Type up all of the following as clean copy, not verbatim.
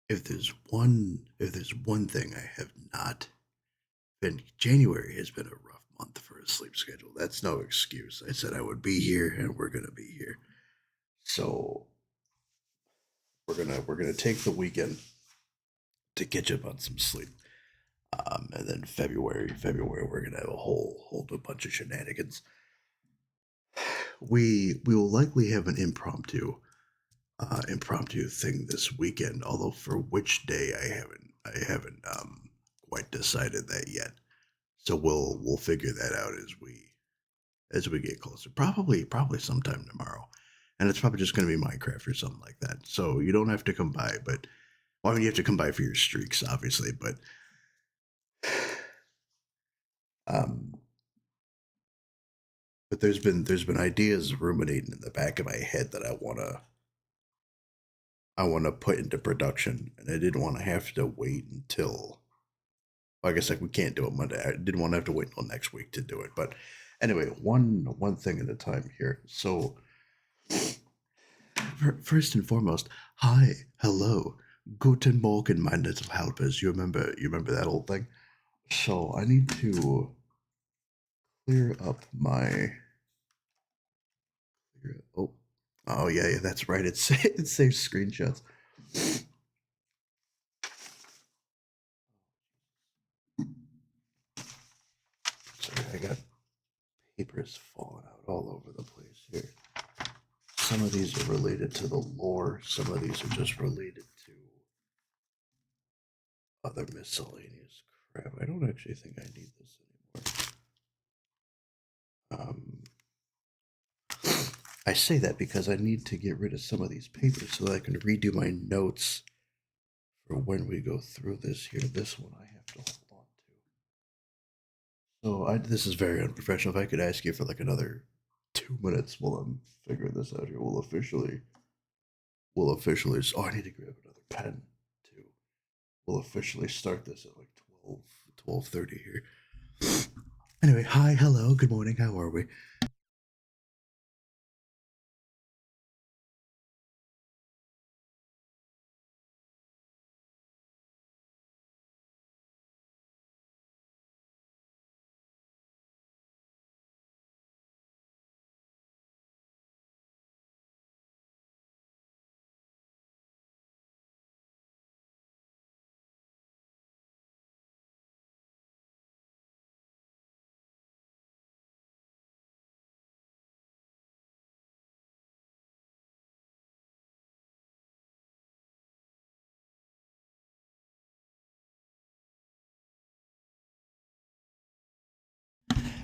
if there's one thing I have not been, January has been a rough month for a sleep schedule. That's no excuse. I said I would be here, and we're gonna be here. So we're gonna take the weekend to catch up on some sleep. And then February, we're gonna have a whole new bunch of shenanigans. We will likely have an impromptu thing this weekend. Although for which day I haven't quite decided that yet. So we'll figure that out as we get closer. Probably sometime tomorrow, and it's probably just going to be Minecraft or something like that. So you don't have to come by, but well, I mean, you have to come by for your streaks, obviously. Um, but there's been ideas ruminating in the back of my head that I wanna put into production, and I didn't want to have to wait until. Well, I guess like we can't do it Monday. I didn't want to have to wait until next week to do it. But anyway, one thing at a time here. So first and foremost, hi, hello, guten Morgen, my little helpers. You remember that old thing? So I need to clear up my. Oh, oh yeah, that's right. It saves screenshots. Sorry, I got papers falling out all over the place here. Some of these are related to the lore. Some of these are just related to other miscellaneous crap. I don't actually think I need this anymore. I say that because I need to get rid of some of these papers so that I can redo my notes for when we go through this here. This one I have to hold on to. So this is very unprofessional. If I could ask you for like another 2 minutes while I'm figuring this out here, we'll officially. Oh, I need to grab another pen too. We'll officially start this at like 12:30 here. Anyway, hi, hello, good morning. How are we?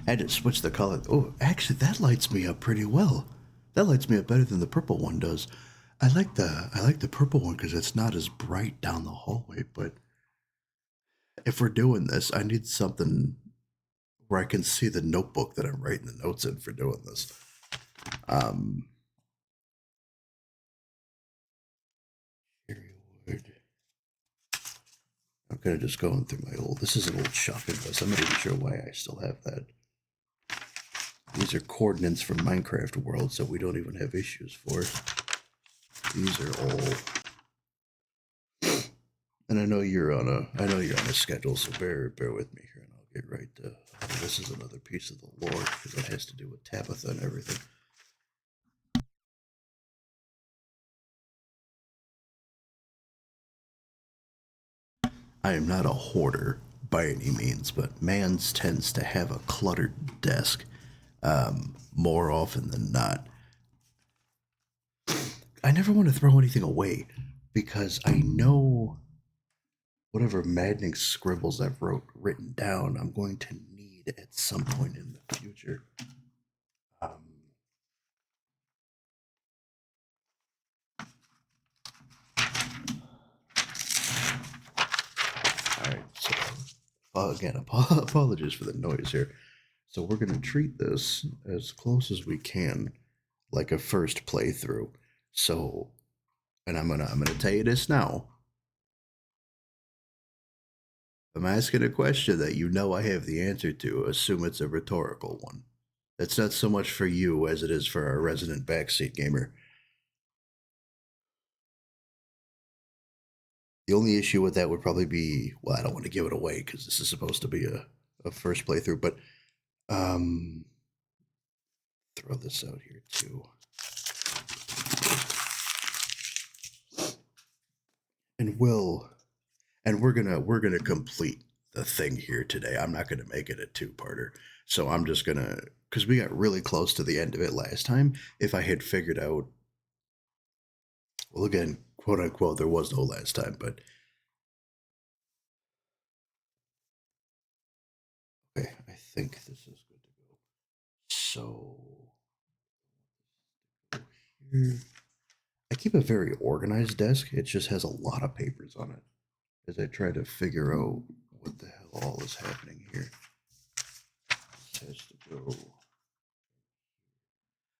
I had to switch the color. Oh, actually, that lights me up pretty well. That lights me up better than the purple one does. I like the purple one because it's not as bright down the hallway. But if we're doing this, I need something where I can see the notebook that I'm writing the notes in for doing this. Um, I'm kind of just going through my old. This is an old shopping list. I'm not even sure why I still have that. These are coordinates from Minecraft worlds that we don't even have issues for. These are all. And I know you're on a schedule, so bear with me here, and I'll get right to. This is another piece of the lore because it has to do with Tabitha and everything. I am not a hoarder by any means, but Mans tends to have a cluttered desk more often than not. I never want to throw anything away because I know whatever maddening scribbles I've written down, I'm going to need at some point in the future. Um, all right, so again, apologies for the noise here. So we're going to treat this as close as we can, like a first playthrough. So, and I'm gonna tell you this now. I'm asking a question that you know I have the answer to. Assume it's a rhetorical one. That's not so much for you as it is for our resident backseat gamer. The only issue with that would probably be, well, I don't want to give it away because this is supposed to be a first playthrough, but um, throw this out here too. And we're gonna complete the thing here today. I'm not gonna make it a two-parter. So I'm just gonna, because we got really close to the end of it last time. If I had figured out, well, again, quote unquote, there was no last time, but okay, I think this is good to go. So here, I keep a very organized desk. It just has a lot of papers on it as I try to figure out what the hell all is happening here. This has to go.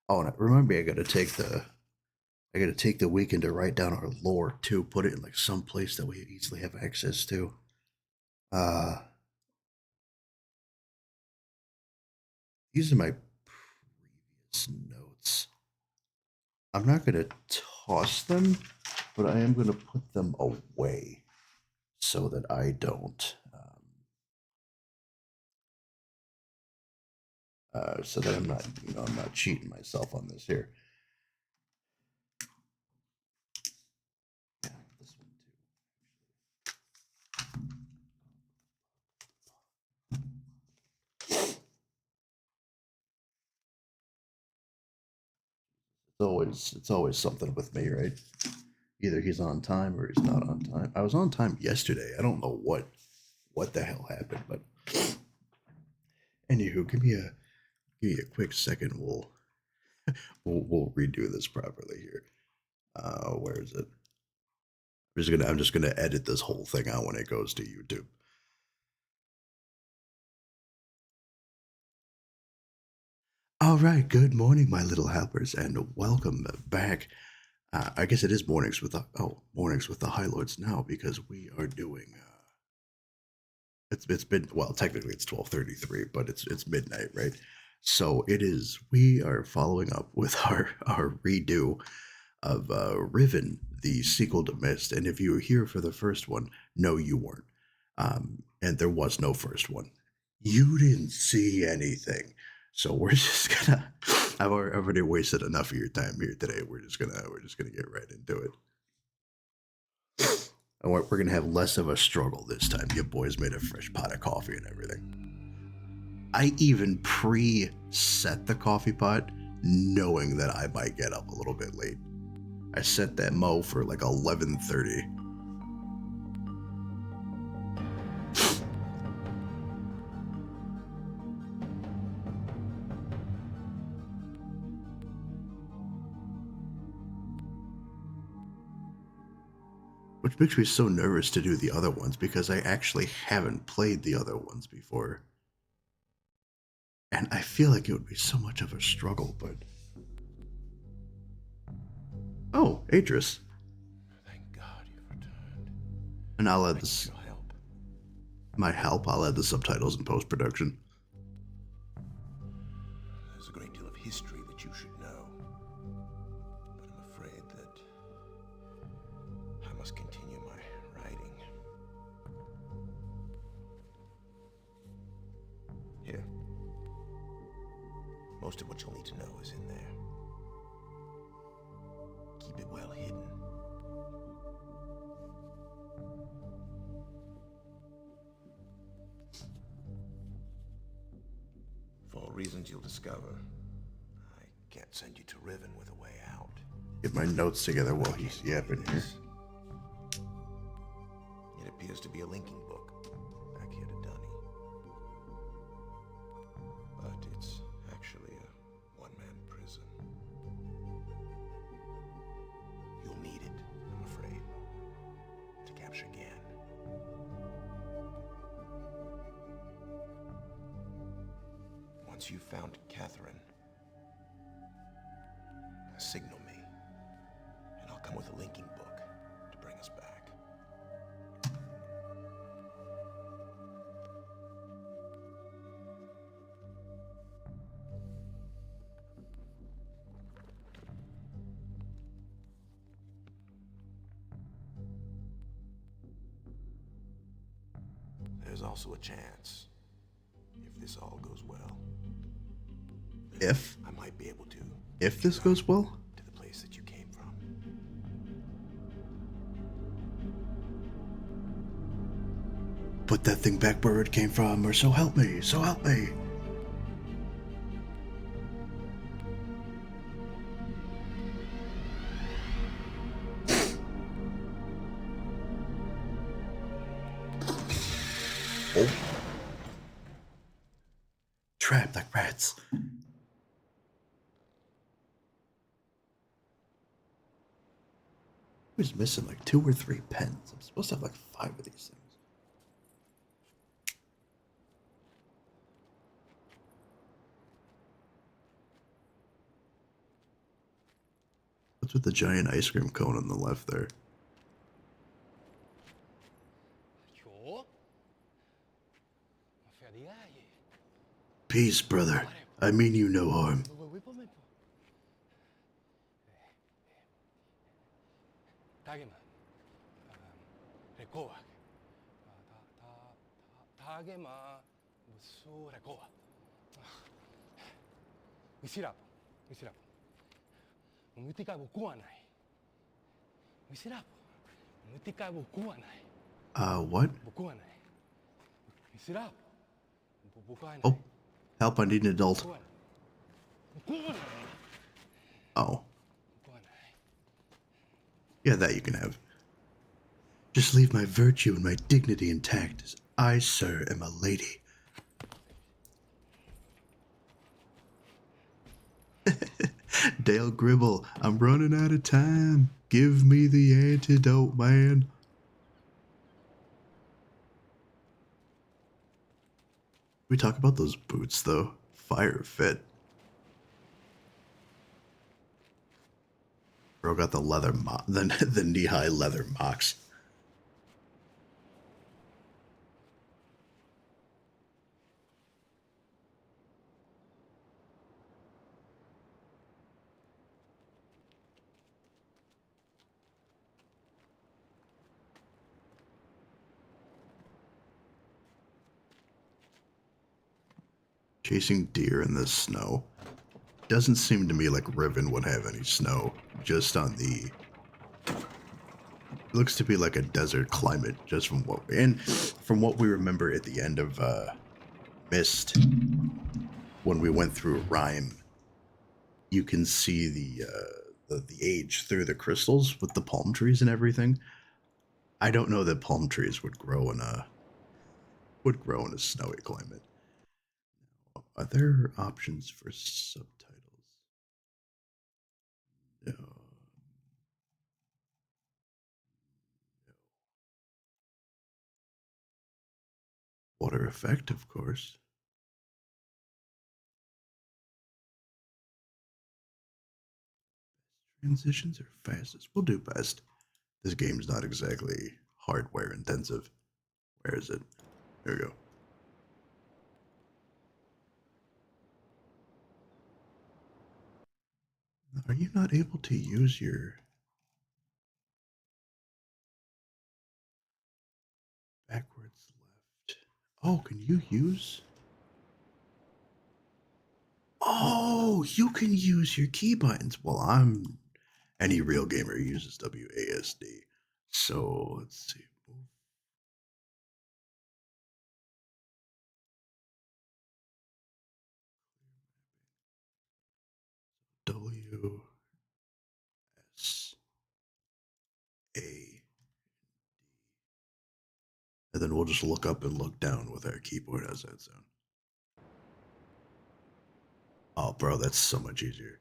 Oh, and remember, I got to take the weekend to write down our lore too. Put it in like some place that we easily have access to. These are my previous notes. I'm not going to toss them, but I am going to put them away so that I don't. So that I'm not, I'm not cheating myself on this here. Yeah, this one too. It's always something with me, right? Either he's on time or he's not on time. I was on time yesterday. I don't know what the hell happened, but anywho, give me a quick second. We'll redo this properly here. Where is it? I'm just gonna edit this whole thing out when it goes to YouTube. All right, good morning, my little helpers, and welcome back. I guess it is mornings with the High Lords now because we are doing. It's been, well, technically it's 12:33, but it's midnight, right? So it is. We are following up with our redo of Riven, the sequel to MYST. And if you were here for the first one, no, you weren't. And there was no first one. You didn't see anything. So we're just gonna. I've already wasted enough of your time here today. We're just gonna get right into it. And we're gonna have less of a struggle this time. Your boys made a fresh pot of coffee and everything. I even pre-set the coffee pot, knowing that I might get up a little bit late. I set that mo for like 11:30. Which makes me so nervous to do the other ones because I actually haven't played the other ones before. And I feel like it would be so much of a struggle, but. Oh, Adris. Thank God you've returned. And I'll add this. Your help. My help, I'll add the subtitles in post production. There's a great deal of history that you should know. But I'm afraid that I must continue my writing. Here. Most of what you'll need to know is in there. Keep it well hidden. For reasons you'll discover, I can't send you to Riven with a way out. Get my notes together while he's yapping here. It appears to be a linking book back here to Dunny. But it's actually a one-man prison. You'll need it, I'm afraid, to capture Gan. Once you've found Catherine, signal me, and I'll come with a linking book to bring us back. also a chance. If this all goes well, If I might be able to. this goes well, To the place that you came from. put that thing back where it came from, or so help me, so help me. Oh. Trapped like rats. I was missing like 2 or 3 pens. I'm supposed to have like 5 of these things. What's with the giant ice cream cone on the left there? Peace, brother. I mean you no harm. What? Oh, help, I need an adult. Oh. Yeah, that you can have. Just leave my virtue and my dignity intact, as I, sir, am a lady. Dale Gribble, I'm running out of time. Give me the antidote, man. We talk about those boots, though. Fire fit. Bro got the leather the knee-high leather mocks. Chasing deer in the snow. Doesn't seem to me like Riven would have any snow. Just on the... It looks to be like a desert climate, just from what we remember at the end of MYST, when we went through Rhyme. You can see the age through the crystals with the palm trees and everything. I don't know that palm trees would grow in a snowy climate. Are there options for subtitles? No. Water effect, of course. Transitions are fastest. We'll do best. This game's not exactly hardware intensive. Where is it? There we go. Are you not able to use your backwards left? Oh, can you use? Oh, you can use your key buttons. Well, any real gamer uses WASD. So let's see. W S A. And then we'll just look up and look down with our keyboard. How's that sound? Oh, bro, that's so much easier.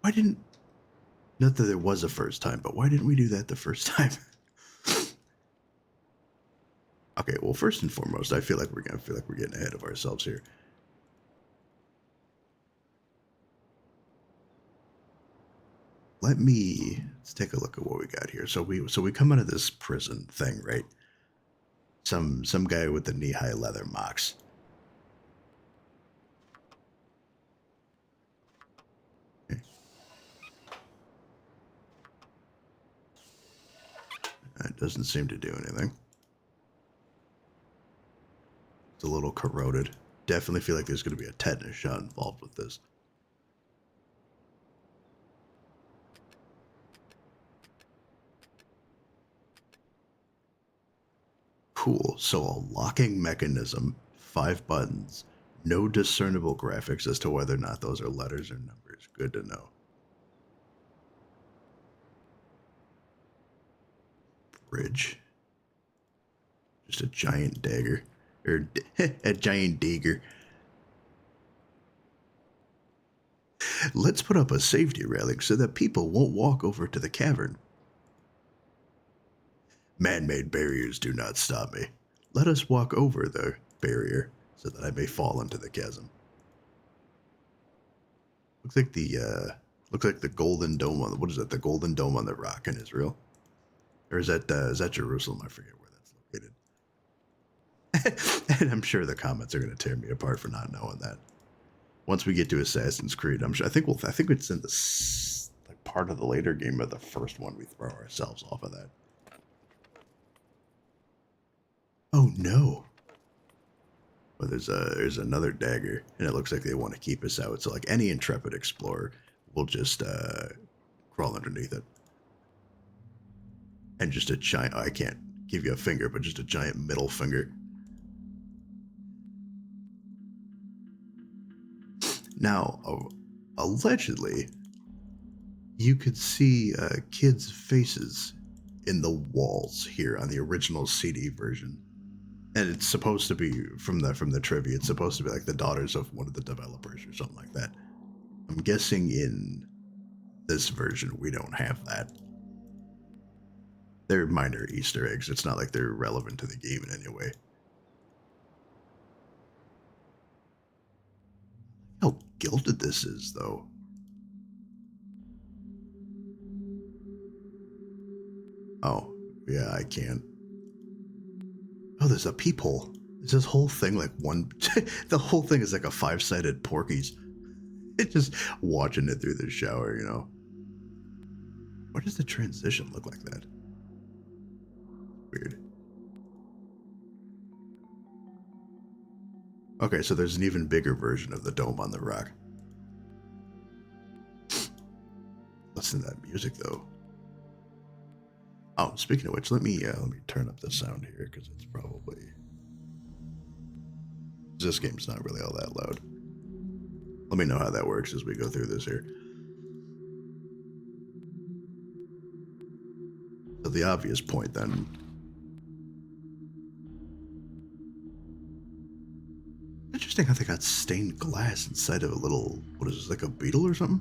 Why didn't... Not that there was a first time, but why didn't we do that the first time? Okay, well, first and foremost, I feel like we're getting ahead of ourselves here. Let's take a look at what we got here. So we come out of this prison thing, right? Some guy with the knee-high leather mocks. Okay. That doesn't seem to do anything. It's a little corroded. Definitely feel like there's going to be a tetanus shot involved with this. Cool. So a locking mechanism, 5 buttons, no discernible graphics as to whether or not those are letters or numbers. Good to know. Bridge. Just a giant dagger. Or a giant dagger. Let's put up a safety railing so that people won't walk over to the cavern. Man-made barriers do not stop me. Let us walk over the barrier so that I may fall into the chasm. Looks like the golden dome on what is that? The golden dome on the rock in Israel, or is that Jerusalem? I forget where that's located. And I'm sure the comments are going to tear me apart for not knowing that. Once we get to Assassin's Creed, I'm sure I think it's in the like part of the later game, but the first one we throw ourselves off of that. Oh no. Well, there's another dagger, and it looks like they want to keep us out. So like any intrepid explorer will just crawl underneath it. And just a giant, I can't give you a finger, but just a giant middle finger. Now, allegedly, you could see kids' faces in the walls here on the original CD version. And it's supposed to be from the trivia. It's supposed to be like the daughters of one of the developers or something like that. I'm guessing in this version we don't have that. They're minor Easter eggs. It's not like they're relevant to the game in any way. How gilded this is, though. Oh, yeah, I can't. Oh, there's a peephole. Is this whole thing like one? The whole thing is like a 5-sided Porky's. It's just watching it through the shower, you know. Why does the transition look like that? Weird. Okay, so there's an even bigger version of the dome on the rock. Listen to that music, though. Oh, speaking of which, let me turn up the sound here because it's probably this game's not really all that loud. Let me know how that works as we go through this here. So the obvious point then. Interesting how they got stained glass inside of a little, what is this, like a beetle or something?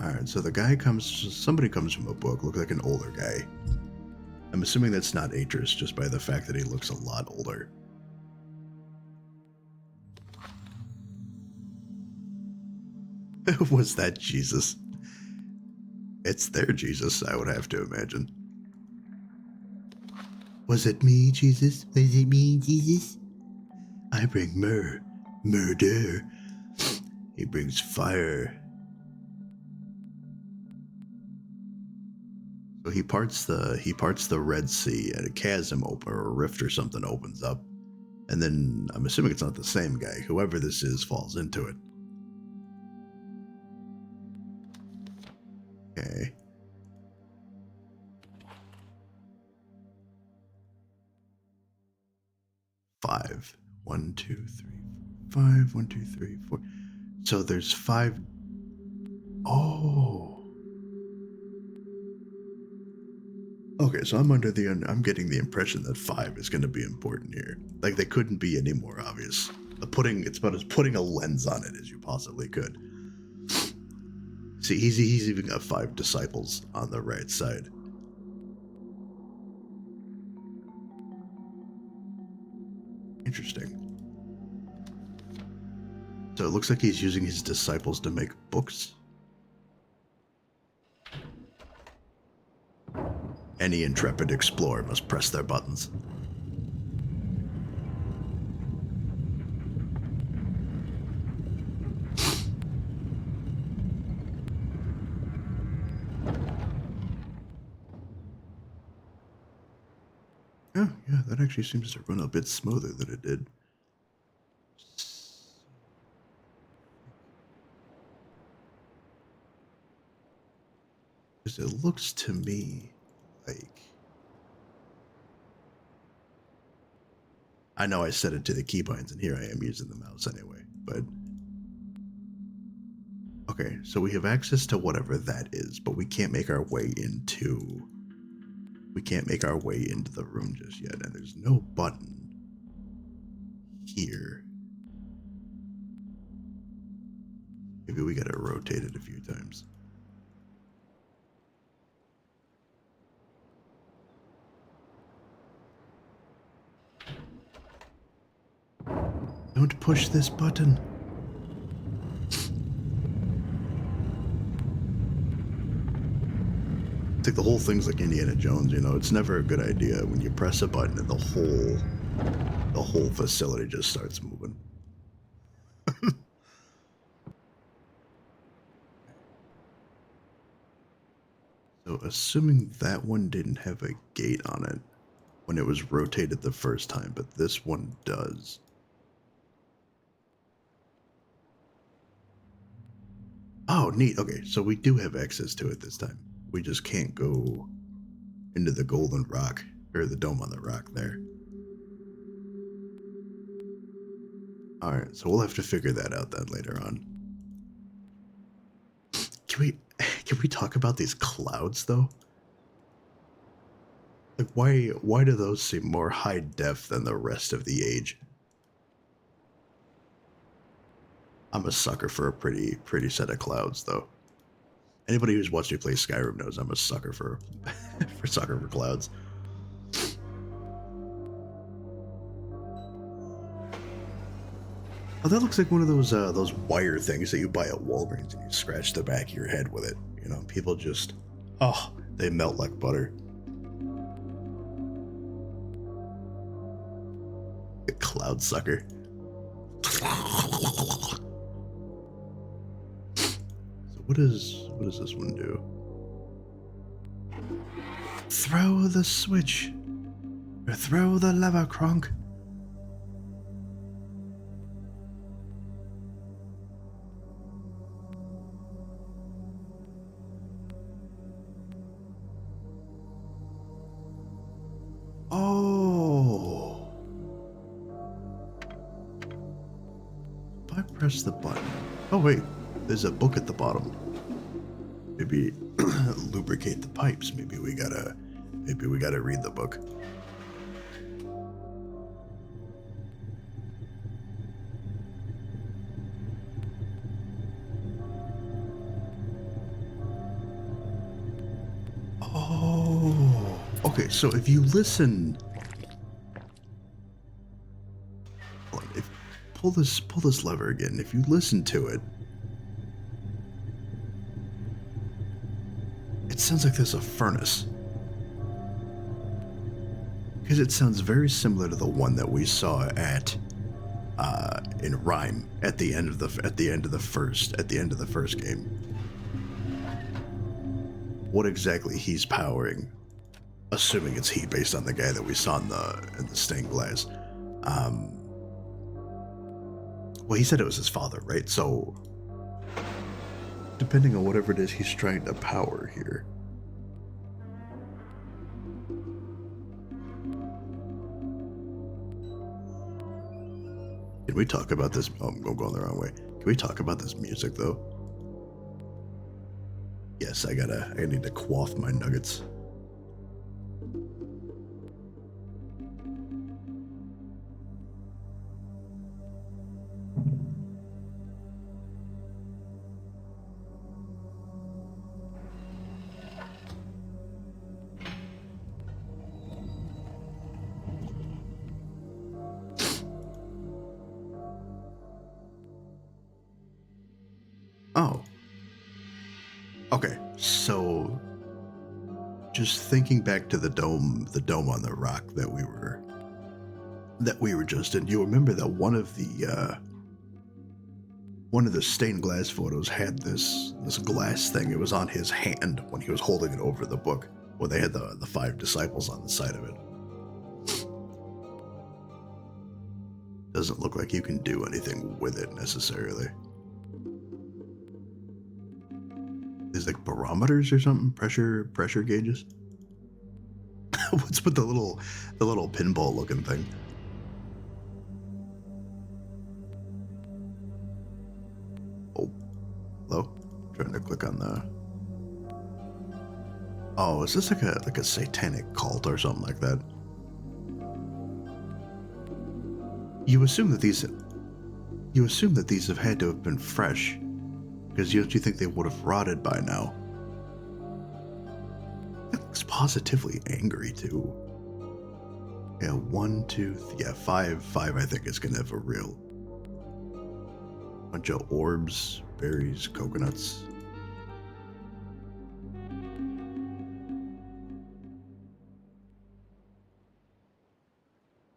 Alright, so the guy somebody comes from a book, looks like an older guy. I'm assuming that's not Atris just by the fact that he looks a lot older. Was that Jesus? It's their Jesus, I would have to imagine. Was it me, Jesus? Was it me, Jesus? I bring murder. He brings fire. So he parts the Red Sea, and a chasm or a rift or something opens up, and then I'm assuming it's not the same guy. Whoever this is falls into it. Okay. Five. 1, 2, 3, 4, 5. 1, 2, 3, 4. So there's 5. Oh. Okay, so I'm getting the impression that 5 is going to be important here. Like they couldn't be any more obvious. It's about as putting a lens on it as you possibly could. See, he's even got 5 disciples on the right side. Interesting. So it looks like he's using his disciples to make books. Any intrepid explorer must press their buttons. that actually seems to run a bit smoother than it did. Because it looks to me like... I know I set it to the keybinds, and here I am using the mouse anyway, but... Okay, so we have access to whatever that is, but we can't make our way into... We can't make our way into the room just yet, and there's no button here. Maybe we gotta rotate it a few times. Don't push this button. It's like the whole thing's like Indiana Jones, you know? It's never a good idea when you press a button and the whole facility just starts moving. So assuming that one didn't have a gate on it when it was rotated the first time, but this one does. Oh, neat. Okay, so we do have access to it this time. We just can't go into the golden rock, or the dome on the rock there. Alright, so we'll have to figure that out then later on. Can we talk about these clouds though? Like why do those seem more high def than the rest of the age? I'm a sucker for a pretty set of clouds though. Anybody who's watched me play Skyrim knows I'm a sucker for for clouds. Oh, that looks like one of those wire things that you buy at Walgreens and you scratch the back of your head with it. You know, people just, oh, they melt like butter. A cloud sucker. So what does this one do? Throw the switch. Or throw the lever, Kronk. Oh. If I press the button. Oh wait, there's a book at the bottom. Maybe lubricate the pipes. Maybe we gotta read the book. Oh, okay. So if you listen, hold on, pull this lever again. If you listen to it, it sounds like there's a furnace. Because it sounds very similar to the one that we saw at in Rhyme at the end of the first game. What exactly he's powering, assuming it's he based on the guy that we saw in the stained glass. Well, he said it was his father, right? So depending on whatever it is he's trying to power here. Can we talk about this? Oh, I'm going the wrong way. Can we talk about this music though? Yes, I need to quaff my nuggets. Oh. Okay, so just thinking back to the dome on the rock that we were just in. You remember that one of the stained glass photos had this glass thing. It was on his hand when he was holding it over the book, where they had the 5 disciples on the side of it. Doesn't look like you can do anything with it necessarily. There's like barometers or something, pressure gauges. What's with the little pinball looking thing? Oh, hello. Trying to click on the. Oh, is this like a satanic cult or something like that? You assume that these have had to have been fresh, because you think they would have rotted by now. It looks positively angry too. Yeah, 1, 2, yeah, 5. I think is gonna have a real bunch of orbs, berries, coconuts.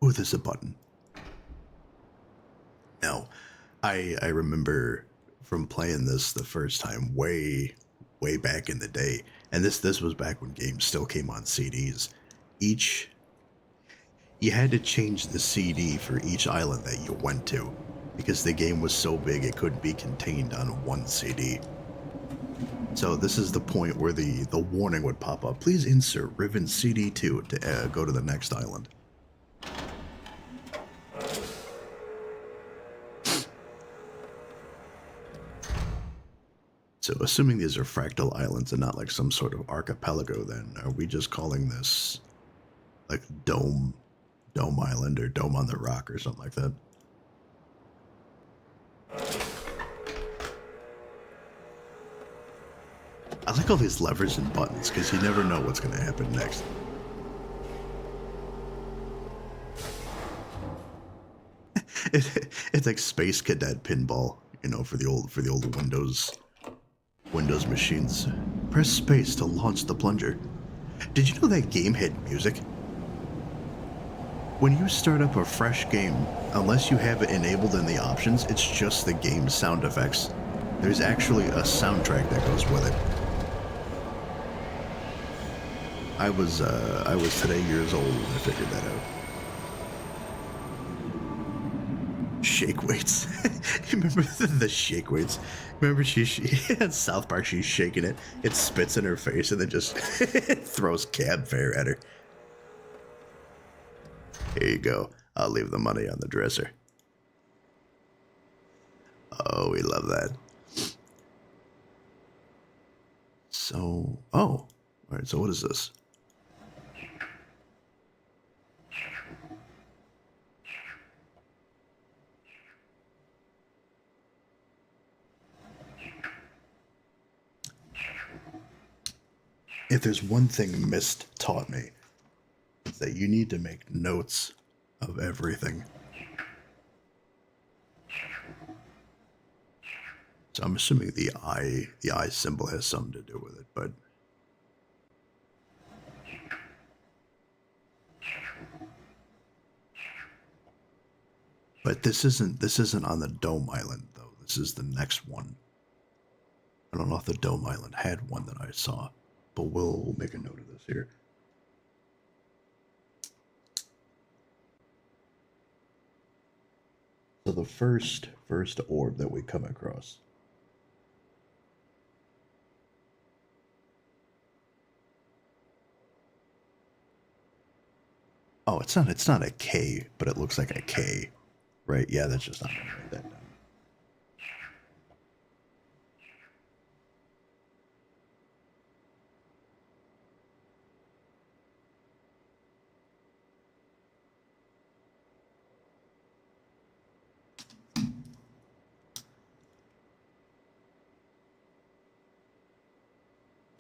Ooh, there's a button. Now, I remember from playing this the first time way back in the day, and this was back when games still came on CDs. You had to change the CD for each island that you went to, because the game was so big it couldn't be contained on one CD. So this is the point where the warning would pop up. Please insert Riven CD2 to go to the next island. So assuming these are fractal islands and not like some sort of archipelago, then are we just calling this like Dome Island or Dome on the Rock or something like that? I like all these levers and buttons because you never know what's going to happen next. It's like Space Cadet pinball, you know, for the old Windows machines. Press space to launch the plunger. Did you know that game had music? When you start up a fresh game, unless you have it enabled in the options, it's just the game's sound effects. There's actually a soundtrack that goes with it. I was today years old when I figured that out. Shake weights. You remember the shake weights? Remember she in South Park, she's shaking it. It spits in her face and then just throws cab fare at her. Here you go. I'll leave the money on the dresser. Oh, we love that. So, oh, all right. So what is this? If there's one thing MYST taught me, it's that you need to make notes of everything. So I'm assuming the eye symbol has something to do with it, but this isn't on the Dome Island though. This is the next one. I don't know if the Dome Island had one that I saw, but we'll make a note of this here. So the first orb that we come across. Oh, it's not a K, but it looks like a K. Right, yeah, that's just not gonna write that down.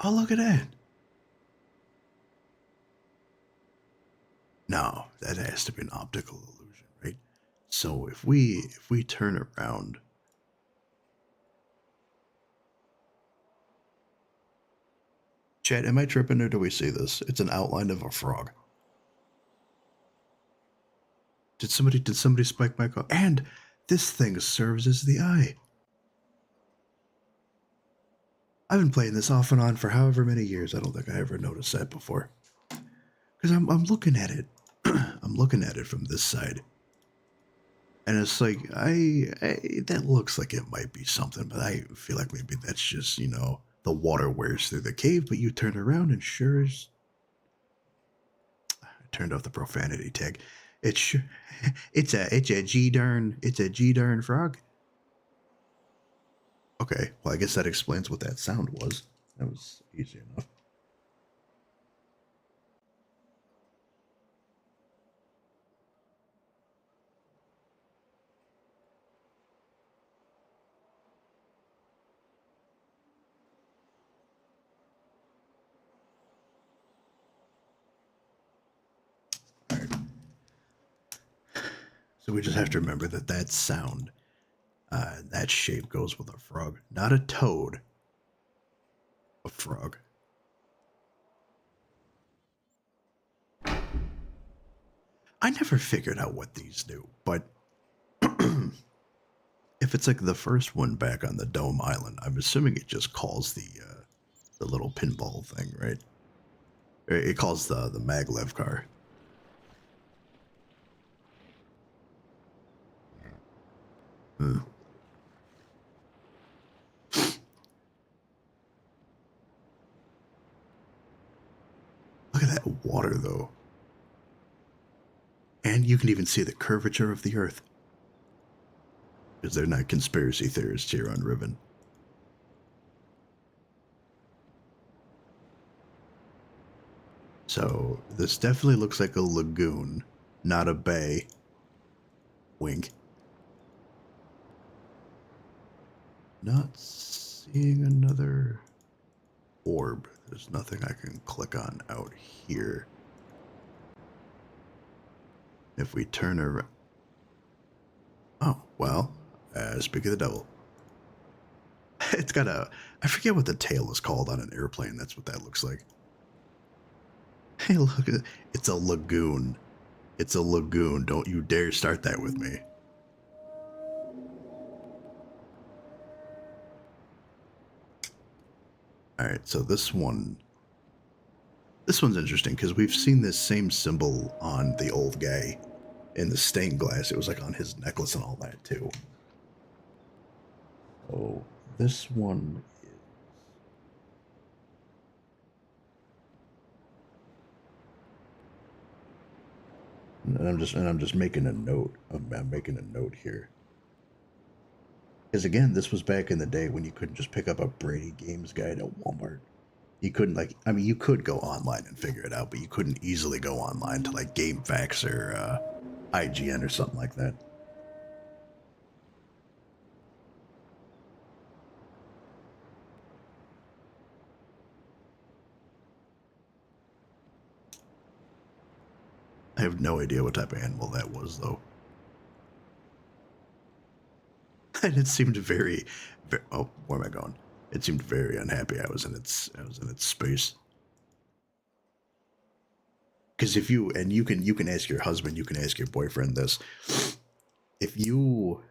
Oh, look at that. No, that has to be an optical illusion, right? So if we turn around, chat, am I tripping or do we see this? It's an outline of a frog. Did somebody spike my car? And this thing serves as the eye. I've been playing this off and on for however many years. I don't think I ever noticed that before. Because I'm looking at it. I'm looking at it from this side. And it's like, I that looks like it might be something, but I feel like maybe that's just, the water wears through the cave, but you turn around and sure as I turned off the profanity tag. It's sure it's a G darn frog. Okay, well I guess that explains what that sound was. That was easy enough. All right. So we just have to remember that that sound, that shape goes with a frog, not a toad, a frog. I never figured out what these do, but if it's like the first one back on the Dome Island, I'm assuming it just calls the little pinball thing, right? It calls the maglev car. Hmm. Look at that water, though. And you can even see the curvature of the Earth. Because they're not conspiracy theorists here on Riven. So, this definitely looks like a lagoon, not a bay. Wink. Not seeing another orb. There's nothing I can click on out here. If we turn around. Oh, well, speak of the devil. It's got a. I forget what the tail is called on an airplane. That's what that looks like. Hey, look, it's a lagoon. It's a lagoon. Don't you dare start that with me. All right, so this one's interesting because we've seen this same symbol on the old guy in the stained glass. It was like on his necklace and all that too. Oh, this one is. And I'm just making a note. I'm making a note here. Because again, this was back in the day when you couldn't just pick up a Brady Games guide at Walmart. You couldn't you could go online and figure it out, but you couldn't easily go online to like GameFAQs or IGN or something like that. I have no idea what type of animal that was, though. And it seemed very. Oh, where am I going? It seemed very unhappy. I was in its space. Because if you and you can ask your husband, you can ask your boyfriend this. If you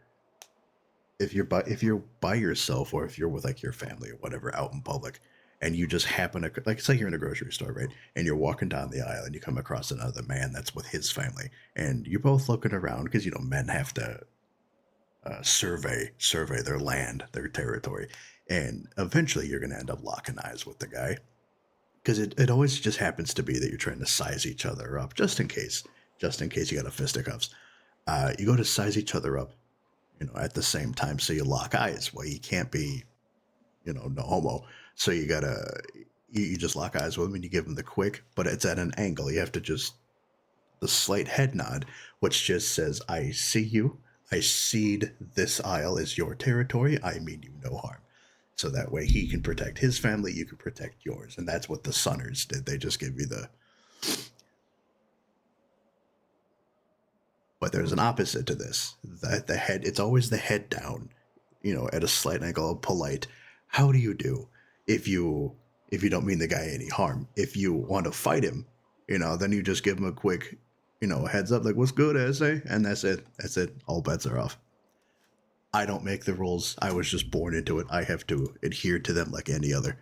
if you're by yourself or if you're with like your family or whatever out in public and you just happen to like say you're in a grocery store, right, and you're walking down the aisle and you come across another man that's with his family and you're both looking around because men have to survey their land, their territory, and eventually you're going to end up locking eyes with the guy because it always just happens to be that you're trying to size each other up just in case you got a fisticuffs. You go to size each other up, at the same time, so you lock eyes. Well, you can't be, no homo. So you just lock eyes with him and you give him the quick, but it's at an angle. You have to just, the slight head nod, which just says, I see you. I cede this aisle as your territory. I mean you no harm. So that way he can protect his family, you can protect yours. And that's what the Sunners did. They just give you the. But there's an opposite to this. The head, it's always the head down, at a slight angle, polite. How do you do? If you don't mean the guy any harm. If you want to fight him, then you just give him a quick, heads up, like, what's good, essay? And that's it. That's it. All bets are off. I don't make the rules. I was just born into it. I have to adhere to them like any other.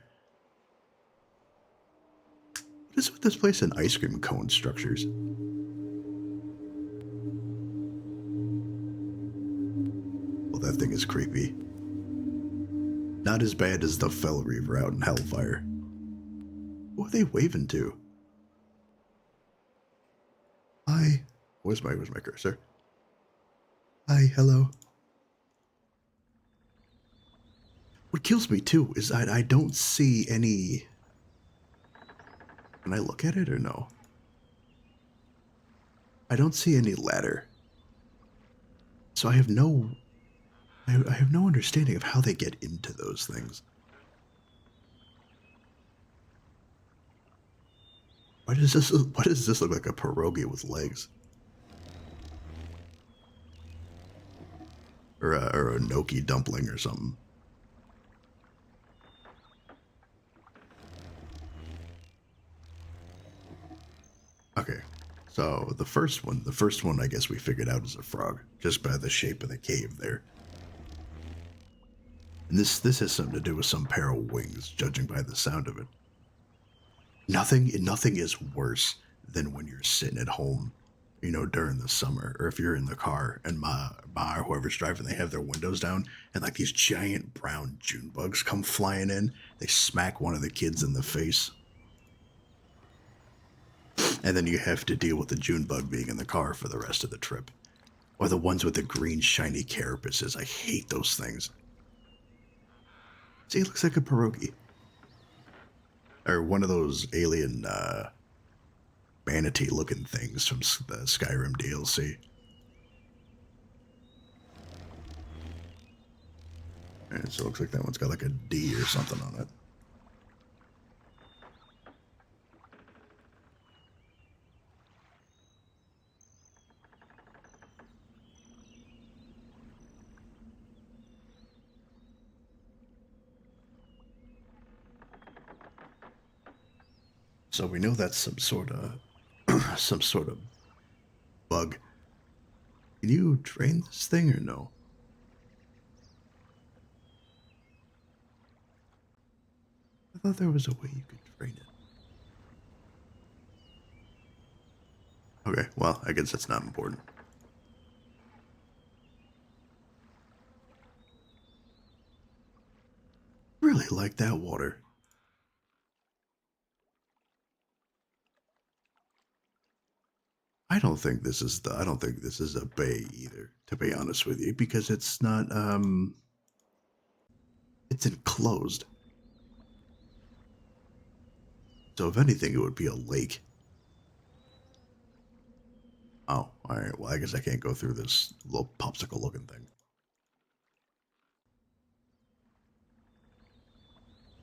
What is with this place in ice cream cone structures? Well, that thing is creepy. Not as bad as the Fell Reaver out in Hellfire. Who are they waving to? Hi. Where's my cursor? Hi, hello. What kills me too is I don't see any. Can I look at it or no? I don't see any ladder. So I have no I have no understanding of how they get into those things. Why does this look like a pierogi with legs? Or a gnocchi dumpling or something. Okay. So the first one I guess we figured out is a frog, just by the shape of the cave there. And this has something to do with some pair of wings, judging by the sound of it. Nothing is worse than when you're sitting at home, you know, during the summer, or if you're in the car and ma or whoever's driving, they have their windows down, and like these giant brown June bugs come flying in. They smack one of the kids in the face, and then you have to deal with the June bug being in the car for the rest of the trip. Or the ones with the green shiny carapaces. I hate those things. See, it looks like a pierogi. Or one of those alien manatee looking things from the Skyrim DLC. And so it looks like that one's got like a D or something on it. So we know that's some sort of bug. Can you train this thing or no? I thought there was a way you could train it. Okay, well, I guess that's not important. Really like that water. I don't think this is a bay either, to be honest with you, because it's not it's enclosed. So if anything it would be a lake. Oh, alright, well I guess I can't go through this little popsicle looking thing.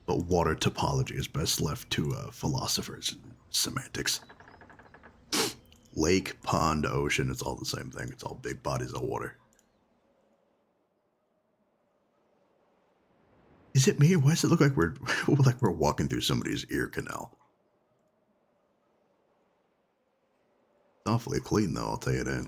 But water topology is best left to philosophers and semantics. Lake, pond, ocean, it's all the same thing. It's all big bodies of water. Is it me? Why does it look like we're like we're walking through somebody's ear canal? It's awfully clean though, I'll tell you that.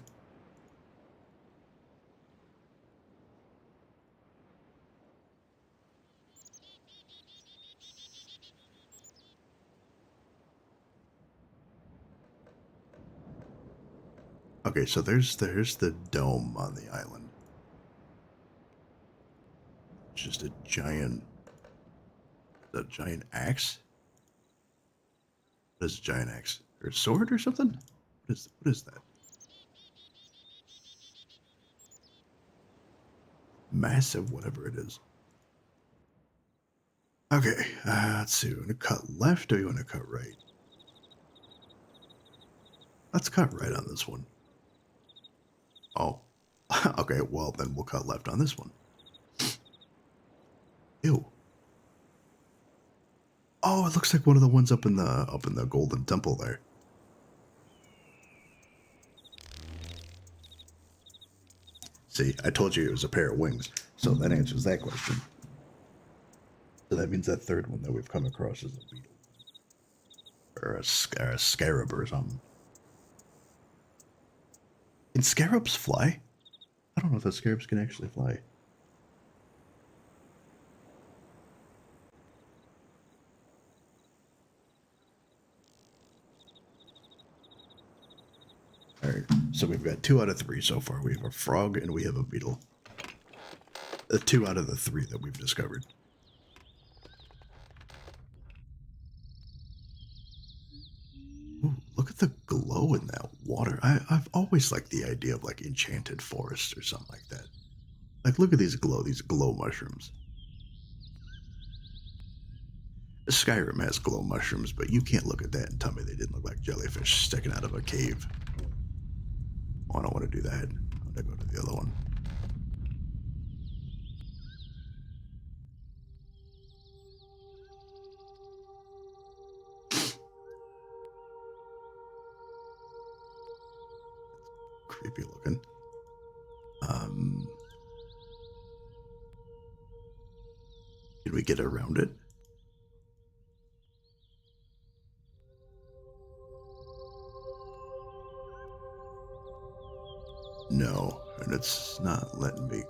Okay, so there's the dome on the island. It's just a giant axe. What is a giant axe? Or a sword or something? What is that? Massive, whatever it is. Okay, let's see. We want to cut left or you want to cut right? Let's cut right on this one. Oh, okay. Well, then we'll cut left on this one. Ew. Oh, it looks like one of the ones up in the Golden Temple there. See, I told you it was a pair of wings, so that answers that question. So that means that third one that we've come across is a beetle. Or a scarab or something. Can scarabs fly? I don't know if the scarabs can actually fly. Alright, so we've got 2 out of 3 so far. We have a frog and we have a beetle. 2 out of the 3 that we've discovered. Ooh, look at the glow in that water. I've always liked the idea of like enchanted forest or something like that. Like, look at these glow mushrooms. Skyrim has glow mushrooms, but you can't look at that and tell me they didn't look like jellyfish sticking out of a cave. Oh, I don't want to do that. I want to go to the other one. Creepy looking. Can we get around it? No, and it's not letting me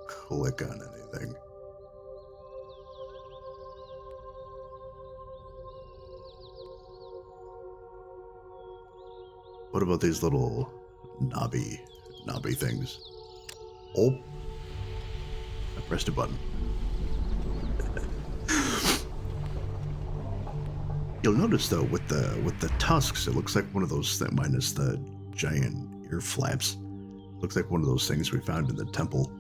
click on anything. What about these little knobby things? Oh, I pressed a button. You'll notice though, with the tusks, it looks like one of those that minus the giant ear flaps. Looks like one of those things we found in the temple.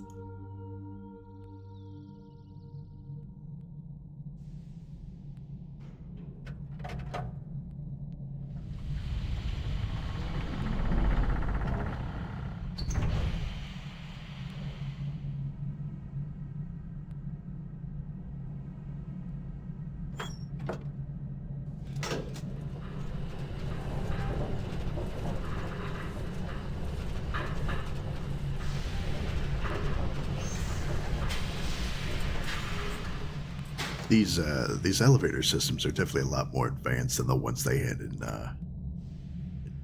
These elevator systems are definitely a lot more advanced than the ones they had in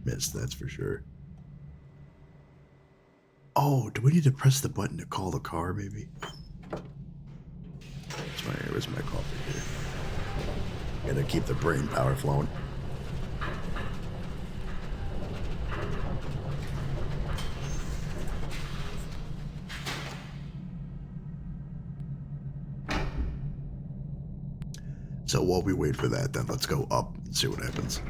MYST, that's for sure. Oh, do we need to press the button to call the car, maybe? Where's my coffee here? Gotta keep the brain power flowing. So while we wait for that, then let's go up and see what happens.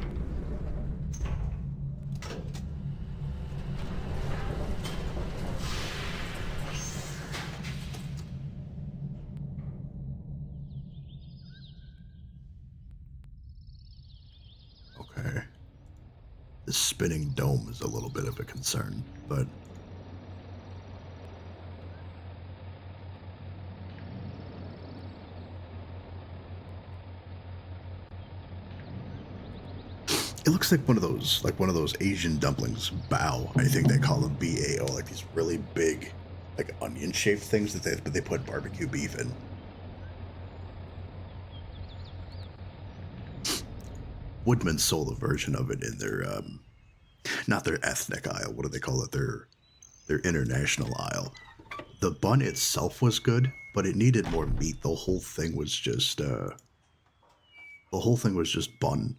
Okay. The spinning dome is a little bit of a concern, but it looks like one of those Asian dumplings. Bao, I think they call them BAO, like these really big, like onion-shaped things that they put barbecue beef in. Woodman sold a version of it in their, not their ethnic aisle. What do they call it? Their international aisle. The bun itself was good, but it needed more meat. The whole thing was just bun.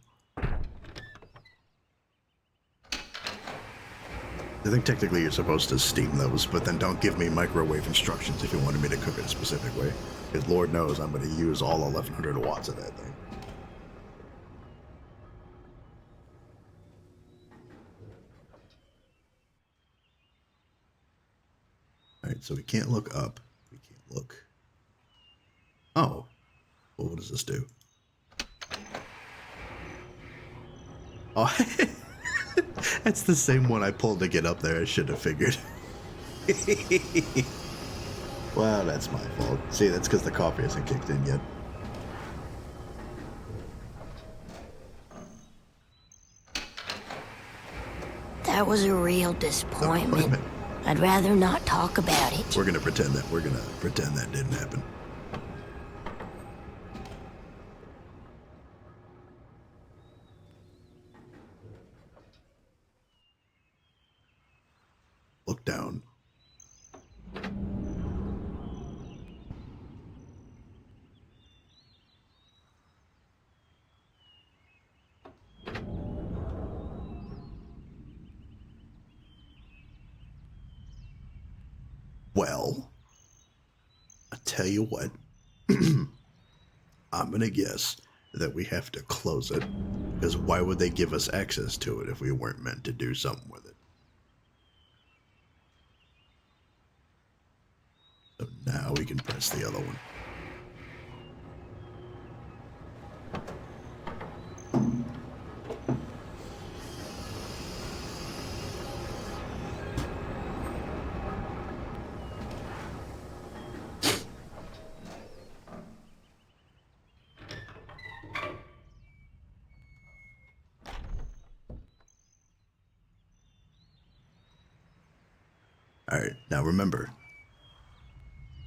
I think technically you're supposed to steam those, but then don't give me microwave instructions if you wanted me to cook it a specific way. Because Lord knows I'm going to use all 1100 watts of that thing. Alright, so we can't look up. We can't look. Oh. Well, what does this do? Oh, that's the same one I pulled to get up there. I should have figured. Well, that's my fault. See, that's because the coffee hasn't kicked in yet. That was a real disappointment. I'd rather not talk about it. We're gonna pretend that didn't happen. Look down. Well, tell you what, I'm gonna guess that we have to close it, because why would they give us access to it if we weren't meant to do something with it? So now we can press the other one. Alright, now remember,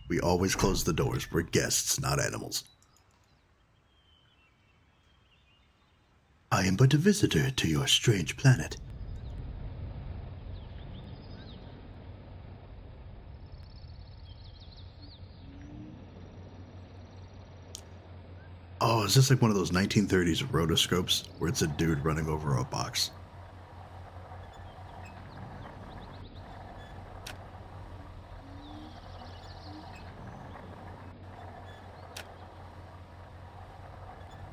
we always close the doors. We're guests, not animals. I am but a visitor to your strange planet. Oh, is this like one of those 1930s rotoscopes where it's a dude running over a box?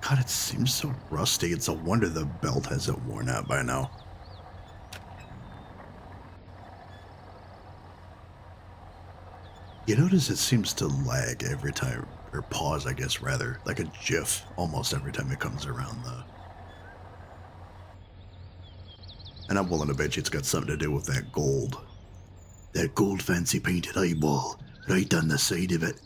God, it seems so rusty. It's a wonder the belt hasn't worn out by now. You notice it seems to lag every time, or pause, I guess, rather, like a GIF almost every time it comes around the... And I'm willing to bet you it's got something to do with that gold. That gold fancy painted eyeball right on the side of it.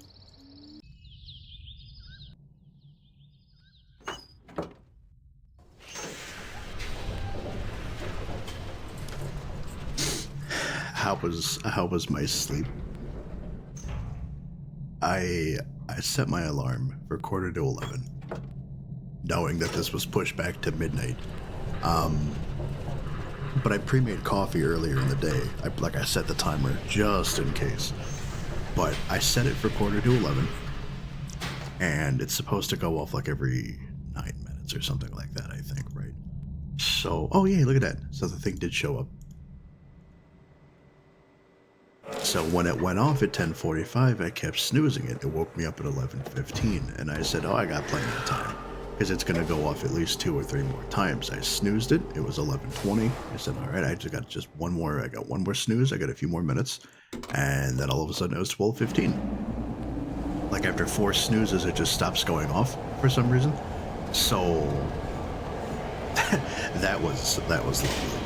How was my sleep? I set my alarm for 11:15, knowing that this was pushed back to midnight. But I pre-made coffee earlier in the day. I set the timer just in case. But I set it for 11:15, and it's supposed to go off like every 9 minutes or something like that, I think, right? So, oh yeah, look at that. So the thing did show up. So when it went off at 10:45, I kept snoozing it. It woke me up at 11:15, and I said, oh, I got plenty of time, because it's going to go off at least 2 or 3 more times. I snoozed it. It was 11:20. I said, all right, I got one more snooze. I got a few more minutes. And then all of a sudden it was 12:15. Like after 4 snoozes, it just stops going off for some reason. So that was lovely.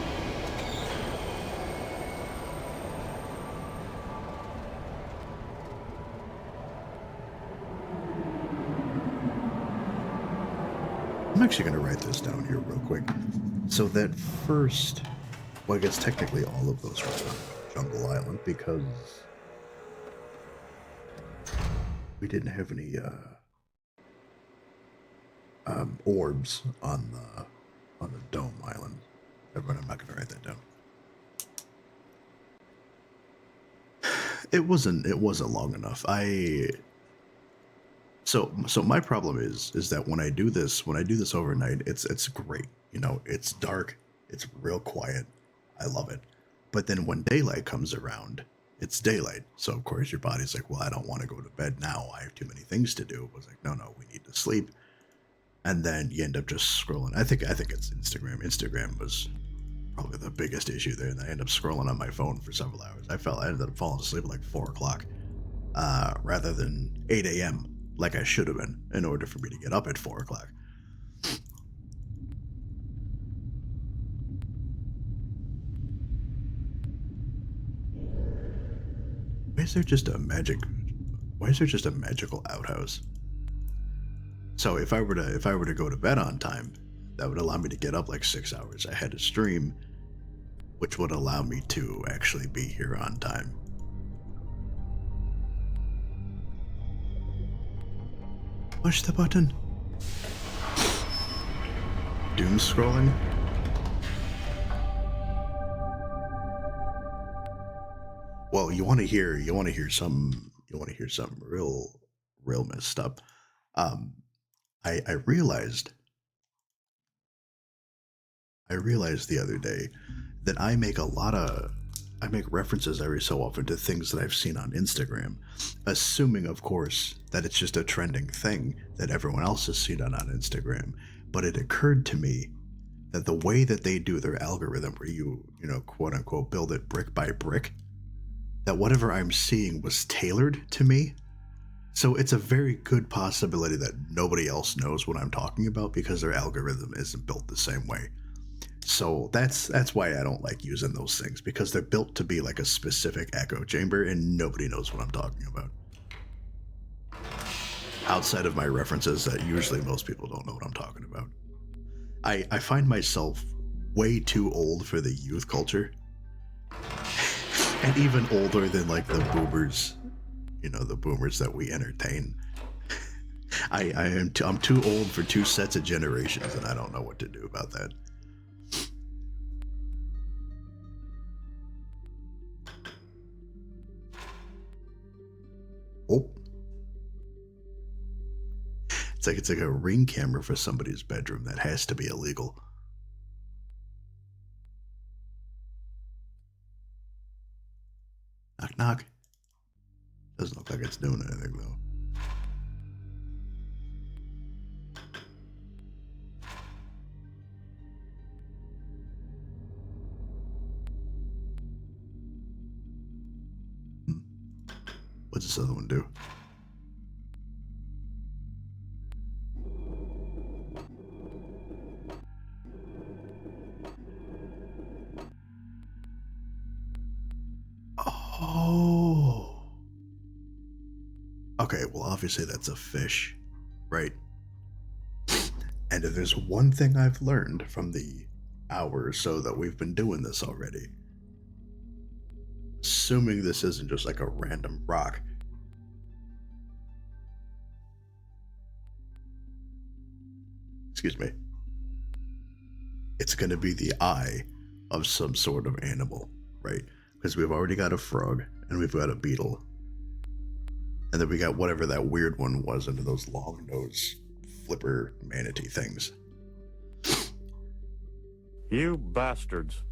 I'm actually going to write this down here real quick. So that first, well, I guess technically all of those were on Jungle Island, because we didn't have any orbs on the Dome Island. Everyone, I'm not going to write that down. It wasn't long enough. So my problem is that when I do this overnight, it's great. You know, it's dark, it's real quiet. I love it. But then when daylight comes around, it's daylight. So of course your body's like, well, I don't want to go to bed now. I have too many things to do. It was like, no, we need to sleep. And then you end up just scrolling. I think it's Instagram. Instagram was probably the biggest issue there. And I ended up scrolling on my phone for several hours. I ended up falling asleep at like 4 o'clock, rather than 8 a.m. like I should have been, in order for me to get up at 4 o'clock. Why is there just a magical outhouse? So if I were to go to bed on time, that would allow me to get up like 6 hours ahead of stream, which would allow me to actually be here on time. Push the button. Doom scrolling. Well, you want to hear some real messed up. I realized the other day that I make a lot of I make references every so often to things that I've seen on Instagram, assuming, of course, that it's just a trending thing that everyone else has seen on Instagram. But it occurred to me that the way that they do their algorithm, where you know, quote unquote, build it brick by brick, that whatever I'm seeing was tailored to me. So it's a very good possibility that nobody else knows what I'm talking about because their algorithm isn't built the same way. So that's why I don't like using those things, because they're built to be like a specific echo chamber and nobody knows what I'm talking about. Outside of my references that usually most people don't know what I'm talking about. I find myself way too old for the youth culture. And even older than like the boomers, you know, the boomers that we entertain. I'm too old for two sets of generations, and I don't know what to do about that. Oh. It's like a ring camera for somebody's bedroom. That has to be illegal. Knock knock. Doesn't look like it's doing anything though. What's this other one do? Oh. Okay, well, obviously that's a fish, right? And if there's one thing I've learned from the hour or so that we've been doing this already, assuming this isn't just like a random rock, excuse me, it's going to be the eye of some sort of animal, right? Because we've already got a frog and we've got a beetle. And then we got whatever that weird one was under those long nose flipper manatee things. You bastards.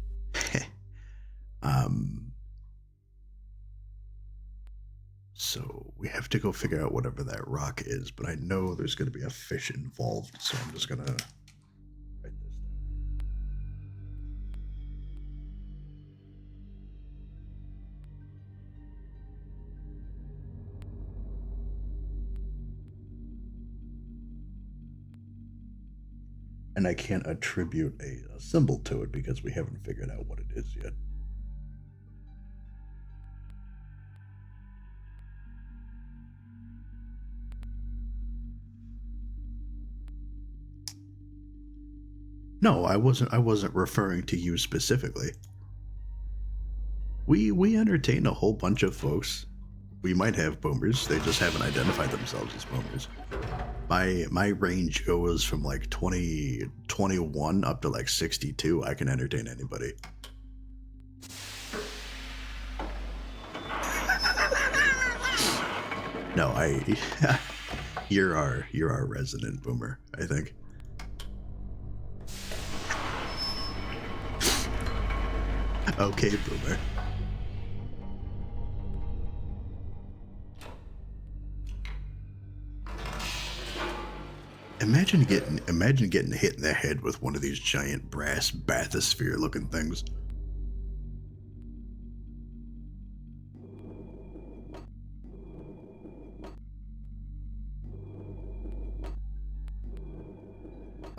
So we have to go figure out whatever that rock is, but I know there's going to be a fish involved, so I'm just going to write this down. And I can't attribute a symbol to it because we haven't figured out what it is yet. No, I wasn't referring to you specifically. We entertain a whole bunch of folks. We might have boomers, they just haven't identified themselves as boomers. My range goes from like 21 up to like 62. I can entertain anybody. No, you're our resident boomer, I think. Okay, boomer. Imagine getting hit in the head with one of these giant brass bathysphere looking things.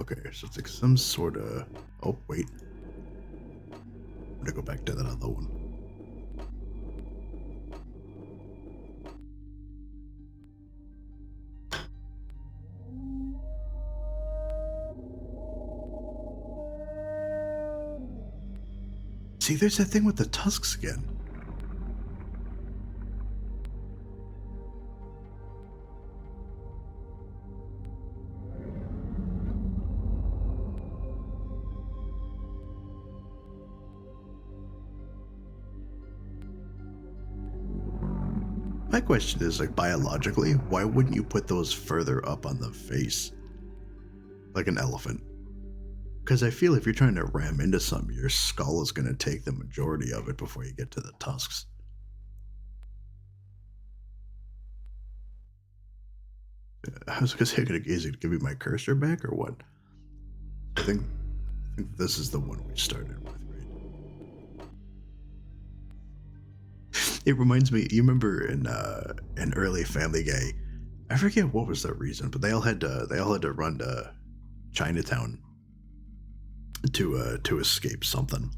Okay, so it's like some sort of... Oh, wait. I'm gonna go back to that other one. See, there's that thing with the tusks again. My question is, like, biologically, why wouldn't you put those further up on the face? Like an elephant. Because I feel if you're trying to ram into something, your skull is going to take the majority of it before you get to the tusks. I was going to say, is it give me my cursor back or what? I think this is the one we started with, right? It reminds me. You remember in an early Family Guy? I forget what was the reason, but they all had to run to Chinatown to escape something.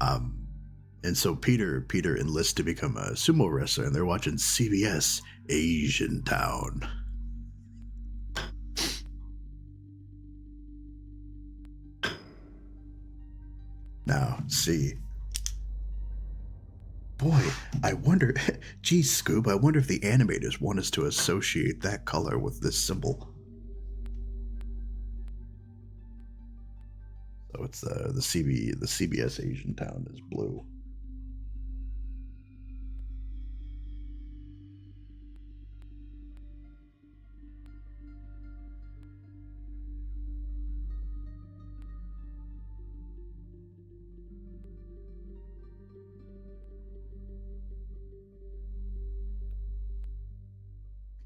And so Peter enlists to become a sumo wrestler, and they're watching CBS Asian Town. Now, see. Boy, I wonder, geez, Scoob, I wonder if the animators want us to associate that color with this symbol. So it's the CBS Asian Town is blue.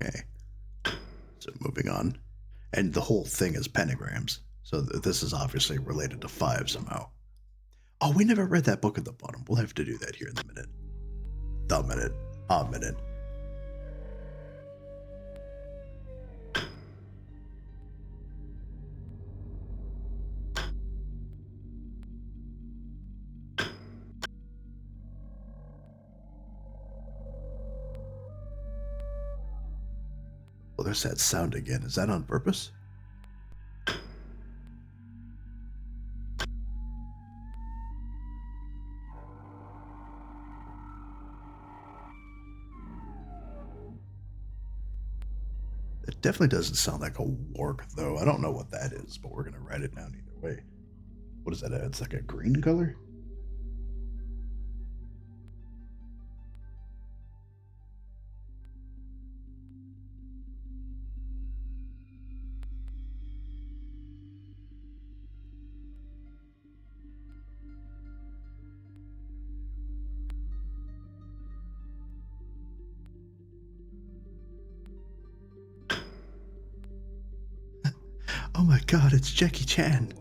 Okay, so moving on. And the whole thing is pentagrams. So this is obviously related to 5 somehow. Oh, we never read that book at the bottom. We'll have to do that here in a minute. A minute. Well, there's that sound again. Is that on purpose? It definitely doesn't sound like a warg, though. I don't know what that is, but we're going to write it down either way. What is that? It's like a green color? Oh my god, it's Jackie Chan.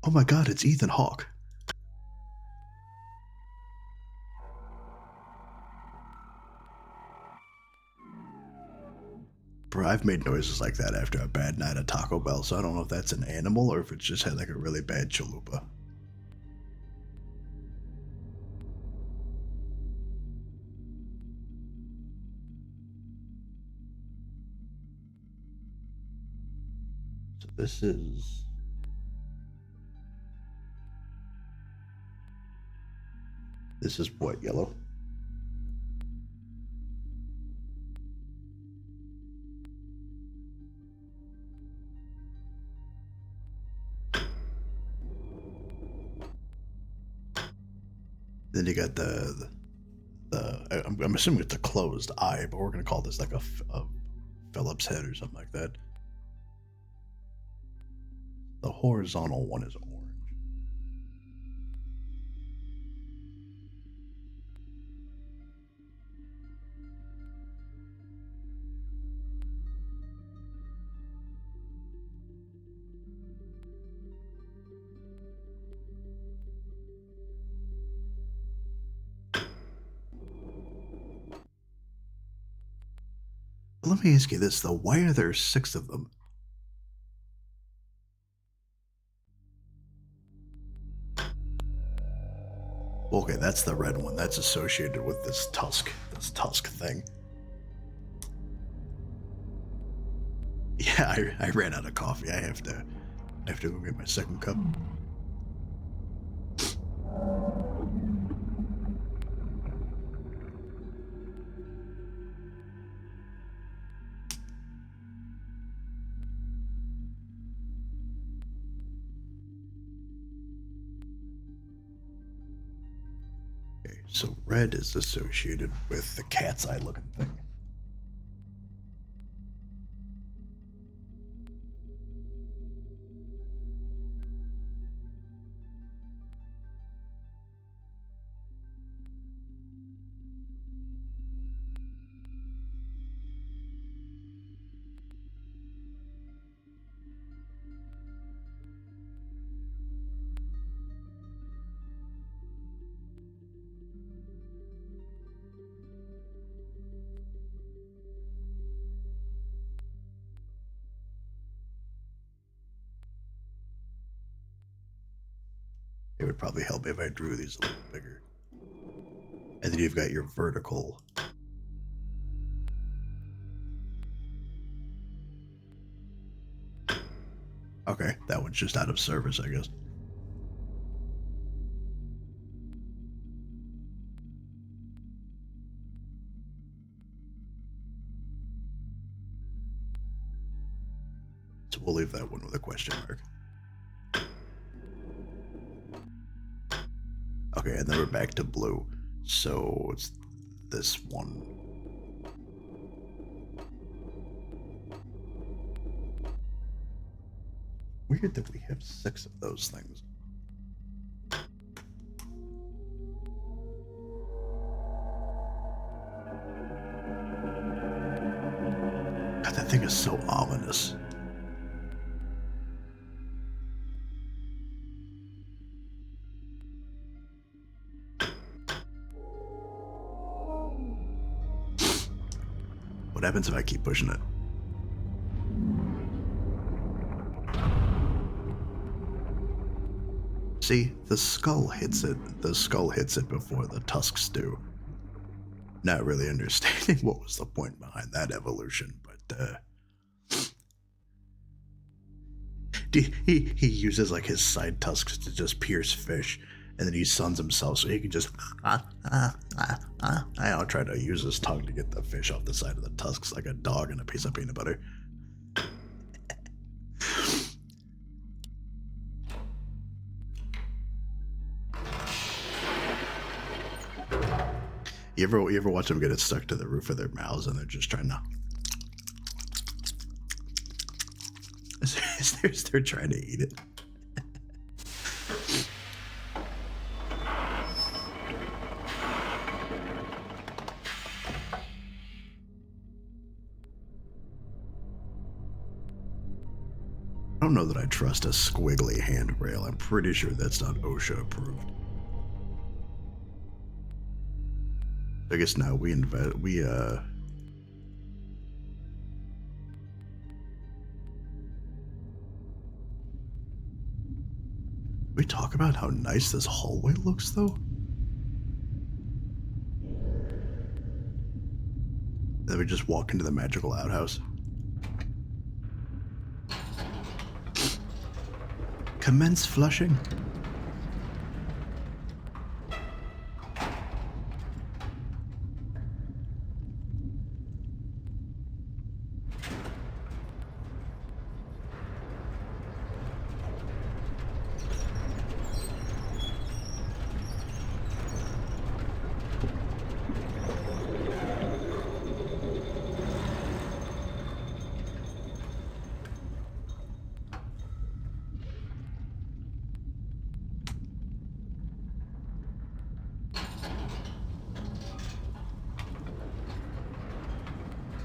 Oh my god, it's Ethan Hawke. Bro, I've made noises like that after a bad night at Taco Bell, so I don't know if that's an animal or if it's just had like a really bad chalupa. So this is... This is what, yellow? Then you got I'm assuming it's a closed eye, but we're gonna call this like a Phillips head or something like that. The horizontal one is orange. Let me ask you this though, why are there 6 of them? Okay, that's the red one. That's associated with this tusk thing. Yeah, I ran out of coffee. I have to go get my second cup. So red is associated with the cat's eye looking thing. It would probably help if I drew these a little bigger. And then you've got your vertical. Okay, that one's just out of service, I guess. So we'll leave that one with a question mark. Okay, and then we're back to blue. So it's this one. Weird that we have 6 of those things. God, that thing is so ominous. What happens if I keep pushing it? See, the skull hits it. The skull hits it before the tusks do. Not really understanding what was the point behind that evolution, but he uses like his side tusks to just pierce fish, and then he suns himself so he can just I'll try to use his tongue to get the fish off the side of the tusks like a dog and a piece of peanut butter. You ever watch them get it stuck to the roof of their mouths and they're just trying to they're trying to eat it. I don't know that I trust a squiggly handrail. I'm pretty sure that's not OSHA approved. I guess now we talk about how nice this hallway looks though. Then we just walk into the magical outhouse. Commence flushing.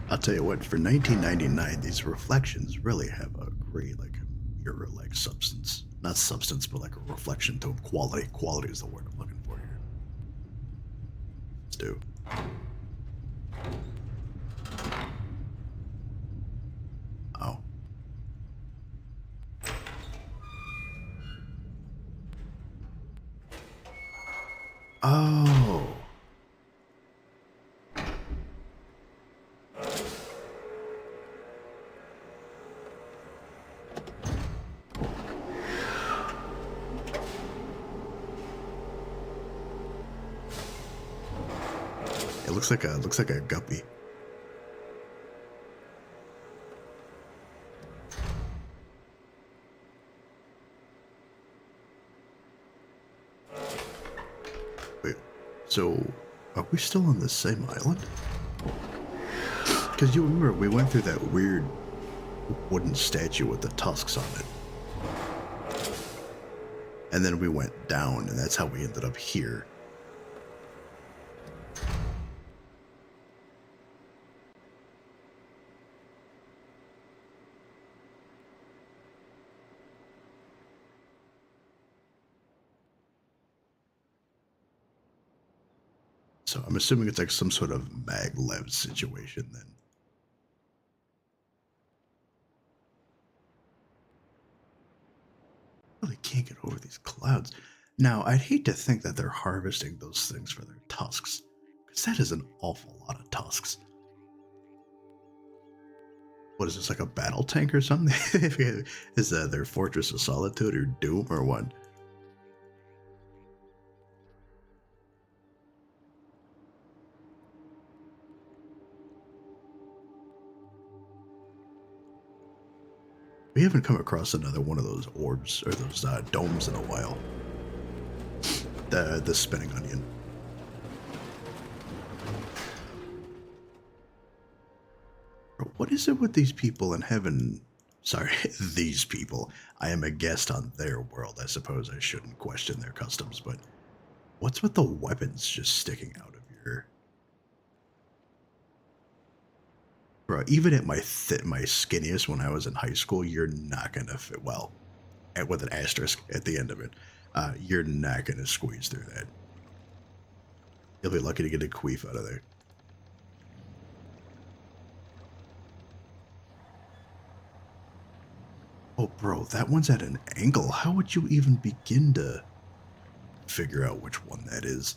I'll tell you what, for 1999, these reflections really have a great, like, mirror-like substance. Not substance, but like a reflection to quality. Quality is the word I'm looking for here. Let's do. Oh. Oh. It looks like a guppy. Wait, so are we still on the same island? Because you remember we went through that weird wooden statue with the tusks on it. And then we went down, and that's how we ended up here. So I'm assuming it's like some sort of maglev situation then. Really can't get over these clouds. Now, I'd hate to think that they're harvesting those things for their tusks, because that is an awful lot of tusks. What is this, like a battle tank or something? Is that their Fortress of Solitude or Doom or what? We haven't come across another one of those orbs or those domes in a while. The spinning onion. Bro, what is it with these people in heaven? Sorry, these people. I am a guest on their world. I suppose I shouldn't question their customs, but what's with the weapons just sticking out of your... Bro, even at my skinniest when I was in high school, you're not gonna fit well. And with an asterisk at the end of it, you're not gonna squeeze through that. You'll be lucky to get a queef out of there. Oh, bro, that one's at an angle. How would you even begin to figure out which one that is?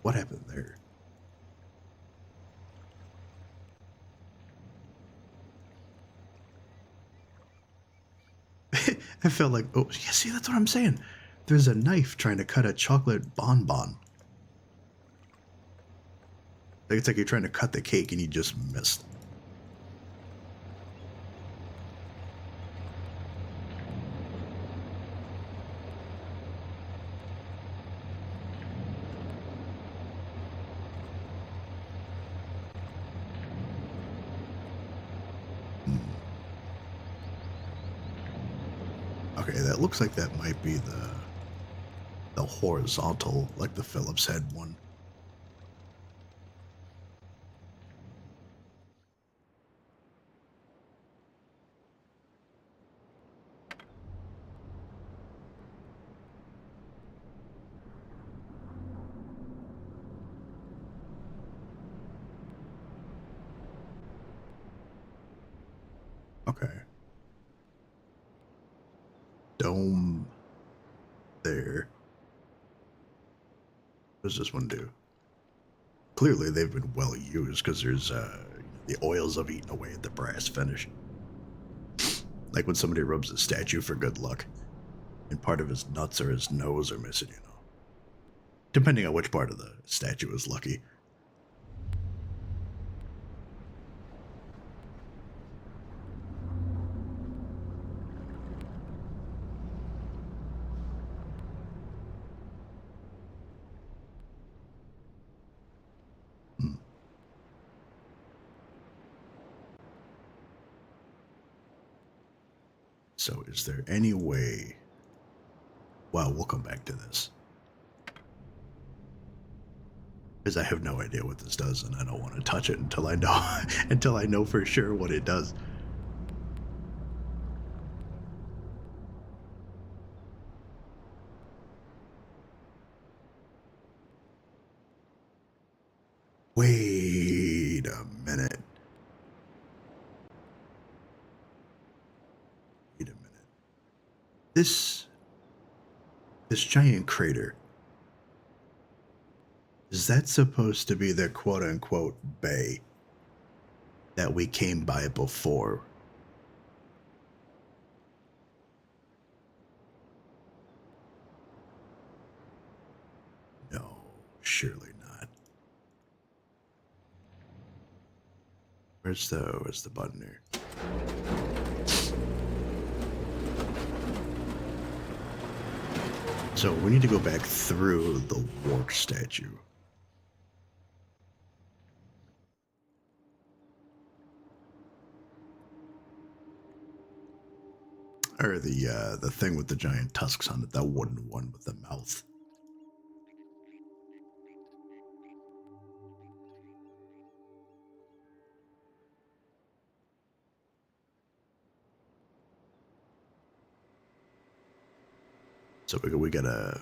What happened there? I felt like, oh, yeah, see, that's what I'm saying. There's a knife trying to cut a chocolate bonbon. Like it's like you're trying to cut the cake and you just missed. Okay, that looks like that might be the horizontal, like the Phillips head one. Okay. Dome there. What does this one do? Clearly they've been well used because there's the oils of eating away at the brass finish. Like when somebody rubs a statue for good luck and part of his nuts or his nose are missing, you know. Depending on which part of the statue is lucky. So is there any way... Well, we'll come back to this. Because I have no idea what this does, and I don't want to touch it until I know until I know for sure what it does. Wait a minute. Wait a minute. This giant crater, is that supposed to be the quote-unquote bay that we came by before? No, surely not. Where's the button here? So we need to go back through the warped statue. Or the thing with the giant tusks on it, that wooden one with the mouth. So we gotta...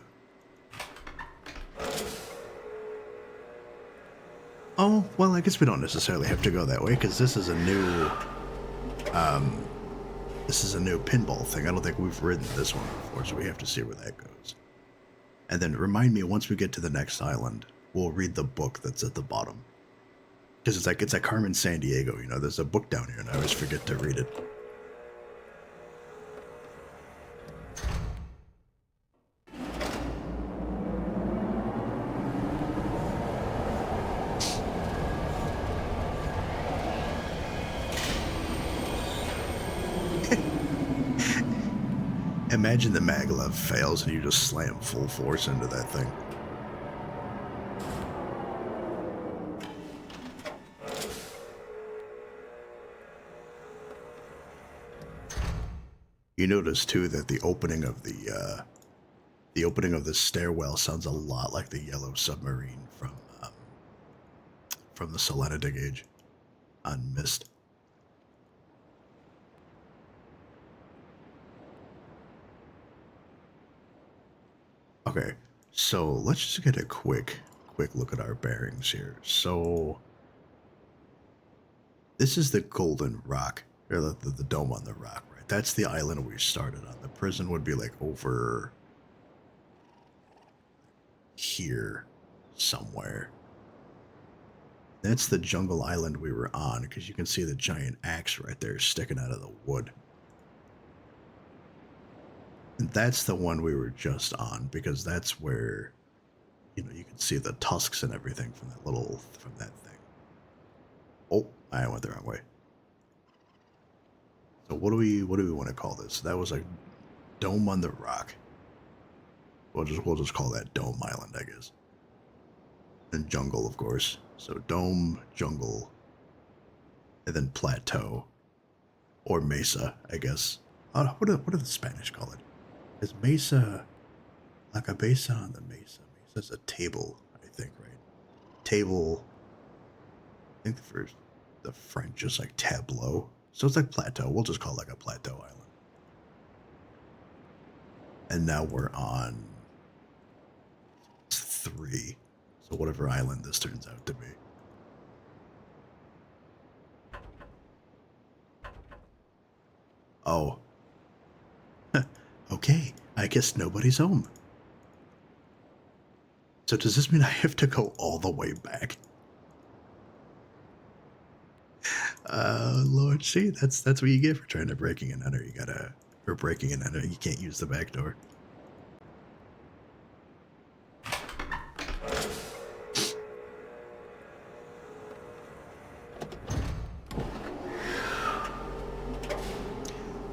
Oh, well, I guess we don't necessarily have to go that way, because this is a new... This is a new pinball thing. I don't think we've ridden this one before, so we have to see where that goes. And then remind me, once we get to the next island, we'll read the book that's at the bottom. Because it's like Carmen Sandiego, you know, there's a book down here, and I always forget to read it. Imagine the maglev fails and you just slam full force into that thing. You notice too that the opening of the stairwell sounds a lot like the yellow submarine from the Selenity Gauge on MYST. Okay, so let's just get a quick look at our bearings here. So this is the golden rock, or the dome on the rock, right? That's the island we started on. The prison would be like over here somewhere. That's the jungle island we were on, because you can see the giant axe right there sticking out of the wood. And that's the one we were just on, because that's where, you know, you can see the tusks and everything from that thing. Oh, I went the wrong way. So what do we want to call this? That was like dome on the rock. We'll just call that Dome Island, I guess. And jungle, of course. So dome, jungle, and then plateau, or mesa, I guess. What do the Spanish call it? Is mesa like a mesa on the mesa? Mesa's a table, I think, right? Table. I think for the French is like tableau. So it's like plateau. We'll just call it like a plateau island. And now we're on 3. So whatever island this turns out to be. Oh. Okay, I guess nobody's home. So does this mean I have to go all the way back? Lord, see, that's what you get for trying to breaking and enter. For breaking and enter, you can't use the back door.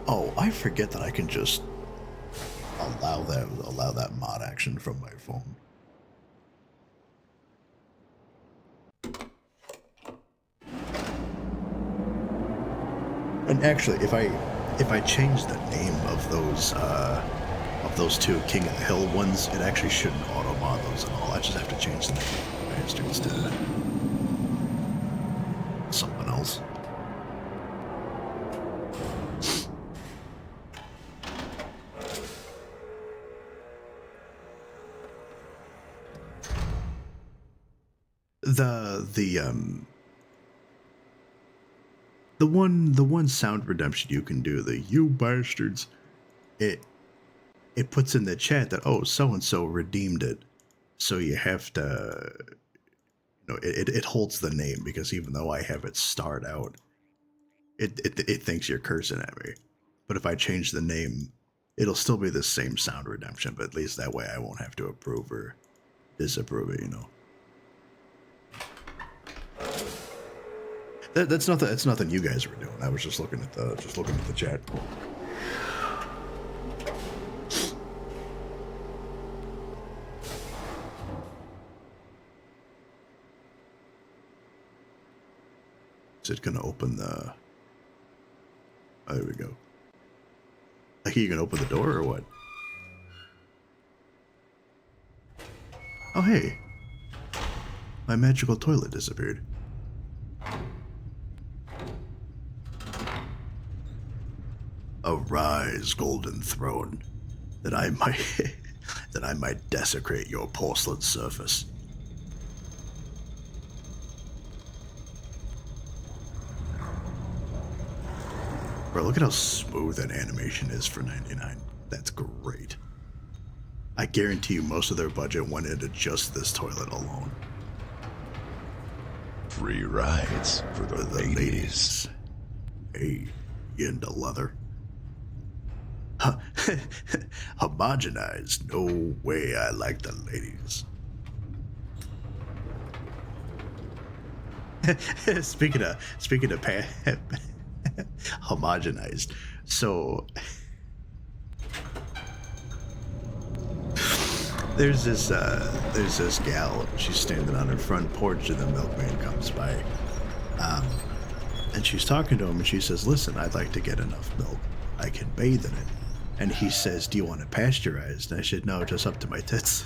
Oh, I forget that I can just allow that mod action from my phone. And actually, if I change the name of those 2 King of the Hill ones, it actually shouldn't auto mod those at all. I just have to change the name of the bastards to something else. The one sound redemption you can do, the "you bastards," it puts in the chat that, oh, so and so redeemed it, so you have to, you know, it holds the name, because even though I have it starred out, it thinks you're cursing at me. But if I change the name, it'll still be the same sound redemption, but at least that way I won't have to approve or disapprove it, you know. That's nothing you guys were doing. I was just looking at the chat. Is it gonna open the? Oh, there we go. Like, you can open the door or what? Oh, hey, my magical toilet disappeared. Arise, golden throne, that I might desecrate your porcelain surface. Bro, look at how smooth that animation is for 99. That's great. I guarantee you most of their budget went into just this toilet alone. Free rides for the ladies. Hey, you into leather? Huh. Homogenized. No way I like the ladies. speaking of homogenized. So there's this gal. She's standing on her front porch, and the milkman comes by, and she's talking to him, and she says, "Listen, I'd like to get enough milk I can bathe in it." And he says, "Do you want it pasteurized?" And I said, "No, just up to my tits."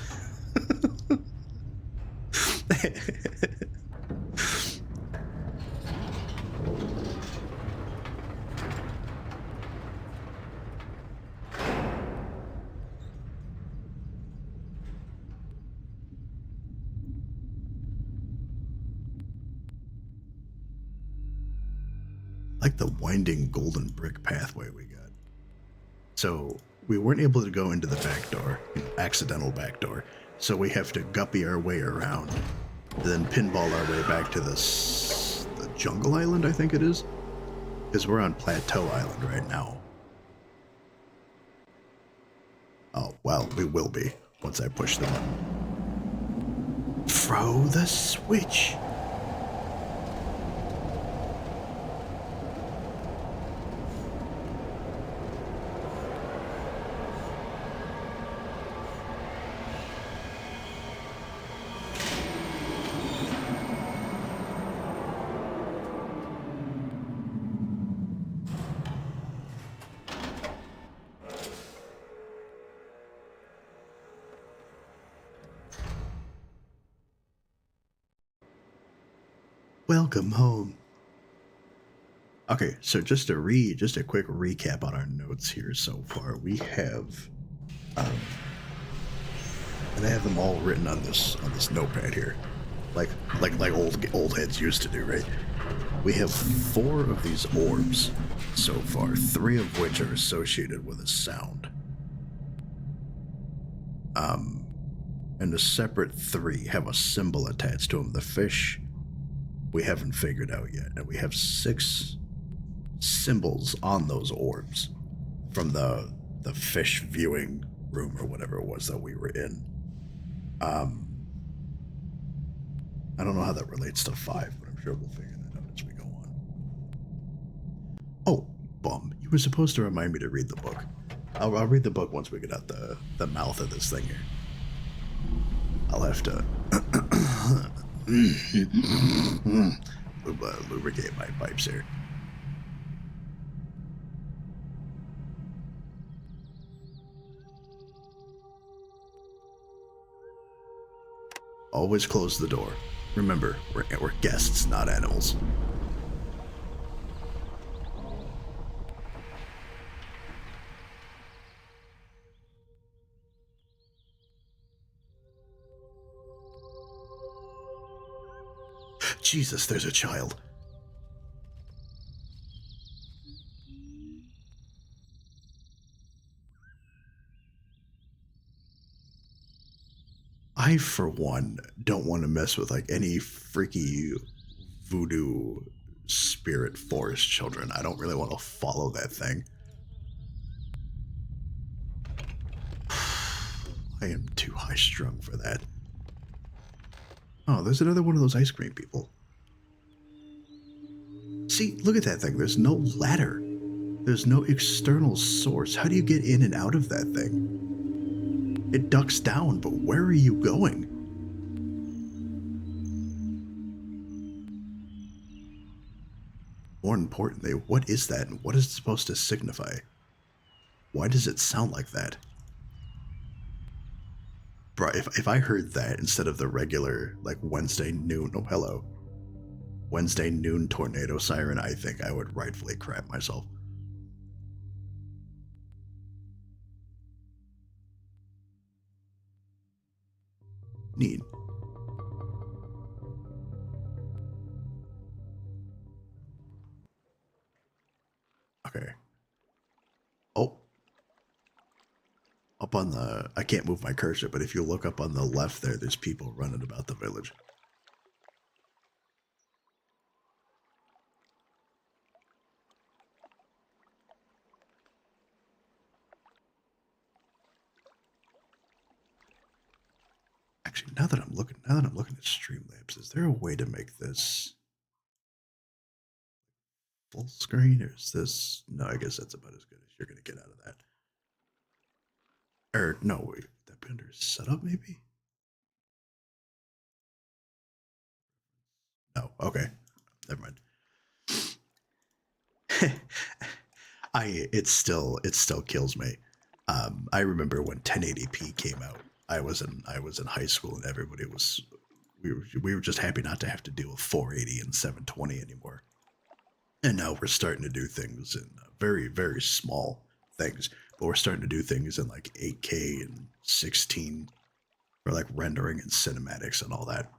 Like the winding golden brick pathway we got. So we weren't able to go into the back door, accidental back door. So we have to guppy our way around, then pinball our way back to the jungle island, I think it is, because we're on Plateau Island right now. Oh, well, we will be once I push the button. Throw the switch. Welcome home. Okay, so just a quick recap on our notes here so far. We have, and I have them all written on this notepad here, like old heads used to do, right? We have 4 of these orbs so far, 3 of which are associated with a sound. And a separate 3 have a symbol attached to them. The fish we haven't figured out yet, and we have 6 symbols on those orbs from the fish viewing room or whatever it was that we were in. I don't know how that relates to 5, but I'm sure we'll figure that out as we go on. Oh, bum! You were supposed to remind me to read the book. I'll read the book once we get out the mouth of this thing here. I'll have to lubricate my pipes here. Always close the door. Remember, we're guests, not animals. Jesus, there's a child. I, for one, don't want to mess with like any freaky voodoo spirit forest children. I don't really want to follow that thing. I am too high strung for that. Oh, there's another one of those ice cream people. See, look at that thing. There's no ladder. There's no external source. How do you get in and out of that thing? It ducks down, but where are you going? More importantly, what is that and what is it supposed to signify? Why does it sound like that? Bro, if I heard that instead of the regular, like, Wednesday noon, oh, hello. Wednesday noon tornado siren, I think I would rightfully crap myself. Neat. Okay. Okay. Oh. Up on the... I can't move my cursor, but if you look up on the left there, there's people running about the village. Actually, now that I'm looking at Streamlabs, is there a way to make this full screen, or is this... No, I guess that's about as good as you're going to get out of that. Or, no, wait, that be under setup, maybe? No, okay. Never mind. It still kills me. I remember when 1080p came out. I was in high school and everybody was we were just happy not to have to deal with 480 and 720 anymore. And now we're starting to do things in very, very small things, but we're starting to do things in like 8K and 16 for like rendering and cinematics and all that.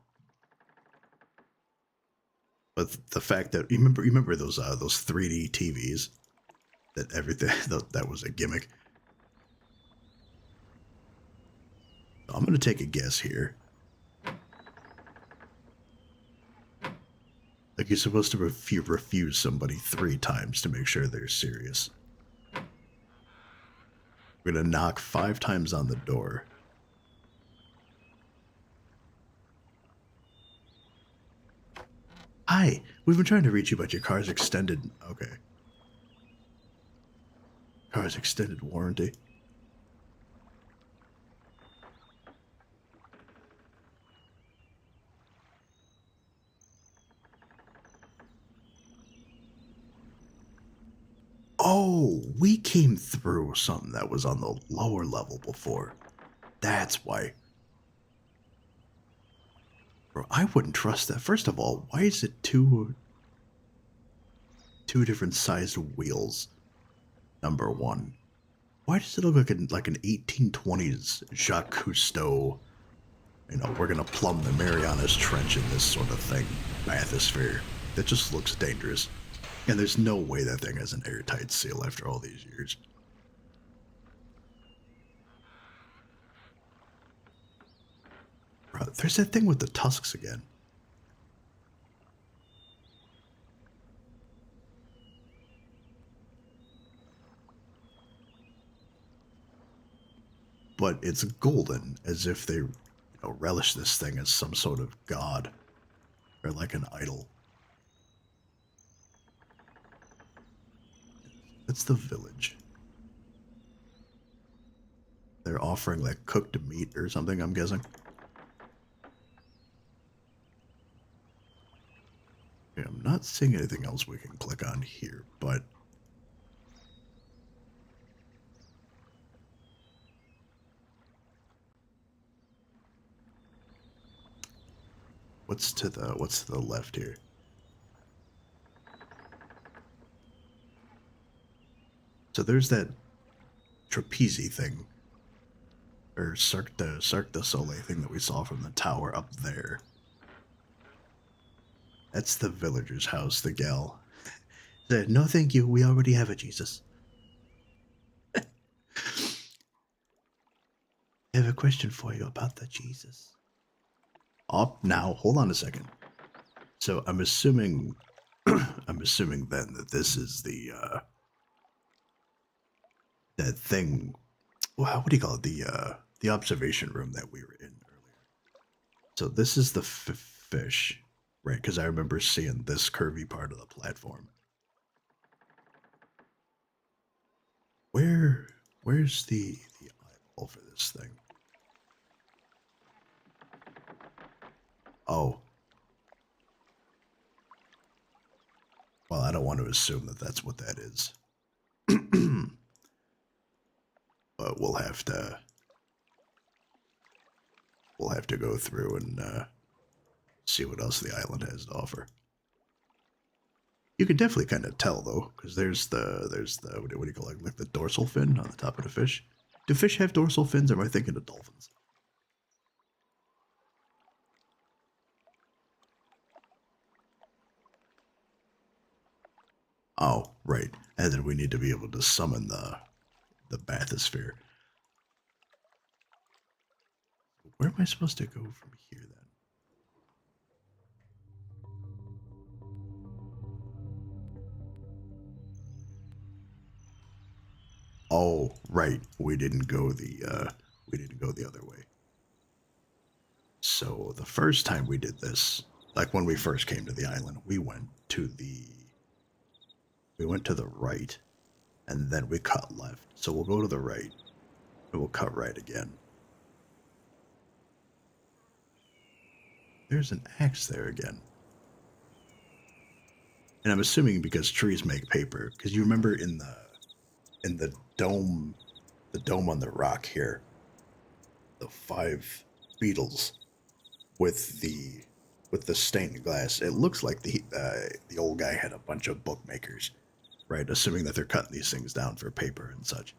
But the fact that you remember those 3D TVs, that everything that was a gimmick. I'm gonna take a guess here. Like you're supposed to refuse somebody 3 times to make sure they're serious. We're gonna knock 5 times on the door. Hi, we've been trying to reach you, but your car's extended. Okay. Car's extended warranty. Oh, we came through something that was on the lower level before. That's why. Bro, I wouldn't trust that. First of all, why is it two different sized wheels? Number one. Why does it look like an 1820s Jacques Cousteau? You know, we're gonna plumb the Marianas Trench in this sort of thing. Bathysphere. That just looks dangerous. And there's no way that thing has an airtight seal after all these years. Bro, there's that thing with the tusks again. But it's golden, as if they, relish this thing as some sort of god. Or like an idol. That's the village. They're offering like cooked meat or something, I'm guessing. Okay, I'm not seeing anything else we can click on here, but... What's to the left here? So there's that trapeze thing, or Cirque du Soleil thing that we saw from the tower up there. That's the villager's house, the gal. Said, no thank you, we already have a Jesus. I have a question for you about the Jesus. Up now, hold on a second. So I'm assuming I'm assuming then that this is the that thing. Wow, what do you call it? The observation room that we were in earlier. So this is the fish, right? Because I remember seeing this curvy part of the platform. Where's the eyeball for this thing? Oh. Well, I don't want to assume that that's what that is. But we'll have to go through and see what else the island has to offer. You can definitely kind of tell though, because there's the what do you call it, like the dorsal fin on the top of the fish. Do fish have dorsal fins, or am I thinking of dolphins? Oh, right. And then we need to be able to summon the bathysphere. Where am I supposed to go from here then? Oh, right. We didn't go the other way. So the first time we did this, like when we first came to the island, we went to the right and then we cut left. So we'll go to the right and we'll cut right again. There's an axe there again. And I'm assuming because trees make paper, because you remember in the dome on the rock here, the 5 beetles with the stained glass. It looks like the old guy had a bunch of bookmakers, right? Assuming that they're cutting these things down for paper and such.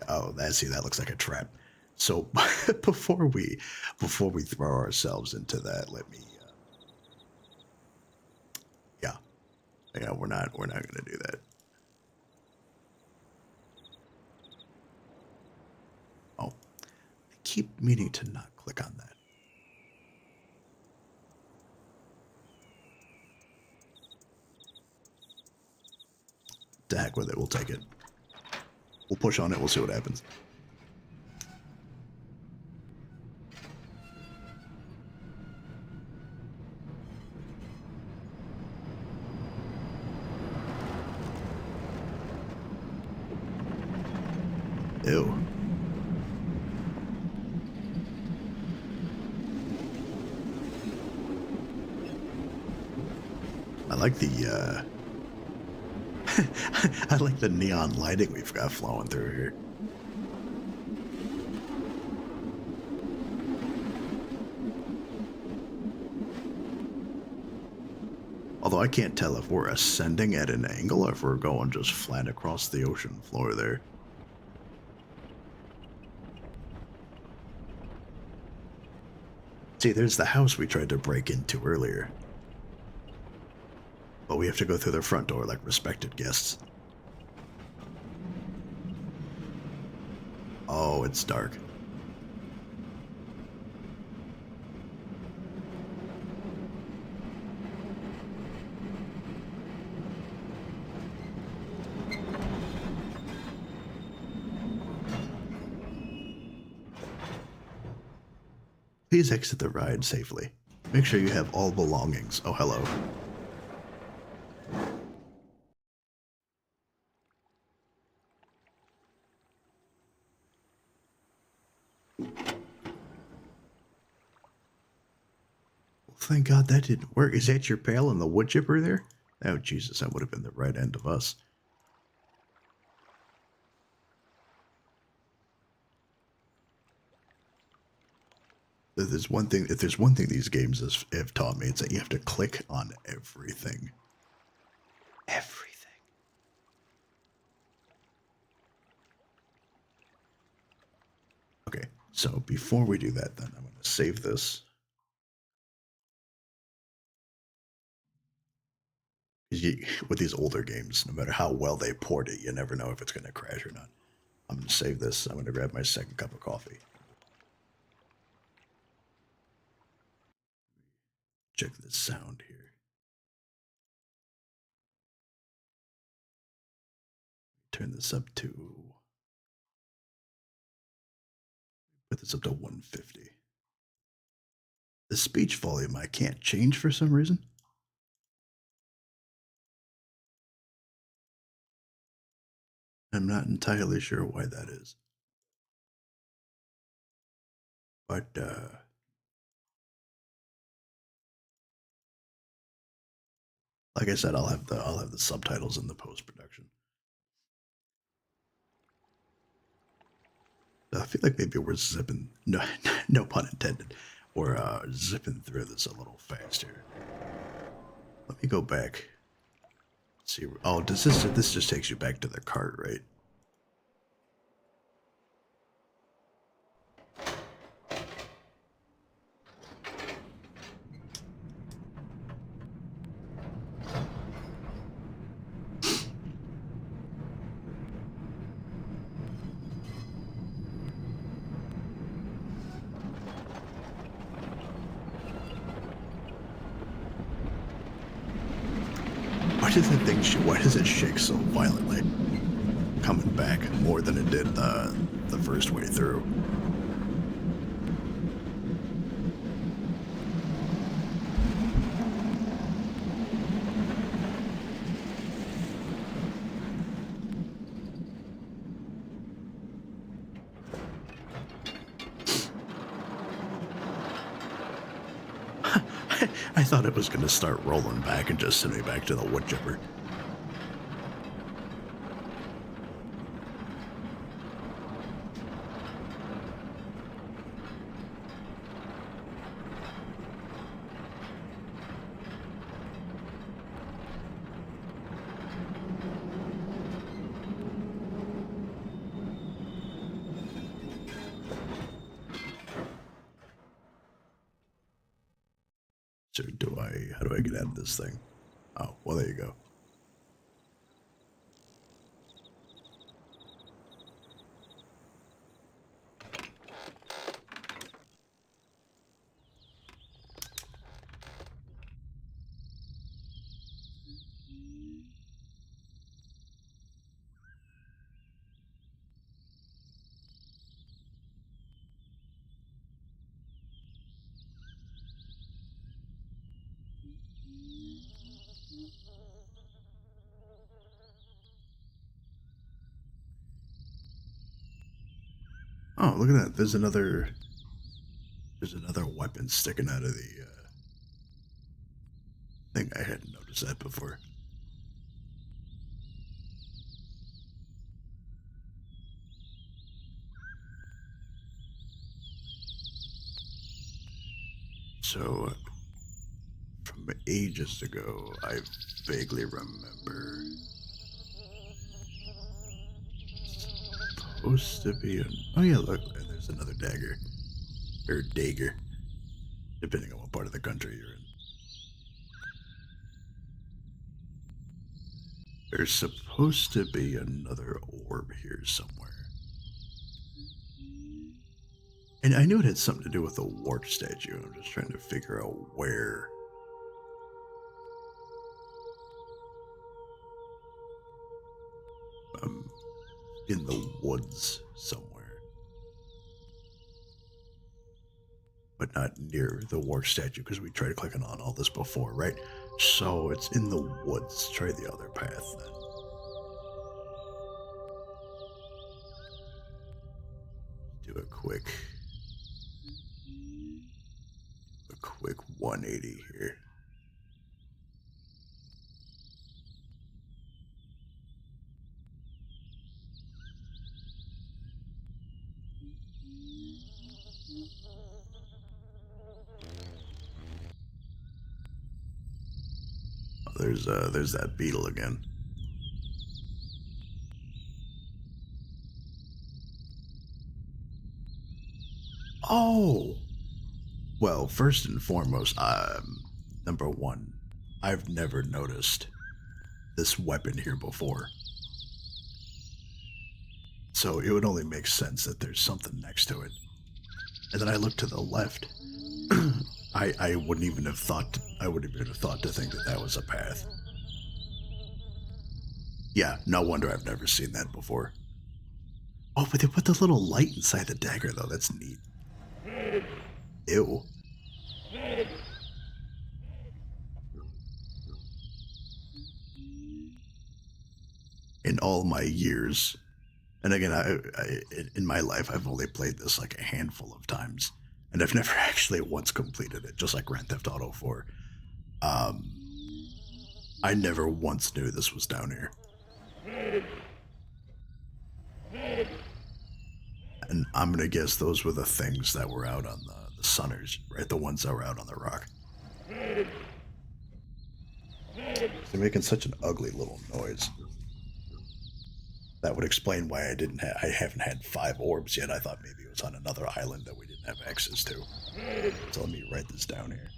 Oh, that looks like a trap. So before we throw ourselves into that, let me yeah, we're not going to do that. Oh, I keep meaning to not click on that. To heck with it, we'll take it. We'll push on it, we'll see what happens. Ew. I like the I like the neon lighting we've got flowing through here. Although I can't tell if we're ascending at an angle or if we're going just flat across the ocean floor there. See, there's the house we tried to break into earlier. But we have to go through the front door like respected guests. Oh, it's dark. Please exit the ride safely. Make sure you have all belongings. Oh, hello. Thank God that didn't work. Is that your pail and the wood chipper there? Oh, Jesus, that would have been the right end of us. If there's one thing these games have taught me, it's that you have to click on everything. Everything. Okay, so before we do that, then I'm going to save this. With these older games, no matter how well they port it, you never know if it's going to crash or not. I'm going to save this. I'm going to grab my second cup of coffee. Check the sound here. Turn this up to... Put this up to 150. The speech volume I can't change for some reason. I'm not entirely sure why that is. But, like I said, I'll have the subtitles in the post-production. I feel like maybe we're zipping, no pun intended, we're zipping through this a little faster. Let me go back. See, oh, this just takes you back to the cart, right? Why does that thing why does it shake so violently? Coming back more than it did the first way through. I thought it was going to start rolling back and just send me back to the wood chipper. So how do I get out of this thing? Oh, well, there you go. Oh, look at that. There's another weapon sticking out of the thing. I hadn't noticed that before. So, from ages ago, I vaguely remember supposed to be oh yeah, look, there's another dagger. Or dagger, depending on what part of the country you're in. There's supposed to be another orb here somewhere. And I knew it had something to do with the wart statue. I'm just trying to figure out where. In the woods somewhere. But not near the wart statue, because we tried clicking on all this before, right? So it's in the woods. Try the other path then. Do a quick 180 here. Oh, there's that beetle again. Oh, well, first and foremost, number one, I've never noticed this weapon here before. So it would only make sense that there's something next to it. And then I look to the left. I wouldn't even have thought to think that that was a path. Yeah, no wonder I've never seen that before. Oh, but they put the little light inside the dagger, though. That's neat. Ew. In all my years, and again, in my life, I've only played this like a handful of times, and I've never actually once completed it, just like Grand Theft Auto 4. I never once knew this was down here. And I'm gonna guess those were the things that were out on the Sunners, right? The ones that were out on the rock. They're making such an ugly little noise. That would explain why I haven't had 5 orbs yet. I thought maybe it was on another island that we didn't have access to. So let me write this down here.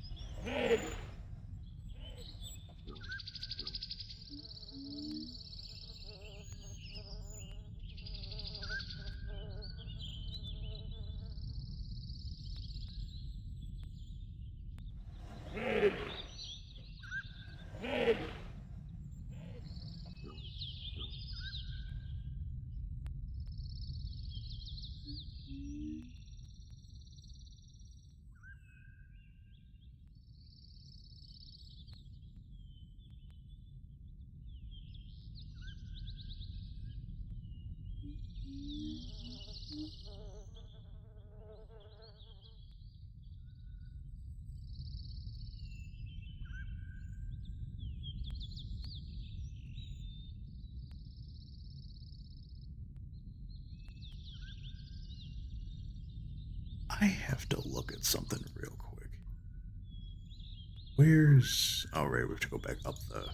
I have to look at something real quick. Where's... Oh, right, we have to go back up the...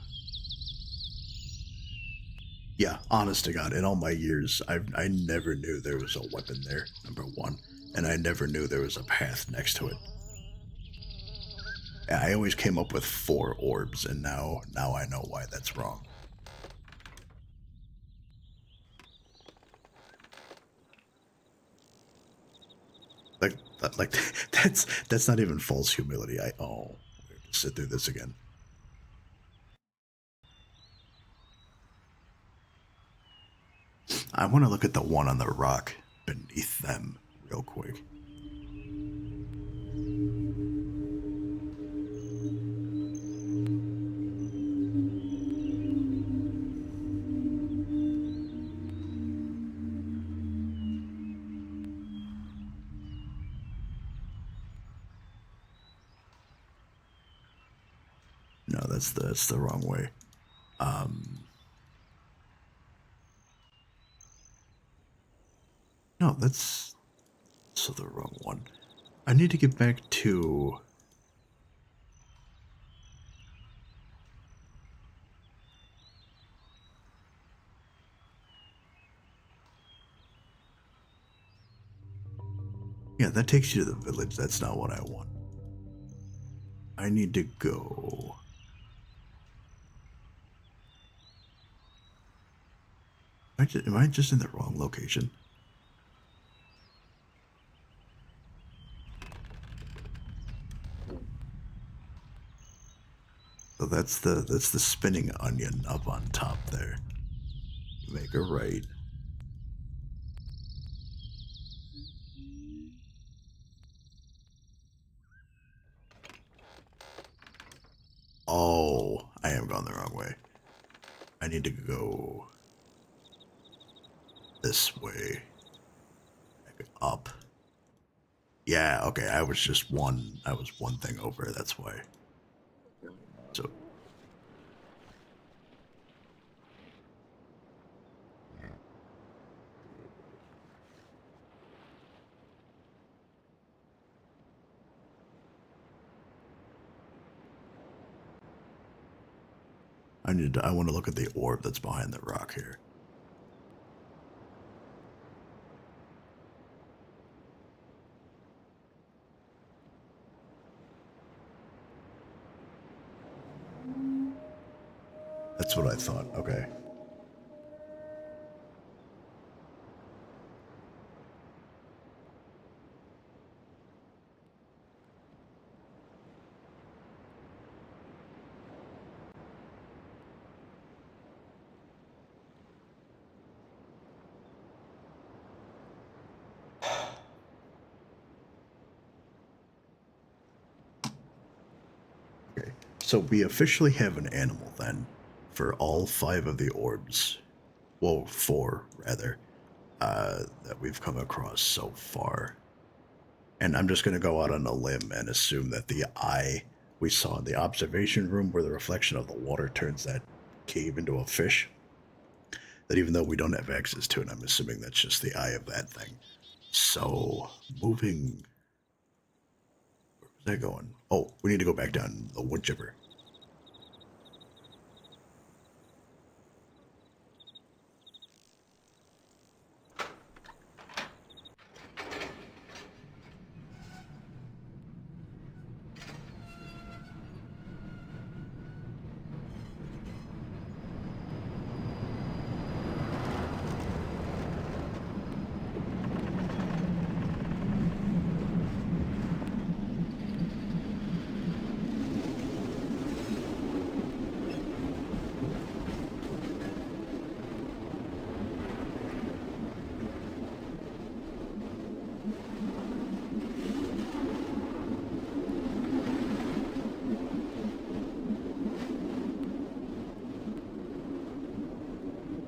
Yeah, honest to God, in all my years, I never knew there was a weapon there, number one. And I never knew there was a path next to it. I always came up with 4 orbs, and now I know why that's wrong. Like that's not even false humility. We have to sit through this again. I want to look at the one on the rock beneath them real quick. No, that's the wrong way. No, that's also the wrong one. I need to get back to... Yeah, that takes you to the village. That's not what I want. I need to go... Am I just in the wrong location? So that's the spinning onion up on top there. Make a right. Oh, I am going the wrong way. I need to go this way. Up. Yeah, okay, I was one thing over, that's why. So I want to look at the orb that's behind the rock here. That's what I thought. Okay. Okay. So we officially have an animal then for all 5 of the orbs. Well, 4 rather. That we've come across so far. And I'm just going to go out on a limb and assume that the eye we saw in the observation room where the reflection of the water turns that cave into a fish, that even though we don't have access to it, I'm assuming that's just the eye of that thing. So, moving... Where's that going? Oh, we need to go back down the wood chipper.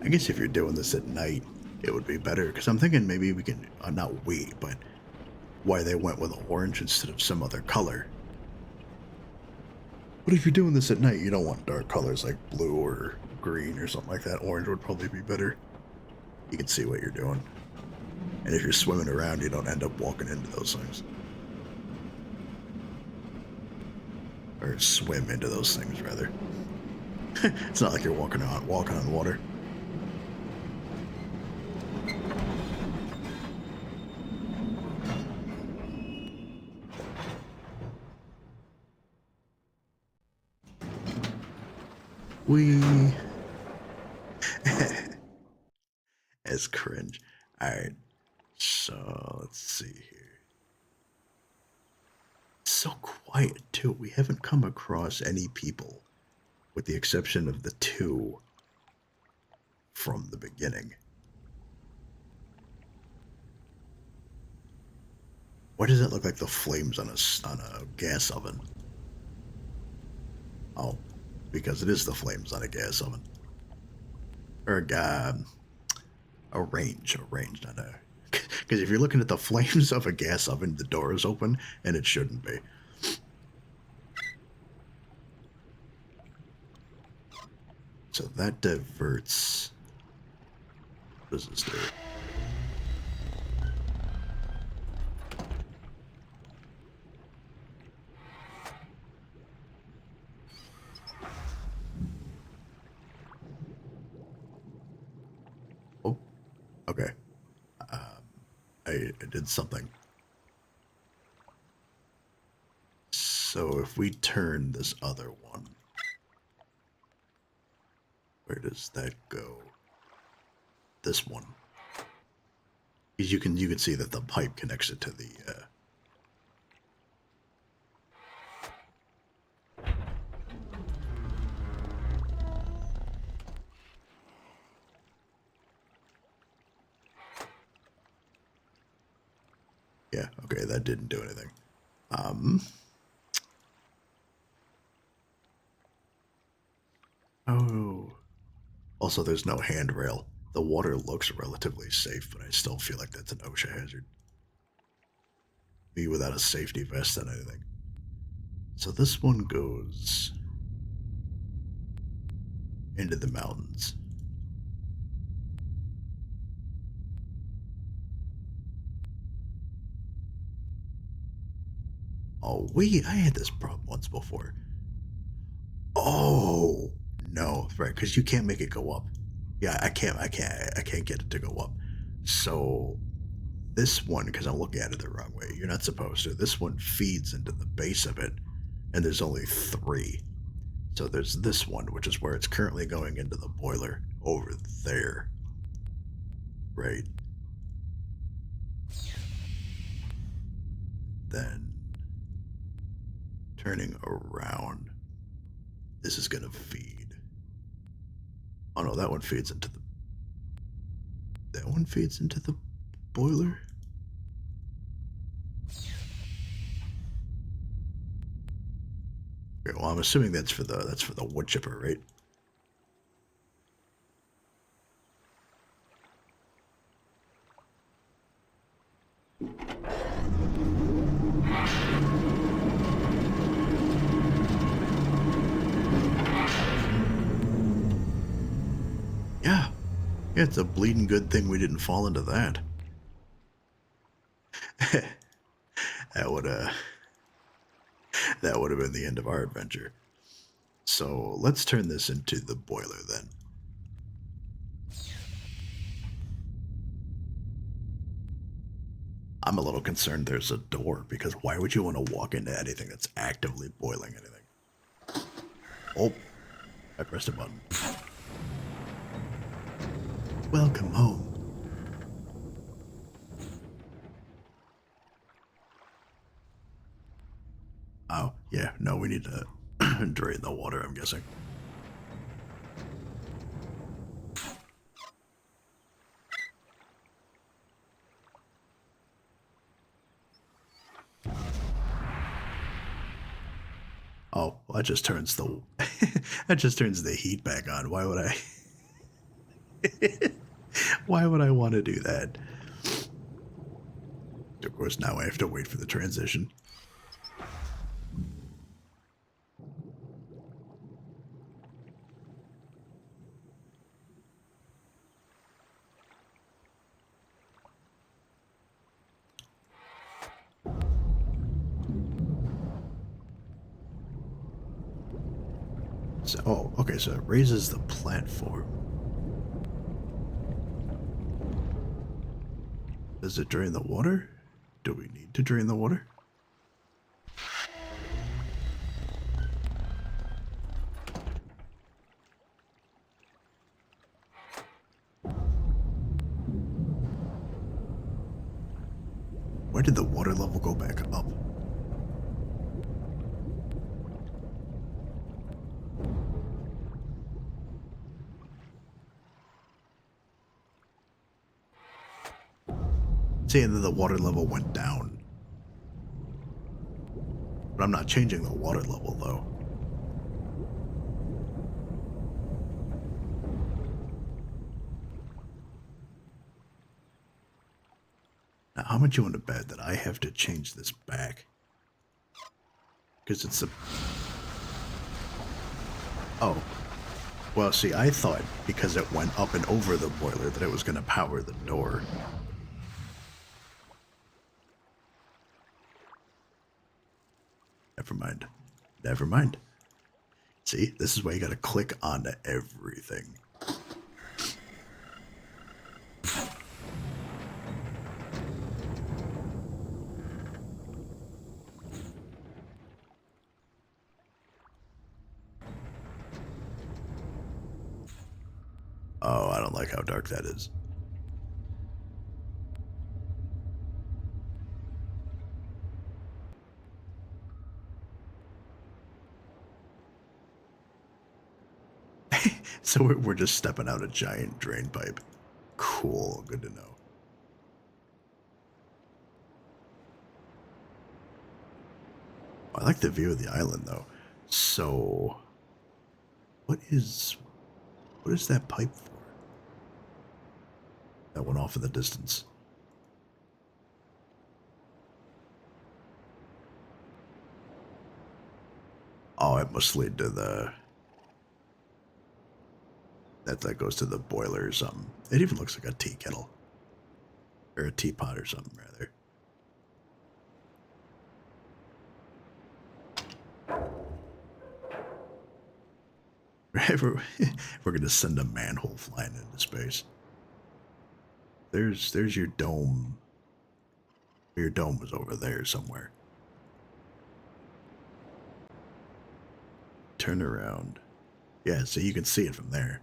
I guess if you're doing this at night, it would be better. Because I'm thinking maybe we can, not we, but why they went with orange instead of some other color. But if you're doing this at night, you don't want dark colors like blue or green or something like that. Orange would probably be better. You can see what you're doing. And if you're swimming around, you don't end up walking into those things. Or swim into those things, rather. It's not like you're walking on water. We as cringe. Alright. So let's see here. It's so quiet too. We haven't come across any people, with the exception of the two from the beginning. Why does it look like the flames on a gas oven? Oh, because it is the flames on a gas oven. Or a range, not a... Because if you're looking at the flames of a gas oven, the door is open, and it shouldn't be. So that diverts... What does this do? Oh, okay. I did something. So if we turn this other one, where does that go? This one. You can see that the pipe connects it to the Yeah, okay, that didn't do anything. Oh. Also, there's no handrail. The water looks relatively safe, but I still feel like that's an OSHA hazard. Be without a safety vest and anything. So this one goes into the mountains. Oh, wait, I had this problem once before. Oh, no, right, because you can't make it go up. Yeah, I can't get it to go up. So this one, because I'm looking at it the wrong way, you're not supposed to. This one feeds into the base of it, and there's only 3. So there's this one, which is where it's currently going into the boiler over there. Right. Then turning around, this is going to feed. Oh no, that one feeds into the... That one feeds into the boiler? Okay, well, I'm assuming that's for the wood chipper, right? Yeah. Yeah, it's a bleeding good thing we didn't fall into that. That would have been the end of our adventure. So let's turn this into the boiler then. I'm a little concerned there's a door, because why would you want to walk into anything that's actively boiling anything? Oh, I pressed a button. Welcome home. Oh, yeah, no, we need to drain the water, I'm guessing. Oh, well, that just turns the that just turns the heat back on. Why would I Why would I want to do that? Of course, now I have to wait for the transition. So, oh, okay, so it raises the platform. Does it drain the water? Do we need to drain the water? Where did the water level go back up? See, and then the water level went down. But I'm not changing the water level, though. Now, how much you want to bet that I have to change this back? Because it's a... Oh. Well, see, I thought because it went up and over the boiler that it was going to power the door. Never mind. Never mind. See, this is why you gotta click onto everything. Oh, I don't like how dark that is. So we're just stepping out a giant drain pipe. Cool, good to know. I like the view of the island though. So what is that pipe for? That went off in the distance. Oh, it must lead to the... That goes to the boiler or something. It even looks like a tea kettle. Or a teapot or something, rather. We're going to send a manhole flying into space. There's your dome. Your dome was over there somewhere. Turn around. Yeah, so you can see it from there.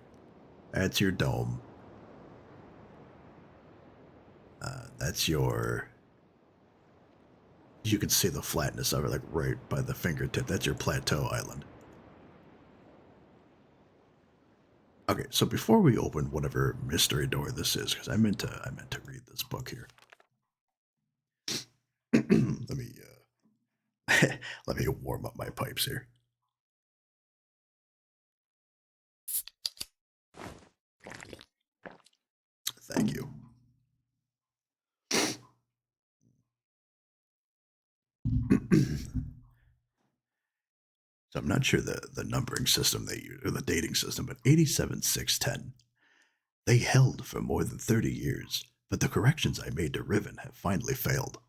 That's your dome. That's your... You can see the flatness of it, like right by the fingertip. That's your plateau island. Okay, so before we open whatever mystery door this is, because I meant to read this book here. let me let me warm up my pipes here. Thank you. So I'm not sure the numbering system they use, or the dating system, but 87610. They held for more than 30 years, but the corrections I made to Riven have finally failed.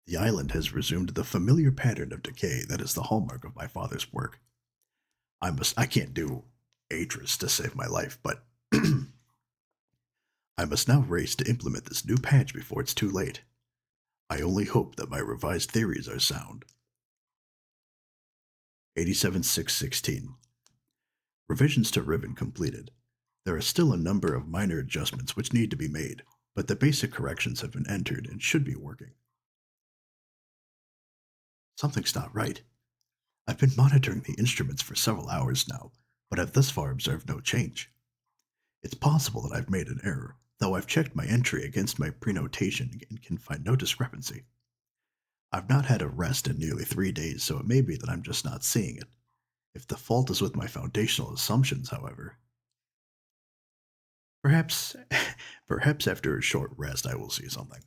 The island has resumed the familiar pattern of decay that is the hallmark of my father's work. I can't do Atris to save my life, but I must now race to implement this new patch before it's too late. I only hope that my revised theories are sound. 87616. Revisions to Riven completed. There are still a number of minor adjustments which need to be made, but the basic corrections have been entered and should be working. Something's not right. I've been monitoring the instruments for several hours now, but have thus far observed no change. It's possible that I've made an error, though I've checked my entry against my prenotation and can find no discrepancy. I've not had a rest in nearly 3 days, so it may be that I'm just not seeing it. If the fault is with my foundational assumptions, however... Perhaps, perhaps after a short rest, I will see something.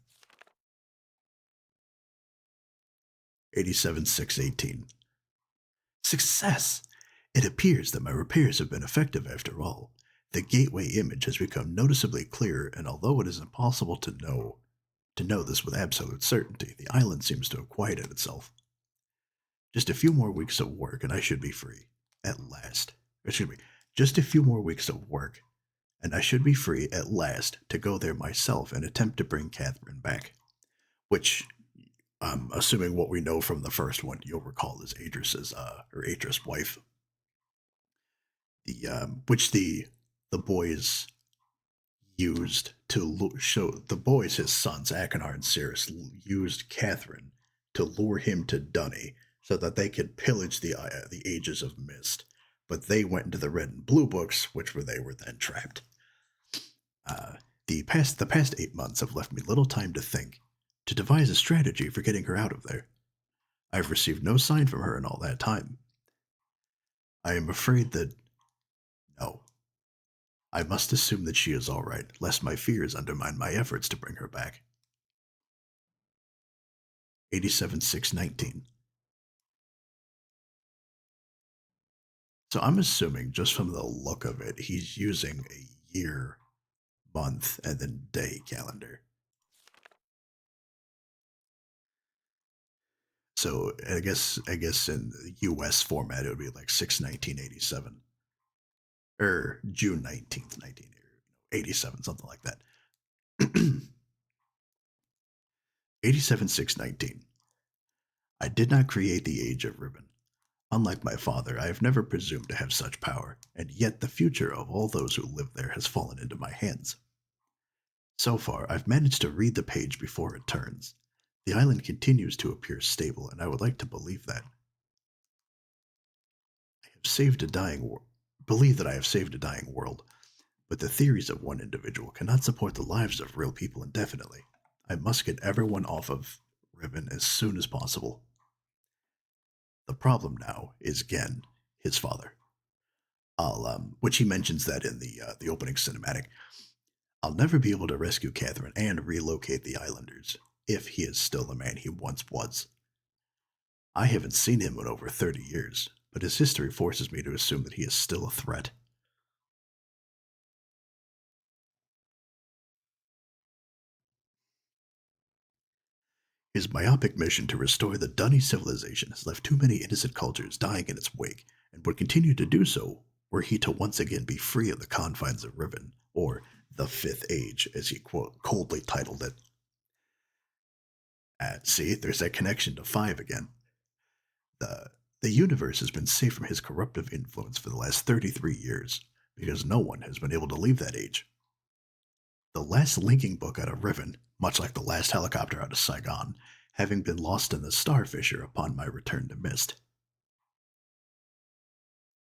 87,618. Success! It appears that my repairs have been effective after all. The gateway image has become noticeably clearer, and although it is impossible to know this with absolute certainty, the island seems to have quieted itself. Just a few more weeks of work, and I should be free. At last. Excuse me. Just a few more weeks of work, and I should be free at last to go there myself and attempt to bring Catherine back. Which, assuming what we know from the first one, you'll recall is Idris' wife. Which the boys used to show the boys, his sons, Achenar and Cirrus, used Catherine to lure him to Dunny so that they could pillage the Ages of Mist. But they went into the Red and Blue books, which they were then trapped. The past 8 months have left me little time to think, to devise a strategy for getting her out of there. I've received no sign from her in all that time. I am afraid that no. I must assume that she is all right, lest my fears undermine my efforts to bring her back. 87,619. So I'm assuming, just from the look of it, he's using a year, month, and then day calendar. So I guess in the US format it would be like 6/19/87. Or June 19th, 1987, something like that. 87,619. I did not create the Age of Riven. Unlike my father, I have never presumed to have such power, and yet the future of all those who live there has fallen into my hands. So far, I've managed to read the page before it turns. The island continues to appear stable, and I would like to believe that. I have saved a dying believe that I have saved a dying world, but the theories of one individual cannot support the lives of real people indefinitely. I must get everyone off of Riven as soon as possible. The problem now is Gen, his father. Which he mentions that in the opening cinematic. I'll never be able to rescue Catherine and relocate the islanders, if he is still the man he once was. I haven't seen him in over 30 years, but his history forces me to assume that he is still a threat. His myopic mission to restore the Dunny civilization has left too many innocent cultures dying in its wake, and would continue to do so were he to once again be free of the confines of Riven, or the Fifth Age, as he coldly titled it. See, there's that connection to 5 again. The universe has been safe from his corruptive influence for the last 33 years, because no one has been able to leave that age. The last linking book out of Riven, much like the last helicopter out of Saigon, having been lost in the Starfisher upon my return to MYST.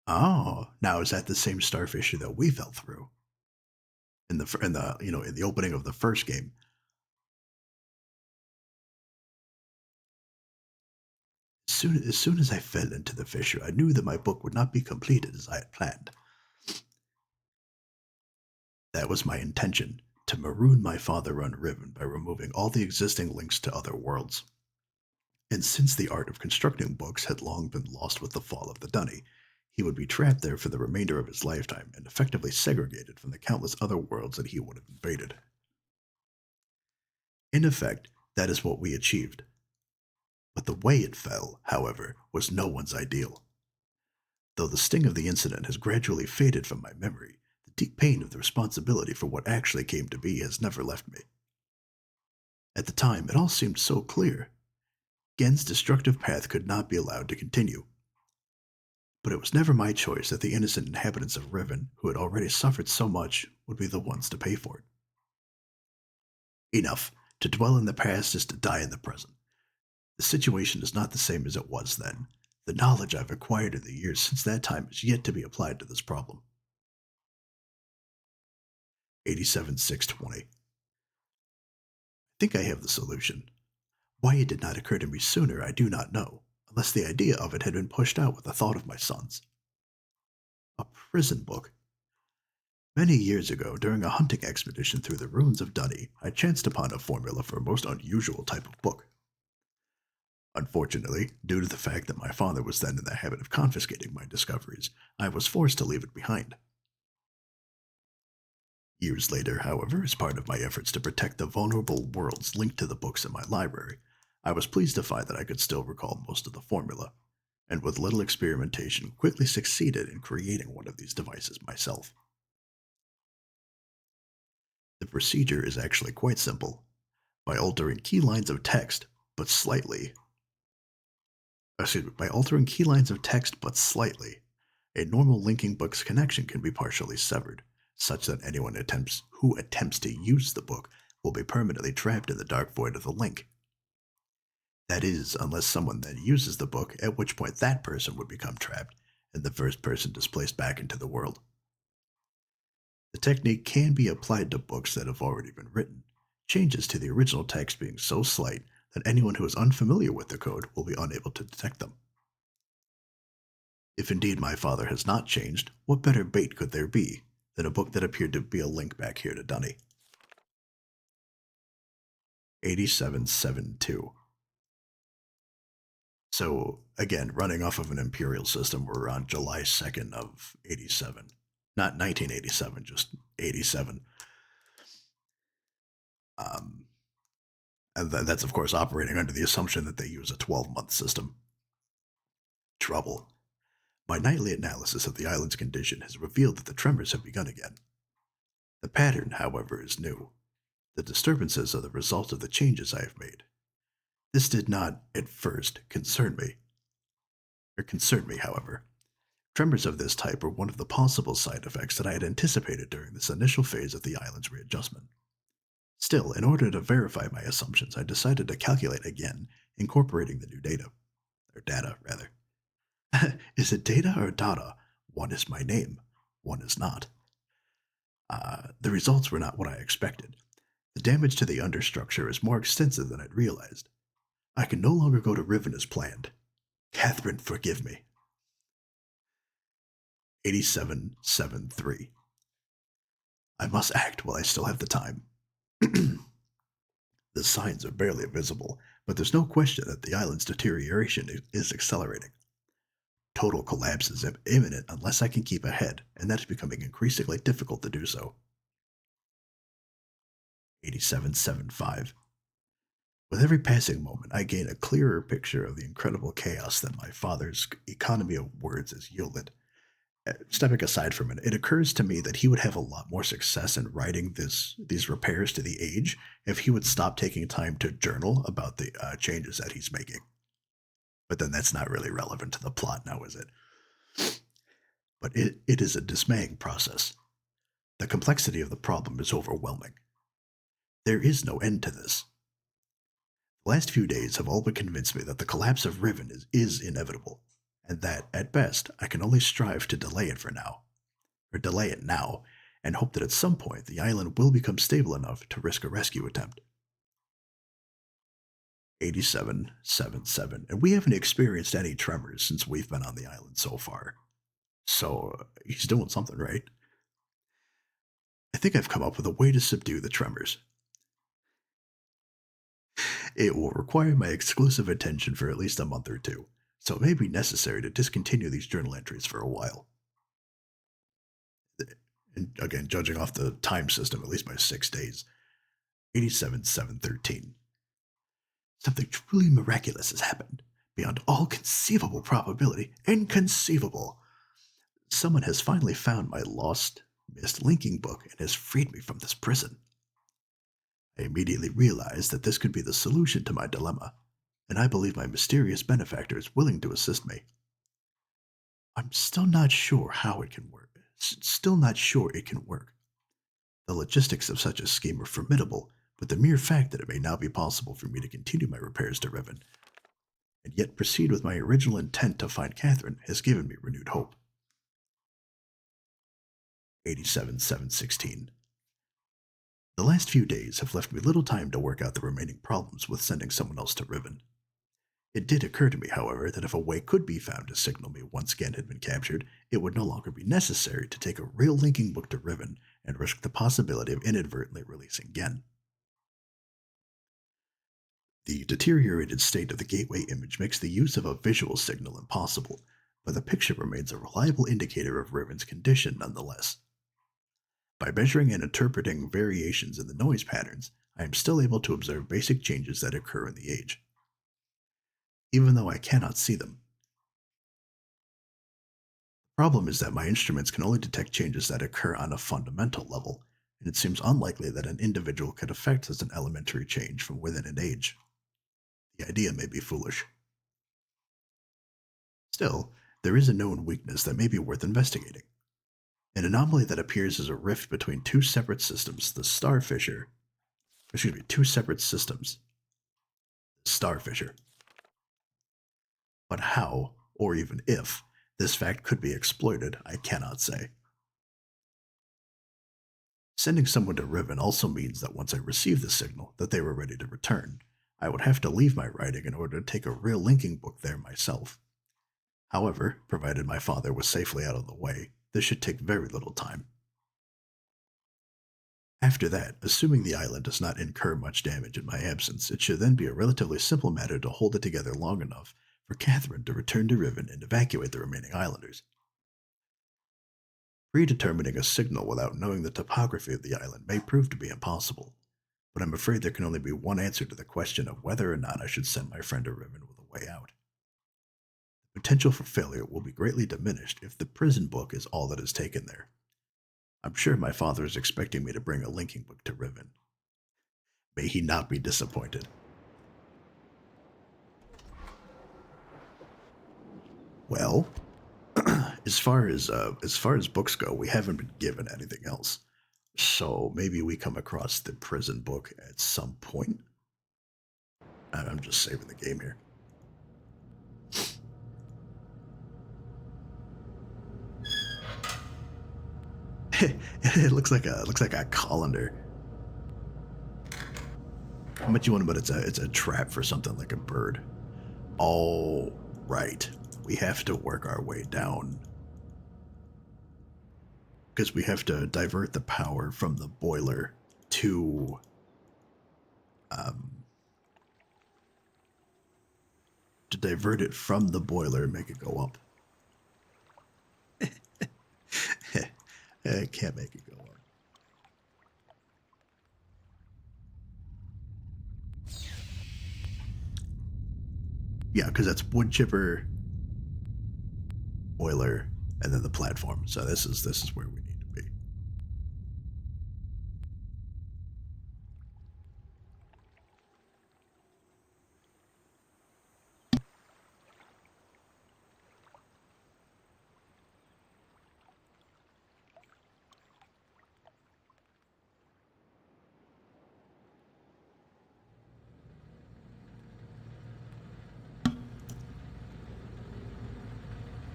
Oh, now is that the same Starfisher that we fell through in the opening of the first game? As soon as I fell into the fissure, I knew that my book would not be completed as I had planned. That was my intention, to maroon my father on Riven by removing all the existing links to other worlds. And since the art of constructing books had long been lost with the fall of the Dunny, he would be trapped there for the remainder of his lifetime and effectively segregated from the countless other worlds that he would have invaded. In effect, that is what we achieved. But the way it fell, however, was no one's ideal. Though the sting of the incident has gradually faded from my memory, the deep pain of the responsibility for what actually came to be has never left me. At the time, it all seemed so clear. Gen's destructive path could not be allowed to continue. But it was never my choice that the innocent inhabitants of Riven, who had already suffered so much, would be the ones to pay for it. Enough. To dwell in the past is to die in the present. The situation is not the same as it was then. The knowledge I've acquired in the years since that time is yet to be applied to this problem. 87,620. I think I have the solution. Why it did not occur to me sooner I do not know, unless the idea of it had been pushed out with the thought of my sons. A prison book. Many years ago, during a hunting expedition through the ruins of Dunny, I chanced upon a formula for a most unusual type of book. Unfortunately, due to the fact that my father was then in the habit of confiscating my discoveries, I was forced to leave it behind. Years later, however, as part of my efforts to protect the vulnerable worlds linked to the books in my library, I was pleased to find that I could still recall most of the formula, and with little experimentation, quickly succeeded in creating one of these devices myself. The procedure is actually quite simple. By altering key lines of text, but slightly, by altering key lines of text but slightly, a normal linking book's connection can be partially severed, such that anyone who attempts to use the book will be permanently trapped in the dark void of the link. That is, unless someone then uses the book, at which point that person would become trapped, and the first person displaced back into the world. The technique can be applied to books that have already been written, changes to the original text being so slight that anyone who is unfamiliar with the code will be unable to detect them. If indeed my father has not changed, what better bait could there be than a book that appeared to be a link back here to Dunny? 8772. So, again, running off of an imperial system, we're on July 2nd of 87. Not 1987, just 87. And that's, of course, operating under the assumption that they use a 12-month system. Trouble. My nightly analysis of the island's condition has revealed that the tremors have begun again. The pattern, however, is new. The disturbances are the result of the changes I have made. This did not, at first, concern me, however. Tremors of this type were one of the possible side effects that I had anticipated during this initial phase of the island's readjustment. Still, in order to verify my assumptions, I decided to calculate again, incorporating the new data. Or data, rather. Is it data or data? One is my name, one is not. The results were not what I expected. The damage to the understructure is more extensive than I'd realized. I can no longer go to Riven as planned. Catherine, forgive me. 8773. I must act while I still have the time. The signs are barely visible, but there's no question that the island's deterioration is accelerating. Total collapse is imminent unless I can keep ahead, and that is becoming increasingly difficult to do so. 8775. With every passing moment, I gain a clearer picture of the incredible chaos that my father's economy of words has yielded. Stepping aside from it, it occurs to me that he would have a lot more success in writing these repairs to the age if he would stop taking time to journal about the changes that he's making. But then that's not really relevant to the plot now, is it? But it is a dismaying process. The complexity of the problem is overwhelming. There is no end to this. The last few days have all but convinced me that the collapse of Riven is inevitable, and that, at best, I can only strive to delay it now, and hope that at some point the island will become stable enough to risk a rescue attempt. 8777, and we haven't experienced any tremors since we've been on the island so far. So, he's doing something right. I think I've come up with a way to subdue the tremors. It will require my exclusive attention for at least a month or two, so it may be necessary to discontinue these journal entries for a while. And again, judging off the time system, at least by 6 days. 87-713. Something truly miraculous has happened, beyond all conceivable probability. Inconceivable! Someone has finally found my lost MYST linking book and has freed me from this prison. I immediately realized that this could be the solution to my dilemma, and I believe my mysterious benefactor is willing to assist me. I'm still not sure how it can work. The logistics of such a scheme are formidable, but the mere fact that it may now be possible for me to continue my repairs to Riven, and yet proceed with my original intent to find Catherine, has given me renewed hope. 87-716. The last few days have left me little time to work out the remaining problems with sending someone else to Riven. It did occur to me, however, that if a way could be found to signal me once Gen had been captured, it would no longer be necessary to take a real linking book to Riven and risk the possibility of inadvertently releasing Gen. The deteriorated state of the gateway image makes the use of a visual signal impossible, but the picture remains a reliable indicator of Riven's condition nonetheless. By measuring and interpreting variations in the noise patterns, I am still able to observe basic changes that occur in the age, even though I cannot see them. The problem is that my instruments can only detect changes that occur on a fundamental level, and it seems unlikely that an individual could affect such an elementary change from within an age. The idea may be foolish. Still, there is a known weakness that may be worth investigating. An anomaly that appears as a rift between two separate systems, the two separate systems, the Starfisher. But how, or even if, this fact could be exploited, I cannot say. Sending someone to Riven also means that once I receive the signal that they were ready to return, I would have to leave my writing in order to take a real linking book there myself. However, provided my father was safely out of the way, this should take very little time. After that, assuming the island does not incur much damage in my absence, it should then be a relatively simple matter to hold it together long enough for Catherine to return to Riven and evacuate the remaining islanders. Predetermining a signal without knowing the topography of the island may prove to be impossible, but I'm afraid there can only be one answer to the question of whether or not I should send my friend to Riven with a way out. The potential for failure will be greatly diminished if the prison book is all that is taken there. I'm sure my father is expecting me to bring a linking book to Riven. May he not be disappointed. Well, as far as books go, we haven't been given anything else. So maybe we come across the prison book at some point. I'm just saving the game here. It looks like a colander. How much you want to bet it's a trap for something like a bird? Oh, right. We have to work our way down. Because we have to divert the power from the boiler to divert it from the boiler and make it go up. I can't make it go up. Yeah, because that's wood chipper, boiler, and then the platform. So this is where we need to be.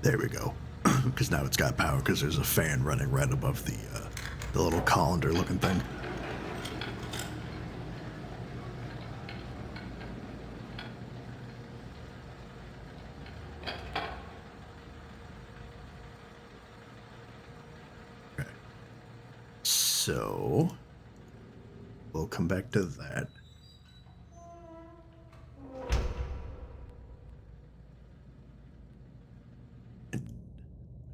There we go. Because now it's got power because there's a fan running right above the little colander looking thing. Okay. So we'll come back to that.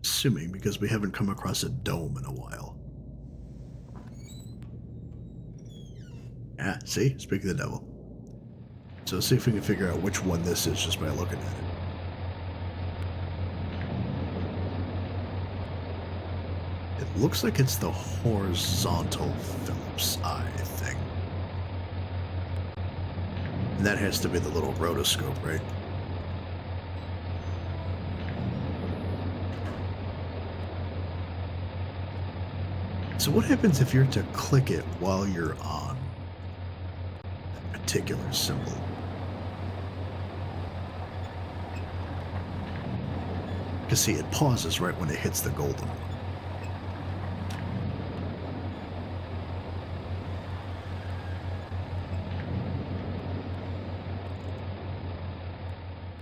Assuming, because we haven't come across a dome in a while. Ah, see? Speak of the devil. So let's see if we can figure out which one this is just by looking at it. It looks like it's the horizontal Phillips eye thing. And that has to be the little rotoscope, right? So what happens if you're to click it while you're on that particular symbol? Because see, it pauses right when it hits the golden one.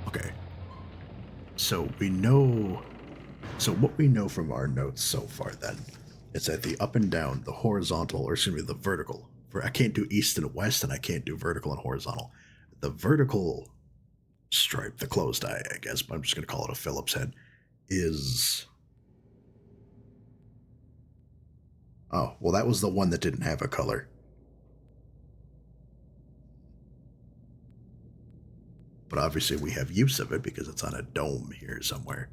Okay. So we know... So what we know from our notes so far, then, is that the up and down, the horizontal, or excuse me, the vertical. I can't do east and west, and I can't do vertical and horizontal. The vertical stripe, the closed eye, I guess, but I'm just going to call it a Phillips head, is... Oh, well, that was the one that didn't have a color. But obviously we have use of it because it's on a dome here somewhere.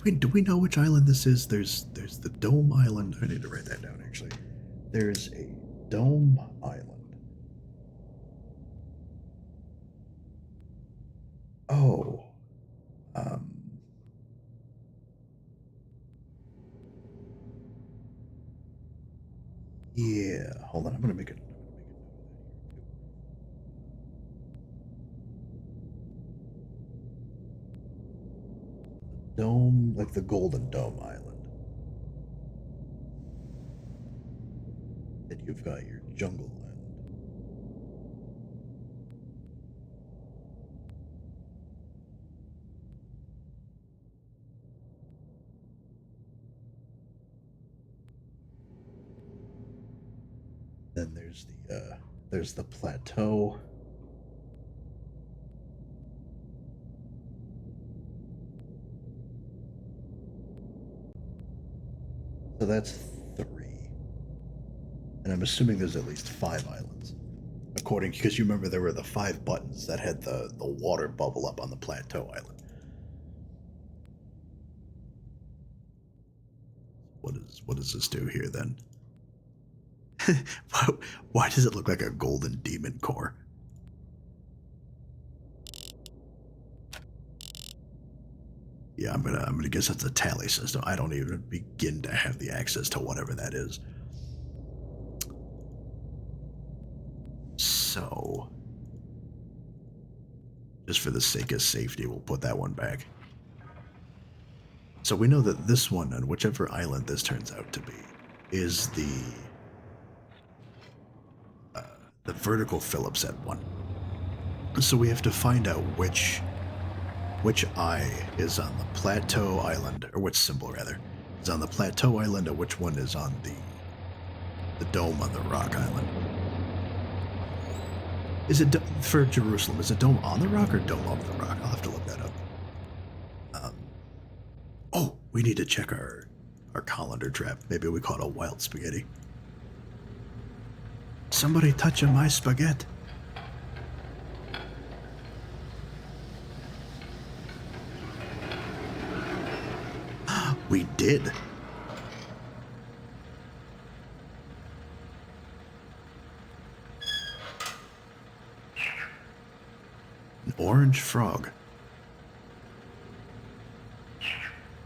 Do we know which island this is? There's the Dome Island. I need to write that down, actually. There's a Dome Island. Oh. Yeah. Hold on. I'm gonna make it. Dome, like the Golden Dome Island. Then you've got your Jungle Land. Then there's the plateau. So that's 3. And I'm assuming there's at least 5 islands. According, because you remember there were the 5 buttons that had the water bubble up on the plateau island. What does this do here then? Why does it look like a golden demon core? Yeah, I'm gonna guess that's a tally system. I don't even begin to have the access to whatever that is. So, just for the sake of safety, we'll put that one back. So we know that this one, on whichever island this turns out to be, is the vertical Phillips head one. So we have to find out which eye is on the plateau island, or which symbol rather is on the plateau island, or which one is on the dome on the rock island. Is it for Jerusalem? Is it dome on the rock or dome of the rock? I'll have to look that up. Oh, we need to check our colander trap. Maybe we caught a wild spaghetti. Somebody touching my spaghetti. We did. An orange frog.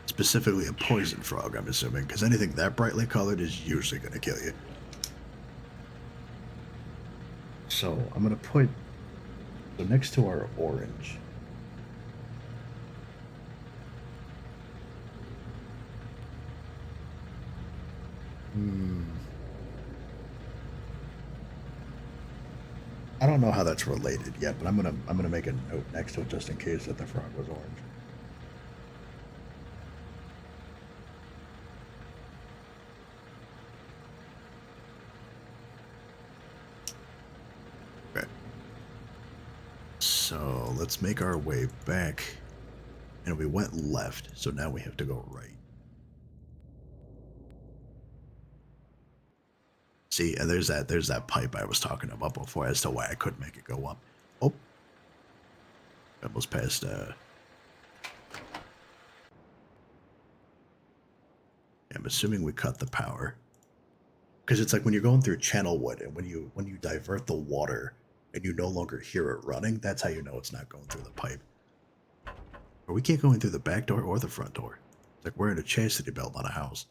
Specifically a poison frog, I'm assuming, because anything that brightly colored is usually going to kill you. So I'm going to put next to our orange. I don't know how that's related yet, but I'm gonna make a note next to it just in case that the frog was orange. Okay. So let's make our way back, and we went left, so now we have to go right. See, and there's that pipe I was talking about before as to why I couldn't make it go up. Oh, almost passed. I'm assuming we cut the power, because it's like when you're going through channel wood, and when you divert the water and you no longer hear it running, that's how you know it's not going through the pipe. Or we can't go in through the back door or the front door. It's like wearing a chastity belt on a house.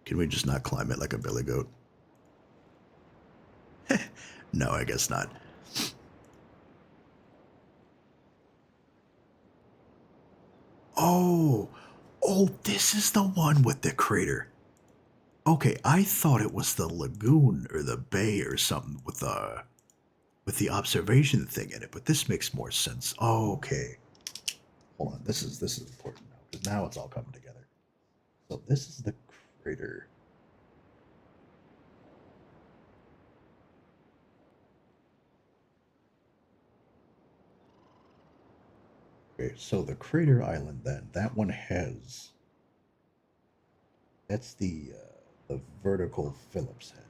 Can we just not climb it like a billy goat? No, I guess not. Oh, Oh, this is the one with the crater. Okay, I thought it was the lagoon or the bay or something with the observation thing in it, but this makes more sense. Oh, okay. Hold on, this is important now, because now it's all coming together. So this is the crater. Okay, so the crater island then, that one has, that's the vertical Phillips head.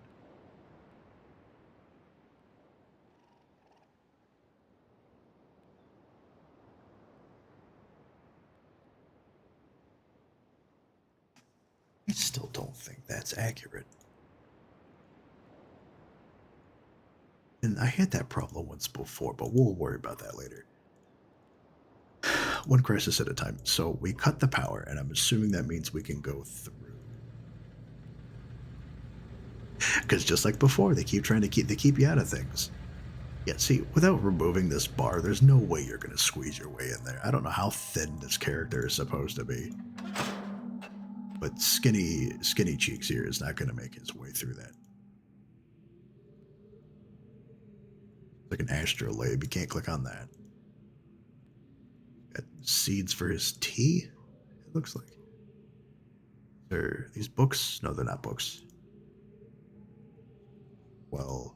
I still don't think that's accurate. And I had that problem once before, but we'll worry about that later. One crisis at a time. So we cut the power, and I'm assuming that means we can go through. Because just like before, they keep you out of things. Yeah, see, without removing this bar, there's no way you're going to squeeze your way in there. I don't know how thin this character is supposed to be. But skinny Cheeks here is not going to make his way through that. Like an astrolabe, you can't click on that. Got seeds for his tea, it looks like. Are these books? No, they're not books. Well,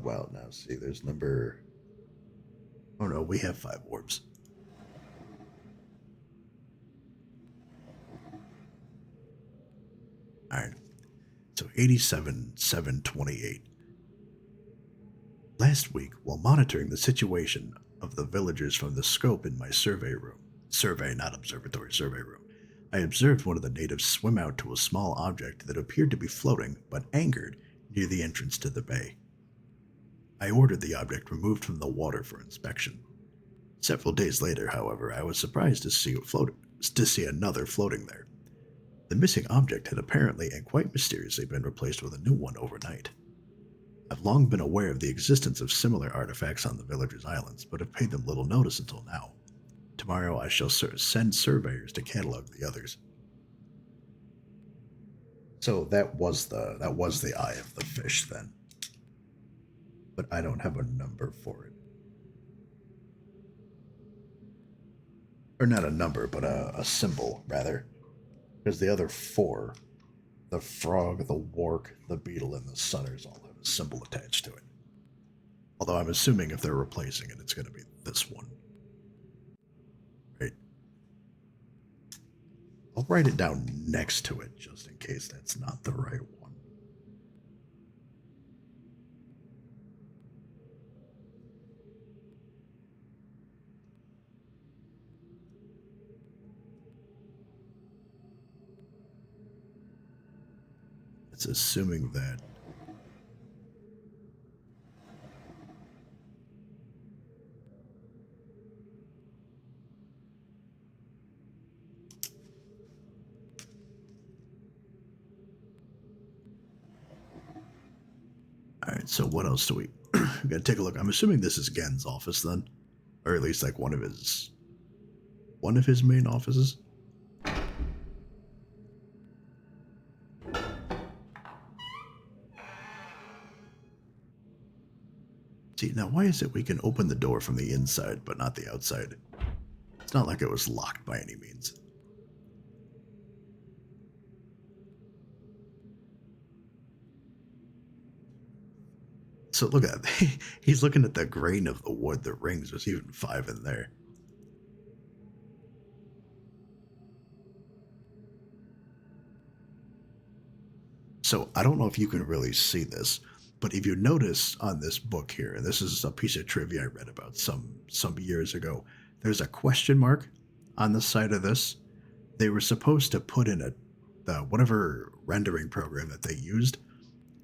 well, now see, there's number. Oh no, we have 5 orbs. Alright. So 87,728. Last week, while monitoring the situation of the villagers from the scope in my survey room, not observatory, survey room, I observed one of the natives swim out to a small object that appeared to be floating, but anchored, near the entrance to the bay. I ordered the object removed from the water for inspection. Several days later, however, I was surprised to see another floating there. The missing object had apparently and quite mysteriously been replaced with a new one overnight. I've long been aware of the existence of similar artifacts on the villagers' islands, but have paid them little notice until now. Tomorrow I shall send surveyors to catalog the others. So that was the eye of the fish then. But I don't have a number for it. Or not a number, but a symbol, rather. Because the other 4, the frog, the wark, the beetle, and the sunners all have a symbol attached to it. Although I'm assuming if they're replacing it, it's going to be this one. Right? I'll write it down next to it, just in case that's not the right one. It's assuming that. Alright, so what else do we gotta take a look. I'm assuming this is Gen's office then. Or at least like one of his main offices. See, now why is it we can open the door from the inside, but not the outside? It's not like it was locked by any means. So look at that. He's looking at the grain of the wood, the rings. There's even 5 in there. So I don't know if you can really see this, but if you notice on this book here, and this is a piece of trivia I read about some years ago, there's a question mark on the side of this. They were supposed to put in whatever rendering program that they used.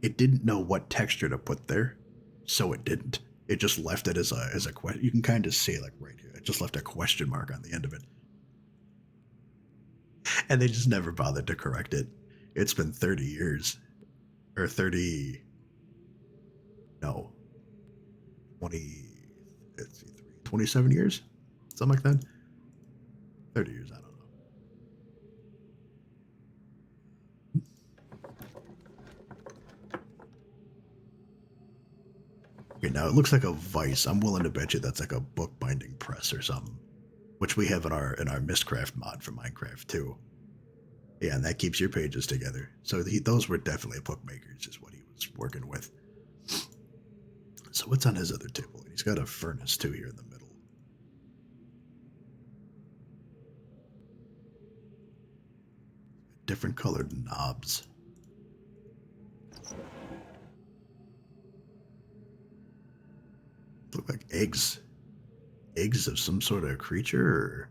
It didn't know what texture to put there, so it didn't. It just left it as a question. You can kind of see like right here. It just left a question mark on the end of it. And they just never bothered to correct it. It's been 30 years. Or 30... No. 20... Let's see, 27 years? Something like that? 30 years, I don't know. Okay, now it looks like a vice. I'm willing to bet you that's like a bookbinding press or something, which we have in our Mistcraft mod for Minecraft too. Yeah, and that keeps your pages together. So those were definitely bookmakers, is what he was working with. So what's on his other table? He's got a furnace too here in the middle. Different colored knobs. Look like eggs. Eggs of some sort of creature or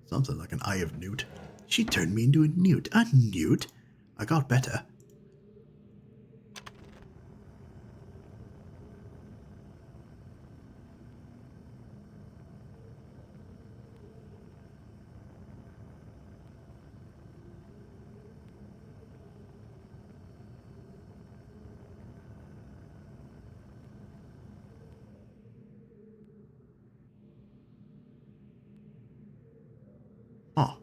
something like an eye of newt. She turned me into a newt. A newt? I got better. Huh.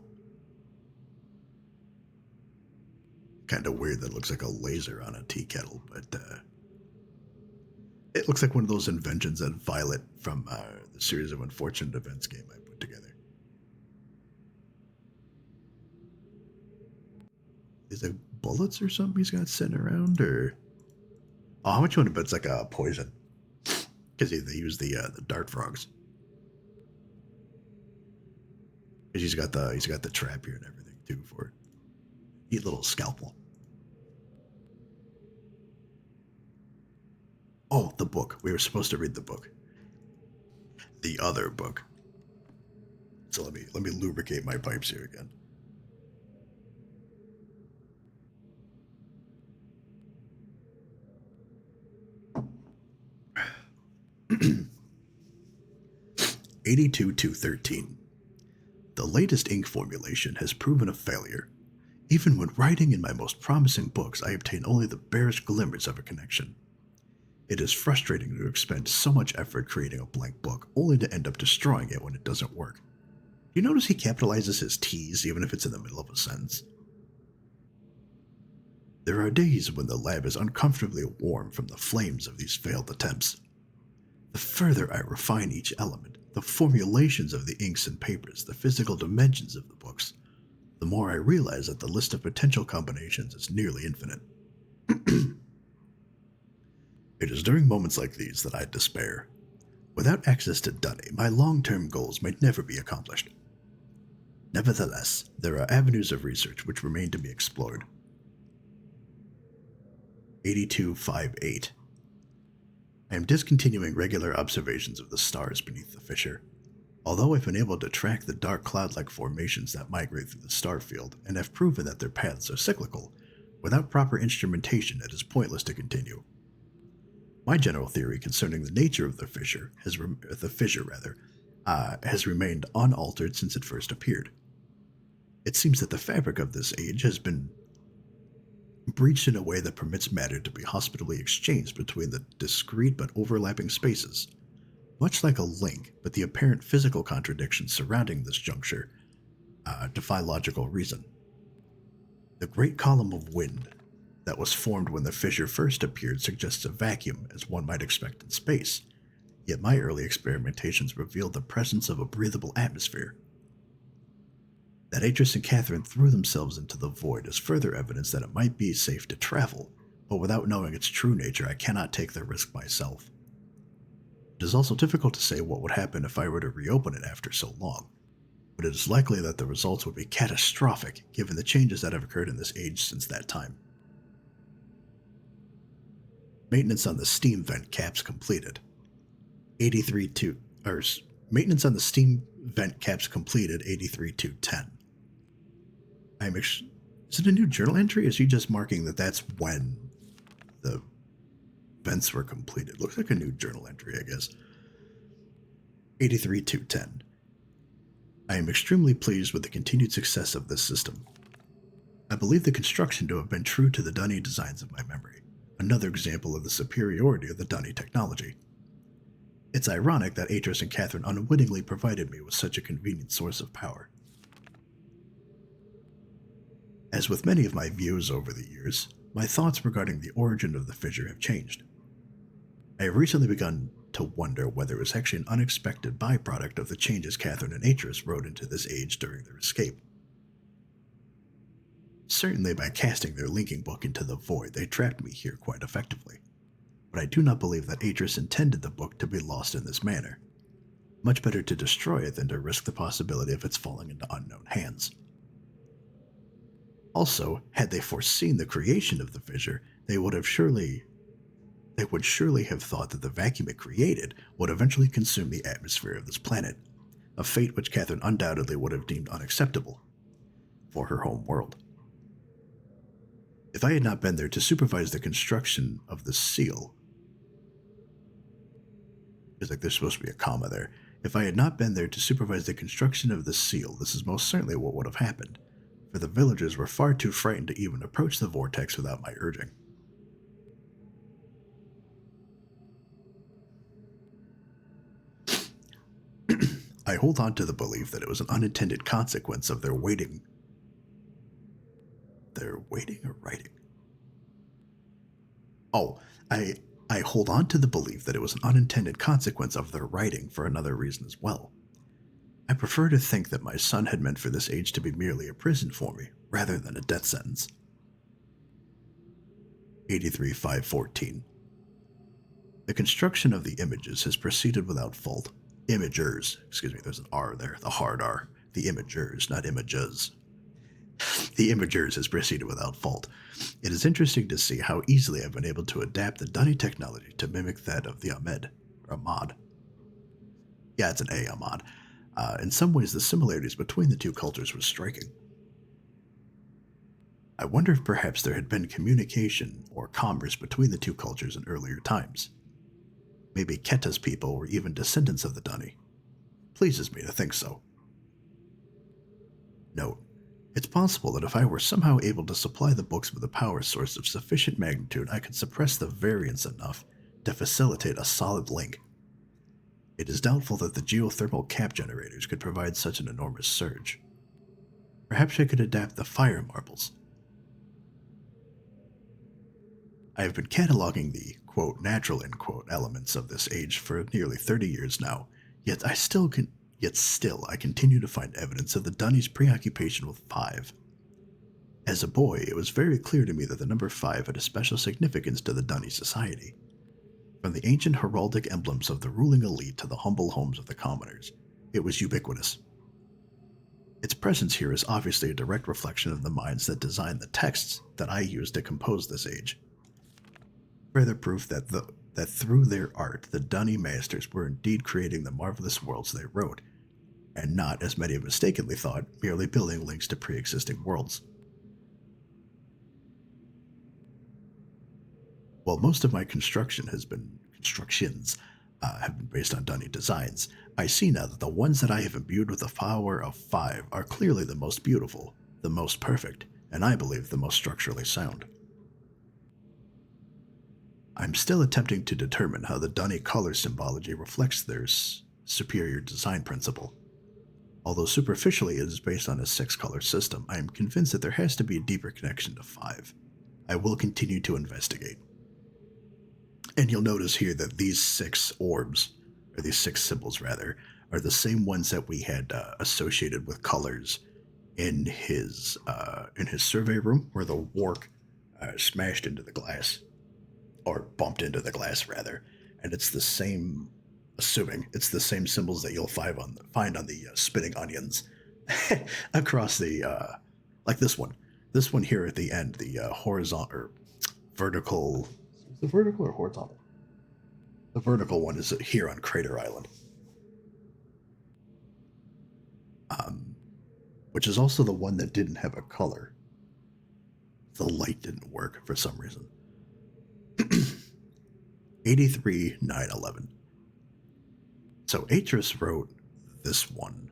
Kind of weird that looks like a laser on a tea kettle, but it looks like one of those inventions that Violet from the series of Unfortunate Events game I put together. Is it bullets or something he's got sitting around, or... Oh, how much you want to bet it's like a poison? Because they use the dart frogs. Because he's got the trap here and everything too for it. Neat little scalpel. Oh, the book. We were supposed to read the book. The other book. So let me lubricate my pipes here again. (82-213). The latest ink formulation has proven a failure. Even when writing in my most promising books, I obtain only the barest glimmers of a connection. It is frustrating to expend so much effort creating a blank book, only to end up destroying it when it doesn't work. Do you notice he capitalizes his T's even if it's in the middle of a sentence? There are days when the lab is uncomfortably warm from the flames of these failed attempts. The further I refine each element, the formulations of the inks and papers, the physical dimensions of the books, the more I realize that the list of potential combinations is nearly infinite. It is during moments like these that I despair. Without access to Dunny, my long-term goals might never be accomplished. Nevertheless, there are avenues of research which remain to be explored. 8258. I am discontinuing regular observations of the stars beneath the fissure. Although I've been able to track the dark cloud-like formations that migrate through the star field and have proven that their paths are cyclical, without proper instrumentation it is pointless to continue. My general theory concerning the nature of the fissure has remained unaltered since it first appeared. It seems that the fabric of this age has been breached in a way that permits matter to be hospitably exchanged between the discrete but overlapping spaces. Much like a link, but the apparent physical contradictions surrounding this juncture defy logical reason. The great column of wind that was formed when the fissure first appeared suggests a vacuum, as one might expect in space, yet my early experimentations revealed the presence of a breathable atmosphere. That Atris and Catherine threw themselves into the void is further evidence that it might be safe to travel, but without knowing its true nature I cannot take the risk myself. It is also difficult to say what would happen if I were to reopen it after so long, but it is likely that the results would be catastrophic given the changes that have occurred in this age since that time. Maintenance on the steam vent caps completed. Maintenance on the steam vent caps completed 83-210. Is it a new journal entry, or is he just marking that that's when the vents were completed? Looks like a new journal entry, I guess. 83-210. I am extremely pleased with the continued success of this system. I believe the construction to have been true to the Dunny designs of my memory, another example of the superiority of the Dunny technology. It's ironic that Atris and Catherine unwittingly provided me with such a convenient source of power. As with many of my views over the years, my thoughts regarding the origin of the fissure have changed. I have recently begun to wonder whether it was actually an unexpected byproduct of the changes Catherine and Atris wrote into this age during their escape. Certainly by casting their linking book into the void, they trapped me here quite effectively. But I do not believe that Atris intended the book to be lost in this manner. Much better to destroy it than to risk the possibility of its falling into unknown hands. Also, had they foreseen the creation of the fissure, they would surely have thought that the vacuum it created would eventually consume the atmosphere of this planet, a fate which Catherine undoubtedly would have deemed unacceptable for her home world. If I had not been there to supervise the construction of the seal, it's like there's supposed to be a comma there. If I had not been there to supervise the construction of the seal, this is most certainly what would have happened, for the villagers were far too frightened to even approach the vortex without my urging. I hold on to the belief that it was an unintended consequence of their waiting. Their waiting or writing? Oh, I hold on to the belief that it was an unintended consequence of their writing for another reason as well. I prefer to think that my son had meant for this age to be merely a prison for me, rather than a death sentence. 83-514. The construction of the images has proceeded without fault. Imagers, excuse me, there's an R there, the hard R. The imagers, not images. The imagers has proceeded without fault. It is interesting to see how easily I've been able to adapt the Dunny technology to mimic that of the Ahmad. Yeah, it's an A, Ahmad. In some ways, the similarities between the two cultures were striking. I wonder if perhaps there had been communication or commerce between the two cultures in earlier times. Maybe Keta's people were even descendants of the Dunny. Pleases me to think so. Note, it's possible that if I were somehow able to supply the books with a power source of sufficient magnitude, I could suppress the variance enough to facilitate a solid link. It is doubtful that the geothermal cap generators could provide such an enormous surge. Perhaps I could adapt the fire marbles. I have been cataloging the, quote, natural, end quote, elements of this age for nearly 30 years now, yet still I continue to find evidence of the Dunny's preoccupation with 5. As a boy, it was very clear to me that the number 5 had a special significance to the Dunny society. From the ancient heraldic emblems of the ruling elite to the humble homes of the commoners, it was ubiquitous. Its presence here is obviously a direct reflection of the minds that designed the texts that I used to compose this age. Further proof that through their art, the Dunny masters were indeed creating the marvelous worlds they wrote, and not, as many have mistakenly thought, merely building links to pre-existing worlds. While most of my constructions have been based on Dunny designs, I see now that the ones that I have imbued with the power of 5 are clearly the most beautiful, the most perfect, and I believe the most structurally sound. I'm still attempting to determine how the Dunny color symbology reflects their superior design principle. Although superficially it is based on a 6-color system, I am convinced that there has to be a deeper connection to 5. I will continue to investigate. And you'll notice here that these 6 orbs, or these 6 symbols rather, are the same ones that we had associated with colors in his survey room, where the warg smashed into the glass. Or bumped into the glass, rather. And it's the same, assuming, it's the same symbols that you'll find on the spinning onions across the, like this one. This one here at the end, the horizontal, or vertical, is it vertical or horizontal? The vertical one is here on Crater Island. Which is also the one that didn't have a color. The light didn't work for some reason. 83-911. So Atris wrote this one.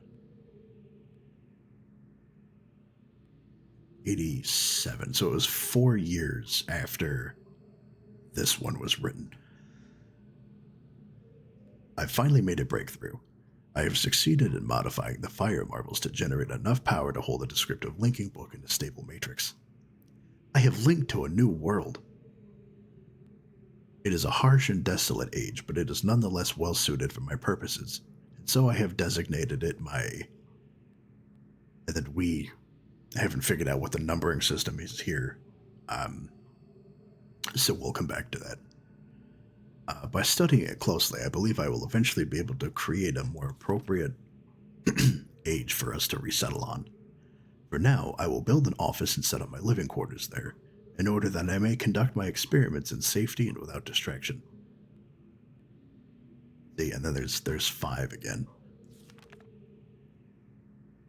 1987, so it was 4 years after this one was written. I finally made a breakthrough. I have succeeded in modifying the fire marbles to generate enough power to hold a descriptive linking book in a stable matrix. I have linked to a new world. It is a harsh and desolate age, but it is nonetheless well suited for my purposes, and so I have designated it my... And then we haven't figured out what the numbering system is here, so we'll come back to that. By studying it closely, I believe I will eventually be able to create a more appropriate age for us to resettle on. For now, I will build an office and set up my living quarters there, in order that I may conduct my experiments in safety and without distraction. See, and then there's 5 again.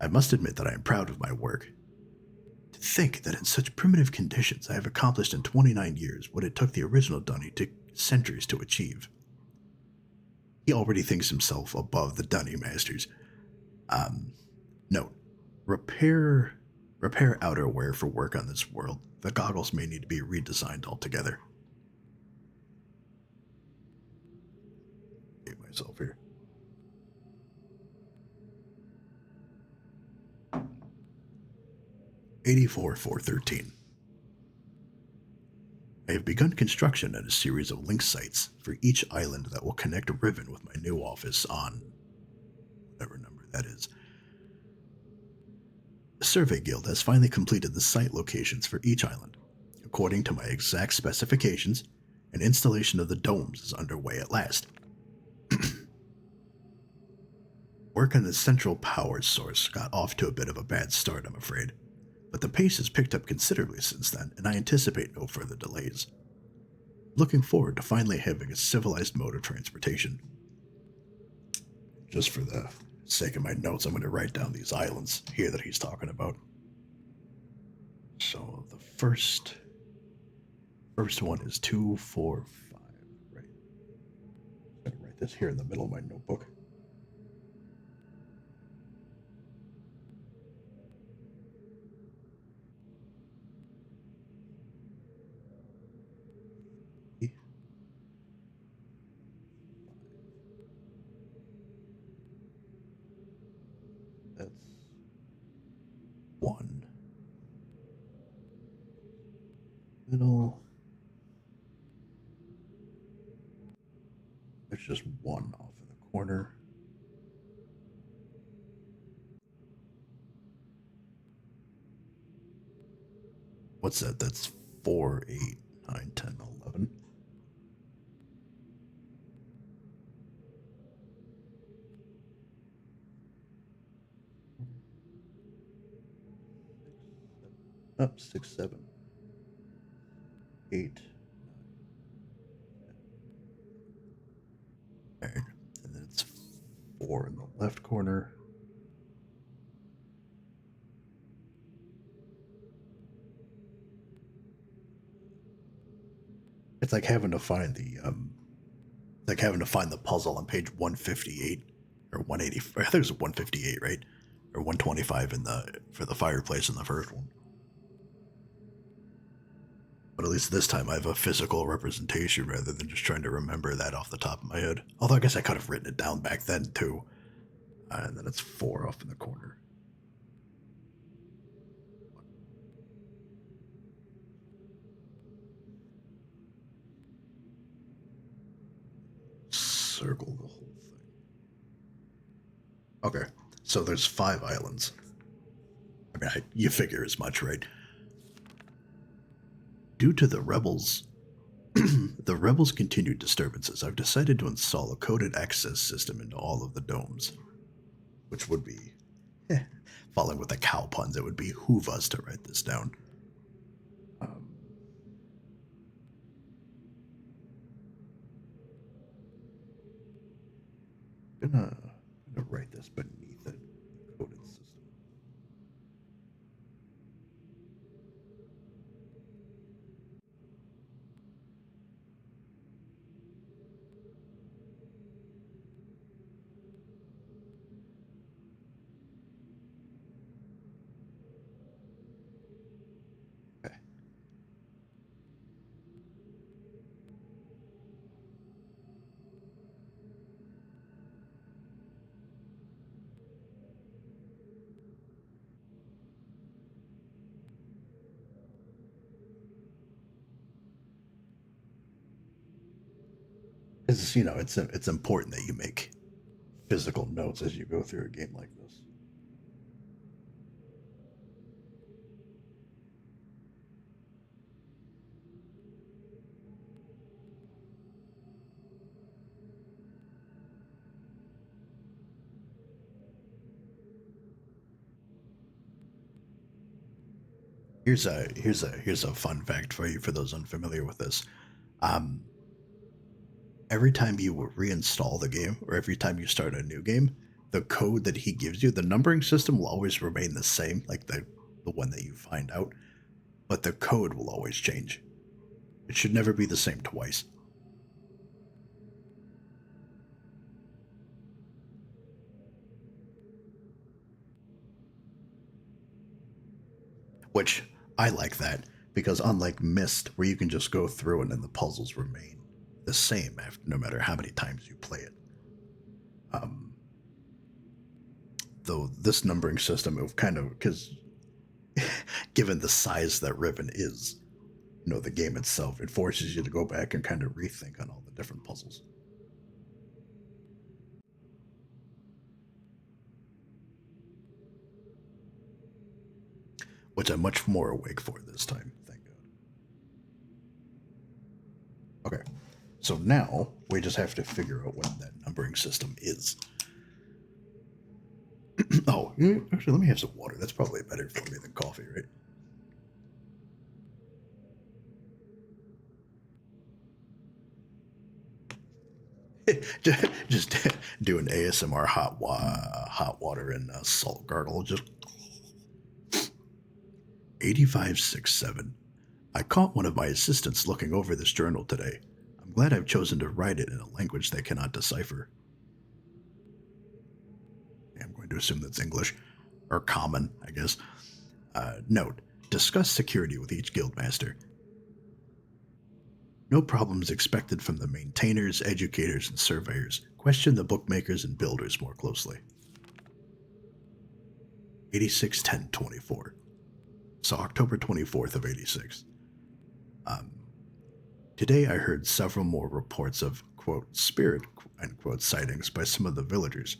I must admit that I am proud of my work. To think that in such primitive conditions I have accomplished in 29 years what it took the original Dunny centuries to achieve. He already thinks himself above the Dunny masters. Note, repair outerwear for work on this world. The goggles may need to be redesigned altogether. Get myself here. $84,413. I have begun construction at a series of link sites for each island that will connect Riven with my new office on whatever number that is. The Survey Guild has finally completed the site locations for each island. According to my exact specifications, an installation of the domes is underway at last. Work on the central power source got off to a bit of a bad start, I'm afraid, but the pace has picked up considerably since then, and I anticipate no further delays. Looking forward to finally having a civilized mode of transportation. Just for the sake of my notes, I'm going to write down these islands here that he's talking about. So the first one is 2, 4, 5, right? I'm going to write this here in the middle of my notebook. That's 1. Middle. There's just 1 off in the corner. What's that? That's 4, 8, 9, 10, 11. Up 6, 7, 8, 9, 10. And then it's 4 in the left corner. It's like having to find the puzzle on page 158 or 180. I think it was 158, right? Or 125 for the fireplace in the first one. But at least this time I have a physical representation rather than just trying to remember that off the top of my head. Although I guess I could have written it down back then too. And then it's 4 off in the corner. Circle the whole thing. Okay, so there's 5 islands. I mean, you figure as much, right? Due to the rebels' continued disturbances, I've decided to install a coded access system into all of the domes, which would be, following with the cow puns, it would be hoovas to write this down. I'm gonna write this beneath it, the coded system. It's, you know, it's important that you make physical notes as you go through a game like this. Here's a fun fact for you for those unfamiliar with this. Um, every time you reinstall the game or every time you start a new game, the code that he gives you, the numbering system will always remain the same, like the one that you find out, but the code will always change. It should never be the same twice. Which I like that because unlike MYST, where you can just go through and then the puzzles remain the same after no matter how many times you play it. Um, though this numbering system, it kind of because given the size that Riven is, you know, the game itself, it forces you to go back and kind of rethink on all the different puzzles. Which I'm much more awake for this time, thank God. Okay, so now we just have to figure out what that numbering system is. Oh, actually, let me have some water. That's probably better for me than coffee, right? just do an ASMR hot water and salt gargle. Just 8567. I caught one of my assistants looking over this journal today. I'm glad I've chosen to write it in a language they cannot decipher. I'm going to assume that's English. Or common, I guess. Note, discuss security with each guildmaster. No problems expected from the maintainers, educators, and surveyors. Question the bookmakers and builders more closely. 861024. So October 24th of 86. Today I heard several more reports of, quote, spirit, end quote, sightings by some of the villagers.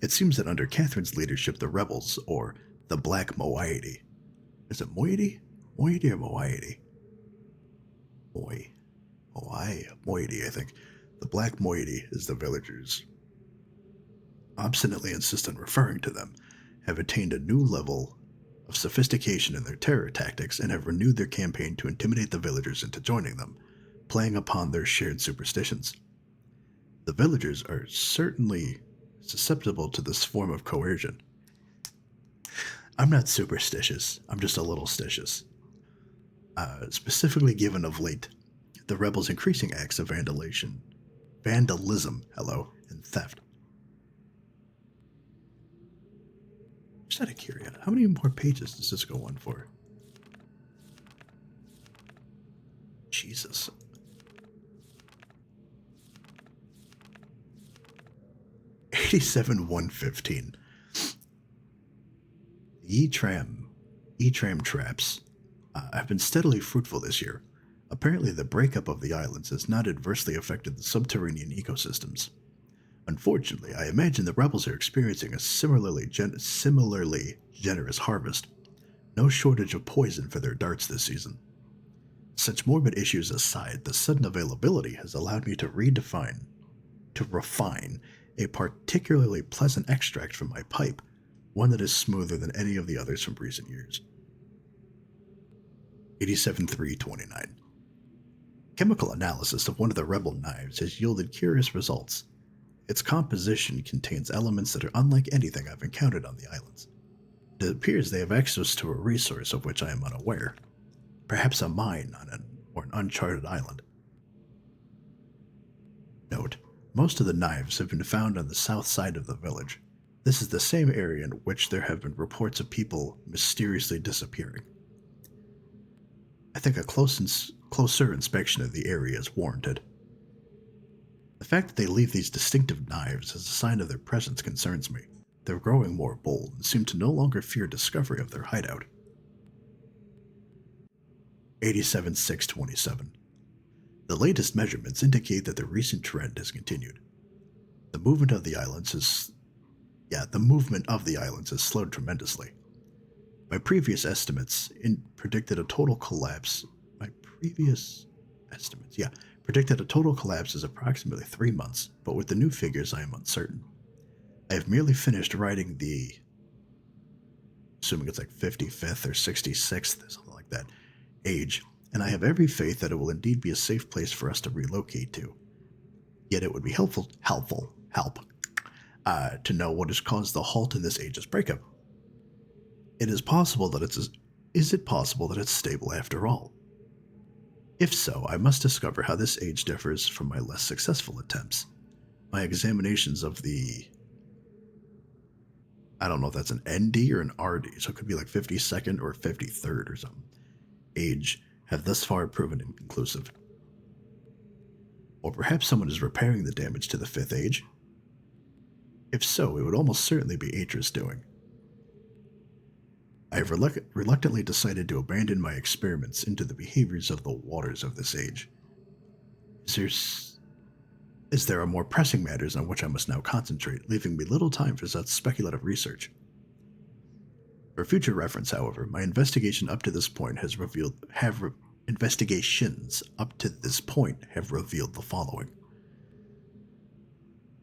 It seems that under Catherine's leadership, the rebels, or the Black Moiety, is it Moiety? Moiety or Moiety? Moiety, I think. The Black Moiety, as the villagers obstinately insist on referring to them, have attained a new level of sophistication in their terror tactics and have renewed their campaign to intimidate the villagers into joining them, playing upon their shared superstitions. The villagers are certainly susceptible to this form of coercion. I'm not superstitious, I'm just a little stitious. Specifically given of late, the rebels' increasing acts of vandalism, and theft. Just out of curiosity, how many more pages does this go on for? Jesus. $87,115. E-tram traps have been steadily fruitful this year. Apparently, the breakup of the islands has not adversely affected the subterranean ecosystems. Unfortunately, I imagine the rebels are experiencing a similarly generous harvest. No shortage of poison for their darts this season. Such morbid issues aside, the sudden availability has allowed me to refine a particularly pleasant extract from my pipe, one that is smoother than any of the others from recent years. 87,329. Chemical analysis of one of the rebel knives has yielded curious results. Its composition contains elements that are unlike anything I've encountered on the islands. It appears they have access to a resource of which I am unaware. Perhaps a mine on an uncharted island. Note, most of the knives have been found on the south side of the village. This is the same area in which there have been reports of people mysteriously disappearing. I think a closer inspection of the area is warranted. The fact that they leave these distinctive knives as a sign of their presence concerns me. They're growing more bold and seem to no longer fear discovery of their hideout. 87,627. The latest measurements indicate that the recent trend has continued. The movement of the islands has slowed tremendously. My previous estimates predicted a total collapse. Predicted a total collapse is approximately 3 months, but with the new figures I am uncertain. I have merely finished writing the, assuming it's like 55th or 66th, something like that, age, and I have every faith that it will indeed be a safe place for us to relocate to. Yet it would be help to know what has caused the halt in this age's breakup. Is it possible that it's stable after all? If so, I must discover how this age differs from my less successful attempts. My examinations of the, I don't know if that's an ND or an RD, so it could be like 52nd or 53rd or something, age, have thus far proven inconclusive. Or perhaps someone is repairing the damage to the 5th age? If so, it would almost certainly be Atra's doing. I have reluctantly decided to abandon my experiments into the behaviors of the waters of this age. There are more pressing matters on which I must now concentrate, leaving me little time for such speculative research. For future reference, however, my investigations up to this point have revealed the following.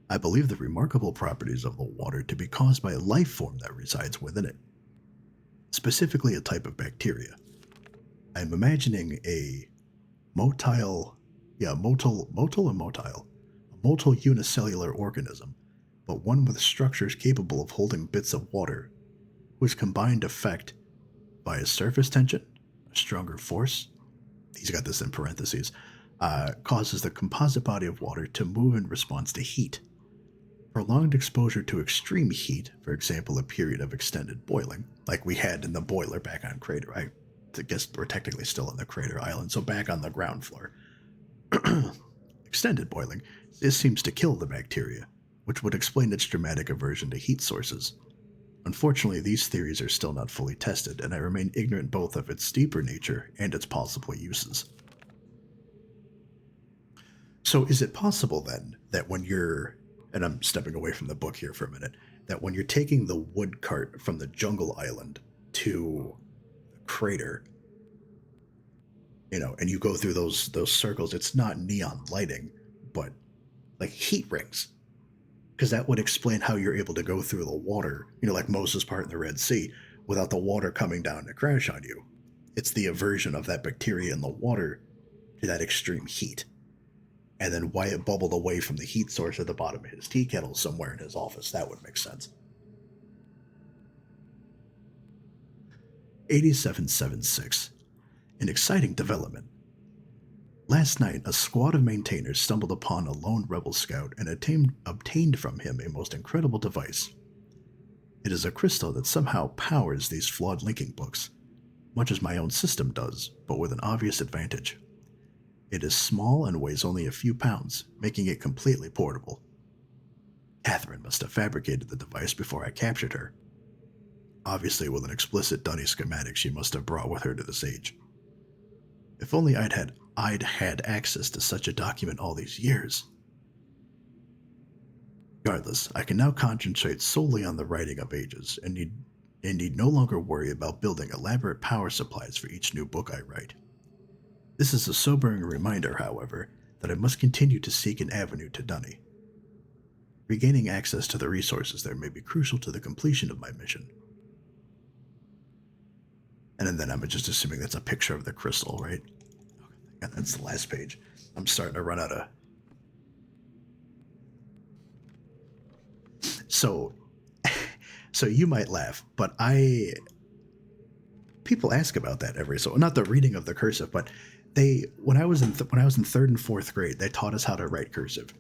I believe the remarkable properties of the water to be caused by a life form that resides within it, specifically a type of bacteria. I am imagining a motile unicellular organism, but one with structures capable of holding bits of water, whose combined effect, by a surface tension, a stronger force, he's got this in parentheses, causes the composite body of water to move in response to heat. Prolonged exposure to extreme heat, for example, a period of extended boiling, like we had in the boiler back on Crater. I guess we're technically still in the Crater Island, so back on the ground floor. Extended boiling, this seems to kill the bacteria, which would explain its dramatic aversion to heat sources. Unfortunately, these theories are still not fully tested, and I remain ignorant both of its deeper nature and its possible uses. So is it possible then that when you're, and I'm stepping away from the book here for a minute, that when you're taking the wood cart from the jungle island to the crater, and you go through those circles, it's not neon lighting, but like heat rings? Because that would explain how you're able to go through the water, like Moses part in the Red Sea, without the water coming down to crash on you. It's the aversion of that bacteria in the water to that extreme heat. And then why it bubbled away from the heat source at the bottom of his tea kettle somewhere in his office. That would make sense. 8776. An exciting development. Last night, a squad of maintainers stumbled upon a lone rebel scout and obtained from him a most incredible device. It is a crystal that somehow powers these flawed linking books, much as my own system does, but with an obvious advantage. It is small and weighs only a few pounds, making it completely portable. Catherine must have fabricated the device before I captured her. Obviously with an explicit dunny schematic she must have brought with her to this age. If only I'd had access to such a document all these years. Regardless, I can now concentrate solely on the writing of ages, and need no longer worry about building elaborate power supplies for each new book I write. This is a sobering reminder, however, that I must continue to seek an avenue to Dunny. Regaining access to the resources there may be crucial to the completion of my mission. And then I'm just assuming that's a picture of the crystal, right? And that's the last page. I'm starting to run out of... So you might laugh, but people ask about that every so, not the reading of the cursive, but when I was in 3rd and 4th grade, they taught us how to write cursive.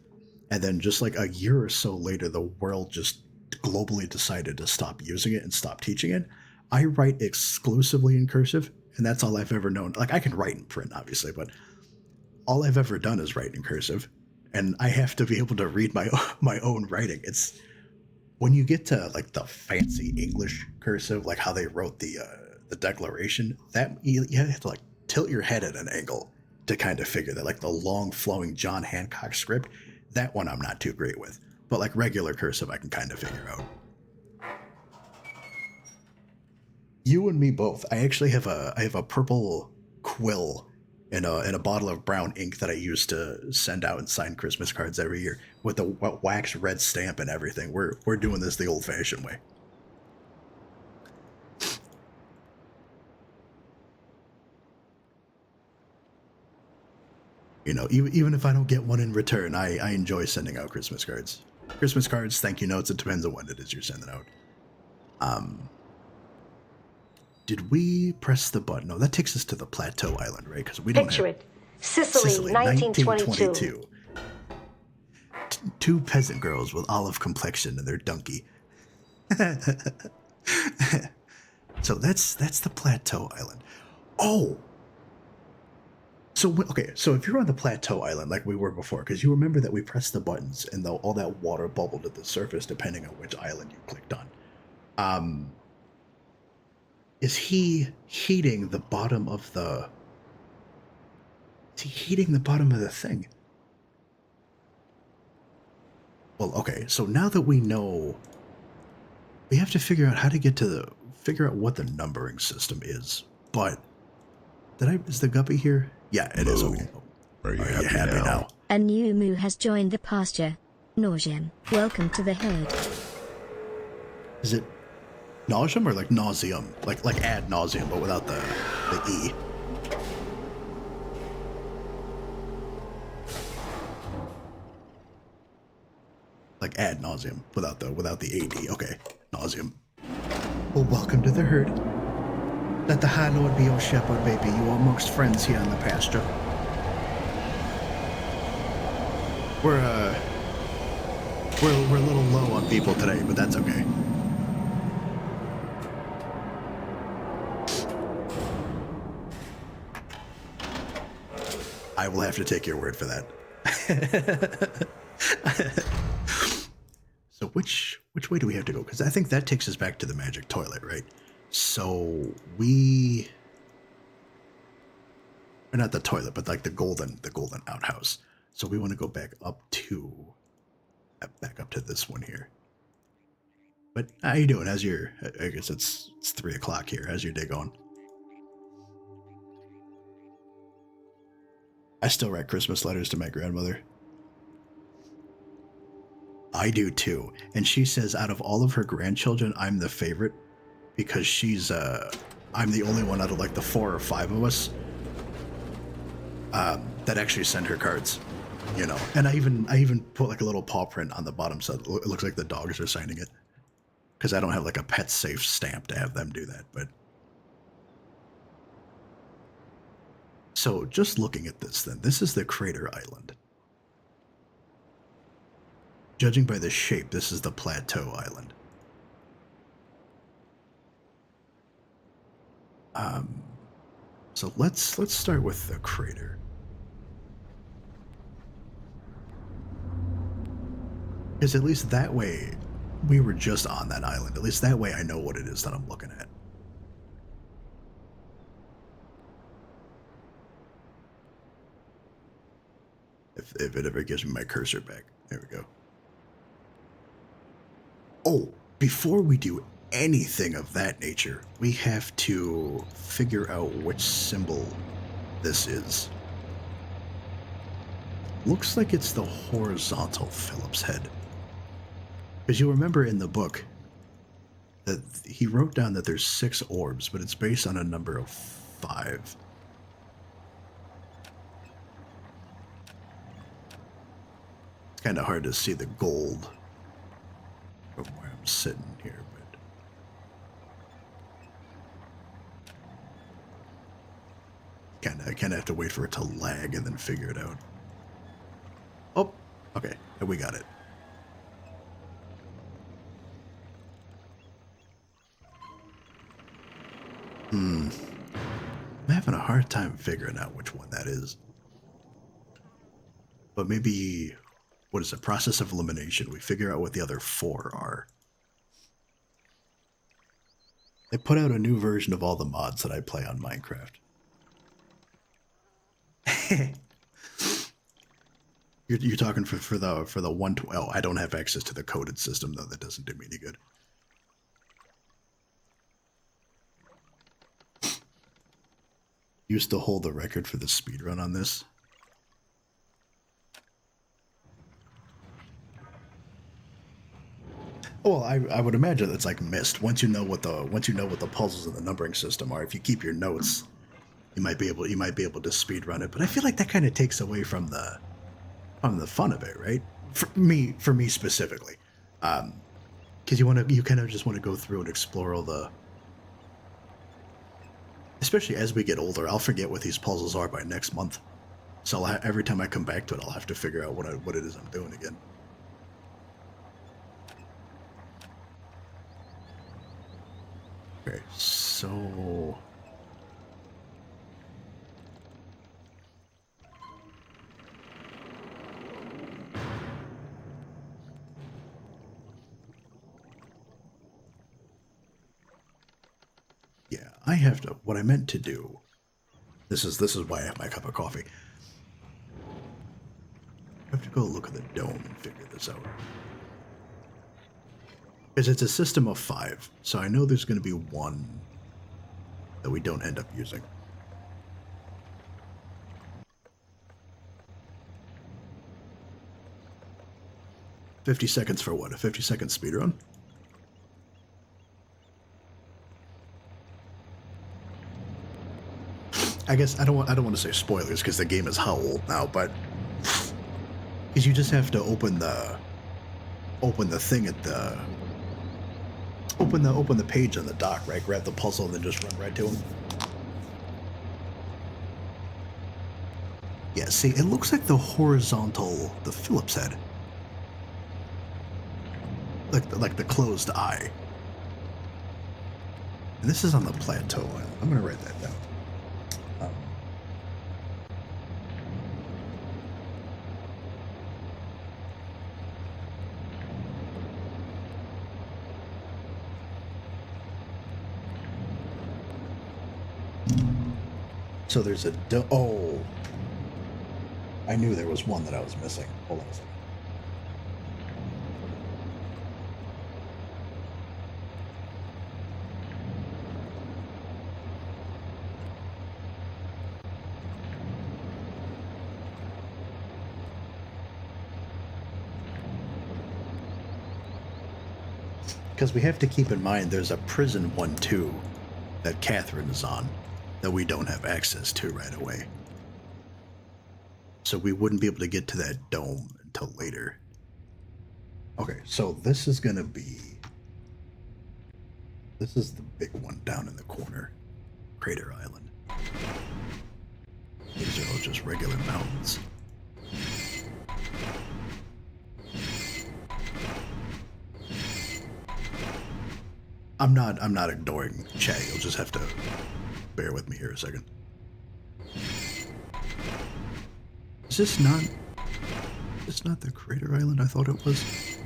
And then just like a year or so later, the world just globally decided to stop using it and stop teaching it. I write exclusively in cursive, and that's all I've ever known. Like, I can write in print, obviously, but all I've ever done is write in cursive, and I have to be able to read my own writing. It's when you get to like the fancy English cursive, like how they wrote the Declaration, that you have to like tilt your head at an angle to kind of figure that. Like the long flowing John Hancock script, that one I'm not too great with. But like regular cursive, I can kind of figure out. You and me both. I actually have a purple quill and a bottle of brown ink that I use to send out and sign Christmas cards every year with the wax red stamp and everything. We're doing this the old-fashioned way. You know, even if I don't get one in return, I enjoy sending out Christmas cards. Christmas cards, thank you notes. It depends on when it is you're sending out. Did we press the button? No, that takes us to the Plateau Island, right? Because we don't Picture have... it. Sicily, 1922. Two peasant girls with olive complexion and their donkey. So that's the Plateau Island. Oh! So, okay, so if you're on the Plateau Island like we were before, because you remember that we pressed the buttons and all that water bubbled at the surface depending on which island you clicked on. Is he heating the bottom of the... Is he heating the bottom of the thing? Well, okay, so now that we know... We have to figure out how to get to the... Figure out what the numbering system is. But... Is the guppy here? Yeah, it is. Okay. Are you happy now? A new moo has joined the pasture. Nauseam. Welcome to the herd. Is it nauseam or like nauseum? Like ad nauseum, but without the E. Like ad nauseum without the AD. Okay. Nauseum. Well, welcome to the herd. Let the High Lord be your shepherd, baby. You are amongst friends here in the pasture. We're a little low on people today, but that's okay. I will have to take your word for that. So which way do we have to go? Because I think that takes us back to the magic toilet, right? So we... Or not the toilet, but like the golden outhouse. So we want to go back up to this one here. But how you doing? How's your... I guess it's 3 o'clock here. How's your day going? I still write Christmas letters to my grandmother. I do too. And she says out of all of her grandchildren, I'm the favorite because I'm the only one out of like the 4 or 5 of us that actually send her cards, you know. And I even put like a little paw print on the bottom so it looks like the dogs are signing it because I don't have like a pet safe stamp to have them do that. But so just looking at this then, this is the Crater Island. Judging by the shape, this is the Plateau Island. So let's start with the crater. Because at least that way, we were just on that island. At least that way I know what it is that I'm looking at. If it ever gives me my cursor back. There we go. Oh, before we do anything of that nature, we have to figure out which symbol this is. Looks like it's the horizontal Phillips head. Because you remember in the book that he wrote down that there's 6 orbs, but it's based on a number of 5. It's kind of hard to see the gold from where I'm sitting here, but I kind of have to wait for it to lag and then figure it out. Oh, okay, we got it. I'm having a hard time figuring out which one that is. But maybe, what is it? Process of elimination. We figure out what the other 4 are. They put out a new version of all the mods that I play on Minecraft. You're talking for the 112. Oh, I don't have access to the coded system though. That doesn't do me any good. You still hold the record for the speedrun on this? Well, I would imagine it's like MYST. Once you know what the puzzles in the numbering system are, if you keep your notes, you might be able to speedrun it. But I feel like that kind of takes away from the fun of it, right? For me specifically, because you kind of just want to go through and explore all the. Especially as we get older, I'll forget what these puzzles are by next month. So every time I come back to it, I'll have to figure out what it is I'm doing again. Okay, so yeah, I have to. What I meant to do. This is why I have my cup of coffee. I have to go look at the dome and figure this out. Because it's a system of 5, so I know there's going to be one that we don't end up using. $50 seconds for what? A 50-second speedrun? I guess I don't want to say spoilers because the game is how old now, but because you just have to open the thing at the open the page on the dock, right? Grab the puzzle and then just run right to him. Yeah, see, it looks like the Phillips head, like the closed eye. And this is on the plateau. I'm gonna write that down. So there's a oh, I knew there was one that I was missing. Hold on a second. Because we have to keep in mind there's a prison 1-2 that Catherine is on that we don't have access to right away. So we wouldn't be able to get to that dome until later. Okay, so this is the big one down in the corner. Crater Island. These are all just regular mountains. I'm not ignoring chat. You'll just have to bear with me here a second. Is this not? It's not the Crater Island I thought it was.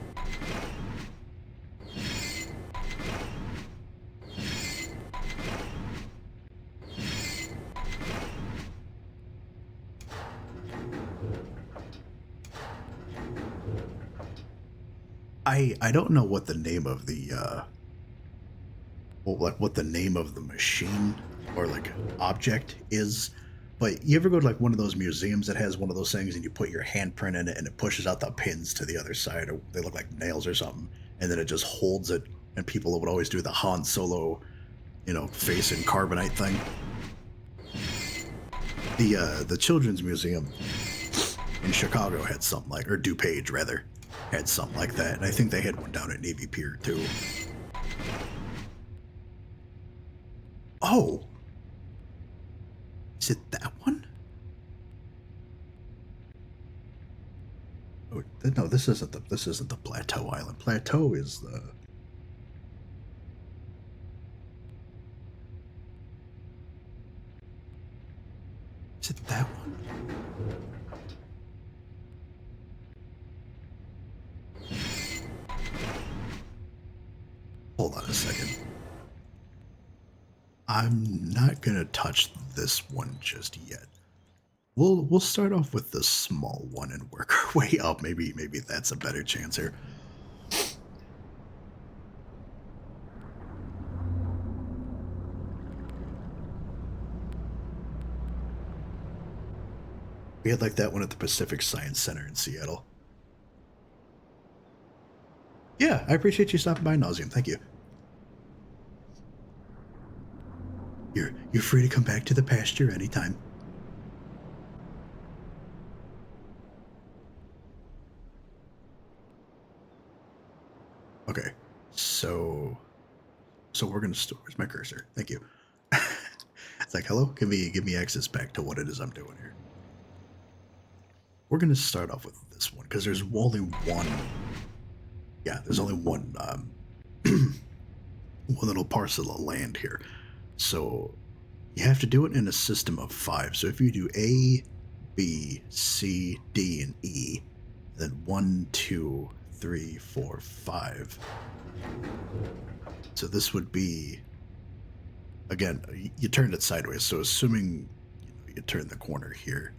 I don't know what the name of the what the name of the machine or like object is, but you ever go to like one of those museums that has one of those things and you put your handprint in it and it pushes out the pins to the other side, or they look like nails or something, and then it just holds it, and people would always do the Han Solo, face in carbonite thing. The Children's Museum in Chicago had something like, or DuPage rather, had something like that, and I think they had one down at Navy Pier too. Oh, is it that one? Oh, no, this isn't the Plateau Island. Plateau is the. Is it that one? Hold on a second. I'm not gonna touch this one just yet. We'll start off with the small one and work our way up. Maybe that's a better chance here. We had like that one at the Pacific Science Center in Seattle. Yeah, I appreciate you stopping by, Nauseam. Thank you. You're free to come back to the pasture anytime. Okay, so we're gonna store. Where's my cursor? Thank you. It's like, hello, give me access back to what it is I'm doing here. We're gonna start off with this one because there's only one. Yeah, there's only one one little parcel of land here, so you have to do it in a system of 5. So if you do A, B, C, D, and E, then 1, 2, 3, 4, 5. So this would be, again, you turned it sideways. So assuming you turn the corner here,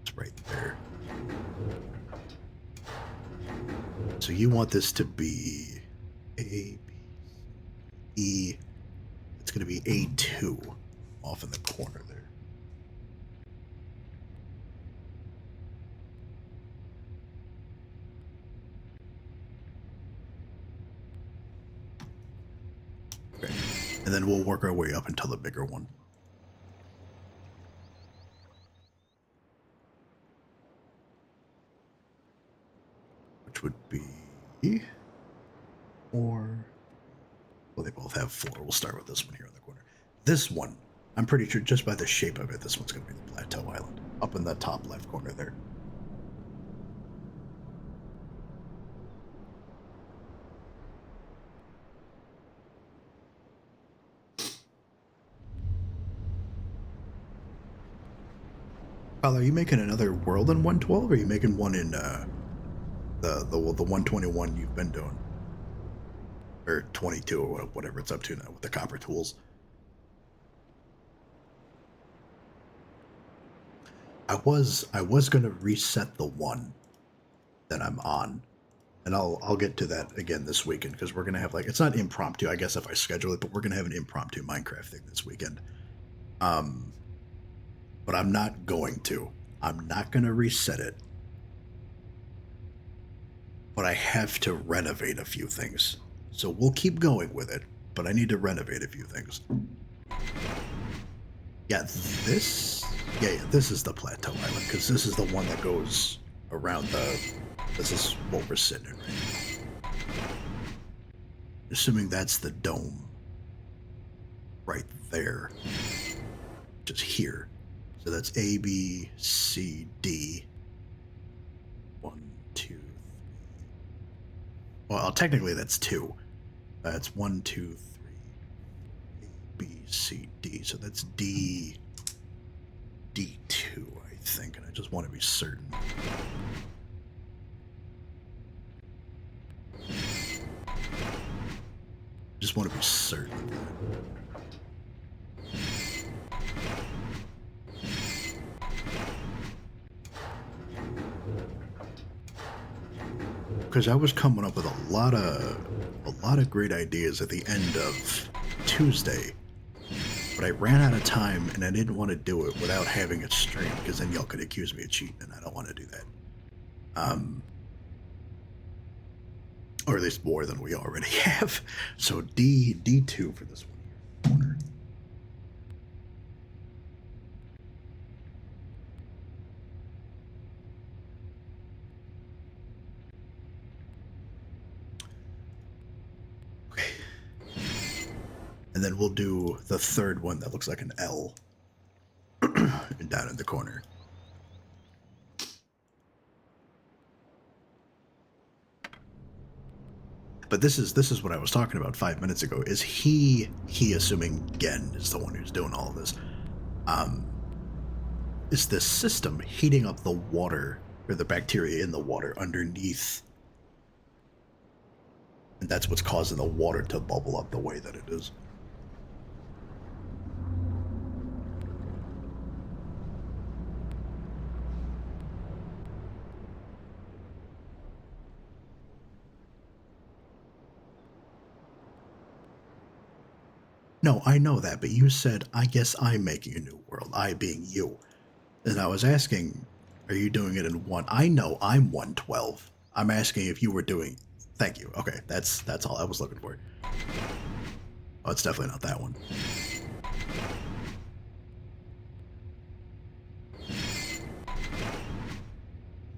it's right there. So you want this to be A, B, E. It's going to be A2 off in the corner there. Okay. And then we'll work our way up until the bigger one. Which would be 4. Well, they both have 4. We'll start with this one here in the corner. This one, I'm pretty sure just by the shape of it, this one's going to be the Plateau Island. Up in the top left corner there. Kyle, are you making another world in 112, or are you making one in the 121 you've been doing? Or 22, or whatever it's up to now with the copper tools. I was going to reset the one that I'm on, and I'll get to that again this weekend, because we're going to have, like, it's not impromptu, I guess, if I schedule it, but we're going to have an impromptu Minecraft thing this weekend. But I'm not going to. I'm not going to reset it. But I have to renovate a few things. So we'll keep going with it, but I need to renovate a few things. Yeah, this is the Plateau Island, because this is the one that goes around this is what we're sitting in right now. Assuming that's the dome right there, just here. So that's A, B, C, D. 1, 2, 3. Well, technically that's 2. That's 1, 2, 3, A, B, C, D. So that's D, D2, I think, and I just want to be certain. Just want to be certain of that. Because I was coming up with a lot of great ideas at the end of Tuesday, but I ran out of time and I didn't want to do it without having it streamed, because then y'all could accuse me of cheating, and I don't want to do that. Or at least more than we already have. So D2 for this one here. Corner. And then we'll do the third one that looks like an L down in the corner. But this is what I was talking about 5 minutes ago. Is he assuming Gen is the one who's doing all of this? Is this system heating up the water, or the bacteria in the water underneath? And that's what's causing the water to bubble up the way that it is. No, I know that, but you said, I guess I'm making a new world, I being you. And I was asking, are you doing it in one? I know I'm 112. I'm asking if you were doing. Thank you. Okay, that's all I was looking for. Oh, it's definitely not that one.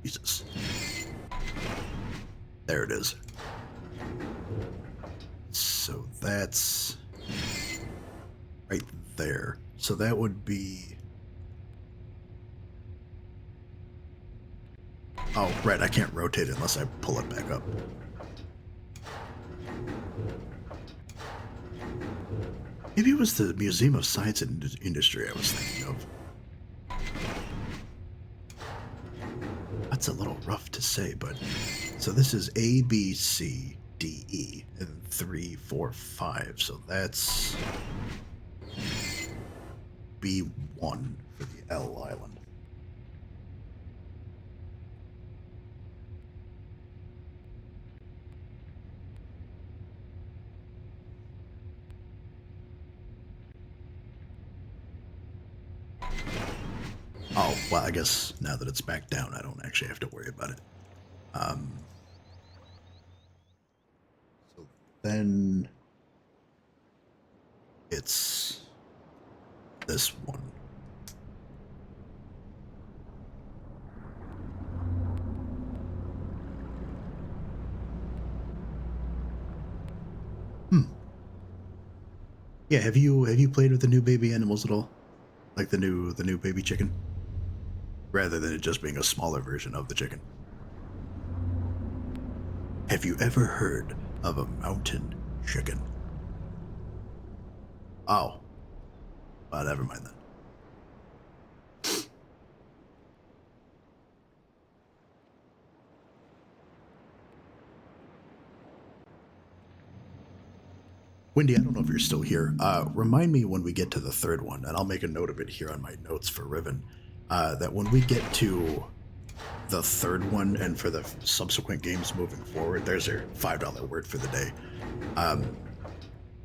Jesus. There it is. So that's right there. So that would be. Oh, right. I can't rotate it unless I pull it back up. Maybe it was the Museum of Science and Industry I was thinking of. That's a little rough to say, but so this is A, B, C, D, E, and 3, 4, 5. So that's B1 for the L island. Oh, well, I guess now that it's back down, I don't actually have to worry about it. So then it's this one. Yeah, have you played with the new baby animals at all? Like the new baby chicken? Rather than it just being a smaller version of the chicken. Have you ever heard of a mountain chicken? Oh. Well, never mind then. Wendy, I don't know if you're still here. Remind me when we get to the third one, and I'll make a note of it here on my notes for Riven, that when we get to the third one and for the subsequent games moving forward, there's your $5 word for the day,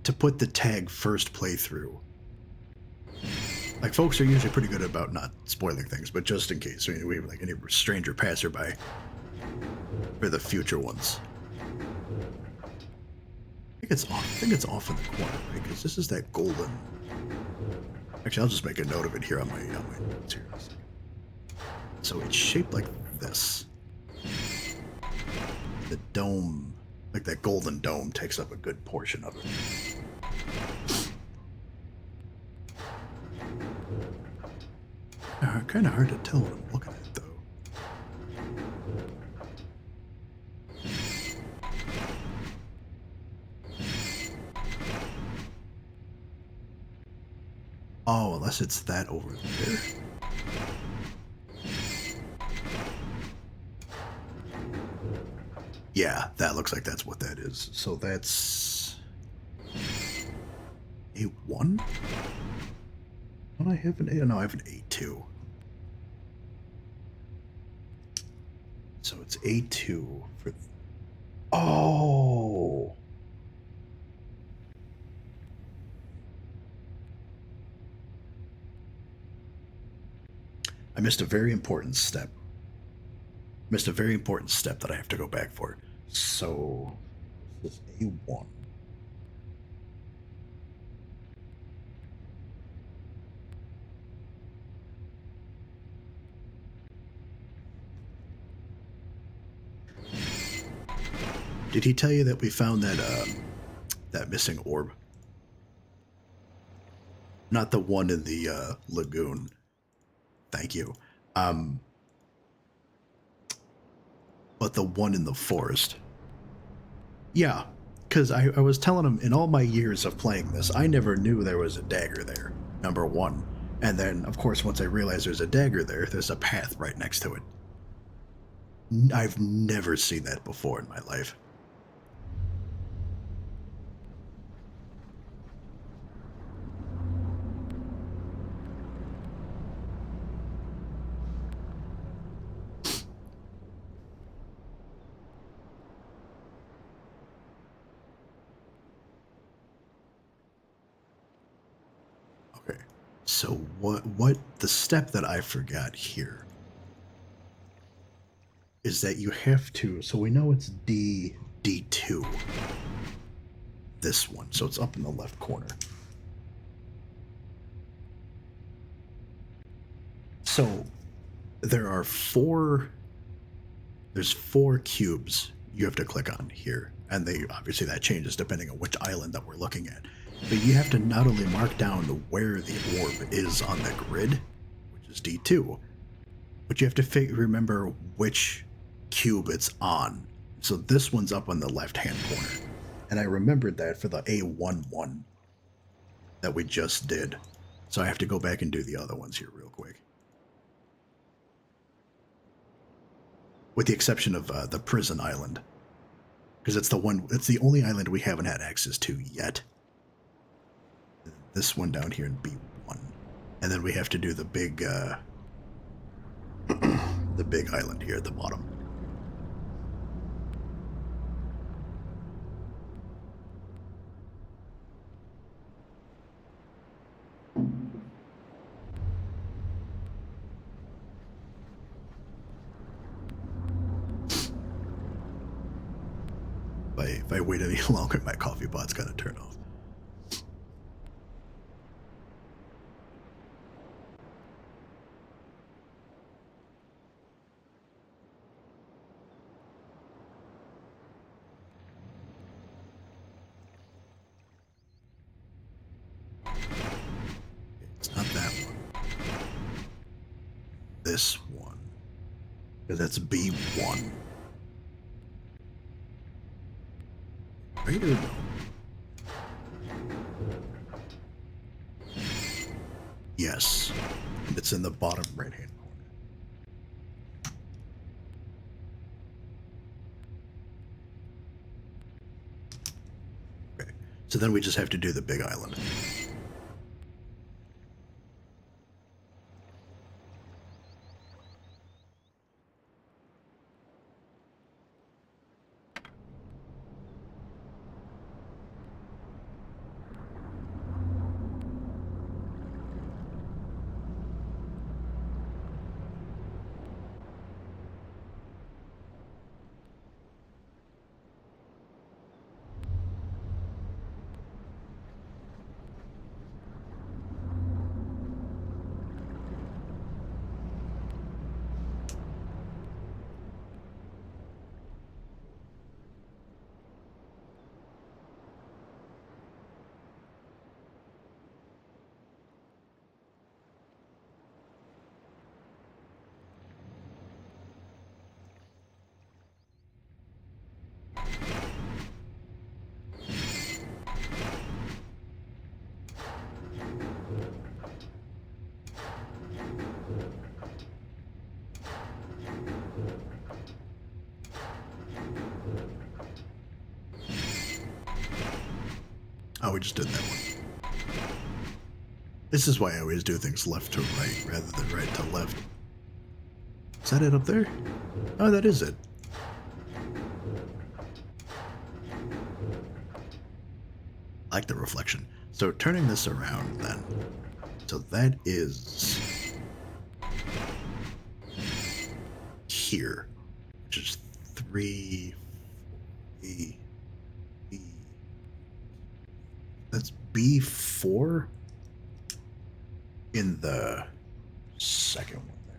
to put the tag first playthrough. Like, folks are usually pretty good about not spoiling things, but just in case, we have like any stranger passerby for the future ones. I think it's off in the corner, right? Because this is that golden. Actually, I'll just make a note of it here on my notes here. So it's shaped like this. The dome, like that golden dome, takes up a good portion of it. Kind of hard to tell what I'm looking at, though. Oh, unless it's that over there. Yeah, that looks like that's what that is. So that's A1? Don't I have an A? No, I have an A2. So it's A2 for. Oh! I missed a very important step. Missed a very important step that I have to go back for. So this is A1. Did he tell you that we found that missing orb? Not the one in the lagoon. Thank you. But the one in the forest. Yeah, because I was telling him in all my years of playing this, I never knew there was a dagger there, number one. And then, of course, once I realized there's a dagger there, there's a path right next to it. I've never seen that before in my life. So what the step that I forgot here is that you have to, so we know it's D2. This one, so it's up in the left corner. So there's 4 cubes you have to click on here, and they obviously that changes depending on which island that we're looking at. But you have to not only mark down where the orb is on the grid, which is D2, but you have to remember which cube it's on. So this one's up on the left-hand corner, and I remembered that for the A11 that we just did. So I have to go back and do the other ones here real quick. With the exception of the prison island, because it's the only island we haven't had access to yet. This one down here in B1, and then we have to do the big, the big island here at the bottom. If I wait any longer, my coffee pot's gonna turn off. It's not that one. This one. Because that's B1. Right or no? Yes. And it's in the bottom right-hand corner. Okay. So then we just have to do the big island. Oh, we just did that one. This is why I always do things left to right rather than right to left. Is that it up there? Oh, that is it. I like the reflection. So turning this around then. So that is here, which is 3, 4, B. That's B4 in the second one there.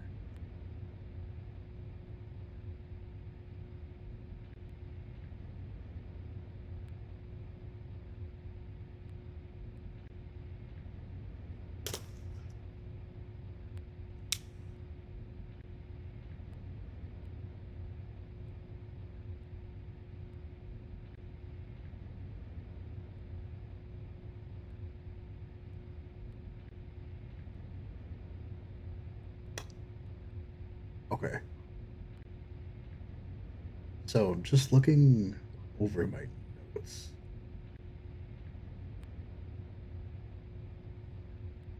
Okay. So just looking over my notes.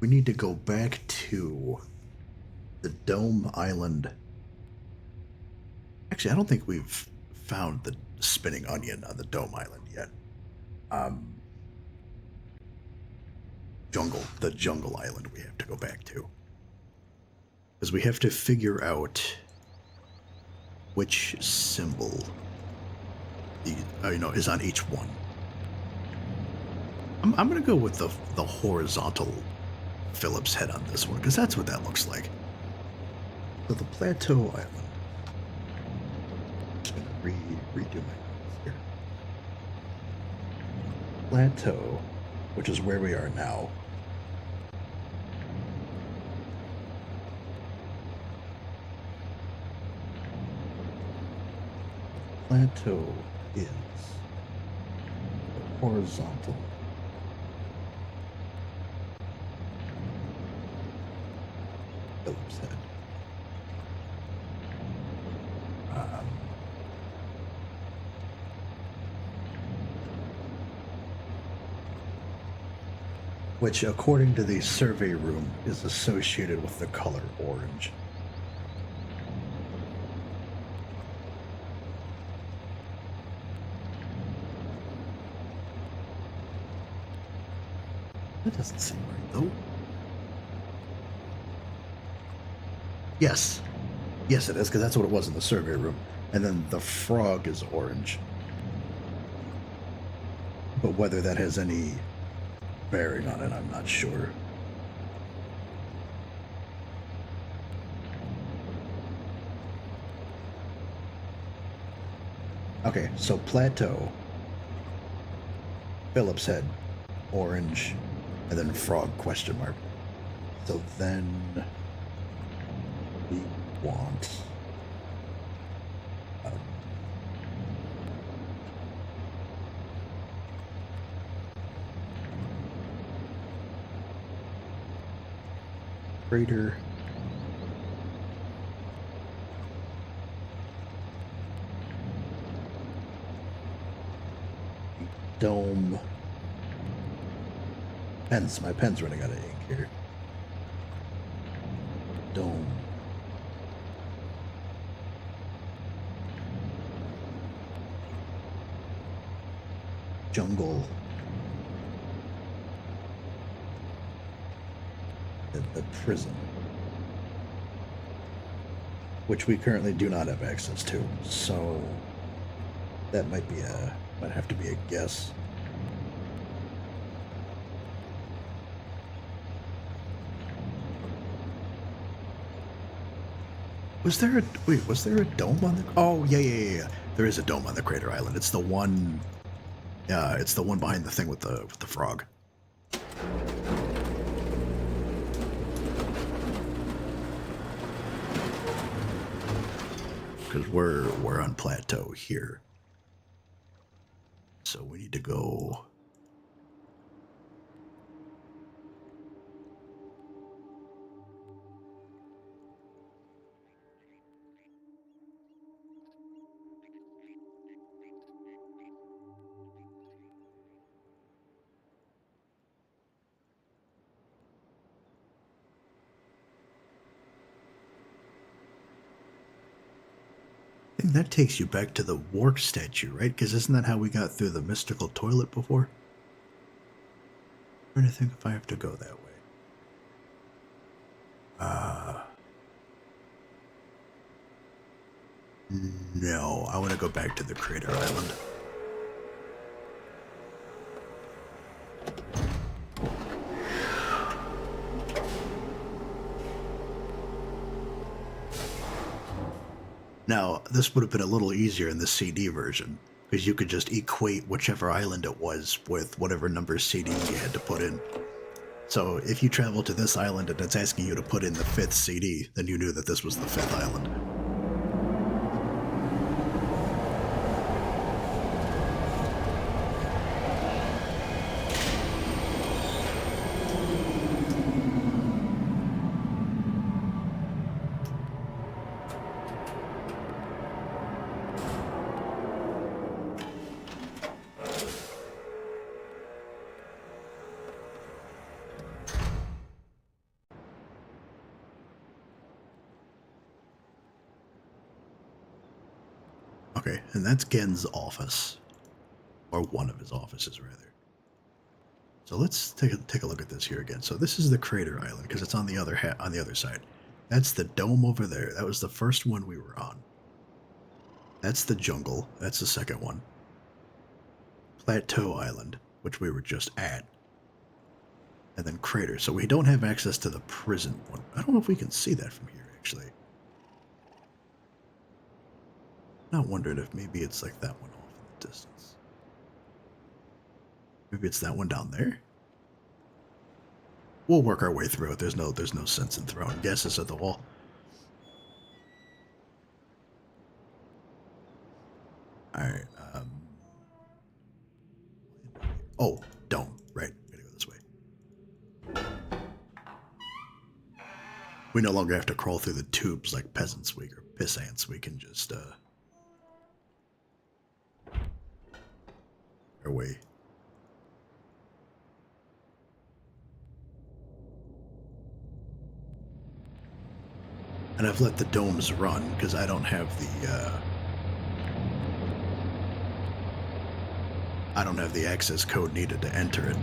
We need to go back to the Dome Island. Actually, I don't think we've found the spinning onion on the Dome Island yet. the jungle island we have to go back to. Because we have to figure out which symbol is on each one. I'm gonna go with the horizontal Phillips head on this one, because that's what that looks like. So the plateau island. I'm just gonna redo my notes here. Plateau, which is where we are now. Plateau is the horizontal Phillips head. Which, according to the survey room, is associated with the color orange. That doesn't seem right, though. Yes. Yes, it is, because that's what it was in the survey room. And then the frog is orange. But whether that has any bearing on it, I'm not sure. Okay, so plateau, Phillips head, orange, and then frog question mark. So then we want crater, dome. Pens. My pen's running out of ink here. Dome. Jungle. The prison. Which we currently do not have access to. So that might have to be a guess. Was there a dome on the... Oh, yeah. There is a dome on the crater island. It's the one... it's the one behind the thing with the frog. Because we're on plateau here. So we need to go... And that takes you back to the Wark statue, right? Because isn't that how we got through the mystical toilet before? I'm trying to think if I have to go that way. No, I want to go back to the crater island. Now, this would have been a little easier in the CD version, because you could just equate whichever island it was with whatever number CD you had to put in. So if you travel to this island and it's asking you to put in the 5th CD, then you knew that this was the 5th island. Okay, and that's Gen's office. Or one of his offices, rather. So let's take a look at this here again. So this is the crater island because it's on the other side. That's the dome over there. That was the first one we were on. That's the jungle. That's the second one. Plateau Island, which we were just at. And then crater. So we don't have access to the prison one. I don't know if we can see that from here, actually. I'm not wondering if maybe it's like that one off in the distance. Maybe it's that one down there? We'll work our way through it. There's no sense in throwing guesses at the wall. Alright, oh, dome. Right. Gotta go this way. We no longer have to crawl through the tubes like peasants or piss ants. We can just, our way. And I've let the domes run because I don't have the access code needed to enter it,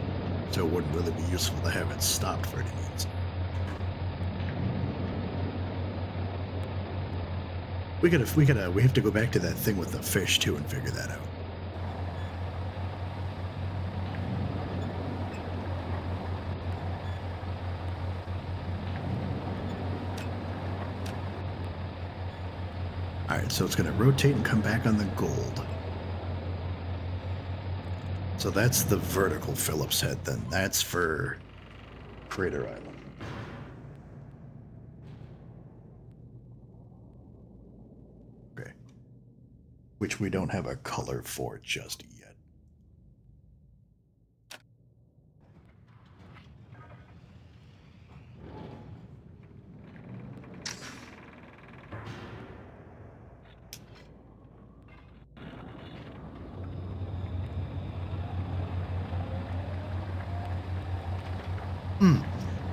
so it wouldn't really be useful to have it stopped for any means. We have to go back to that thing with the fish too and figure that out. Alright, so it's going to rotate and come back on the gold. So that's the vertical Phillips head then. That's for Crater Island. Okay. Which we don't have a color for just yet.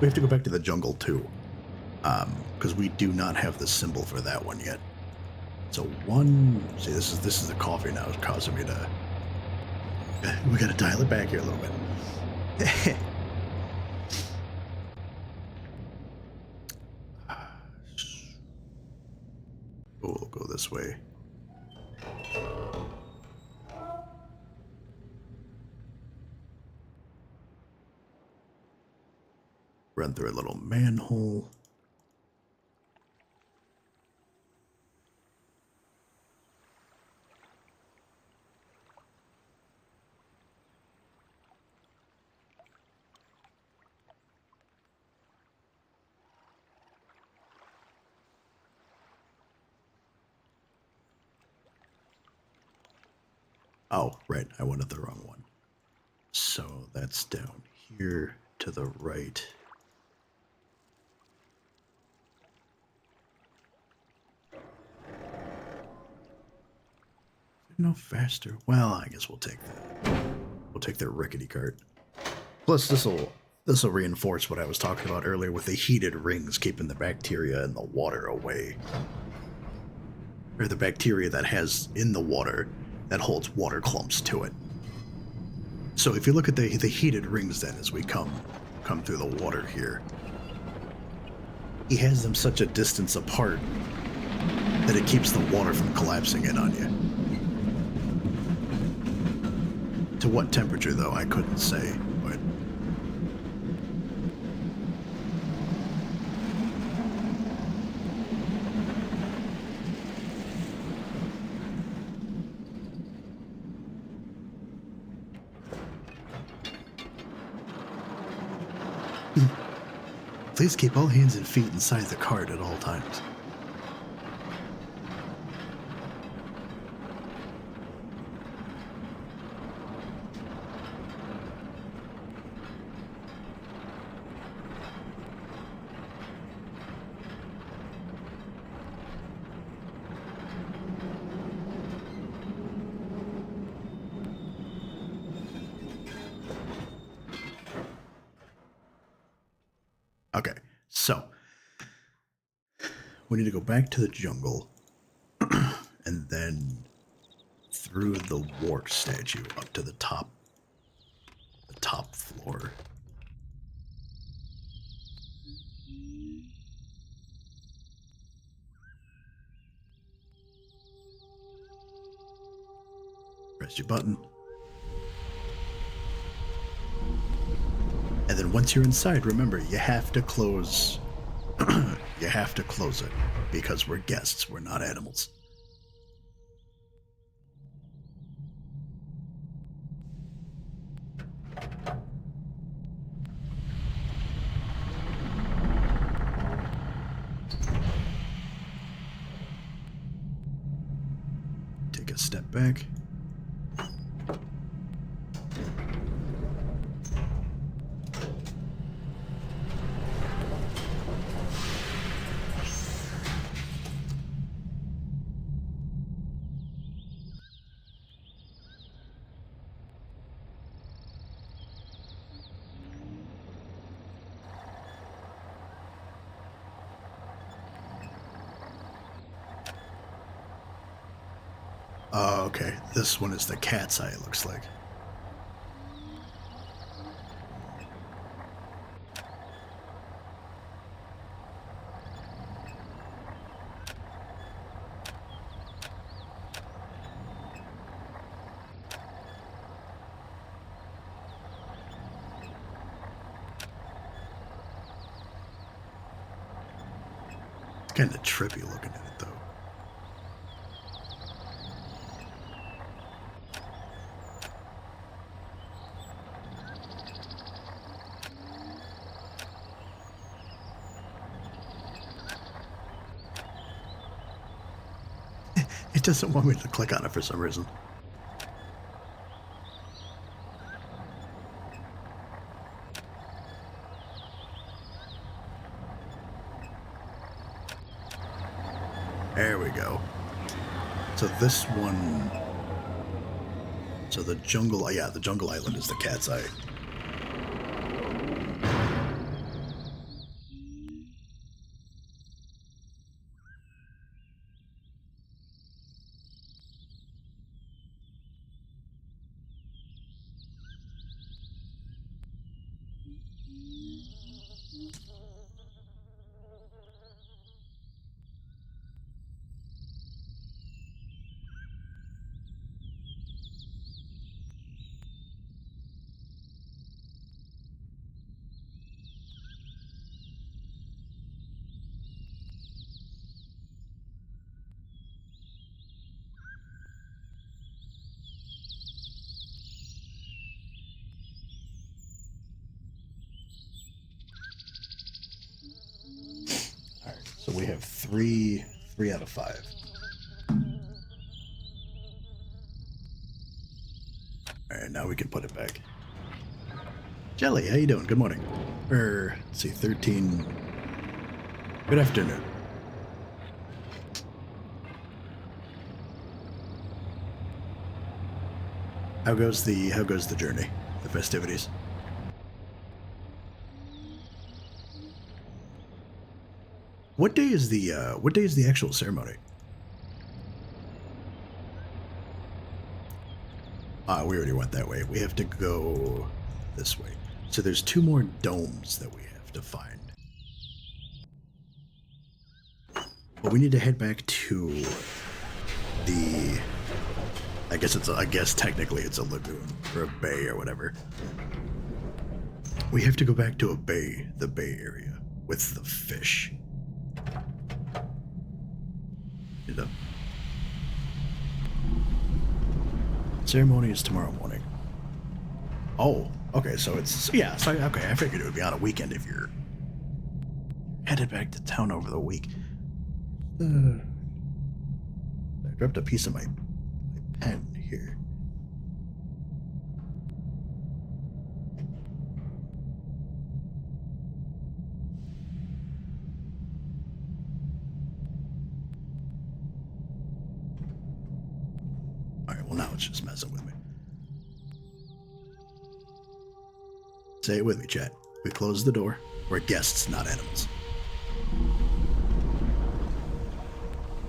We have to go back to the jungle too, because we do not have the symbol for that one yet. So see, this is the coffee now. It's causing me to. We got to dial it back here a little bit. We'll go this way. Run through a little manhole. Oh, right, I wanted the wrong one. So that's down here to the right. No faster. Well, I guess we'll take that. We'll take their rickety cart. Plus, this'll reinforce what I was talking about earlier with the heated rings keeping the bacteria and the water away. Or the bacteria that has in the water that holds water clumps to it. So if you look at the heated rings then as we come through the water here, he has them such a distance apart that it keeps the water from collapsing in on you. To what temperature, though, I couldn't say, but... Please keep all hands and feet inside the cart at all times. Okay, so we need to go back to the jungle and then through the wart statue up to the top top floor. Press your button. And then once you're inside, remember, you have to close. You have to close it because we're guests, we're not animals. Take a step back. Oh, okay. This one is the cat's eye, it looks like. It's kind of trippy looking at it, though. It doesn't want me to click on it for some reason. There we go. So this one... So the jungle... Yeah, the jungle island is the cat's eye. So we have three out of 5. Alright, now we can put it back. Jelly, how you doing? Good morning. Let's see, 13. Good afternoon. How goes the journey? The festivities? What day is the actual ceremony? We already went that way. We have to go this way. So there's 2 more domes that we have to find. But we need to head back to the... I guess technically it's a lagoon or a bay or whatever. We have to go back to the bay area with the fish. You know. Ceremony is tomorrow morning. Oh, okay, so it's... Yeah, so okay, I figured it would be on a weekend if you're headed back to town over the week. I dropped a piece of my pen here. Alright, well now it's just messing with me. Say it with me, chat. We close the door. We're guests, not animals.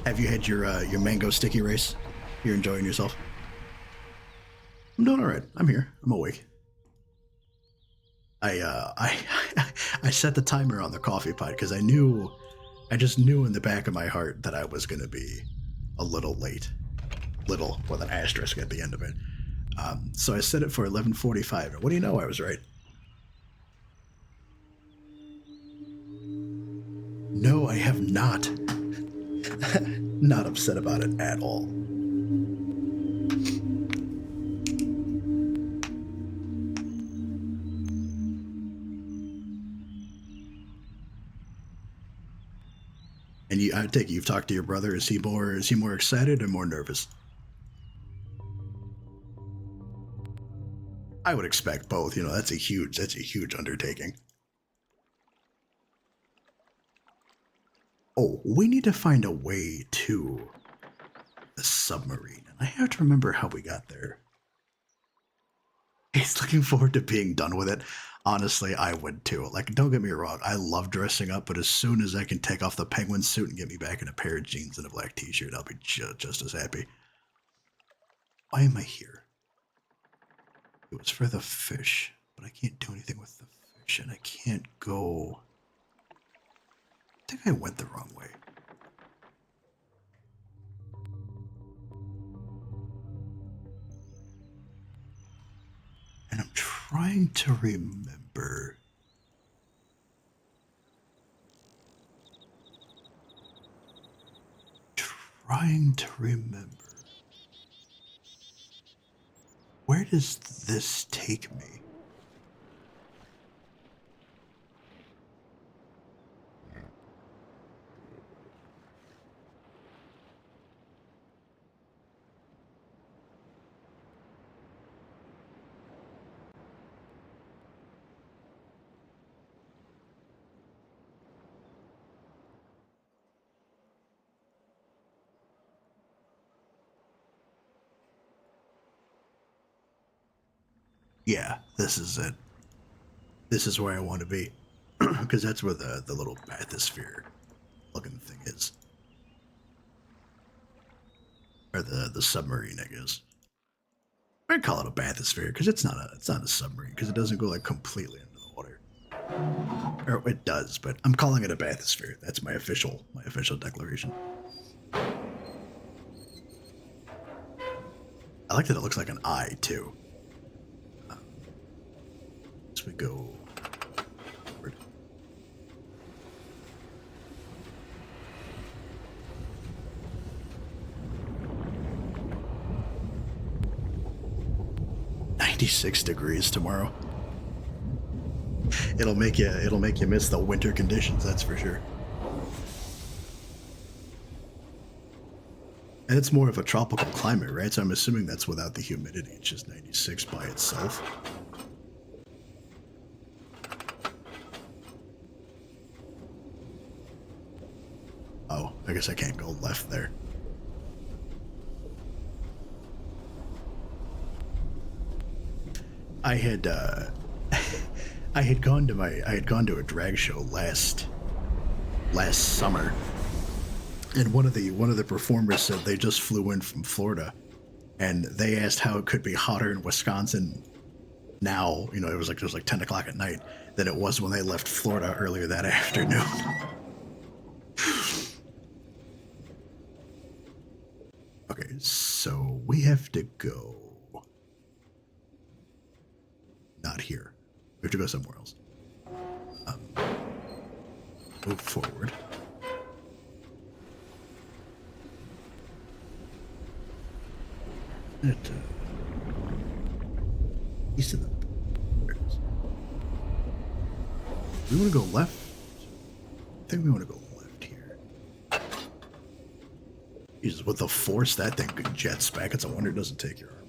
Have you had your mango sticky race? You're enjoying yourself? I'm doing alright. I'm here. I'm awake. I I set the timer on the coffee pot because I just knew in the back of my heart that I was gonna be a little late, little with an asterisk at the end of it. So I set it for 11:45, and what do you know? I was right. No, I have not. Not upset about it at all. And I take it you've talked to your brother. Is he more excited or more nervous? I would expect both. You know, that's a huge undertaking. Oh, we need to find a way to the submarine. And I have to remember how we got there. He's looking forward to being done with it. Honestly, I would too. Like, don't get me wrong, I love dressing up, but as soon as I can take off the penguin suit and get me back in a pair of jeans and a black t-shirt, I'll be just as happy. Why am I here? It was for the fish, but I can't do anything with the fish, and I can't go... I think I went the wrong way. And I'm trying to remember... Where does this take me? Yeah, this is it. This is where I want to be. Because that's where the little bathysphere looking thing is. Or the submarine, I guess. I'd call it a bathysphere because it's not a submarine because it doesn't go like completely into the water. Or it does, but I'm calling it a bathysphere. That's my official declaration. I like that it looks like an eye too. As we go forward. -6 degrees tomorrow. It'll make you miss the winter conditions, that's for sure. And it's more of a tropical climate, right? So I'm assuming that's without the humidity. It's just 96 by itself. Oh, I guess I can't go left there. I had I had gone to a drag show last summer, and one of the performers said they just flew in from Florida, and they asked how it could be hotter in Wisconsin now. You know, it was like 10 o'clock at night than it was when they left Florida earlier that afternoon. Okay, so we have to go. Not here. We have to go somewhere else. Move forward. East of the... There it is. We want to go left? I think we want to go left here. Jesus, with the force, that thing jets back. It's a wonder it doesn't take your arm.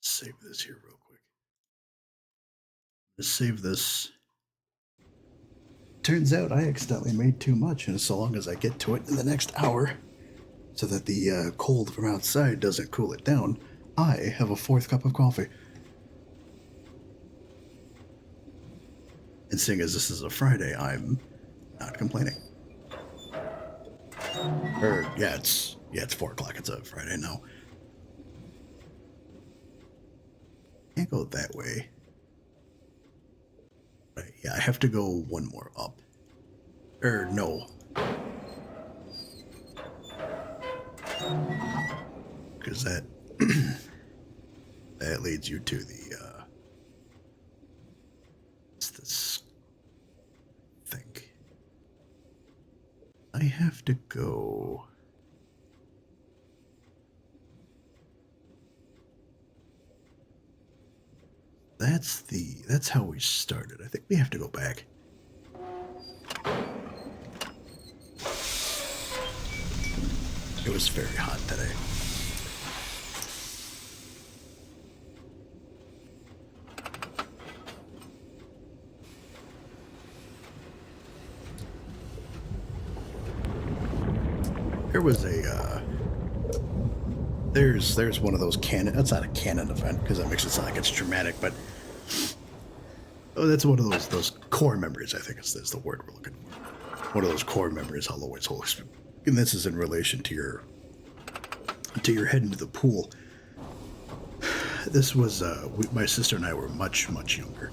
Save this here real quick. Let's save this turns out I accidentally made too much, and so long as I get to it in the next hour, so that the cold from outside doesn't cool it down, I have a 4th cup of coffee. And seeing as this is a Friday, I'm not complaining. Yeah, it's 4 o'clock. It's a Friday now. Can't go that way. Right, yeah, I have to go one more up. No. Because that that leads you to the what's this thing? I have to go. That's how we started. I think we have to go back. It was very hot today. There was a there's one of those canon. That's not a canon event because that makes it sound like it's dramatic, but that's one of those core memories. I think is the word we're looking for. One of those core memories I'll always hold. And this is in relation to your head into the pool. This was my sister and I were much younger,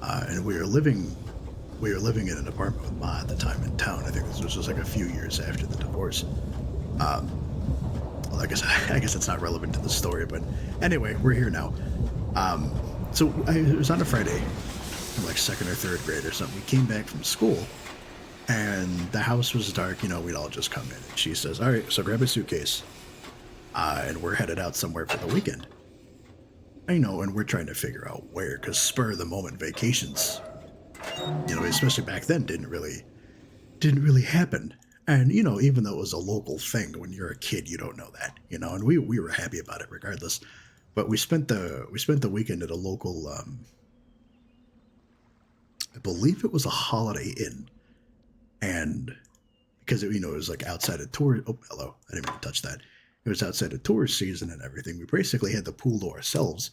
and we were living in an apartment with Ma at the time in town. I think this was just like a few years after the divorce. Well, I guess it's not relevant to the story, but anyway, we're here now. So it was on a Friday, like 2nd or 3rd grade or something. We came back from school, and the house was dark. You know, we'd all just come in. And she says, "All right, so grab a suitcase, and we're headed out somewhere for the weekend." I know, and we're trying to figure out where, because spur of the moment vacations, you know, especially back then, didn't really happen. And, you know, even though it was a local thing, when you're a kid, you don't know that, you know, and we were happy about it regardless. But we spent the weekend at a local, I believe it was a Holiday Inn. And because, it was like outside of tour. Oh, hello. I didn't mean to touch that. It was outside of tourist season and everything. We basically had the pool to ourselves.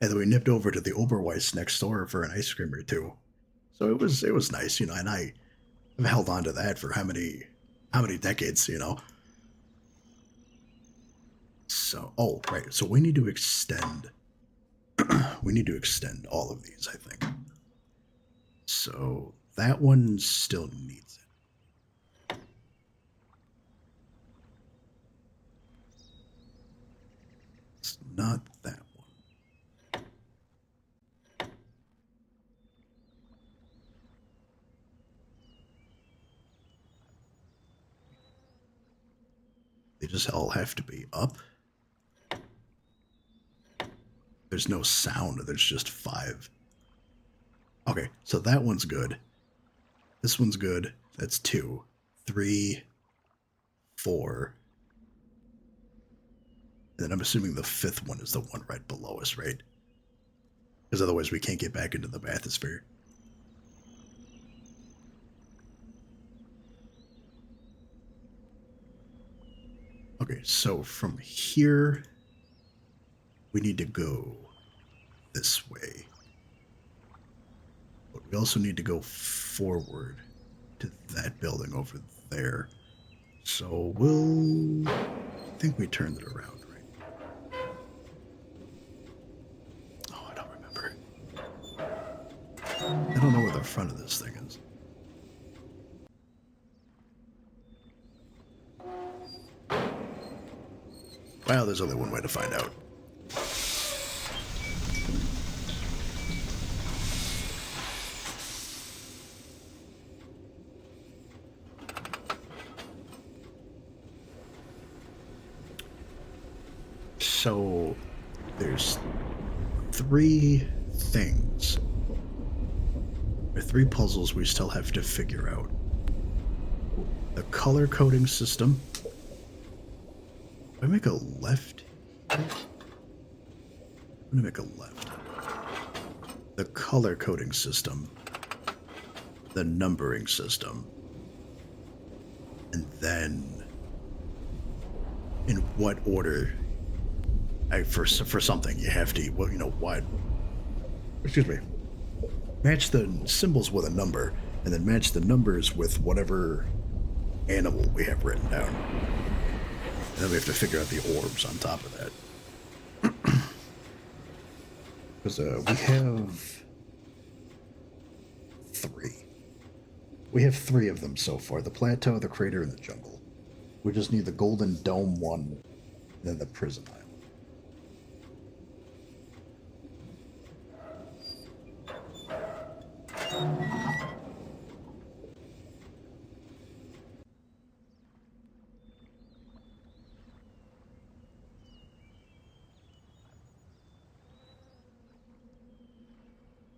And then we nipped over to the Oberweis next door for an ice cream or two. So it was nice, you know, and I've held on to that for how many decades, you know. So, oh, right. So we need to extend all of these, I think. So that one still needs it. It's not that one. They just all have to be up. There's no sound. There's just 5. Okay, so that one's good. This one's good. That's 2, 3, 4. And then I'm assuming the 5th one is the one right below us, right? Because otherwise we can't get back into the bathysphere. Okay, so from here, we need to go this way. But we also need to go forward to that building over there. So I think we turned it around, right? Oh, I don't remember. I don't know where the front of this thing is. Well, there's only one way to find out. So, there's 3 things. There are 3 puzzles we still have to figure out. The color coding system. Do I make a left? I'm gonna make a left. The color coding system. the numbering system, and then in what order. For something you have to, well, you know what? Excuse me. Match the symbols with a number, and then match the numbers with whatever animal we have written down. And then we have to figure out the orbs on top of that. Because we have 3. We have 3 of them so far. The plateau, the crater, and the jungle. We just need the golden dome one, and then the prison island.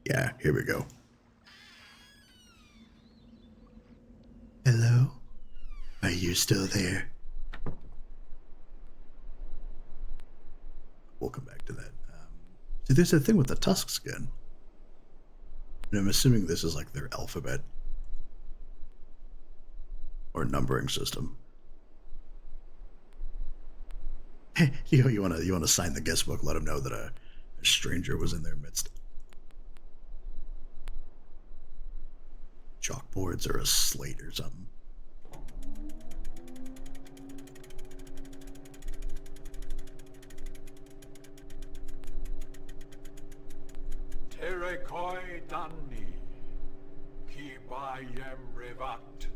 Yeah, here we go. Hello? Are you still there? We'll come back to that. See, there's a thing with the tusk skin. And I'm assuming this is like their alphabet. Or numbering system. you wanna sign the guest book, let them know that a stranger was in their midst. Chalkboards or a slate or something. Terekoi Danni, Ki Bayem Revat,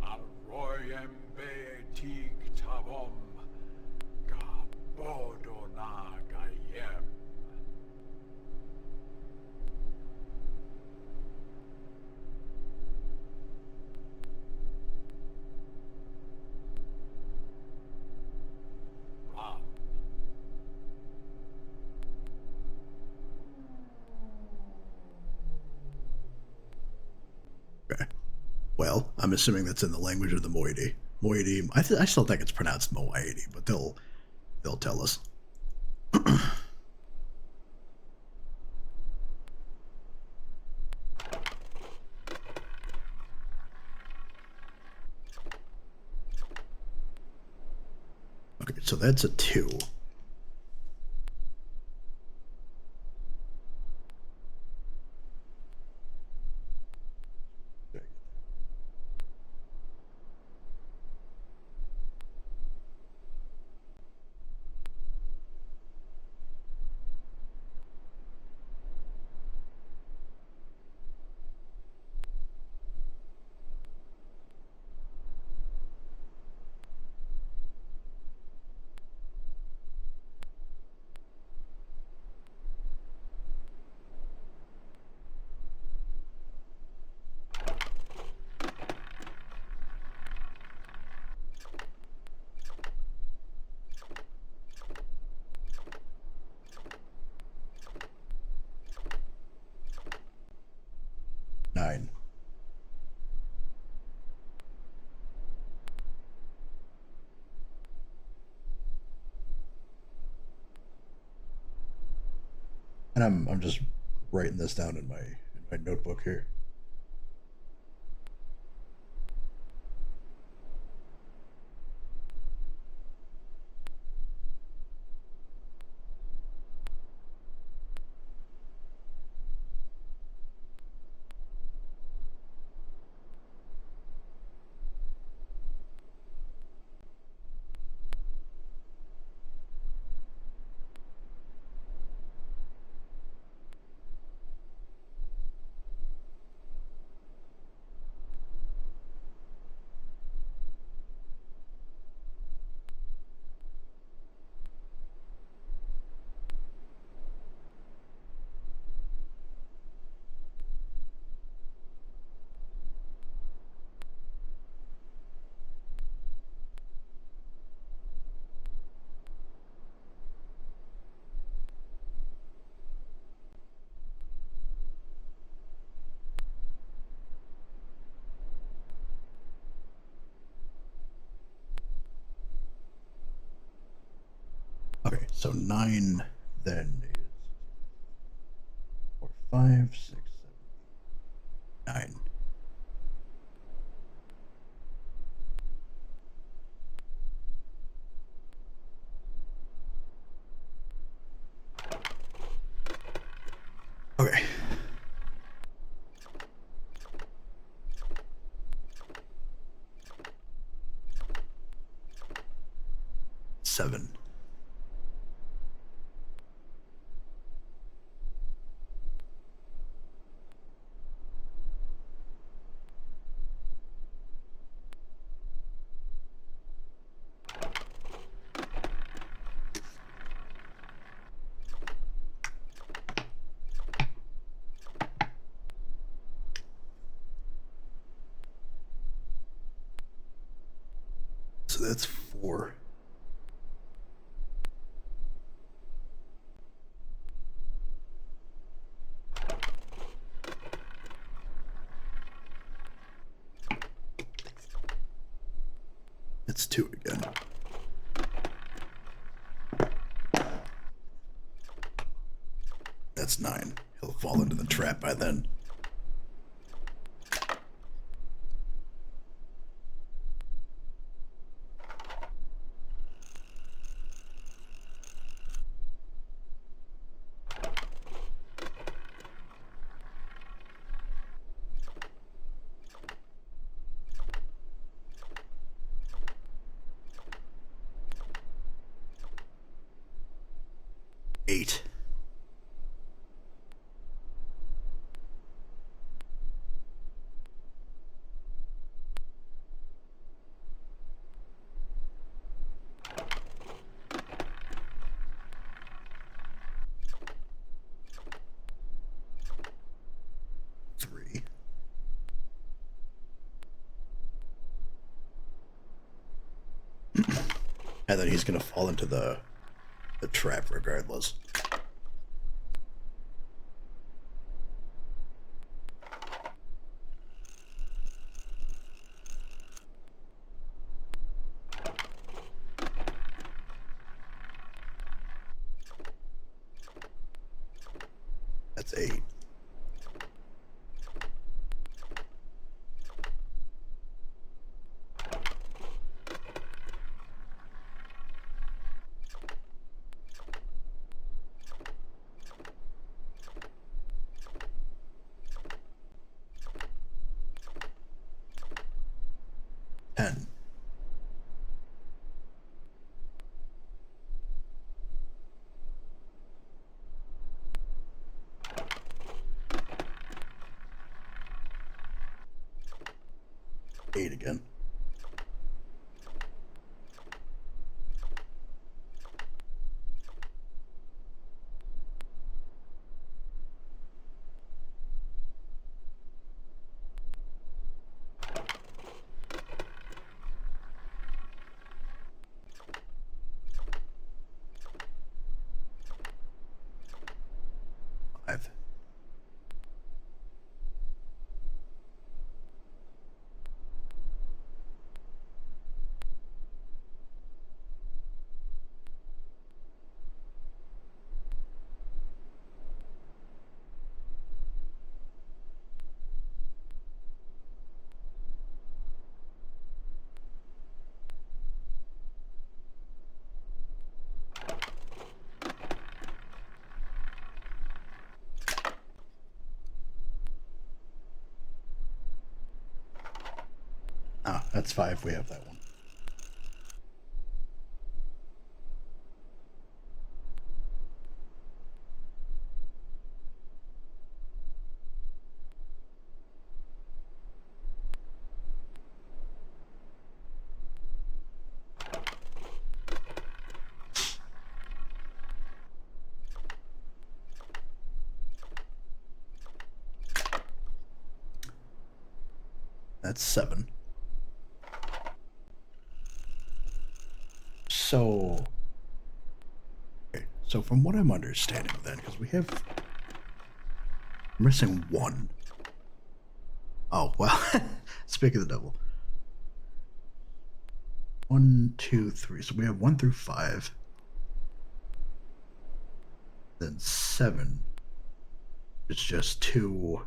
Alroyem Betig Tavom, Gabodona Gayem. Okay. Well, I'm assuming that's in the language of the Moiety. Moiety. I still think it's pronounced Moiety, but they'll tell us. Okay, so that's a 2. Nine. And I'm just writing this down in my notebook here. Okay, so 9 then is 4, 5, 6, 7, 9. 7. So that's 4. It's 2 again. That's 9. He'll fall into the trap by then. Eight. Three. And then he's gonna fall into the trap regardless. That's 8. Ten. Eight again. Five. Ah, that's 5. We have that one. That's 7. So, okay, so from what I'm understanding then, because we're missing 1. Oh, well, speak of the devil. 1, 2, 3. So we have 1 through 5. Then 7. It's just 2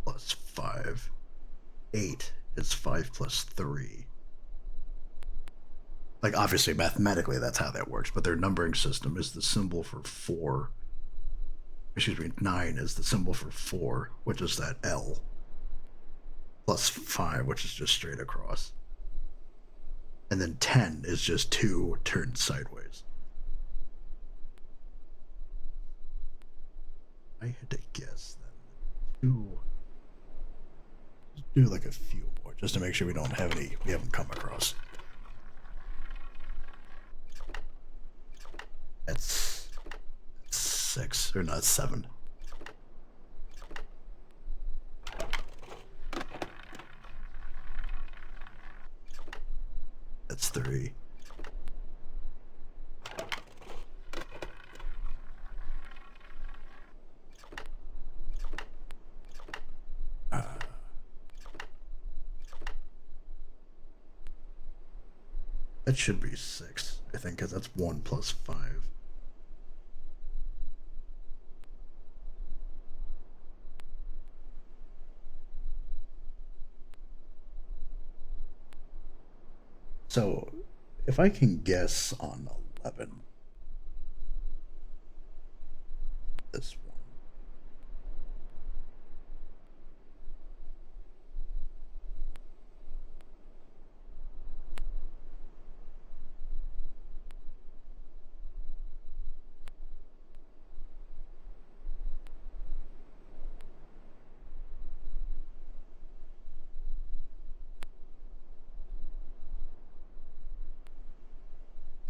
plus 5. 8 is 5 plus 3. Like, obviously, mathematically, that's how that works, but their numbering system is the symbol for 4. Excuse me, 9 is the symbol for 4, which is that L. Plus 5, which is just straight across. And then 10 is just 2 turned sideways. I had to guess then. 2. Do like a few more just to make sure we don't have any we haven't come across. That's 6 or not 7. That's 3. That should be 6, I think, because that's 1 plus 5. So, if I can guess on 11, this one.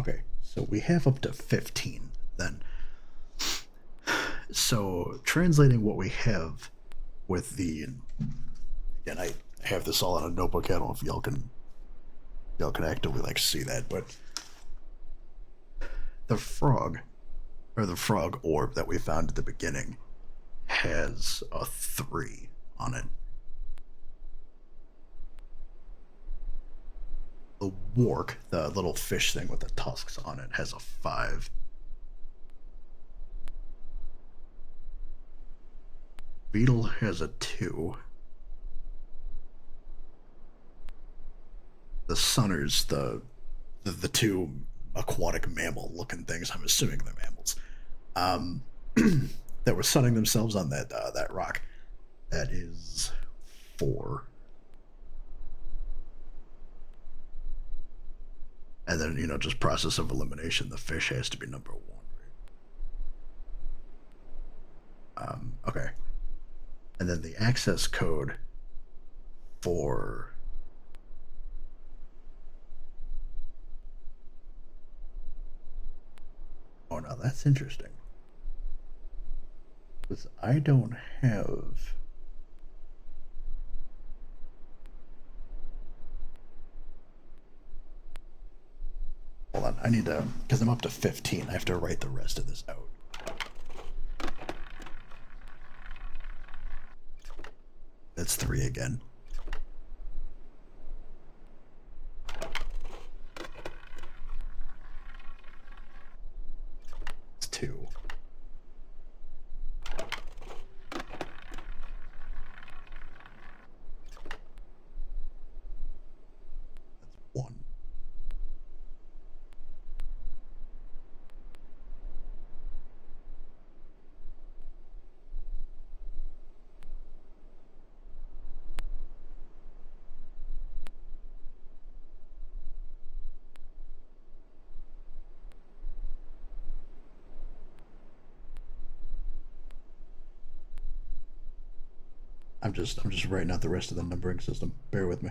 Okay, so we have up to 15 then. So translating what we have with the, again, I have this all on a notebook. I don't know if y'all can actively like see that, but the frog or the frog orb that we found at the beginning has a 3 on it. The wark, the little fish thing with the tusks on it, has a 5. Beetle has a 2. The sunners, the 2 aquatic mammal looking things, I'm assuming they're mammals, that were sunning themselves on that rock, that is 4. And then, you know, just process of elimination, the fish has to be number 1, right? Okay. And then the access code for oh, now that's interesting. Because I don't have hold on, I need to, because I'm up to 15, I have to write the rest of this out. That's 3 again. It's 2. That's 1. I'm just writing out the rest of the numbering system. Bear with me.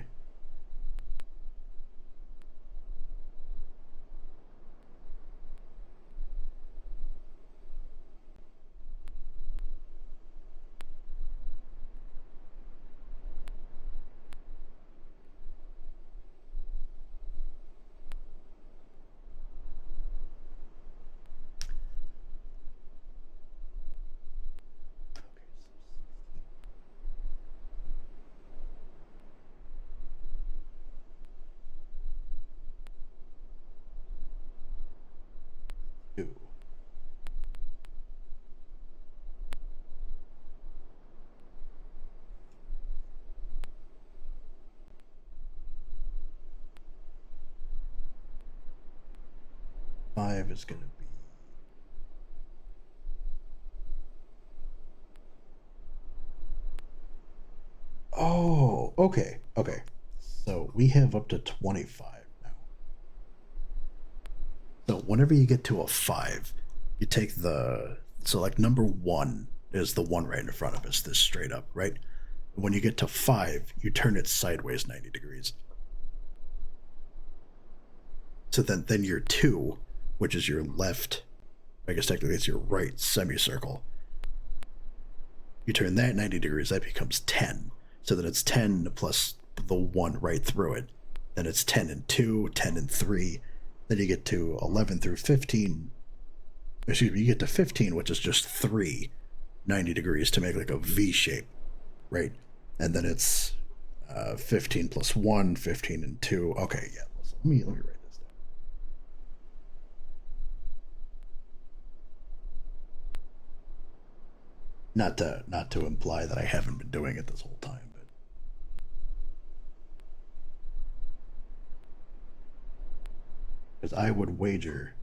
Two. Five is going to be oh, okay. So we have up to 25 now. So whenever you get to a 5, you take the, so like number 1 is the one right in front of us, this straight up, right? When you get to 5, you turn it sideways 90 degrees. So then your 2, which is your left, I guess technically it's your right semicircle, you turn that 90 degrees, that becomes 10. So then it's 10 plus the 1 right through it. Then it's 10 and 2, 10 and 3. Then you get to 11 through 15. Excuse me, you get to 15, which is just 3 90 degrees to make like a V shape, right? And then it's 15 plus 1, 15 and 2. Okay, yeah. Let me write this down. Not to imply that I haven't been doing it this whole time, but because I would wager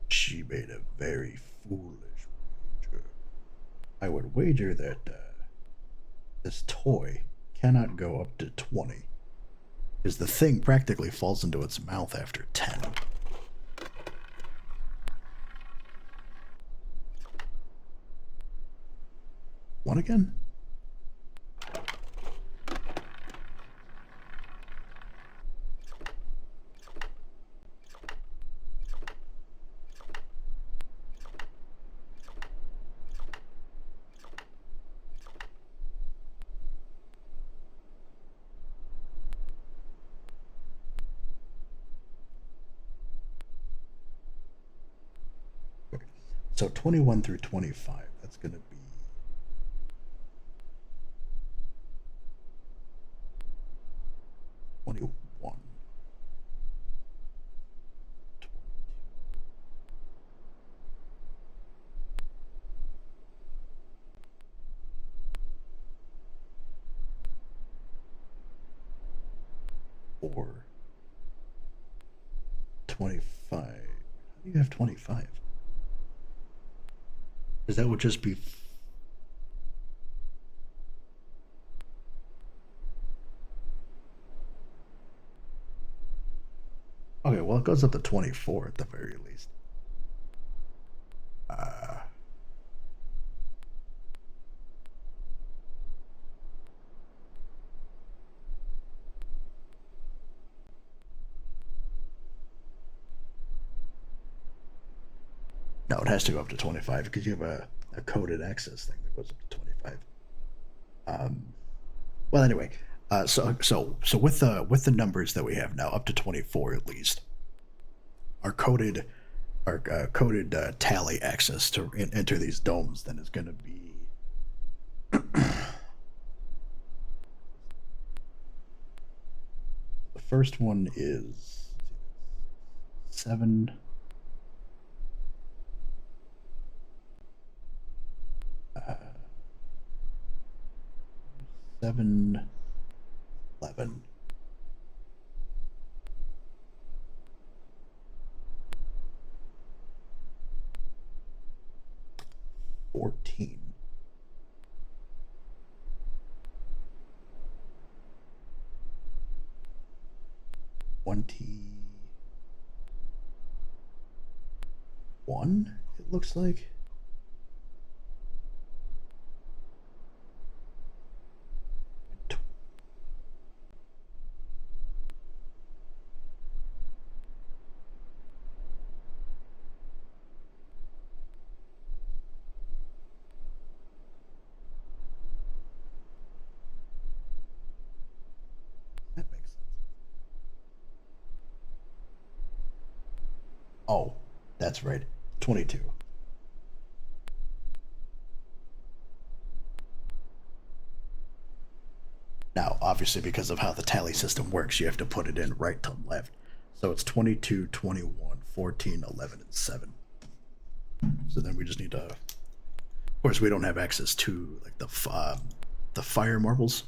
she made a very foolish wager. I would wager that this toy cannot go up to 20, because the thing practically falls into its mouth after 10. One again? So 21 through 25, that's going to be 21. 4. 25. How do you have 25? Because that would just be... Okay, well, it goes up to 24 at the very least. No, it has to go up to 25 because you have a coded access thing that goes up to 25. Well, anyway, so with the numbers that we have now, up to 24 at least, our coded tally access to enter these domes then is going to be the first one is 7. 7, 11. 14. 21, it looks like. That makes sense. Oh, that's right. 22. Now, obviously, because of how the tally system works, you have to put it in right to left. So it's 22, 21, 14, 11, and 7. So then we just need to... Of course, we don't have access to like the fire marbles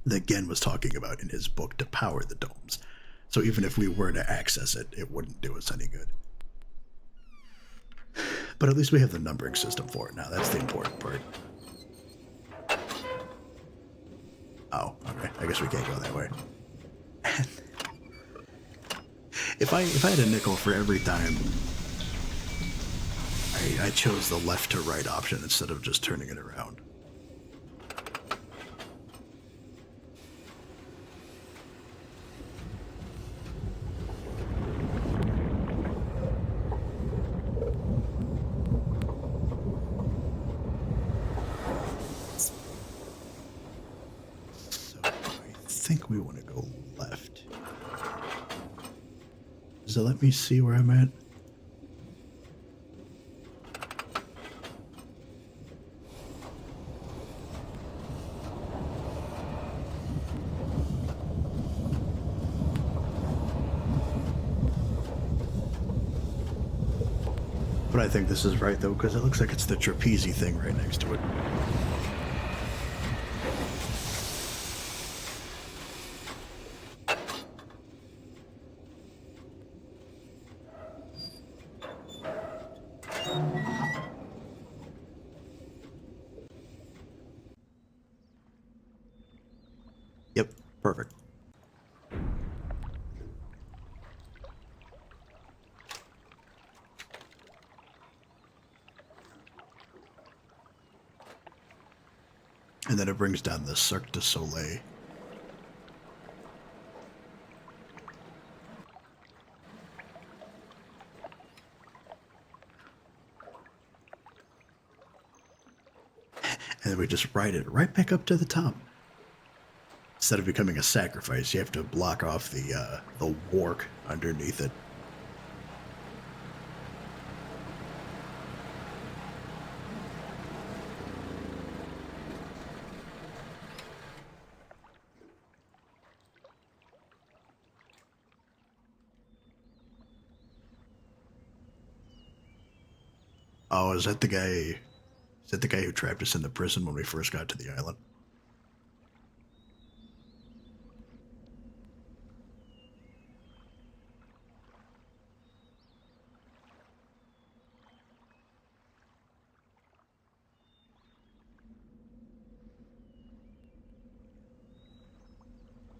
that Gen was talking about in his book to power the domes. So even if we were to access it, it wouldn't do us any good. But at least we have the numbering system for it now. That's the important part. Oh, okay. I guess we can't go that way. If I had a nickel for every time I chose the left to right option instead of just turning it around. So I think we want to go left. Does it let me see where I'm at? But I think this is right though, because it looks like it's the trapeze thing right next to it. Yep, perfect. And then it brings down the Cirque du Soleil. And then we just ride it right back up to the top. Instead of becoming a sacrifice, you have to block off the wark underneath it. Oh, is that the guy? Is that the guy who trapped us in the prison when we first got to the island?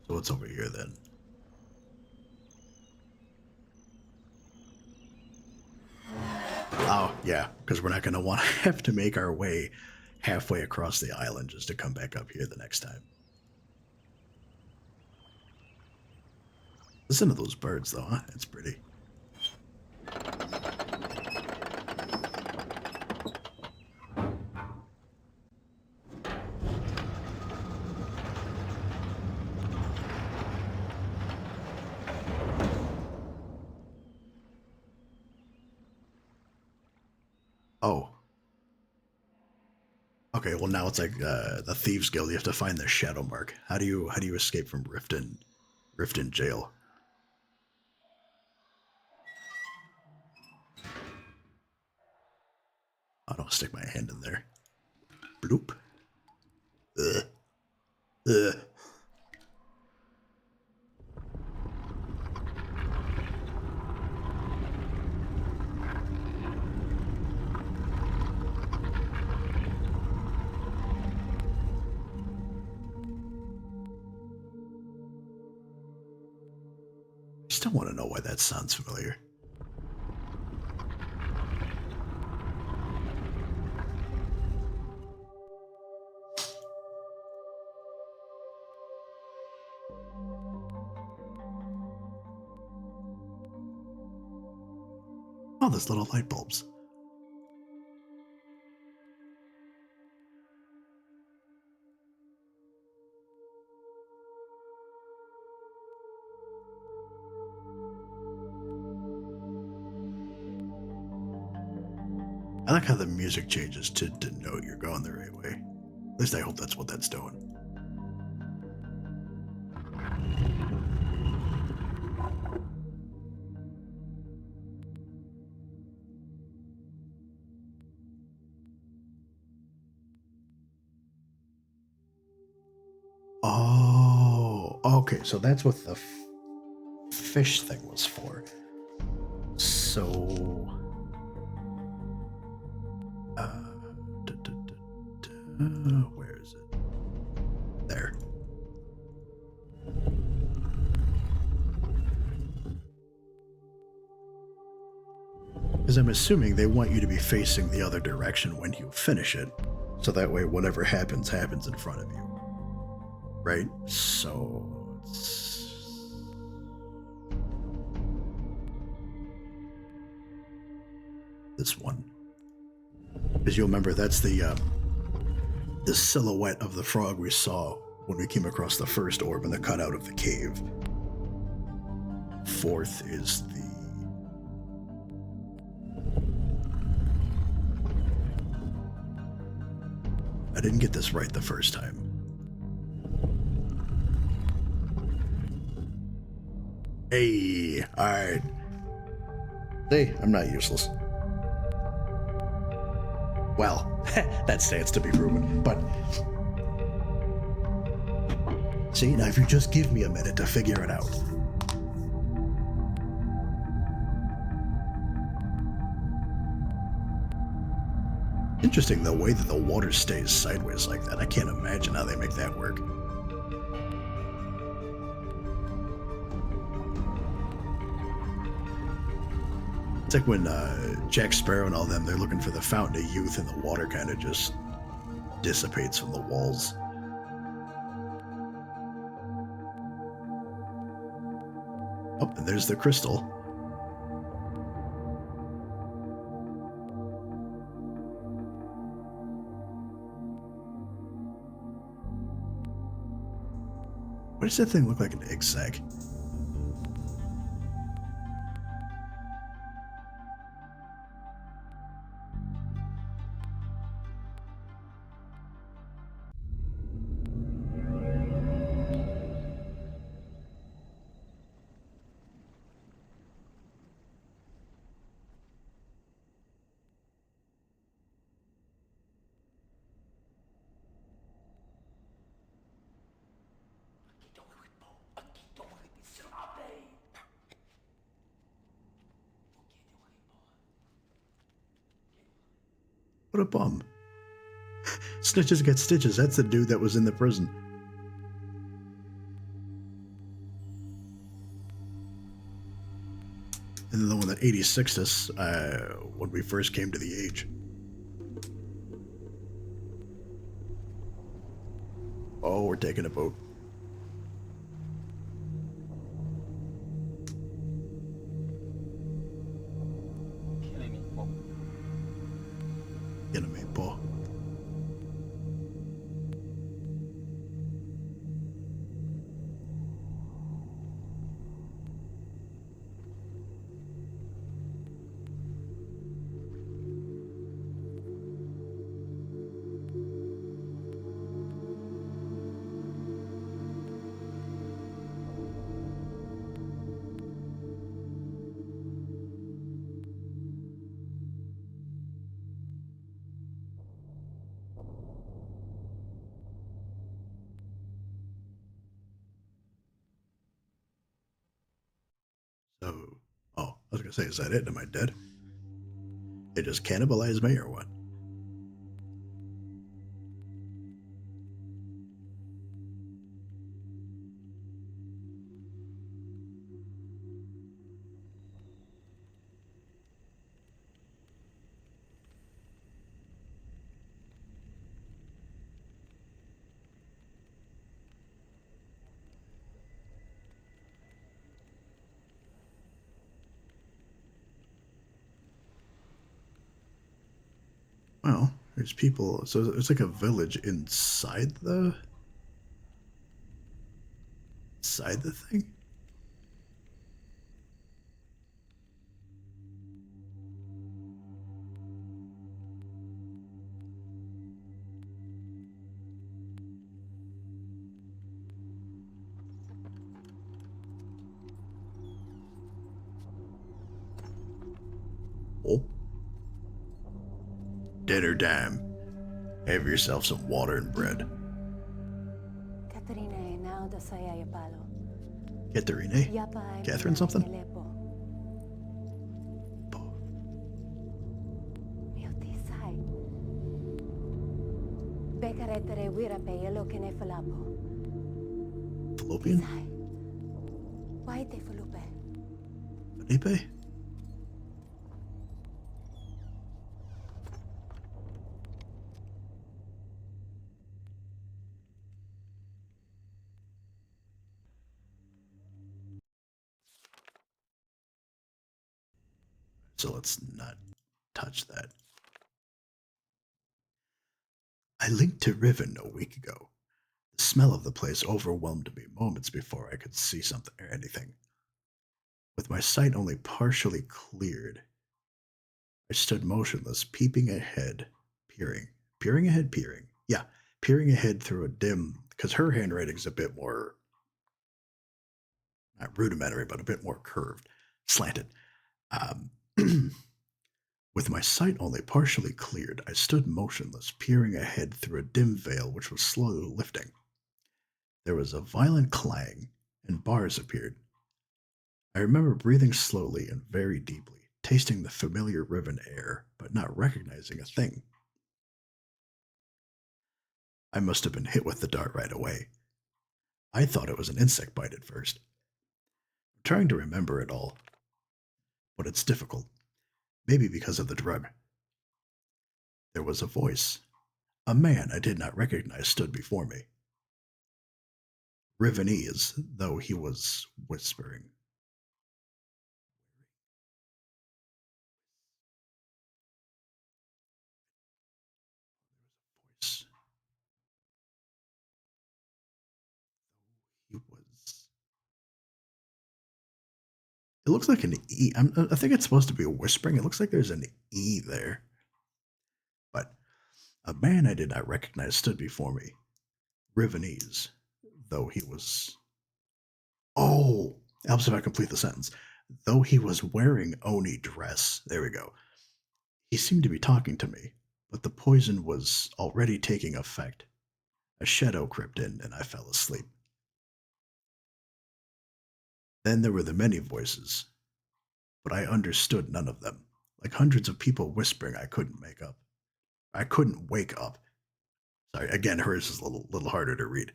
So what's over here then? Oh, yeah, because we're not going to want to have to make our way halfway across the island just to come back up here the next time. Listen to those birds, though, huh? It's pretty. Oh. Okay, well now it's like the Thieves Guild. You have to find the shadow mark. How do you escape from Riften jail? I don't stick my hand in there. Bloop. Ugh. Ugh. I still want to know why that sounds familiar. Oh, there's little light bulbs. I like how the music changes to denote you're going the right way. At least I hope that's what that's doing. Oh, okay. So that's what the fish thing was for. So, where is it? There. Because I'm assuming they want you to be facing the other direction when you finish it. So that way, whatever happens, happens in front of you. Right? So... this one. Because you'll remember that's the silhouette of the frog we saw when we came across the first orb in the cutout of the cave. Fourth is the... I didn't get this right the first time. Hey, alright. See, I'm not useless. Well, that stands to be proven, but... See, now if you just give me a minute to figure it out. Interesting, the way that the water stays sideways like that. I can't imagine how they make that work. It's like when Jack Sparrow and all them, they're looking for the Fountain of Youth and the water kind of just dissipates from the walls. Oh, and there's the crystal. What does that thing look like, an egg sac? What a bum. Snitches get stitches. That's the dude that was in the prison. And then the one that 86'd us when we first came to the age. Oh, we're taking a boat. Enemy paw. So, oh, I was gonna say, is that it? Am I dead? It just cannibalized me or what? Well, there's people, so it's like a village inside the thing? Oh. Dinner time. Have yourself some water and bread. Katerine? Catherine something? Fallopian? Felipe? So let's not touch that. I linked to Riven a week ago. The smell of the place overwhelmed me moments before I could see something or anything. With my sight only partially cleared, I stood motionless, peeping ahead, peering. Yeah, peering ahead through a dim, because her handwriting's a bit more, not rudimentary, but a bit more curved, slanted. Um, with my sight only partially cleared, I stood motionless, peering ahead through a dim veil which was slowly lifting. There was a violent clang, and bars appeared. I remember breathing slowly and very deeply, tasting the familiar Riven air, but not recognizing a thing. I must have been hit with the dart right away. I thought it was an insect bite at first. I'm trying to remember it all, but it's difficult, maybe because of the drug. There was a voice. A man I did not recognize stood before me. Rivenese, though he was whispering. Voice. He was. It looks like an E. I think it's supposed to be a whispering. It looks like there's an E there. But a man I did not recognize stood before me. Rivenese, though he was. Oh, helps if I complete the sentence. Though he was wearing Oni dress. There we go. He seemed to be talking to me, but the poison was already taking effect. A shadow crept in, and I fell asleep. Then there were the many voices, but I understood none of them. Like hundreds of people whispering, I couldn't make up. I couldn't wake up. Sorry, again, hers is a little harder to read.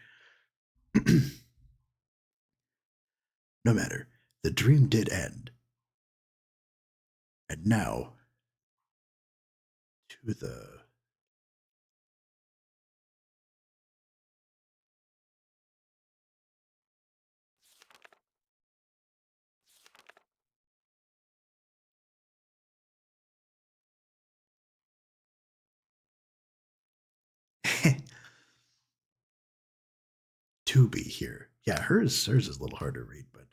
No matter, the dream did end. And now, to the. To be here. Yeah, hers is a little harder to read, but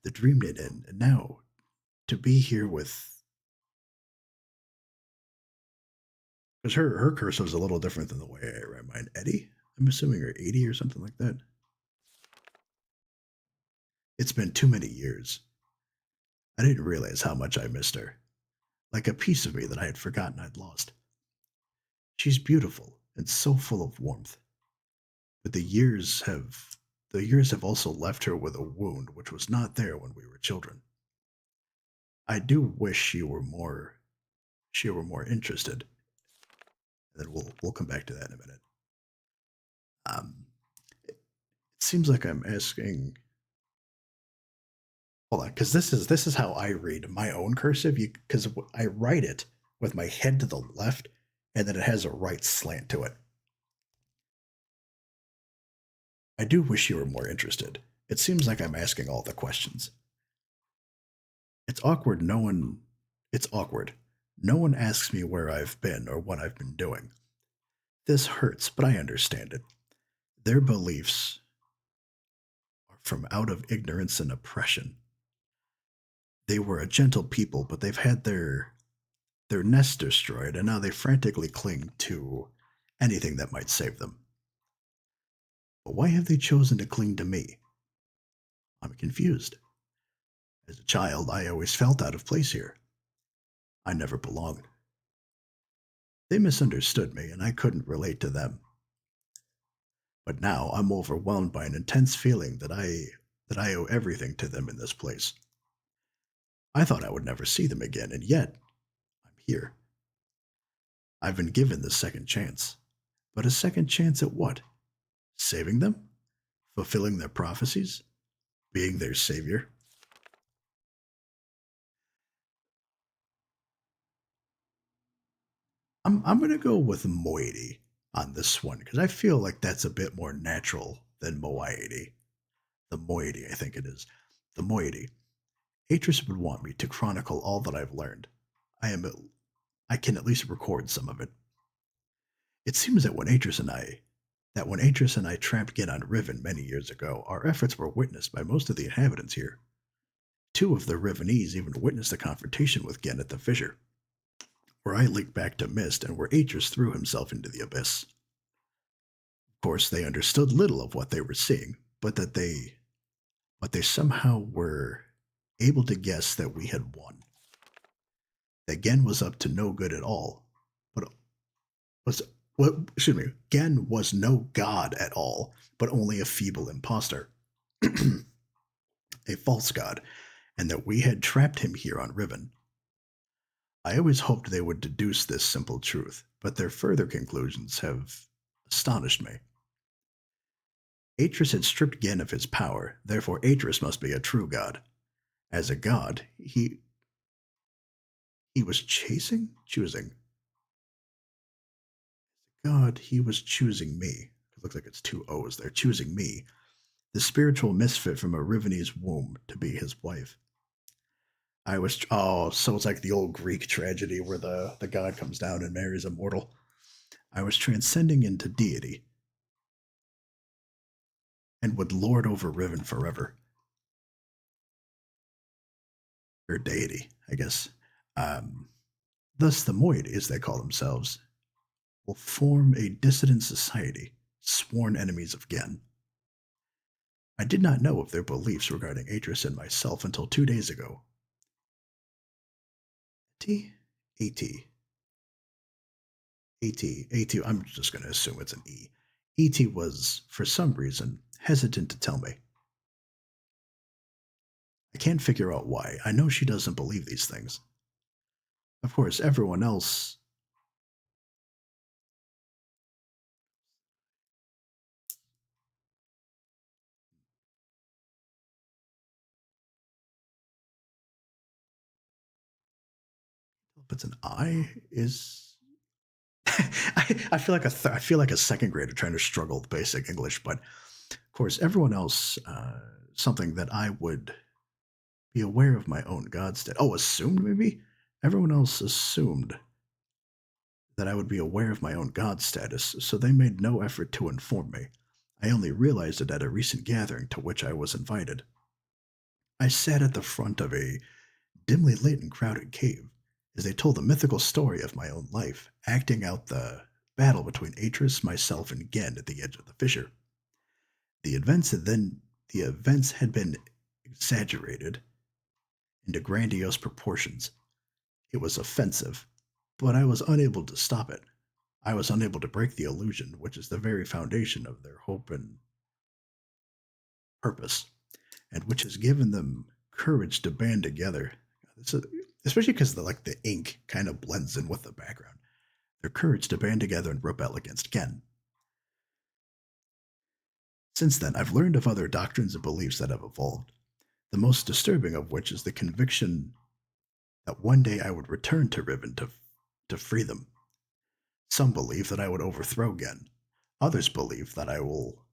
the dream did end. And now, to be here with. Because her cursive is a little different than the way I write mine. Eddie? I'm assuming, or 80 or something like that. It's been too many years. I didn't realize how much I missed her. Like a piece of me that I had forgotten I'd lost. She's beautiful and so full of warmth. But the years have also left her with a wound which was not there when we were children. I do wish she were more interested. And then we'll come back to that in a minute. It seems like I'm asking. Hold on, because this is how I read my own cursive. Because I write it with my head to the left, and then it has a right slant to it. I do wish you were more interested. It seems like I'm asking all the questions. It's awkward. It's awkward. No one asks me where I've been or what I've been doing. This hurts, but I understand it. Their beliefs are from out of ignorance and oppression. They were a gentle people, but they've had their nest destroyed, and now they frantically cling to anything that might save them. But why have they chosen to cling to me? I'm confused. As a child, I always felt out of place here. I never belonged. They misunderstood me, and I couldn't relate to them. But now I'm overwhelmed by an intense feeling that I owe everything to them in this place. I thought I would never see them again, and yet I'm here. I've been given this second chance. But a second chance at what? Saving them? Fulfilling their prophecies? Being their savior? I'm gonna go with moiety on this one because I feel like that's a bit more natural than moiety. The moiety, I think it is. The moiety. Atris would want me to chronicle all that I've learned. I can at least record some of it. It seems that when Atris and I tramped Gen on Riven many years ago, our efforts were witnessed by most of the inhabitants here. 2 of the Rivenese even witnessed a confrontation with Gen at the fissure, where I linked back to MYST and where Atris threw himself into the abyss. Of course, they understood little of what they were seeing, but they somehow were able to guess that we had won. That Gen was up to no good at all, but Gen was no god at all, but only a feeble impostor, a false god, and that we had trapped him here on Riven. I always hoped they would deduce this simple truth, but their further conclusions have astonished me. Atris had stripped Gen of his power, therefore Atris must be a true god. As a god, he was choosing? God, he was choosing me. It looks like it's 2 O's there. Choosing me, the spiritual misfit from a Rivenese womb, to be his wife. So it's like the old Greek tragedy where the god comes down and marries a mortal. I was transcending into deity and would lord over Riven forever. Or deity, I guess. Thus, the Moiety, as they call themselves, will form a dissident society, sworn enemies of Gen. I did not know of their beliefs regarding Atris and myself until 2 days ago. A-T, I'm just going to assume it's an E. E.T. was, for some reason, hesitant to tell me. I can't figure out why. I know she doesn't believe these things. Of course, everyone else... If it's an I, is... I feel like I feel like a second grader trying to struggle with basic English, but of course, everyone else, something that I would be aware of my own godstead. Oh, assumed maybe? Everyone else assumed that I would be aware of my own god status, so they made no effort to inform me. I only realized it at a recent gathering to which I was invited. I sat at the front of a dimly lit and crowded cave as they told the mythical story of my own life, acting out the battle between Atris, myself, and Gen at the edge of the fissure. The events had been exaggerated into grandiose proportions. It was offensive, but I was unable to stop it. I was unable to break the illusion, which is the very foundation of their hope and purpose, and which has given them courage to band together. Especially because the ink kind of blends in with the background. Their courage to band together and rebel against Gen. Since then, I've learned of other doctrines and beliefs that have evolved, the most disturbing of which is the conviction that one day I would return to Riven to free them. Some believe that I would overthrow Gen. Others believe that I will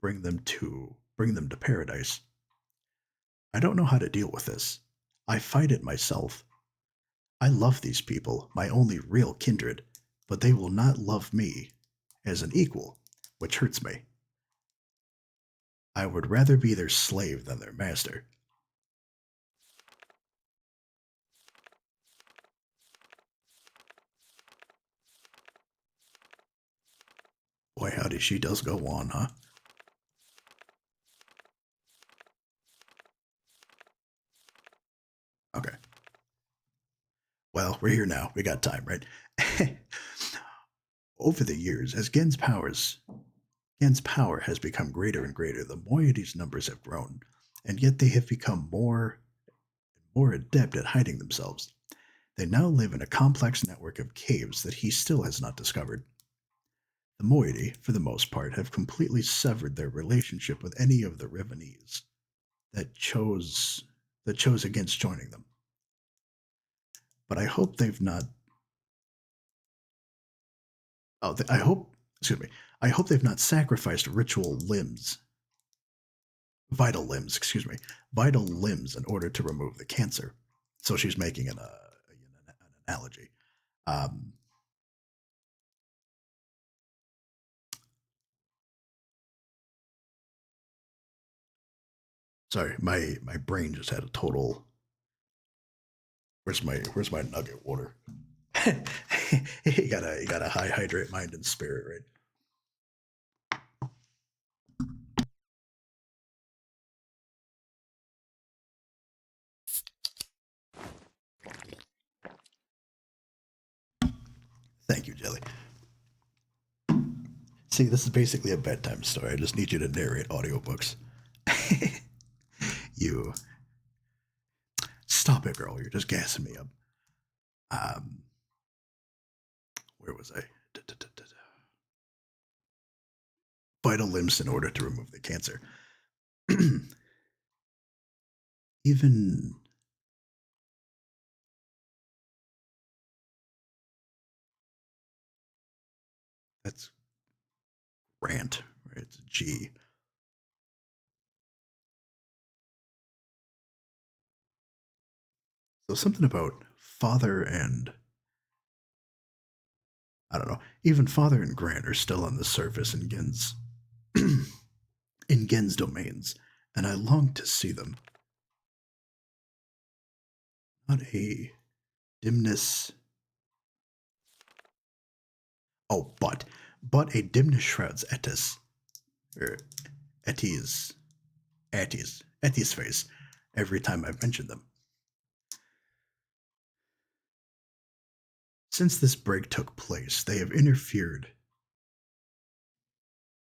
bring them to paradise. I don't know how to deal with this. I fight it myself. I love these people, my only real kindred, but they will not love me as an equal, which hurts me. I would rather be their slave than their master. Boy, howdy, she does go on, huh? Okay. Well, we're here now. We got time, right? Over the years, as Gen's power has become greater and greater, the moiety's numbers have grown, and yet they have become more adept at hiding themselves. They now live in a complex network of caves that he still has not discovered. The moiety, for the most part, have completely severed their relationship with any of the Rivenese that chose against joining them. But I hope they've not. I hope they've not sacrificed vital limbs in order to remove the cancer. So she's making an analogy. Um, sorry, my brain just had a total. Where's my nugget water? You gotta high hydrate mind and spirit, right? Thank you, Jelly. See, this is basically a bedtime story. I just need you to narrate audiobooks. You stop it, girl. You're just gassing me up. Um, where was I? Vital limbs in order to remove the cancer. Even that's Grant, right? It's a G. So something about father and I don't know. Even father and Grant are still on the surface in Gen's in Gen's domains, and I long to see them. Not a dimness. Oh, but a dimness shrouds Etis, or Etty's face every time I mention them. Since this break took place, they have interfered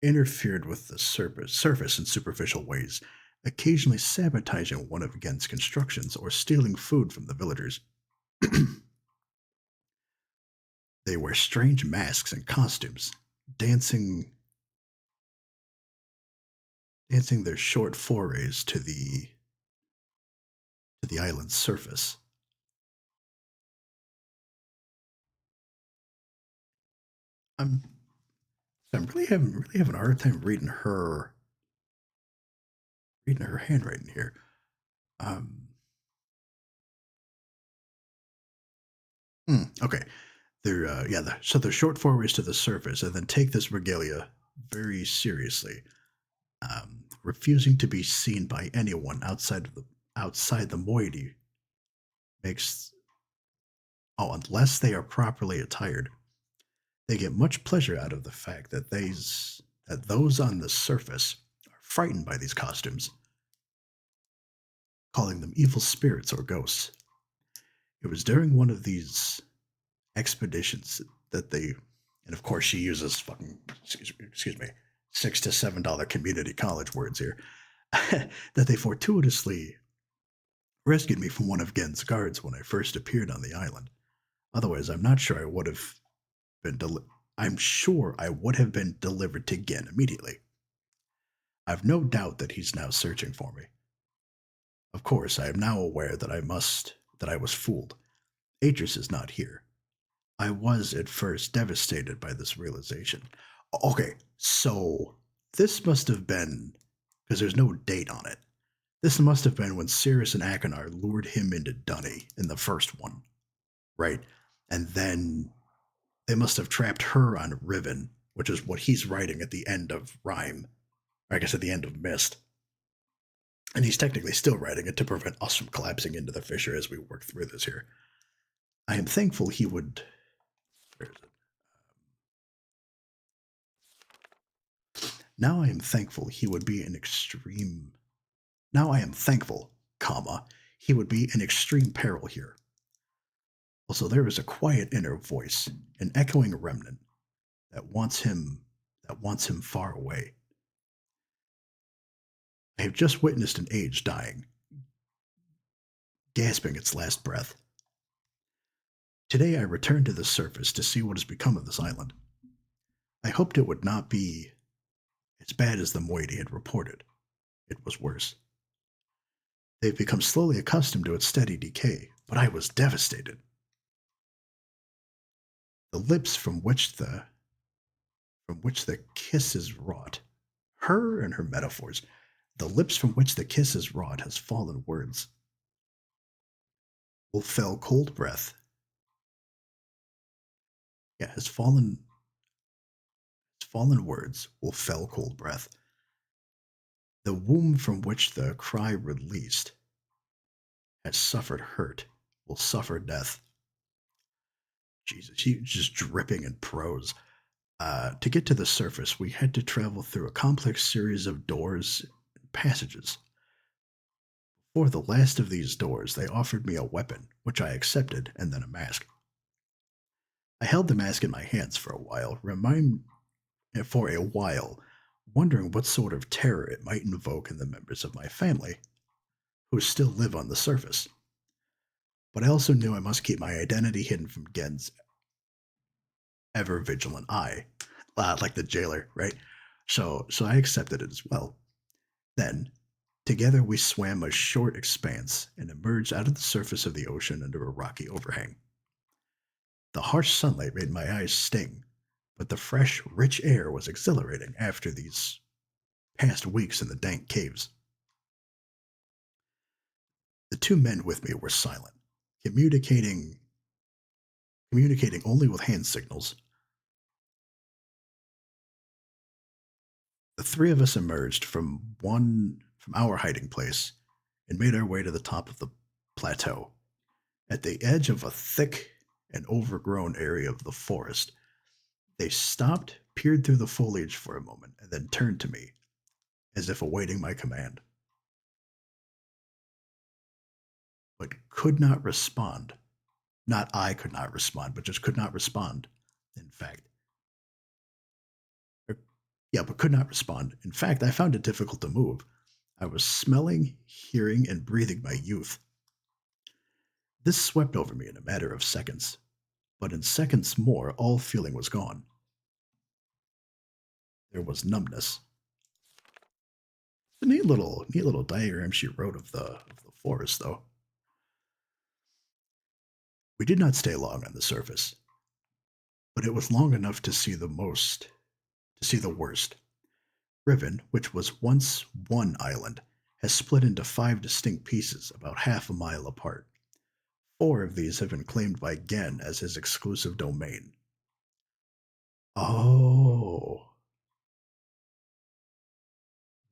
with the surface in superficial ways, occasionally sabotaging one of Gen's constructions or stealing food from the villagers. They wear strange masks and costumes, dancing their short forays to the island's surface. I'm I'm really having a hard time reading her handwriting here. Um, okay, so they're short forays to the surface, and then take this regalia very seriously, refusing to be seen by anyone outside the moiety makes unless they are properly attired. They get much pleasure out of the fact that those on the surface are frightened by these costumes, calling them evil spirits or ghosts. It was during one of these expeditions that they, and of course she uses fucking excuse me, $6 to $7 community college words here, that they fortuitously rescued me from one of Gen's guards when I first appeared on the island. Otherwise, I'm sure I would have been delivered to Gen immediately. I've no doubt that he's now searching for me. Of course, I am now aware that I was fooled. Atris is not here. I was at first devastated by this realization. Okay, so this must have been, because there's no date on it, this must have been when Cirrus and Achenar lured him into Dunny in the first one, right? And then they must have trapped her on Riven, which is what he's writing at the end of Rhyme, or I guess at the end of MYST. And he's technically still writing it to prevent us from collapsing into the fissure as we work through this here. I am thankful he would. Where is it? Now I am thankful he would be an extreme. Now I am thankful, he would be in extreme peril here. Also, there is a quiet inner voice, an echoing remnant that wants him far away. I have just witnessed an age dying, gasping its last breath. Today I returned to the surface to see what has become of this island. I hoped it would not be as bad as the moiety had reported. It was worse. They've become slowly accustomed to its steady decay, but I was devastated. The lips from which the kiss is wrought, her and her metaphors, the lips from which the kiss is wrought has fallen words. Will fell cold breath, Yeah, his fallen words will fell cold breath. The womb from which the cry released has suffered hurt, will suffer death. Jesus, he just dripping in prose. To get to the surface, we had to travel through a complex series of doors and passages. For the last of these doors, they offered me a weapon, which I accepted, and then a mask. I held the mask in my hands for a while, wondering what sort of terror it might invoke in the members of my family, who still live on the surface. But I also knew I must keep my identity hidden from Gen's ever vigilant eye, like the jailer, right? So I accepted it as well. Then, together we swam a short expanse and emerged out of the surface of the ocean under a rocky overhang. The harsh sunlight made my eyes sting, but the fresh, rich air was exhilarating after these past weeks in the dank caves. The two men with me were silent, communicating only with hand signals. The three of us emerged from our hiding place and made our way to the top of the plateau. At the edge of a thick and overgrown area of the forest, they stopped, peered through the foliage for a moment, and then turned to me, as if awaiting my command. But could not respond. Not I could not respond, but just could not respond, in fact. Yeah, but could not respond. In fact, I found it difficult to move. I was smelling, hearing, and breathing my youth. This swept over me in a matter of seconds, but in seconds more, all feeling was gone. There was numbness. A neat little diagram she wrote of the forest, though. We did not stay long on the surface, but it was long enough to see the worst. Riven, which was once one island, has split into 5 distinct pieces about half a mile apart. 4 of these have been claimed by Gen as his exclusive domain. Oh.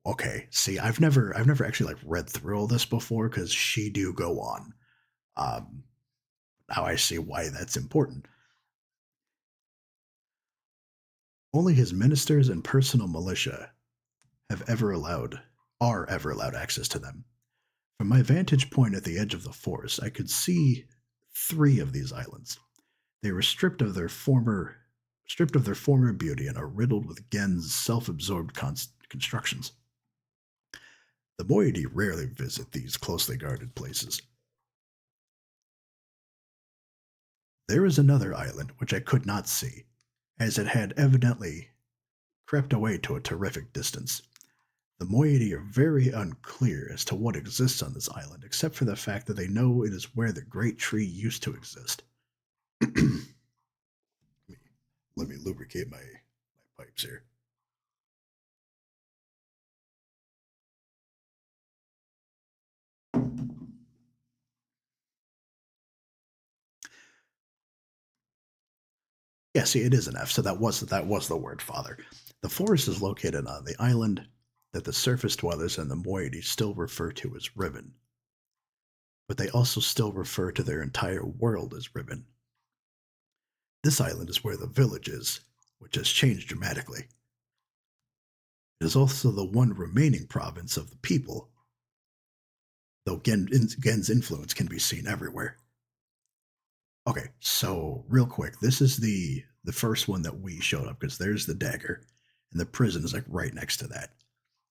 Okay, see, I've never actually like read through all this before because she do go on. Now I see why that's important. Only his ministers and personal militia are ever allowed access to them. From my vantage point at the edge of the forest, I could see 3 of these islands. They were stripped of their former beauty and are riddled with Gen's self-absorbed constructions. The moiety rarely visit these closely guarded places. There is another island which I could not see, as it had evidently crept away to a terrific distance. The moiety are very unclear as to what exists on this island, except for the fact that they know it is where the great tree used to exist. Let me lubricate my pipes here. Yeah, see, it is an F, so that was the word father. The forest is located on the island that the surface dwellers and the moiety still refer to as Riven. But they also still refer to their entire world as Riven. This island is where the village is, which has changed dramatically. It is also the one remaining province of the people, though Gen's influence can be seen everywhere. Okay, so real quick, this is the first one that we showed up because there's the dagger, and the prison is like right next to that.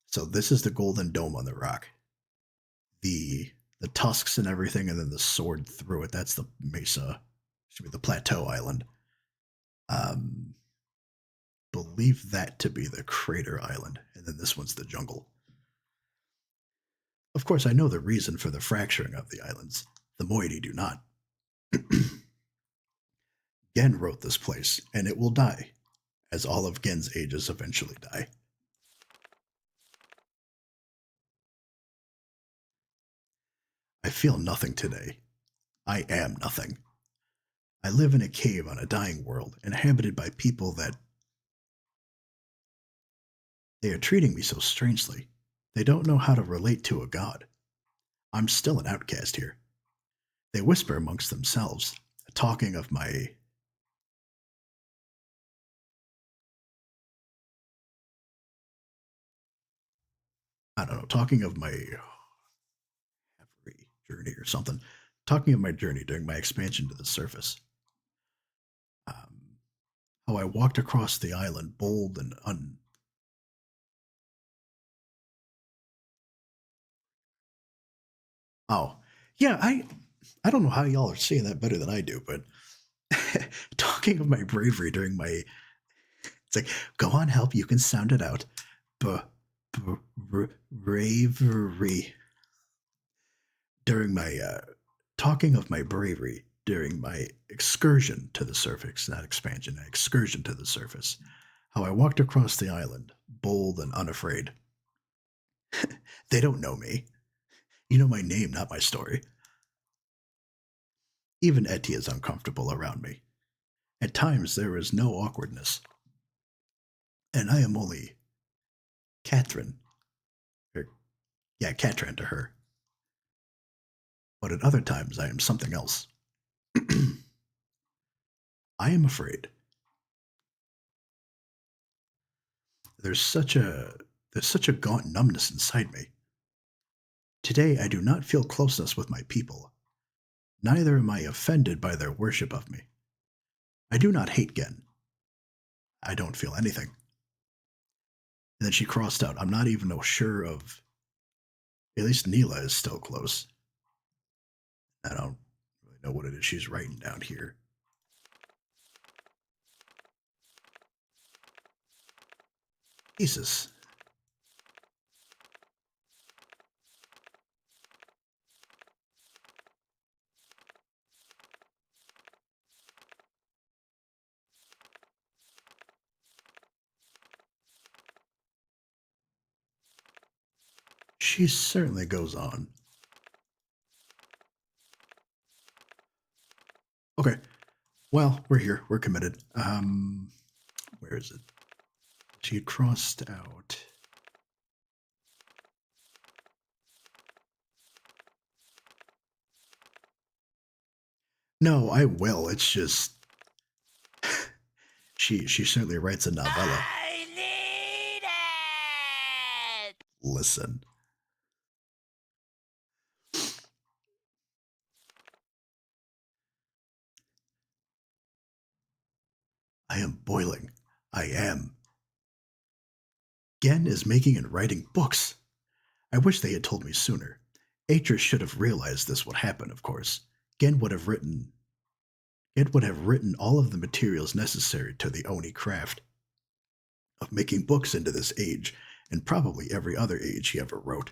So this is the golden dome on the rock. The tusks and everything, and then the sword through it. That's the mesa, should be the plateau island. Believe that to be the crater island, and then this one's the jungle. Of course, I know the reason for the fracturing of the islands. The moiety do not. Gen wrote this place, and it will die, as all of Gen's ages eventually die. I feel nothing today. I am nothing. I live in a cave on a dying world, inhabited by people that they are treating me so strangely. They don't know how to relate to a god. I'm still an outcast here. They whisper amongst themselves, talking of my I don't know, talking of my every journey or something. Talking of my journey during my expansion to the surface. Um, how I walked across the island bold and Oh, yeah, I don't know how y'all are seeing that better than I do, but talking of my bravery during my it's like, go on, help, you can sound it out. B- bravery during my talking of my bravery during my excursion to the surface, not expansion, excursion to the surface. How I walked across the island, bold and unafraid. They don't know me. You know my name, not my story. Even Etty is uncomfortable around me. At times there is no awkwardness. And I am only Catherine. Or, yeah, Catran to her. But at other times I am something else. I am afraid. There's such a there's such a gaunt numbness inside me. Today I do not feel closeness with my people. Neither am I offended by their worship of me. I do not hate Gen. I don't feel anything. And then she crossed out, I'm not even sure of. At least Neela is still close. I don't really know what it is she's writing down here. Jesus. She certainly goes on. Okay. Well, we're here. We're committed. Where is it? She had crossed out. No, I will. It's just she certainly writes a novella. I need it! Listen. I am boiling. I am. Gen is making and writing books. I wish they had told me sooner. Atris should have realized this would happen, of course. Gen would have written all of the materials necessary to the Oni craft of making books into this age, and probably every other age he ever wrote.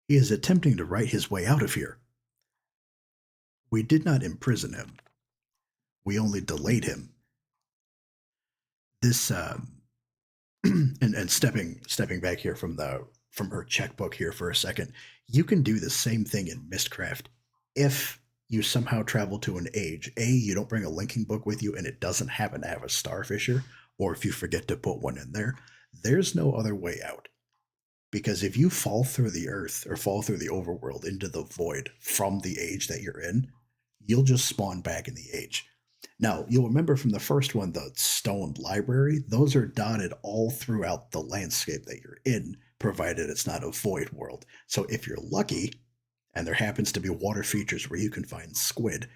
He is attempting to write his way out of here. We did not imprison him. We only delayed him. This and stepping back here from her checkbook here for a second, you can do the same thing in Mistcraft if you somehow travel to an age. You don't bring a linking book with you and it doesn't happen to have a starfisher, or if you forget to put one in there, there's no other way out. Because if you fall through the earth or fall through the overworld into the void from the age that you're in, you'll just spawn back in the age. Now, you'll remember from the first one, the stone library, those are dotted all throughout the landscape that you're in, provided it's not a void world. So if you're lucky, and there happens to be water features where you can find squid,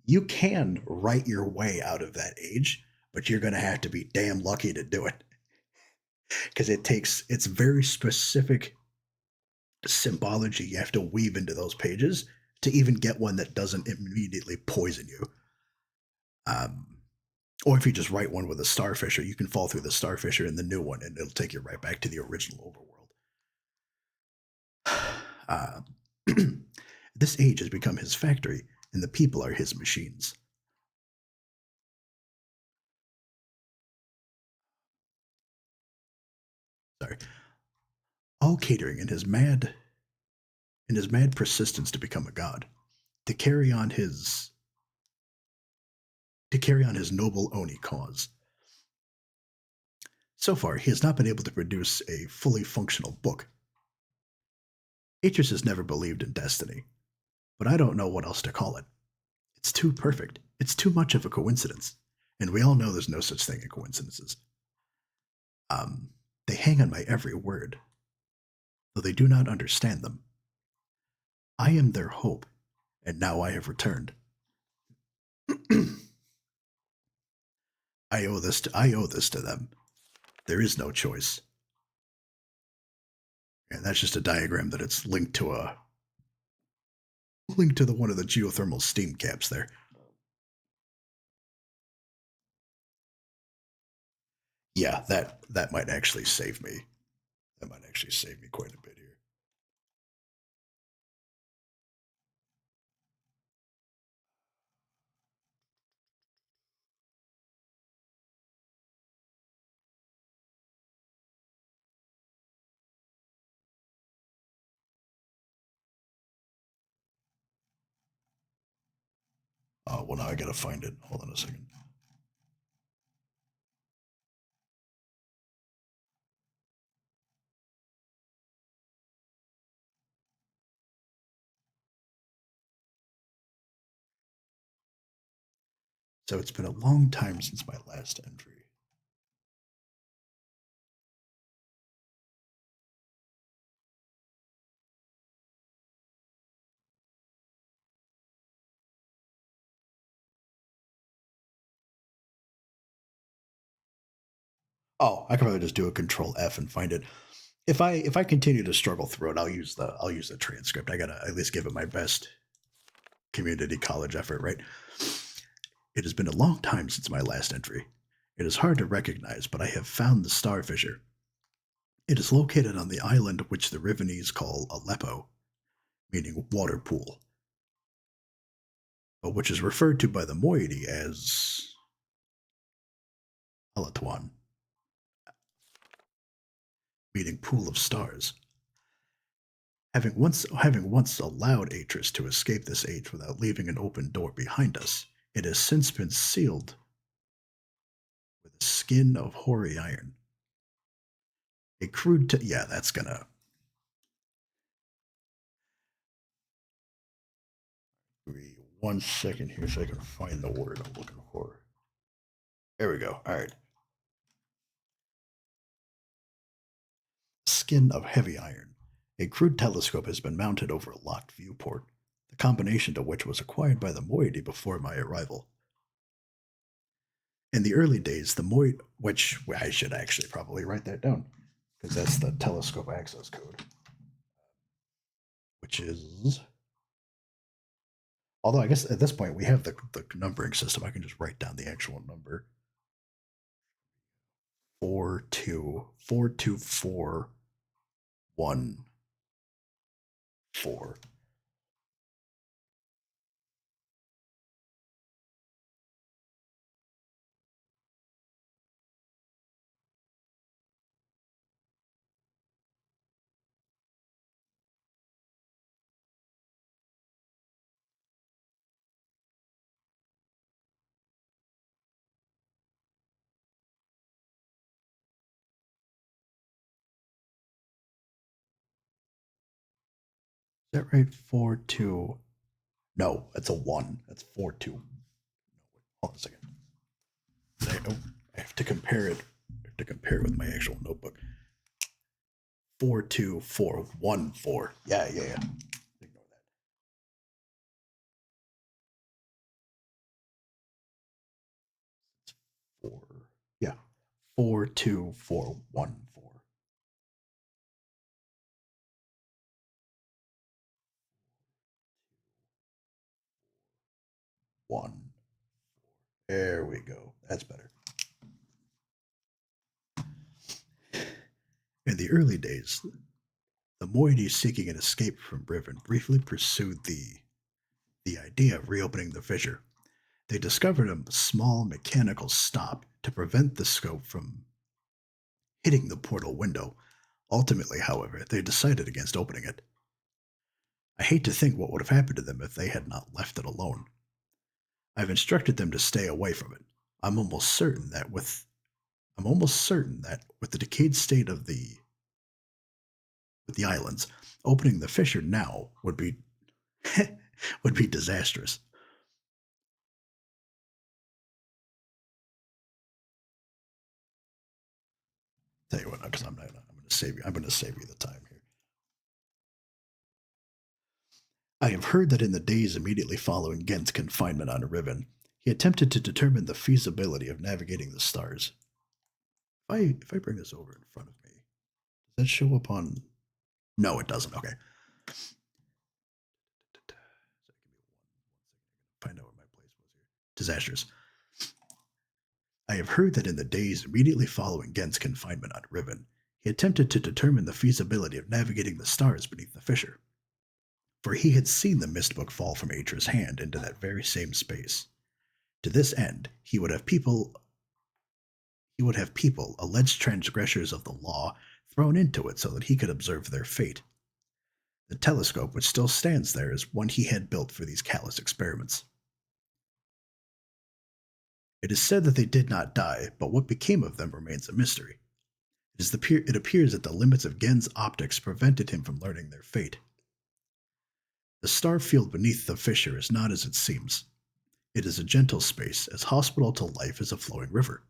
you can write your way out of that age, but you're going to have to be damn lucky to do it. Because it's very specific symbology you have to weave into those pages to even get one that doesn't immediately poison you. Or if you just write one with a starfisher, you can fall through the starfisher in the new one and it'll take you right back to the original overworld. This age has become his factory, and the people are his machines. Sorry. All catering in his mad persistence to become a god, to carry on his to carry on his noble Oni cause. So far, he has not been able to produce a fully functional book. Atreus has never believed in destiny, but I don't know what else to call it. It's too perfect. It's too much of a coincidence, and we all know there's no such thing as coincidences. They hang on my every word, though they do not understand them. I am their hope, and now I have returned. I owe this to them. There is no choice. And that's just a diagram that it's linked to one of the geothermal steam caps there. Yeah, that might actually save me. That might actually save me quite a bit here. Well, now I gotta find it. Hold on a second. So it's been a long time since my last entry. Oh, I could probably just do a Control F and find it. If I continue to struggle through it, I'll use the transcript. I gotta at least give it my best community college effort, right? It has been a long time since my last entry. It is hard to recognize, but I have found the star fissure. It is located on the island which the Rivenese call Aleppo, meaning water pool, but which is referred to by the moiety as Alatuan, meaning pool of stars. Having once allowed Atreus to escape this age without leaving an open door behind us, it has since been sealed with a skin of hoary iron. A crude yeah, that's gonna. Give me 1 second here so I can find the word I'm looking for. There we go. All right. Skin of heavy iron. A crude telescope has been mounted over a locked viewport, the combination to which was acquired by the moiety before my arrival. In the early days, the moiety, which I should actually probably write that down, because that's the telescope access code, which is. Although I guess at this point we have the numbering system, I can just write down the actual number. 42414. Is that right? 42. No, that's a 1. That's 42. No, hold on a second. I have to compare it. I have to compare it with my actual notebook. 42414. Yeah. Ignore that. Four. Yeah. 42414. One. There we go. That's better. In the early days, the moiety seeking an escape from Riven briefly pursued the idea of reopening the fissure. They discovered a small mechanical stop to prevent the scope from hitting the portal window. Ultimately, however, they decided against opening it. I hate to think what would have happened to them if they had not left it alone. I've instructed them to stay away from it. I'm almost certain that with the decayed state of the islands, opening the fissure now would be would be disastrous. Tell you what, because I'm going to save you. I'm going to save you the time here. I have heard that in the days immediately following Gen's confinement on Riven, he attempted to determine the feasibility of navigating the stars. If I bring this over in front of me, does that show up on? No, it doesn't. Okay. Find out what my place was here. Disasters. I have heard that in the days immediately following Gen's confinement on Riven, he attempted to determine the feasibility of navigating the stars beneath the fissure. For he had seen the mist book fall from Atra's hand into that very same space. To this end, he would have people, alleged transgressors of the law, thrown into it so that he could observe their fate. The telescope which still stands there is one he had built for these callous experiments. It is said that they did not die, but what became of them remains a mystery. It appears that the limits of Gen's optics prevented him from learning their fate. The star field beneath the fissure is not as it seems. It is a gentle space, as hospitable to life as a flowing river.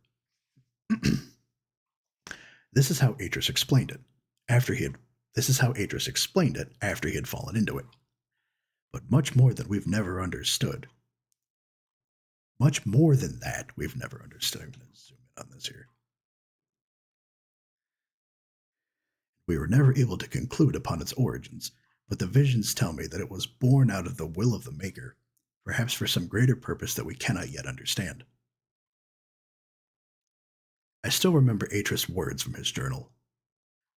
This is how Atris explained it after he had fallen into it. But much more than we've never understood. Much more than that we've never understood. I'm going to zoom in on this here. We were never able to conclude upon its origins, but the visions tell me that it was born out of the will of the Maker, perhaps for some greater purpose that we cannot yet understand. I still remember Atris' words from his journal.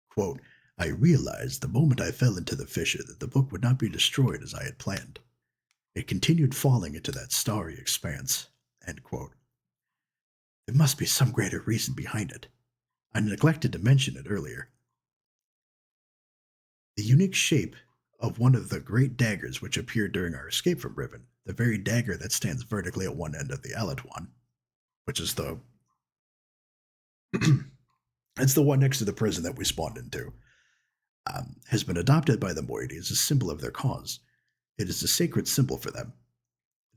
Quote, I realized the moment I fell into the fissure that the book would not be destroyed as I had planned. It continued falling into that starry expanse. End quote. There must be some greater reason behind it. I neglected to mention it earlier. The unique shape of one of the great daggers which appeared during our escape from Riven, the very dagger that stands vertically at one end of the Alatuan, which is the it's the one next to the prison that we spawned into, has been adopted by the moiety as a symbol of their cause. It is a sacred symbol for them.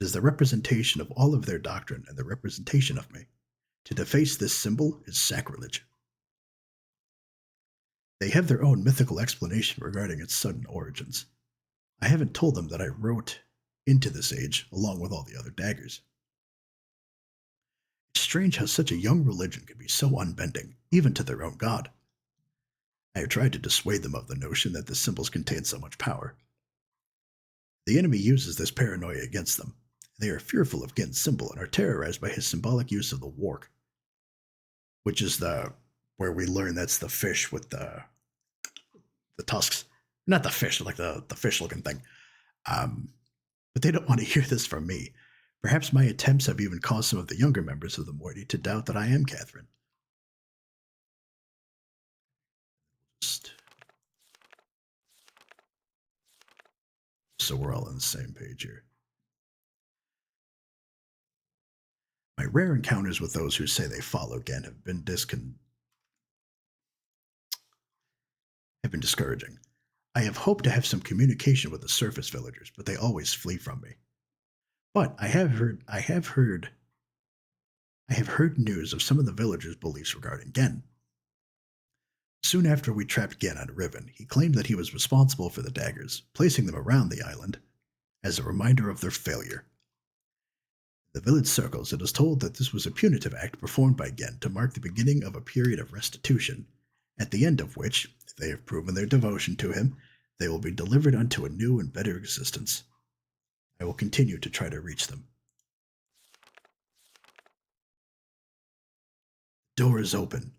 It is the representation of all of their doctrine and the representation of me. To deface this symbol is sacrilege. They have their own mythical explanation regarding its sudden origins. I haven't told them that I wrote into this age along with all the other daggers. It's strange how such a young religion can be so unbending, even to their own god. I have tried to dissuade them of the notion that the symbols contain so much power. The enemy uses this paranoia against them. They are fearful of Gen's symbol and are terrorized by his symbolic use of the wark, which is where we learn that's the fish with the tusks. Not the fish, like the fish-looking thing. But they don't want to hear this from me. Perhaps my attempts have even caused some of the younger members of the moiety to doubt that I am Catherine. So we're all on the same page here. My rare encounters with those who say they follow Gen have been discouraging. I have hoped to have some communication with the surface villagers, but they always flee from me. But I have heard news of some of the villagers' beliefs regarding Gen. Soon after we trapped Gen on Riven, he claimed that he was responsible for the daggers, placing them around the island as a reminder of their failure. In the village circles, it is told that this was a punitive act performed by Gen to mark the beginning of a period of restitution, at the end of which, if they have proven their devotion to him, they will be delivered unto a new and better existence. I will continue to try to reach them. The door is open.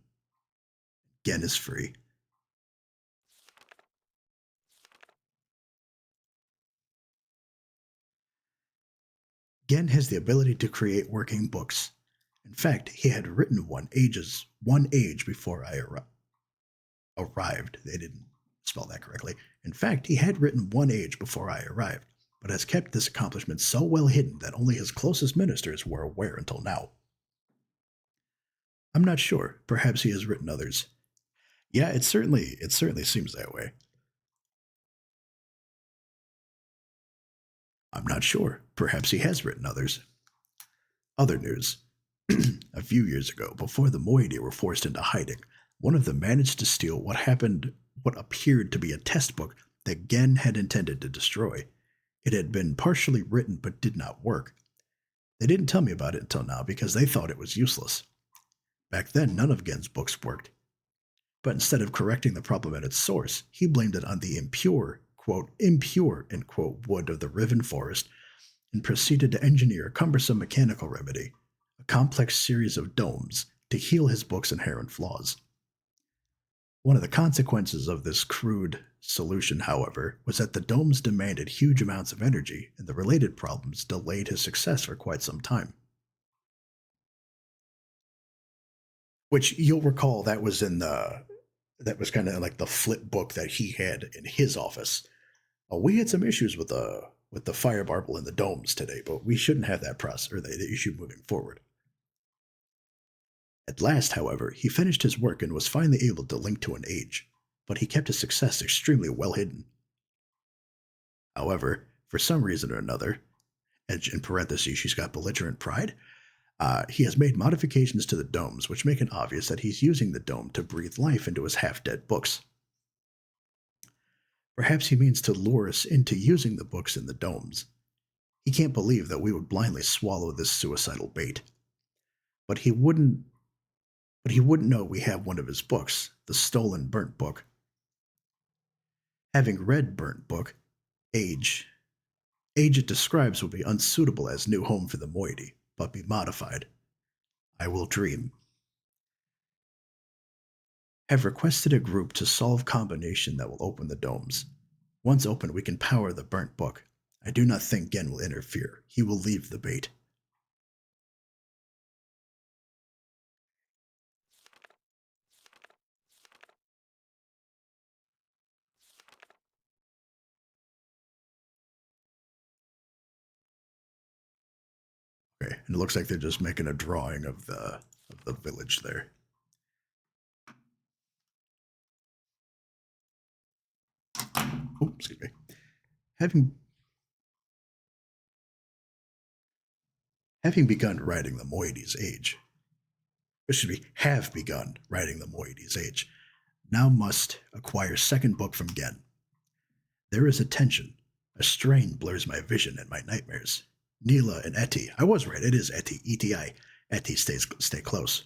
Gen is free. Gen has the ability to create working books. In fact, he had written one age before I arrived. They didn't spell that correctly. In fact, he had written one age before I arrived. but has kept this accomplishment so well hidden that only his closest ministers were aware until now. I'm not sure. Perhaps he has written others. Yeah, it certainly seems that way. I'm not sure. Perhaps he has written others. Other news. A few years ago, before the moiety were forced into hiding, one of them managed to steal what appeared to be a test book that Gen had intended to destroy. It had been partially written but did not work. They didn't tell me about it until now because they thought it was useless. Back then, none of Gen's books worked. But instead of correcting the problem at its source, he blamed it on the impure, quote, impure, end quote, wood of the Riven forest and proceeded to engineer a cumbersome mechanical remedy, a complex series of domes, to heal his book's inherent flaws. One of the consequences of this crude solution, however, was that the domes demanded huge amounts of energy, and the related problems delayed his success for quite some time. Which you'll recall that was kind of like the flip book that he had in his office. We had some issues with the fire marble and the domes today, but we shouldn't have that process or the issue moving forward. At last, however, he finished his work and was finally able to link to an age, but he kept his success extremely well hidden. However, for some reason or another, and in parentheses she's got belligerent pride, he has made modifications to the domes which make it obvious that he's using the dome to breathe life into his half-dead books. Perhaps he means to lure us into using the books in the domes. He can't believe that we would blindly swallow this suicidal bait. But he wouldn't know we have one of his books, the stolen burnt book. Having read burnt book, age it describes would be unsuitable as new home for the moiety, but be modified. I will dream. Have requested a group to solve combination that will open the domes. Once open, we can power the burnt book. I do not think Gen will interfere. He will leave the bait. Okay, and it looks like they're just making a drawing of the village there. Oh, excuse me. Having begun writing the moiety's age, have begun writing the moiety's age, now must acquire second book from Gen. There is a tension. A strain blurs my vision and my nightmares. Neela and Eti. I was right, it is Eti, E-T-I. Eti stay close.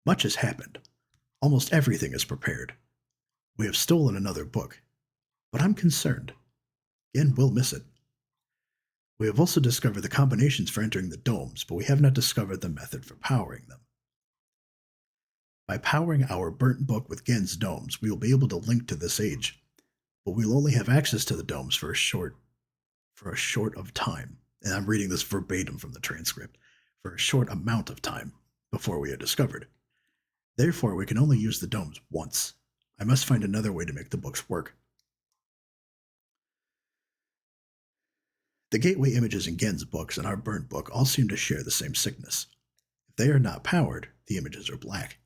Much has happened. Almost everything is prepared. We have stolen another book. But I'm concerned. Gen will miss it. We have also discovered the combinations for entering the domes, but we have not discovered the method for powering them. By powering our burnt book with Gen's domes, we will be able to link to this age, but we will only have access to the domes for a short of time. And I'm reading this verbatim from the transcript. For a short amount of time before we are discovered. Therefore, we can only use the domes once. I must find another way to make the books work. The gateway images in Gen's books and our burnt book all seem to share the same sickness. If they are not powered, the images are black.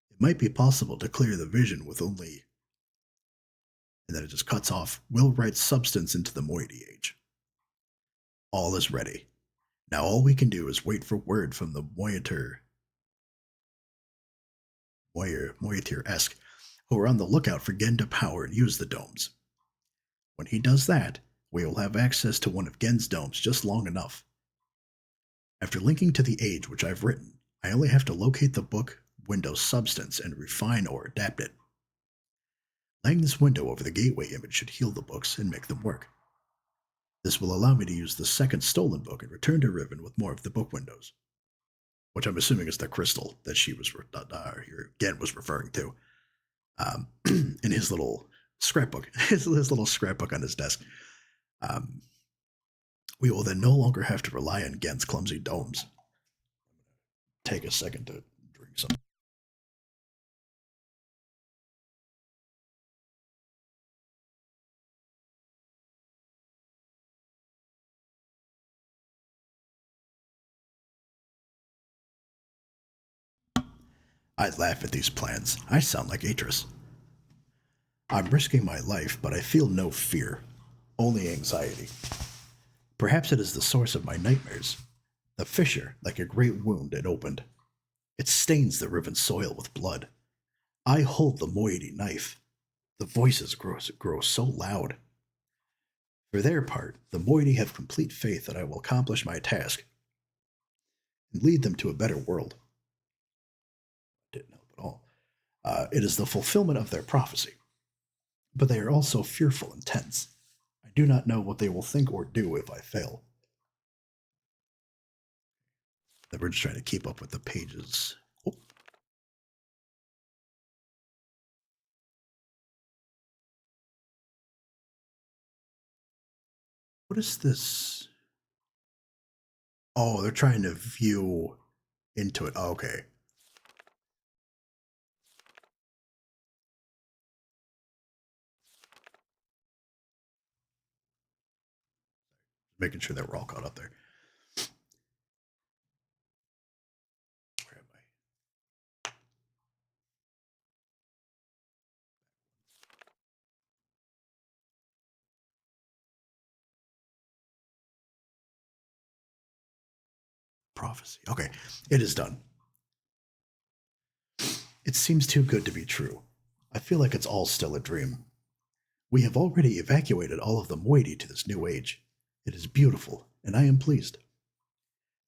It might be possible to clear the vision with only... And then it just cuts off. Will write substance into the moiety age. All is ready. Now all we can do is wait for word from the moietyr-esque, who are on the lookout for Gen to power and use the domes. When he does that, we will have access to one of Gen's domes just long enough. After linking to the age which I've written, I only have to locate the book window's substance and refine or adapt it. Laying this window over the gateway image should heal the books and make them work. This will allow me to use the second stolen book and return to Riven with more of the book windows, which I'm assuming is the crystal that Gen was referring to in his little scrapbook, his little scrapbook on his desk. We will then no longer have to rely on Gen's clumsy domes. Take a second to drink some. I laugh at these plans. I sound like Atris. I'm risking my life, but I feel no fear, only anxiety. Perhaps it is the source of my nightmares. The fissure, like a great wound, it opened. It stains the riven soil with blood. I hold the moiety knife. The voices grow so loud. For their part, the moiety have complete faith that I will accomplish my task and lead them to a better world. Didn't help at all. It is the fulfillment of their prophecy. But they are also fearful and tense. I do not know what they will think or do if I fail. We're just trying to keep up with the pages. Oh. What is this? Oh, they're trying to view into it. Oh, okay. Making sure that we're all caught up there. Where am I? Prophecy. Okay, it is done. It seems too good to be true. I feel like it's all still a dream. We have already evacuated all of the moiety to this new age. It is beautiful, and I am pleased.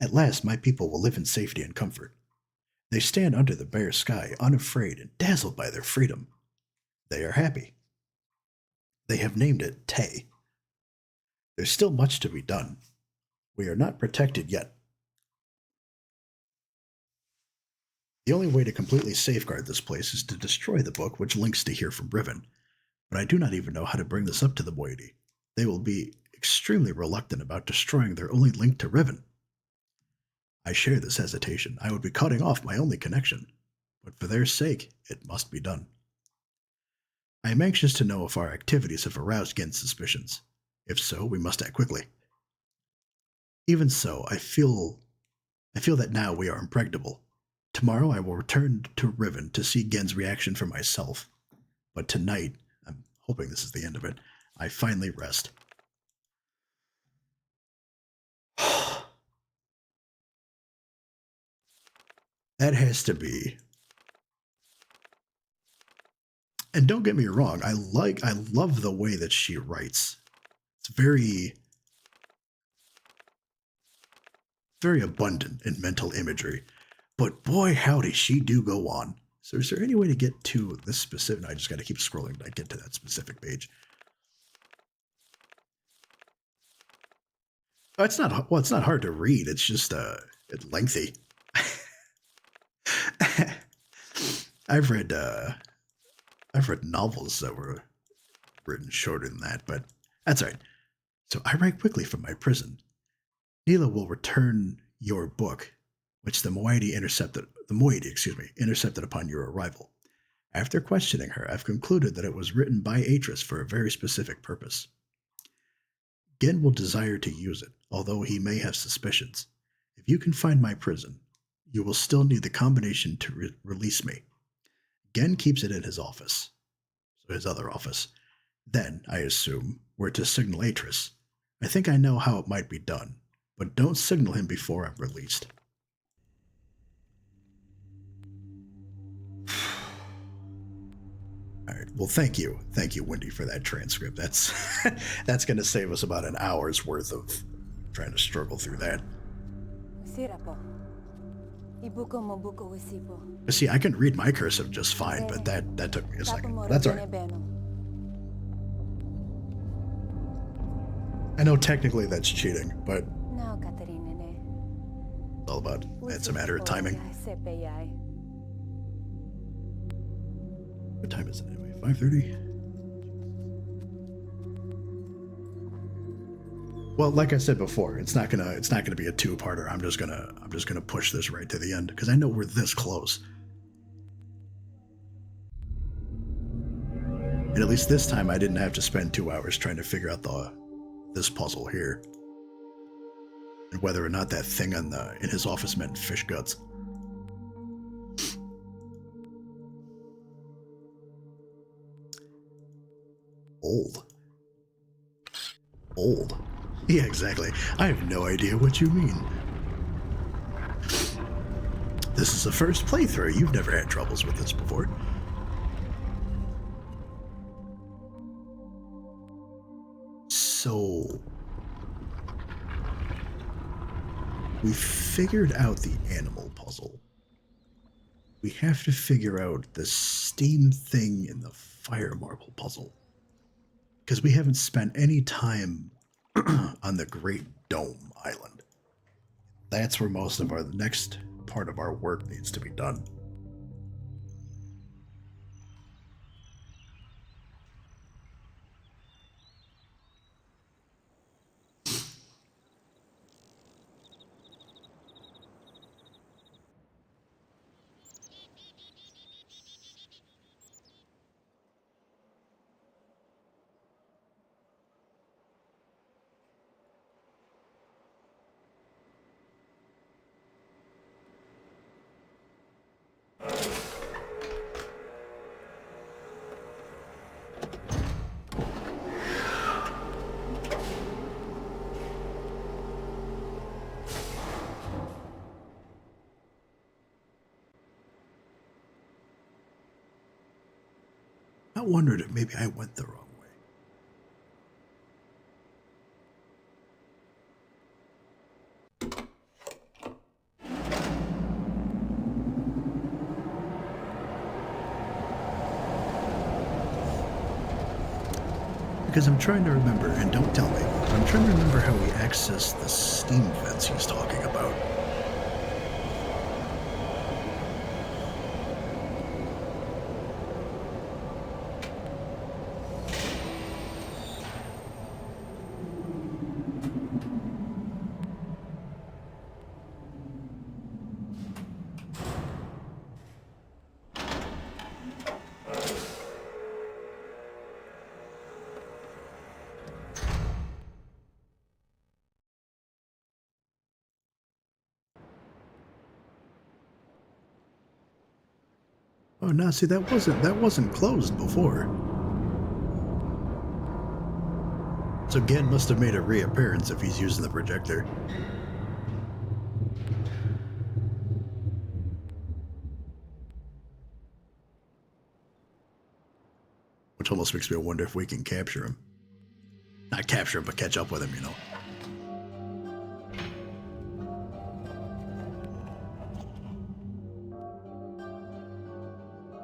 At last, my people will live in safety and comfort. They stand under the bare sky, unafraid and dazzled by their freedom. They are happy. They have named it Tay. There's still much to be done. We are not protected yet. The only way to completely safeguard this place is to destroy the book which links to here from Riven, but I do not even know how to bring this up to the moiety. They will be extremely reluctant about destroying their only link to Riven. I share this hesitation. I would be cutting off my only connection, but for their sake, it must be done. I am anxious to know if our activities have aroused Gen's suspicions. If so, we must act quickly. Even so, I feel that now we are impregnable. Tomorrow I will return to Riven to see Gen's reaction for myself. But tonight, I'm hoping this is the end of it, I finally rest. That has to be. And don't get me wrong, I love the way that she writes. It's very abundant in mental imagery. But boy, howdy, she do go on. So is there any way to get to this specific? No, I just got to keep scrolling to get to that specific page. Oh, it's not hard to read. It's just it's lengthy. I've read novels that were written shorter than that, but that's all right. So I write quickly from my prison. Neela will return your book, which the moiety intercepted upon your arrival. After questioning her, I've concluded that it was written by Atris for a very specific purpose. Gen will desire to use it, although he may have suspicions. If you can find my prison, you will still need the combination to release me. Gen keeps it in his office, so his other office. Then, I assume, we're to signal Atris. I think I know how it might be done, but don't signal him before I'm released. All right. Well, thank you, Wendy, for that transcript. That's that's going to save us about an hour's worth of trying to struggle through that. See, I can read my cursive just fine, but that took me a second. That's all right. I know technically that's cheating, but it's all about it's a matter of timing. What time is it anyway? 5:30? Well, like I said before, it's not gonna be a two-parter. I'm just gonna push this right to the end because I know we're this close. And at least this time I didn't have to spend 2 hours trying to figure out this puzzle here. And whether or not that thing in his office meant fish guts. Old. Old. Yeah, exactly. I have no idea what you mean. This is the first playthrough. You've never had troubles with this before. So, we figured out the animal puzzle. We have to figure out the steam thing in the fire marble puzzle. Because we haven't spent any time on the Great Dome Island. That's where most of the next part of our work needs to be done. I wondered if maybe I went the wrong way. Because I'm trying to remember, and don't tell me, but I'm trying to remember how we access the steam vents he's talking about. Oh, no, see, that wasn't closed before. So Gen must have made a reappearance if he's using the projector. Which almost makes me wonder if we can capture him. Not capture him, but catch up with him, you know.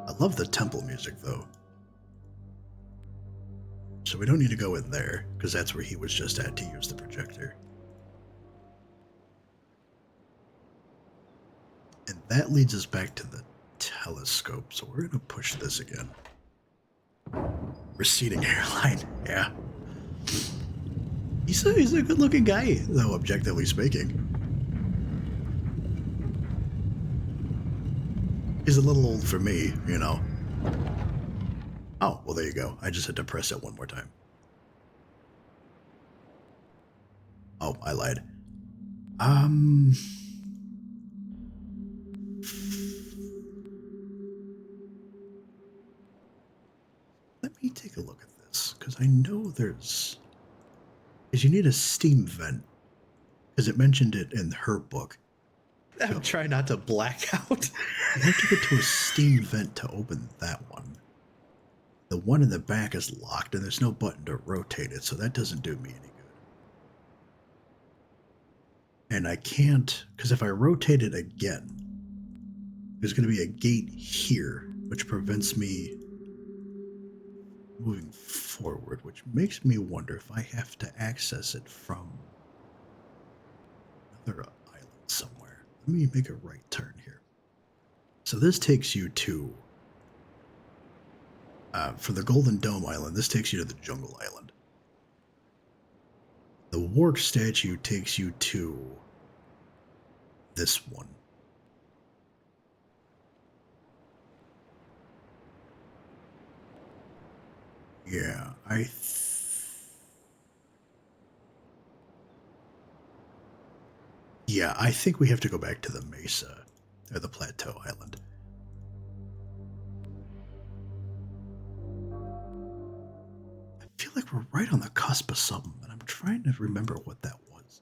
I love the temple music, though. So we don't need to go in there, because that's where he was just at to use the projector. And that leads us back to the telescope, so we're going to push this again. Receding hairline, yeah. He's a good-looking guy, though, objectively speaking. He's a little old for me, you know. Oh, well, there you go. I just had to press it one more time. Oh, I lied. Let me take a look at this, because I know there's... Because you need a steam vent, because it mentioned it in her book. I'm trying not to black out. You have to get to a steam vent to open that one. The one in the back is locked, and there's no button to rotate it, so that doesn't do me any good. And I can't, because if I rotate it again, there's going to be a gate here, which prevents me moving forward, which makes me wonder if I have to access it from another island somewhere. Let me make a right turn here. So this takes you to, for the Golden Dome Island, this takes you to the Jungle Island. The Warg statue takes you to this one. Yeah, I think we have to go back to the Mesa, or the Plateau Island. I feel like we're right on the cusp of something, and I'm trying to remember what that was.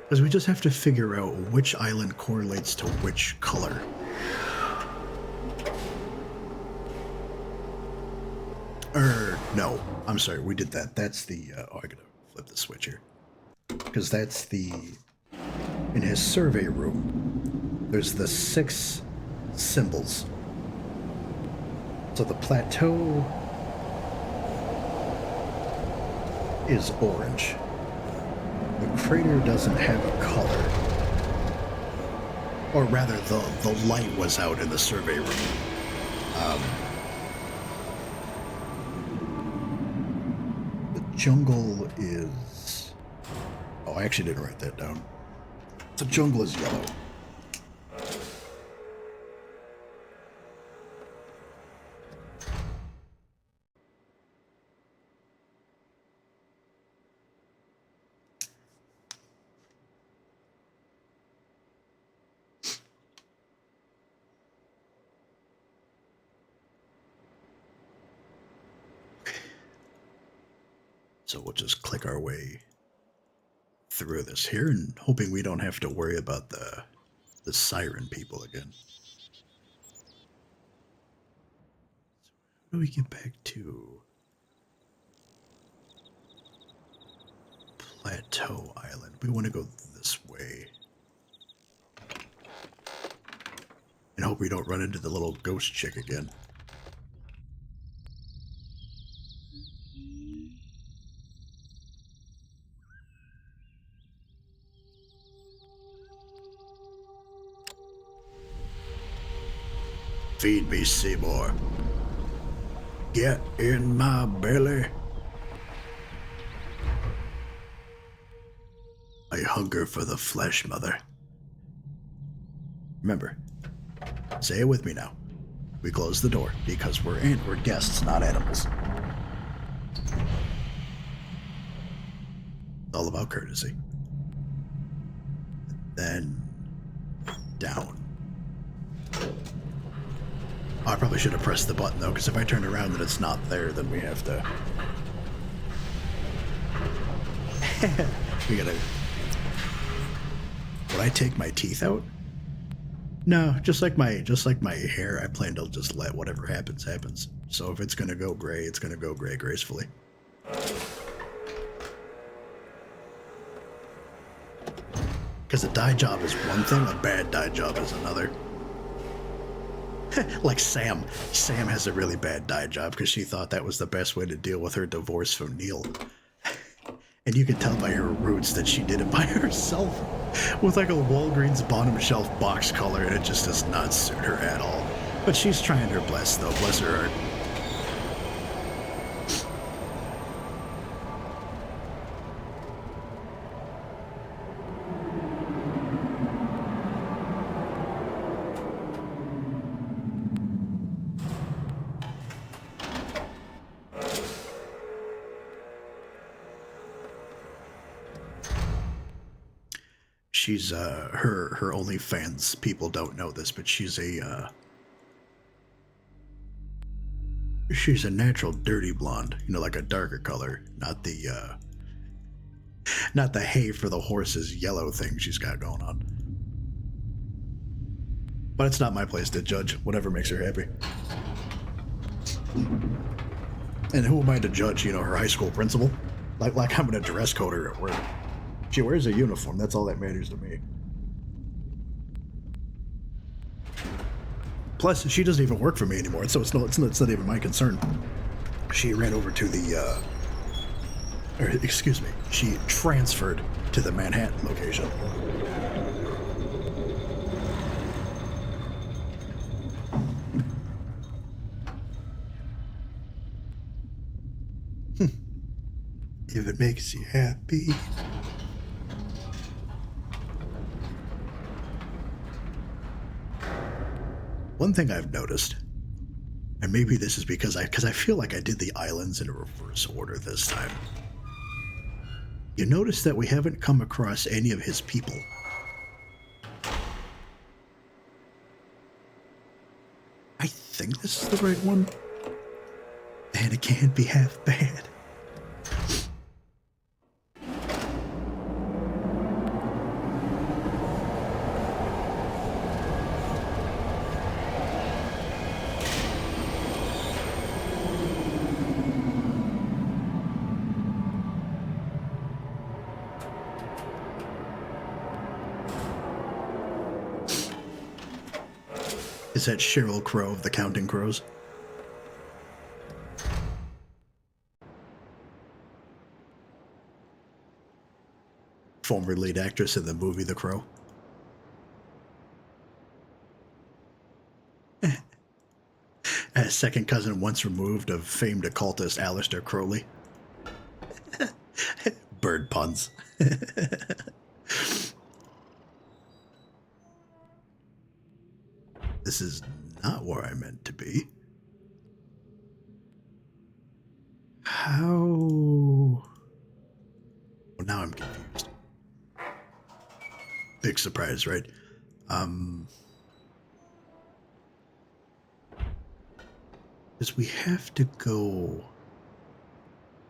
Because we just have to figure out which island correlates to which color. No, I'm sorry, we did that. That's the, oh, I gotta flip the switch here. Because that's the, in his survey room, there's the 6 symbols. So the plateau is orange. The crater doesn't have a color. Or rather, the light was out in the survey room. The jungle is... Oh, I actually didn't write that down. The jungle is yellow. So we'll just click our way through this here, and hoping we don't have to worry about the siren people again. How do we get back to Plateau Island? We want to go this way. And hope we don't run into the little ghost chick again. Feed me, Seymour. Get in my belly. I hunger for the flesh, mother. Remember, say it with me now. We close the door because we're guests, not animals. It's all about courtesy. Then down. Oh, I probably should have pressed the button though, because if I turn around and it's not there, then we have to. We gotta. Would I take my teeth out? No, just like my hair, I plan to just let whatever happens happens. So if it's gonna go gray, it's gonna go gray gracefully. Because a dye job is one thing, a bad dye job is another. Like Sam. Sam has a really bad dye job because she thought that was the best way to deal with her divorce from Neil. And you can tell by her roots that she did it by herself with like a Walgreens bottom shelf box color, and it just does not suit her at all. But she's trying her best though, bless her heart. She's her OnlyFans people don't know this, but she's a natural dirty blonde, you know, like a darker color, not the hay for the horses yellow thing she's got going on. But it's not my place to judge, whatever makes her happy. And who am I to judge, you know, her high school principal? Like I'm gonna dress code her at work. She wears a uniform, that's all that matters to me. Plus, she doesn't even work for me anymore, so it's not even my concern. She ran over to the, or excuse me, she transferred to the Manhattan location. If it makes you happy. One thing I've noticed, and maybe this is because I feel like I did the islands in a reverse order this time. You notice that we haven't come across any of his people. I think this is the right one. And it can't be half bad. Is that Sheryl Crow of the Counting Crows? Former lead actress in the movie The Crow. A second cousin once removed of famed occultist Aleister Crowley. Bird puns. This is not where I meant to be. How? Well, now I'm confused. Big surprise, right? Because we have to go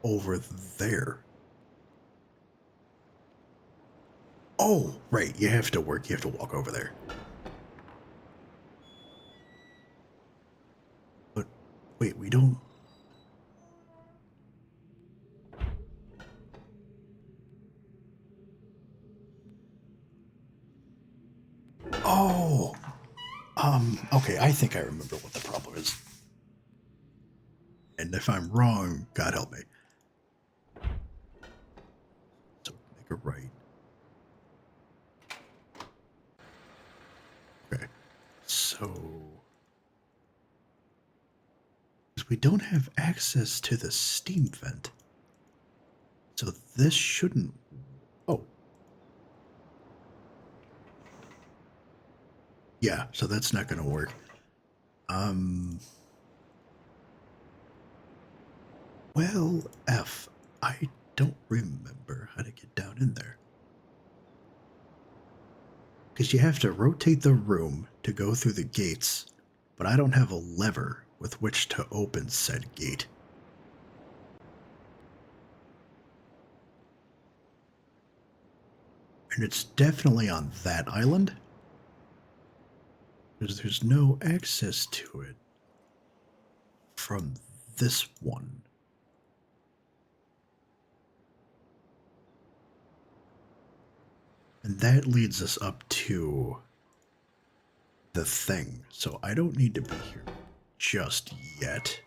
over there. Oh, right. You have to walk over there. But wait, we don't. Oh, okay, I think I remember what the problem is. And if I'm wrong, God help me. So make a right. Okay, so because we don't have access to the steam vent, so this shouldn't. Oh, yeah, so that's not going to work. Well, I don't remember how to get down in there. Because you have to rotate the room to go through the gates, but I don't have a lever with which to open said gate. And it's definitely on that island, because there's no access to it from this one. And that leads us up to the thing. So I don't need to be here just yet.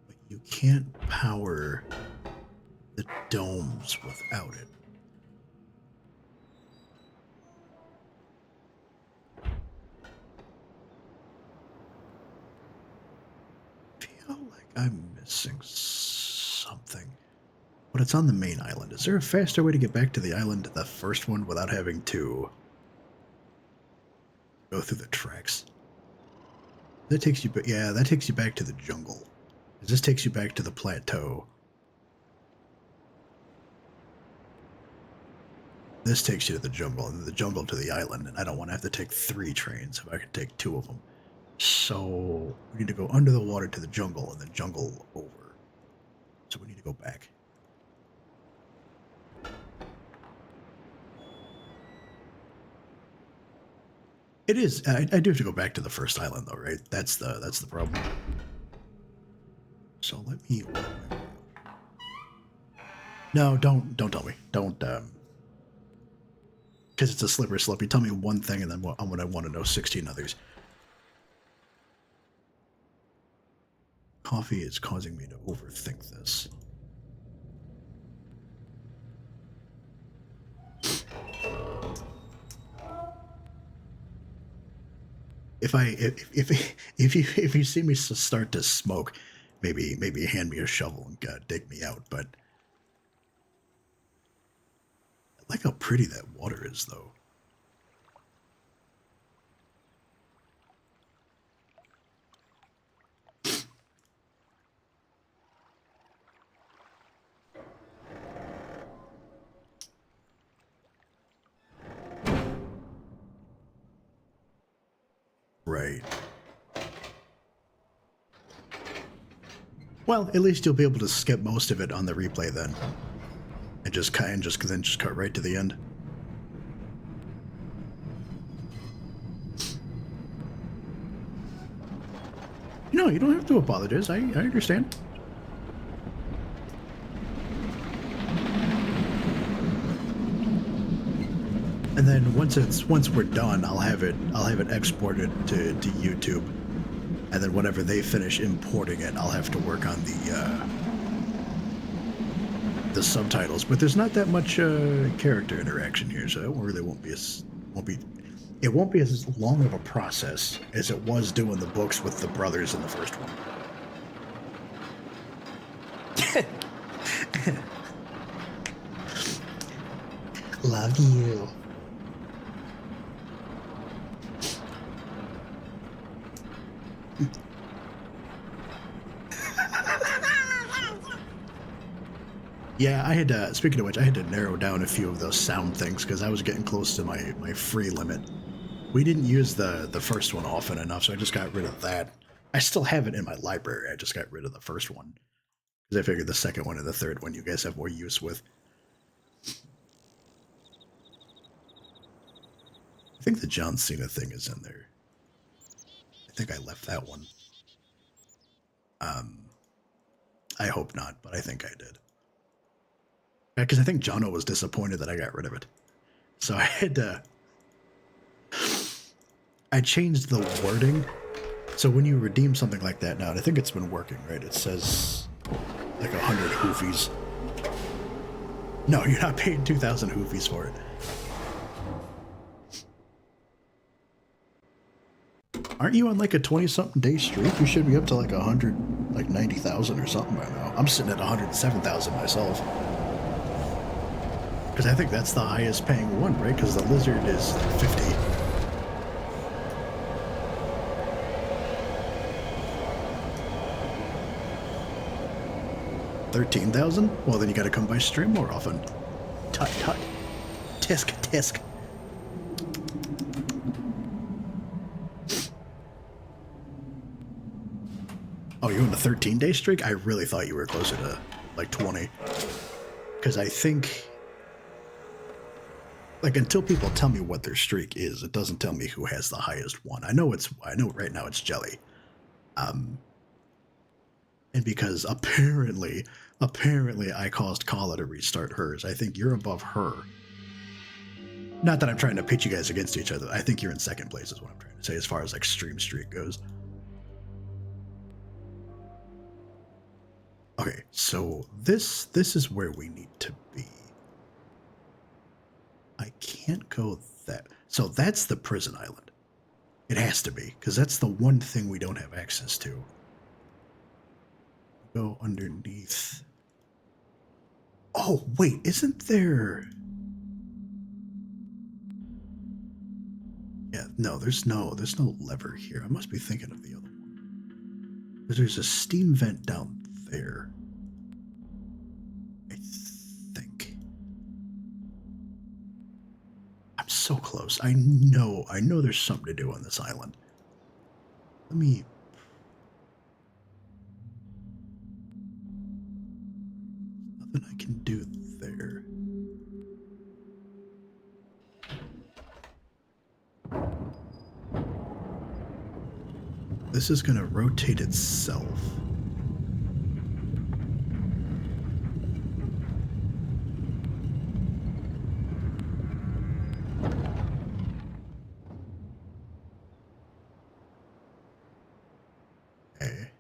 But you can't power the domes without it. I feel like I'm missing something. But it's on the main island. Is there a faster way to get back to the island, the first one, without having to go through the tracks? That takes you, yeah, that takes you back to the jungle. This takes you back to the plateau. This takes you to the jungle, and the jungle to the island, and I don't want to have to take 3 trains if I could take 2 of them. So we need to go under the water to the jungle, and then jungle over. So we need to go back. It is. I do have to go back to the first island, though, right? That's the problem. So let me. No, don't tell me. Don't. Because it's a slippery slope. You tell me one thing, and then I'm gonna want to know 16 others. Coffee is causing me to overthink this. If you see me start to smoke, maybe hand me a shovel and dig me out. But I like how pretty that water is, though. Right. Well, at least you'll be able to skip most of it on the replay then. And just cut right to the end. No, you don't have to apologize. I understand. And then once we're done, I'll have it exported to YouTube. And then whenever they finish importing it, I'll have to work on the subtitles. But there's not that much character interaction here, so it really won't be as long of a process as it was doing the books with the brothers in the first one. Love you. Yeah, I had speaking of which, I had to narrow down a few of those sound things because I was getting close to my free limit. We didn't use the first one often enough, so I just got rid of that. I still have it in my library. I just got rid of the first one because I figured the second one and the third one you guys have more use with. I think the John Cena thing is in there. I think I left that one. I hope not, but I think I did. Because I think Jono was disappointed that I got rid of it. So I had to... I changed the wording. So when you redeem something like that now, and I think it's been working, right? It says like 100 hoofies. No, you're not paying 2,000 hoofies for it. Aren't you on like a 20-something day streak? You should be up to like 100, like 90,000 or something by now. I'm sitting at 107,000 myself. Because I think that's the highest paying one, right? Because the lizard is 50. $13,000? Well, then you gotta come by stream more often. Tut tut. Tisk tisk. Oh, you're on a 13-day streak? I really thought you were closer to like 20. Because I think, like, until people tell me what their streak is, it doesn't tell me who has the highest one. I know right now it's Jelly. And because apparently I caused Kala to restart hers. I think you're above her. Not that I'm trying to pitch you guys against each other. I think you're in second place is what I'm trying to say as far as like stream streak goes. Okay, so this is where we need to be. I can't go that. So that's the prison island. It has to be, because that's the one thing we don't have access to. Go underneath. Oh, wait, isn't there... Yeah, no, there's no lever here. I must be thinking of the other one. There's a steam vent down there. I think. I'm so close. I know there's something to do on this island. Let me... Nothing I can do there. This is going to rotate itself. Okay.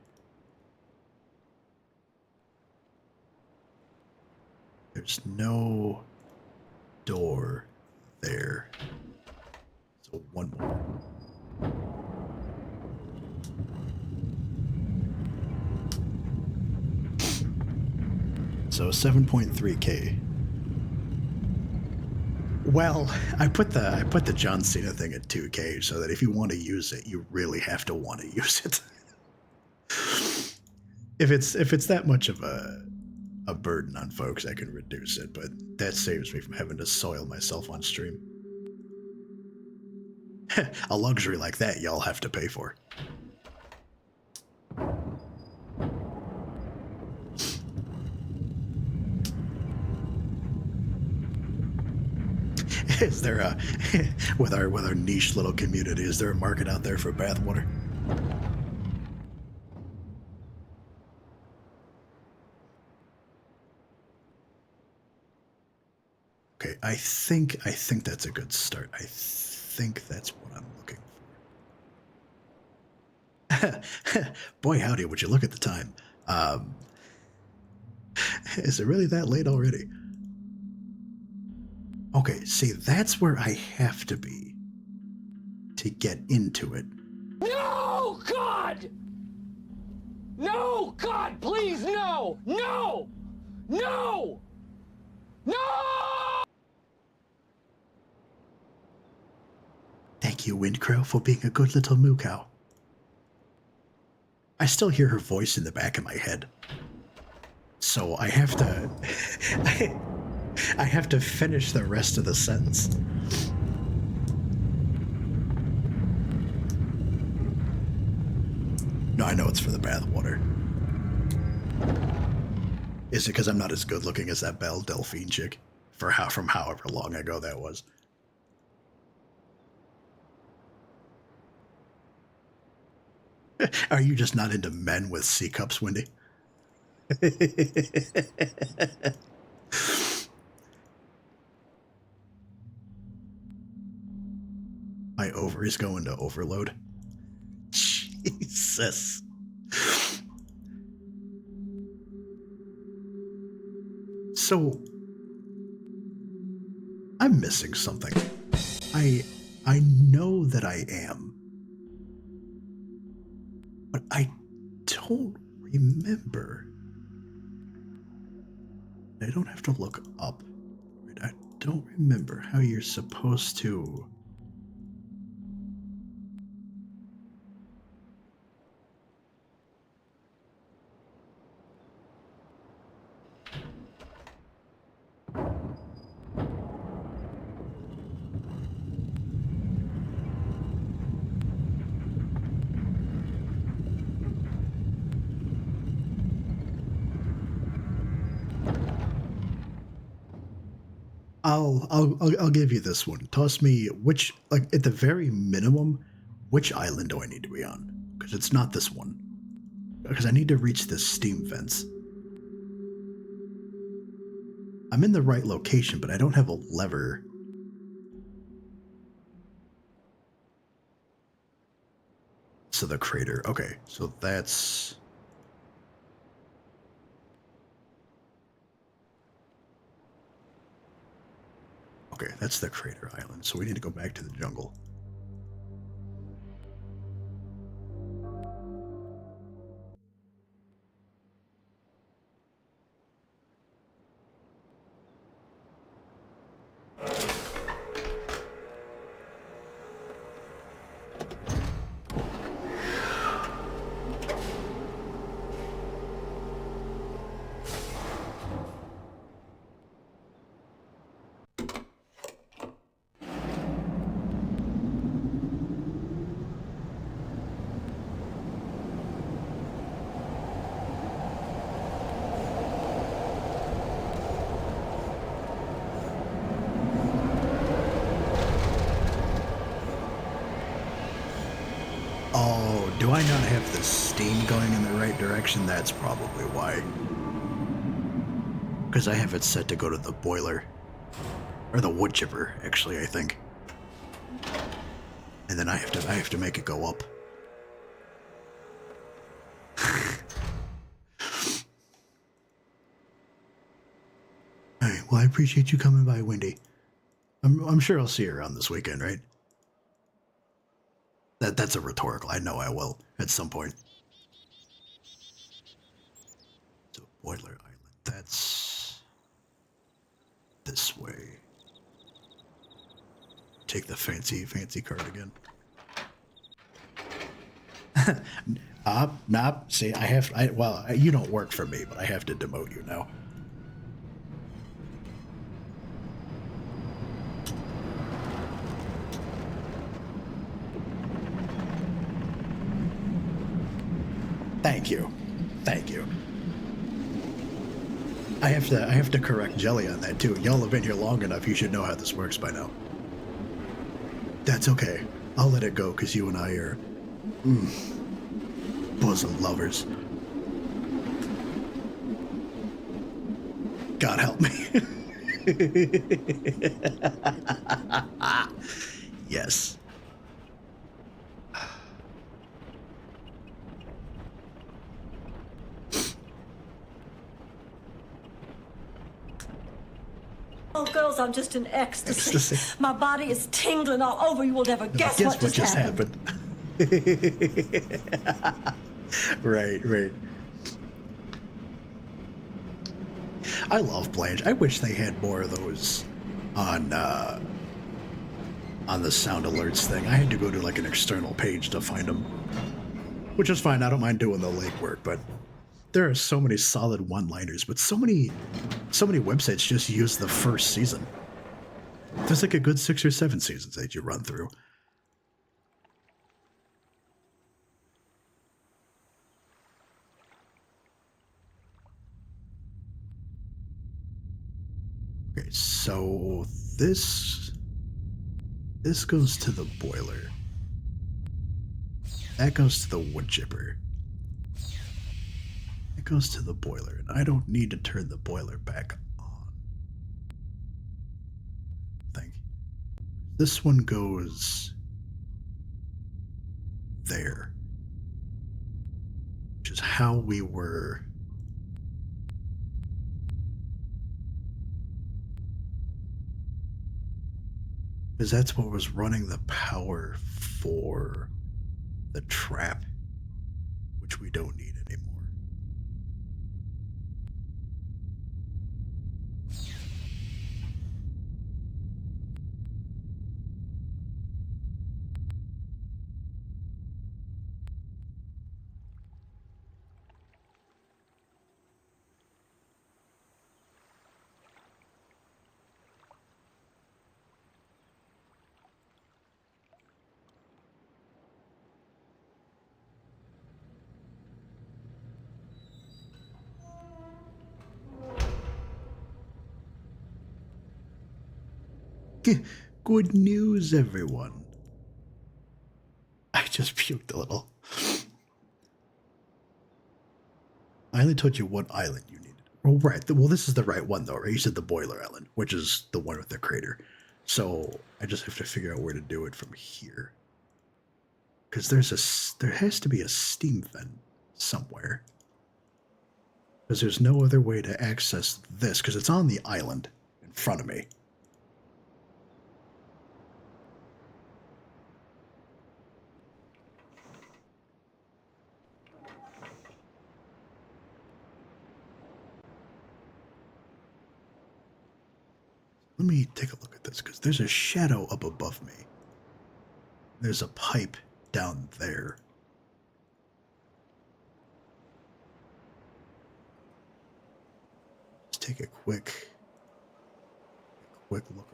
There's no door there. So one more. So 7.3K. Well, I put the John Cena thing at 2K so that if you want to use it, you really have to want to use it. If it's that much of a burden on folks, I can reduce it, but that saves me from having to soil myself on stream. A luxury like that y'all have to pay for. Is there a with our niche little community? Is there a market out there for bathwater? Okay, I think that's a good start. I think that's what I'm looking for. Boy, howdy! Would you look at the time? Is it really that late already? Okay, see, that's where I have to be to get into it. No, God! No, God, please, no! No! No! No! Thank you, Windcrow, for being a good little moo cow. I still hear her voice in the back of my head. So I have to... I have to finish the rest of the sentence. No, I know it's for the bathwater. Is it because I'm not as good looking as that Belle Delphine chick? From however long ago that was. Are you just not into men with C cups, Wendy? My ovaries go into overload. Jesus. So, I'm missing something. I know that I am. But I don't remember. I don't have to look up. I don't remember how you're supposed to... I'll give you this one. Toss me which, like, at the very minimum, which island do I need to be on? Because it's not this one. Because I need to reach this steam fence. I'm in the right location, but I don't have a lever. So the crater. Okay, so that's... Okay, that's the crater island, so we need to go back to the jungle. Oh, do I not have the steam going in the right direction? That's probably why. Because I have it set to go to the boiler. Or the wood chipper, actually, I think. And then I have to make it go up. Alright, well, I appreciate you coming by, Wendy. I'm sure I'll see you around this weekend, right? That's a rhetorical. I know I will at some point. So Boiler Island. That's this way. Take the fancy card again. Nah. See, well, you don't work for me, but I have to demote you now. Thank you. I have to correct Jelly on that too. Y'all have been here long enough. You should know how this works by now. That's okay. I'll let it go because you and I are bosom lovers. God help me. Yes. Oh, girls, I'm just in ecstasy. Ecstasy. My body is tingling all over. You will never guess what just happened. Right, right. I love Blanche. I wish they had more of those on the sound alerts thing. I had to go to like an external page to find them, which is fine. I don't mind doing the legwork, but there are so many solid one-liners, but so many websites just use the first season. There's like a good 6 or 7 seasons that you run through. Okay, so this goes to the boiler. That goes to the wood chipper. It goes to the boiler, and I don't need to turn the boiler back on. I think this one goes there, which is how we were. Because that's what was running the power for the trap, which we don't need anymore. Good news, everyone. I just puked a little. I only told you what island you needed. Oh, right. Well, this is the right one, though, right? You said the boiler island, which is the one with the crater. So I just have to figure out where to do it from here. Because there has to be a steam vent somewhere. Because there's no other way to access this, because it's on the island in front of me. Let me take a look at this, because there's a shadow up above me. There's a pipe down there. Let's take a quick look around.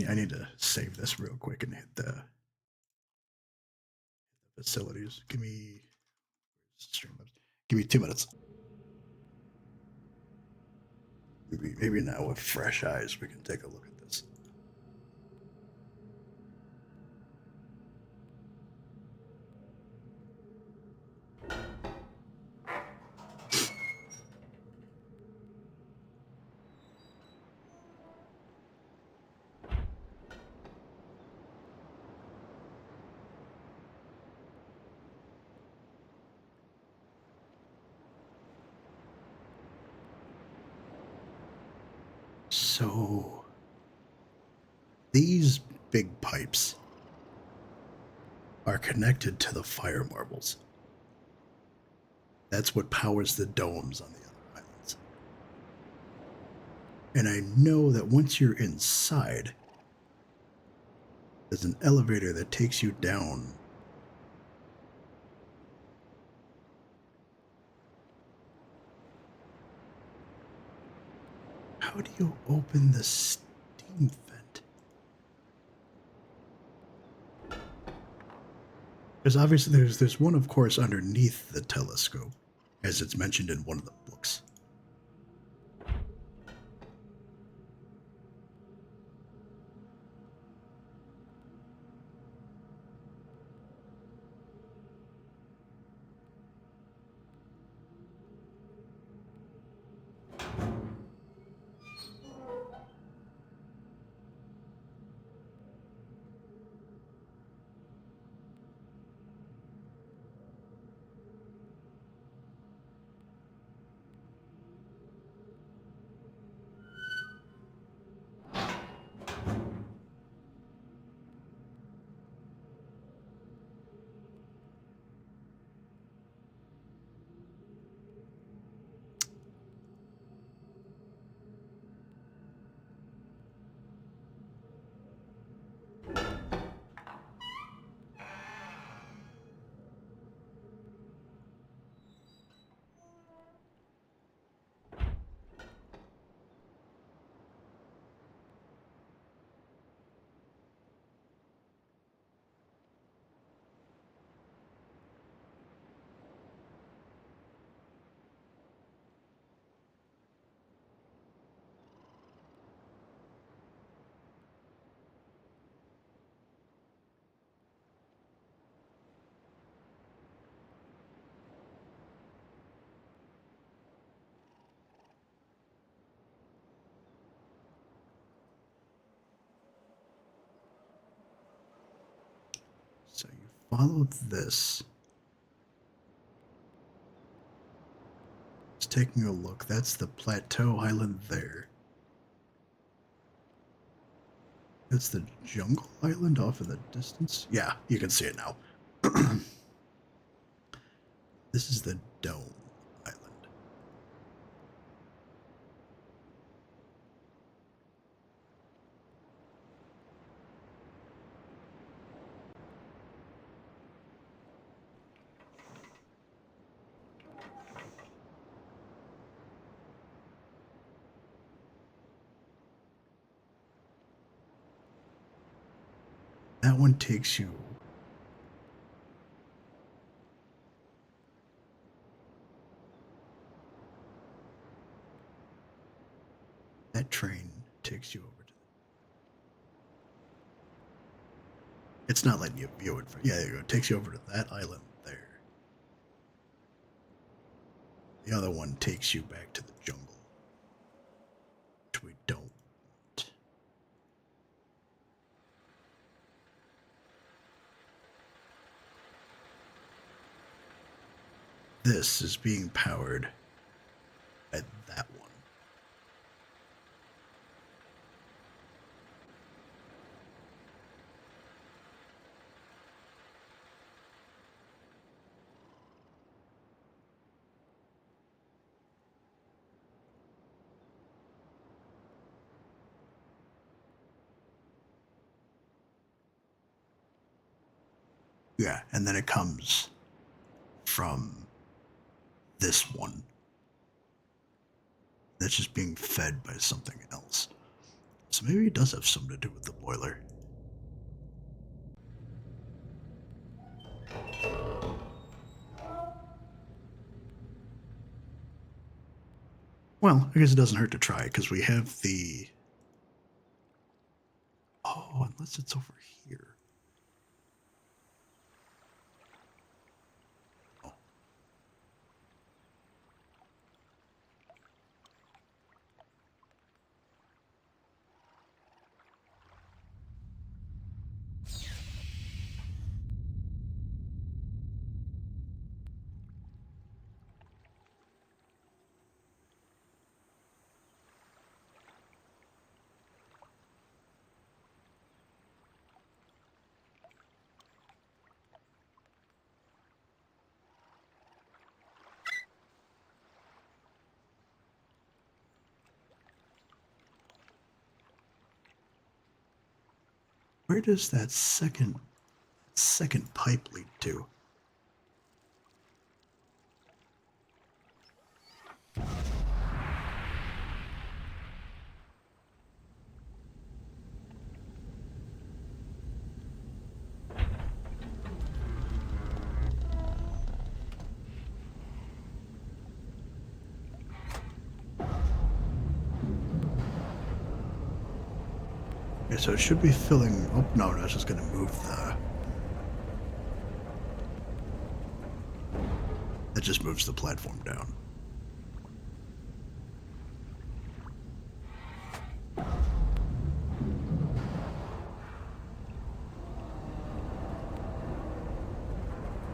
I need to save this real quick and hit the facilities. Give me 2 minutes. Maybe now with fresh eyes we can take a look at this. So these big pipes are connected to the fire marbles. That's what powers the domes on the other islands. And I know that once you're inside, there's an elevator that takes you down. How do you open the steam vent? Because obviously there's one, of course, underneath the telescope, as it's mentioned in one of the books. So you follow this. Just taking a look. That's the plateau island there. That's the jungle island off in the distance. Yeah, you can see it now. This is the dome island. That one takes you. That train takes you over to. It's not letting you view it. Yeah, there you go. It takes you over to that island there. The other one takes you back to the jungle, which we don't want. This is being powered by that one. Yeah, and then it comes from this one. That's just being fed by something else. So maybe it does have something to do with the boiler. Well, I guess it doesn't hurt to try, because we have the... Oh, unless it's over here. Oh. Where does that second pipe lead to? Okay, so it should be filling. Oh, no, it's just going to move the. It just moves the platform down.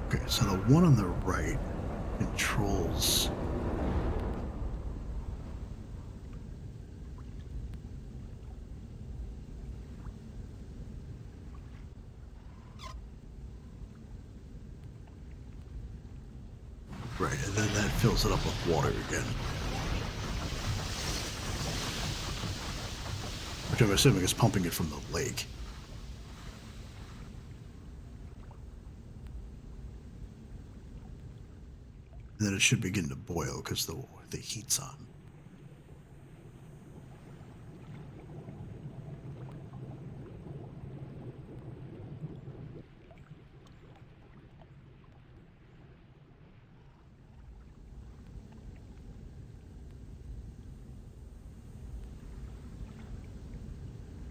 Okay, so the one on the right controls. Right, and then that fills it up with water again. Which I'm assuming is pumping it from the lake. And then it should begin to boil because the heat's on.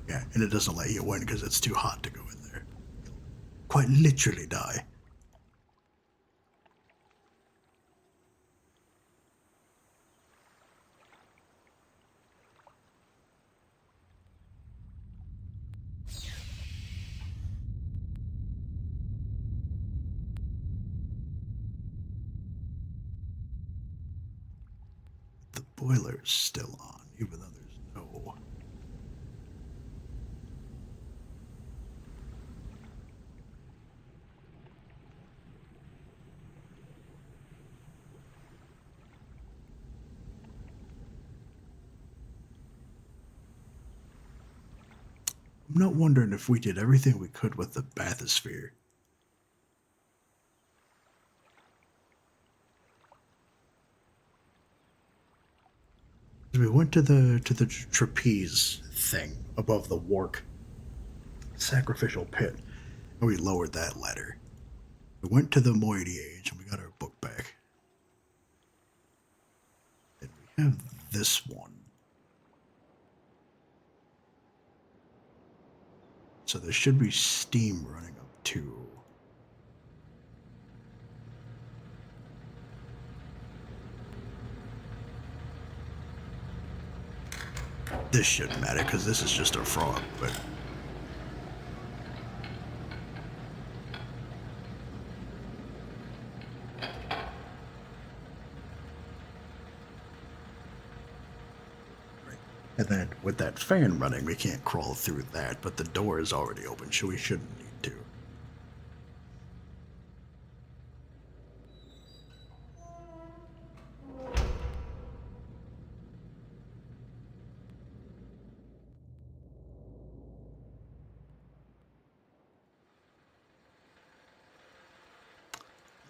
Yeah, and it doesn't let you in because it's too hot to go in there. You'll quite literally die. The boiler's still on, even though there's no. I'm not wondering if we did everything we could with the bathysphere. We went to the trapeze thing above the Wark sacrificial pit, and we lowered that ladder. We went to the Moiety Age, and we got our book back. And we have this one. So there should be steam running up too. This shouldn't matter because this is just a frog, but and then with that fan running, we can't crawl through that, but the door is already open, so we shouldn't need to.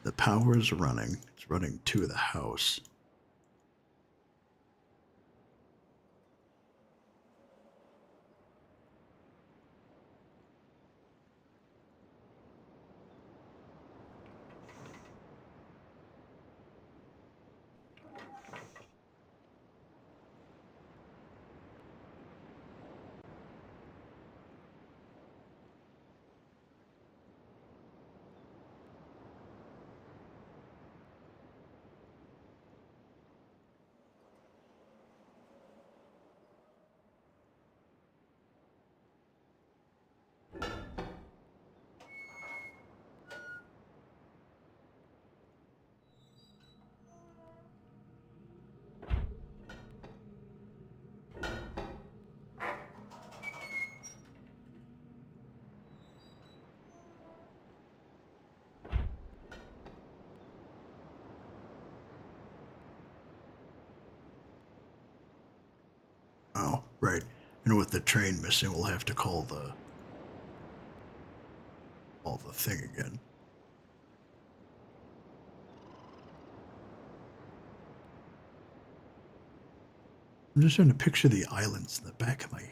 The power is running. It's running to the house. Oh, right. And with the train missing, we'll have to call the thing again. I'm just trying to picture the islands in the back of my head.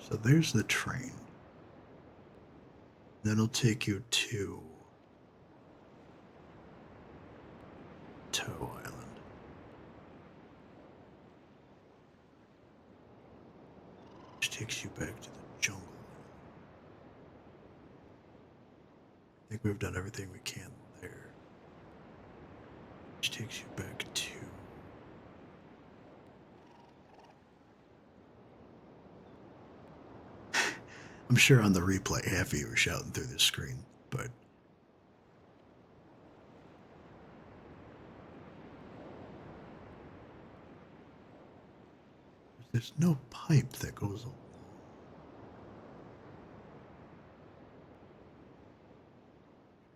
So there's the train. That'll take you to Toe Island. Which takes you back to the jungle island. I think we've done everything we can there. Which takes you back to... I'm sure on the replay half of you were shouting through the screen, but... There's no pipe that goes along.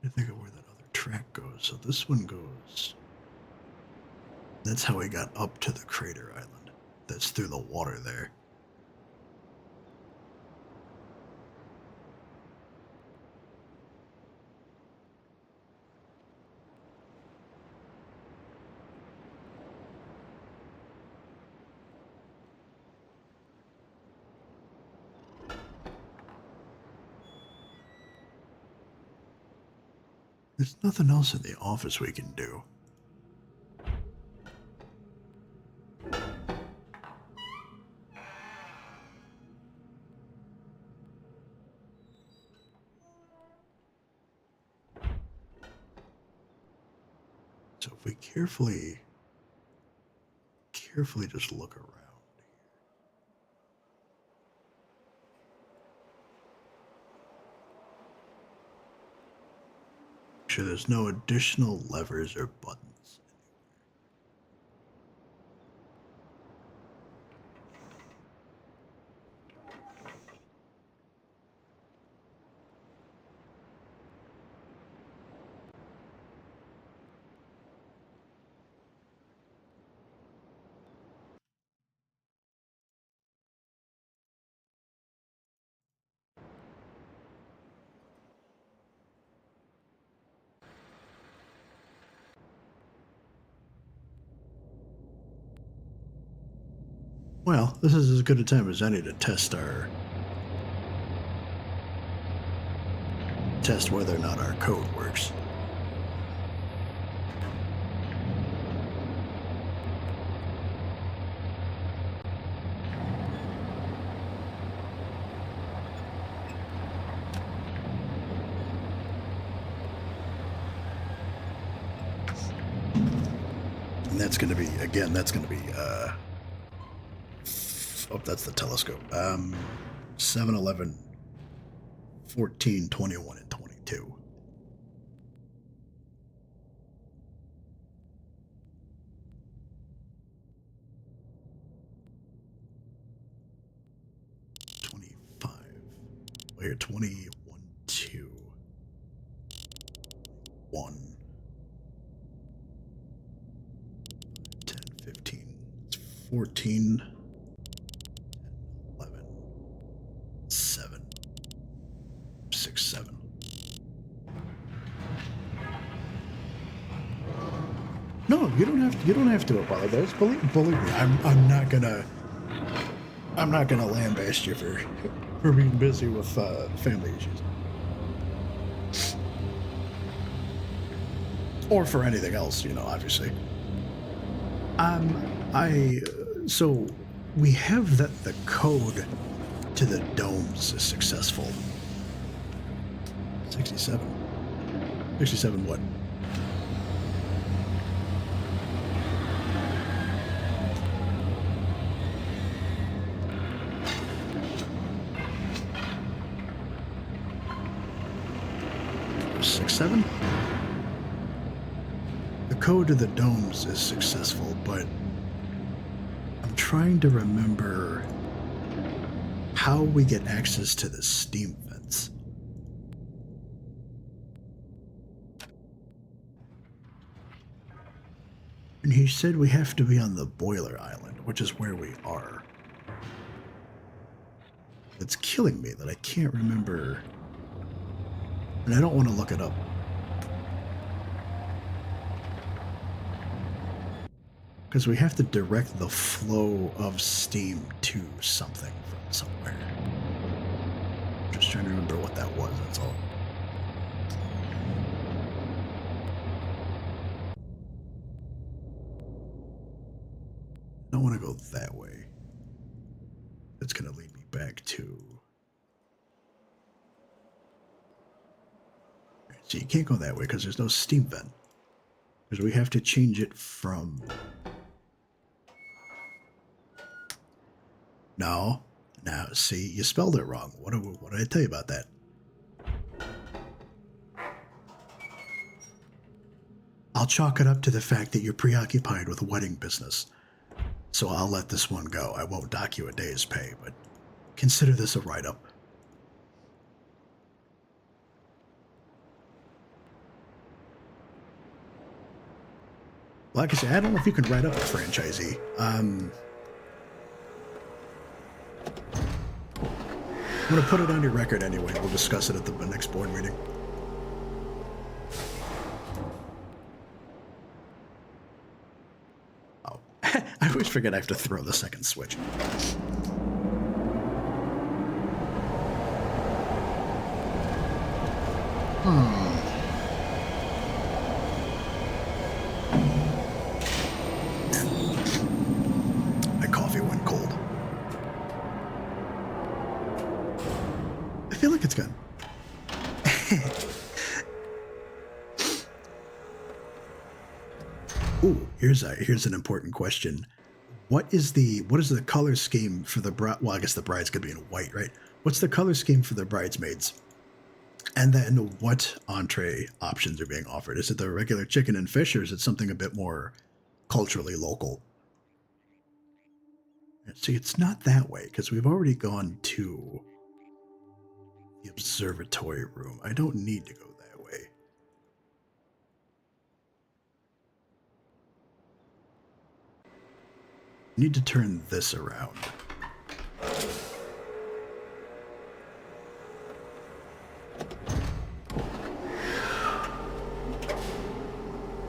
I think of where that other track goes. So this one goes... That's how we got up to the crater island. That's through the water there. There's nothing else in the office we can do. So if we carefully just look around. Make sure there's no additional levers or buttons Well, this is as good a time as any to test whether or not our code works. And that's going to be, again, that's going to be, oh, that's the telescope. 7, 11, 14, 21, and 22. Here, 21, 2, 1, 10, 15, 14, 11, 7, 6, 7. No, you don't have to apologize. Believe me, I'm not gonna lambaste you for being busy with family issues. Or for anything else, you know, obviously. So we have that the code to the domes is successful. 67. 67 what? Seven? The code to the domes is successful, but I'm trying to remember how we get access to the steam vents. And he said we have to be on the boiler island, which is where we are. It's killing me that I can't remember. And I don't want to look it up. Because we have to direct the flow of steam to something from somewhere. trying to remember what that was, that's all. I don't want to go that way. That's going to lead me back to... So you can't go that way because there's no steam vent. Because we have to change it from... No. Now, see, you spelled it wrong. What did I tell you about that? I'll chalk it up to the fact that you're preoccupied with wedding business. So I'll let this one go. I won't dock you a day's pay, but consider this a write-up. Like I said, I don't know if you can write up a franchisee. I'm going to put it on your record anyway. We'll discuss it at the next board meeting. Oh, I always forget I have to throw the second switch. My coffee went cold. I feel like it's good. Ooh, here's an important question. What is the color scheme for the bride? Well, I guess the bride's gonna be in white, right? What's the color scheme for the bridesmaids? And then what entree options are being offered? Is it the regular chicken and fish, or is it something a bit more culturally local? See, it's not that way, because we've already gone to the observatory room. I don't need to go that way. I need to turn this around.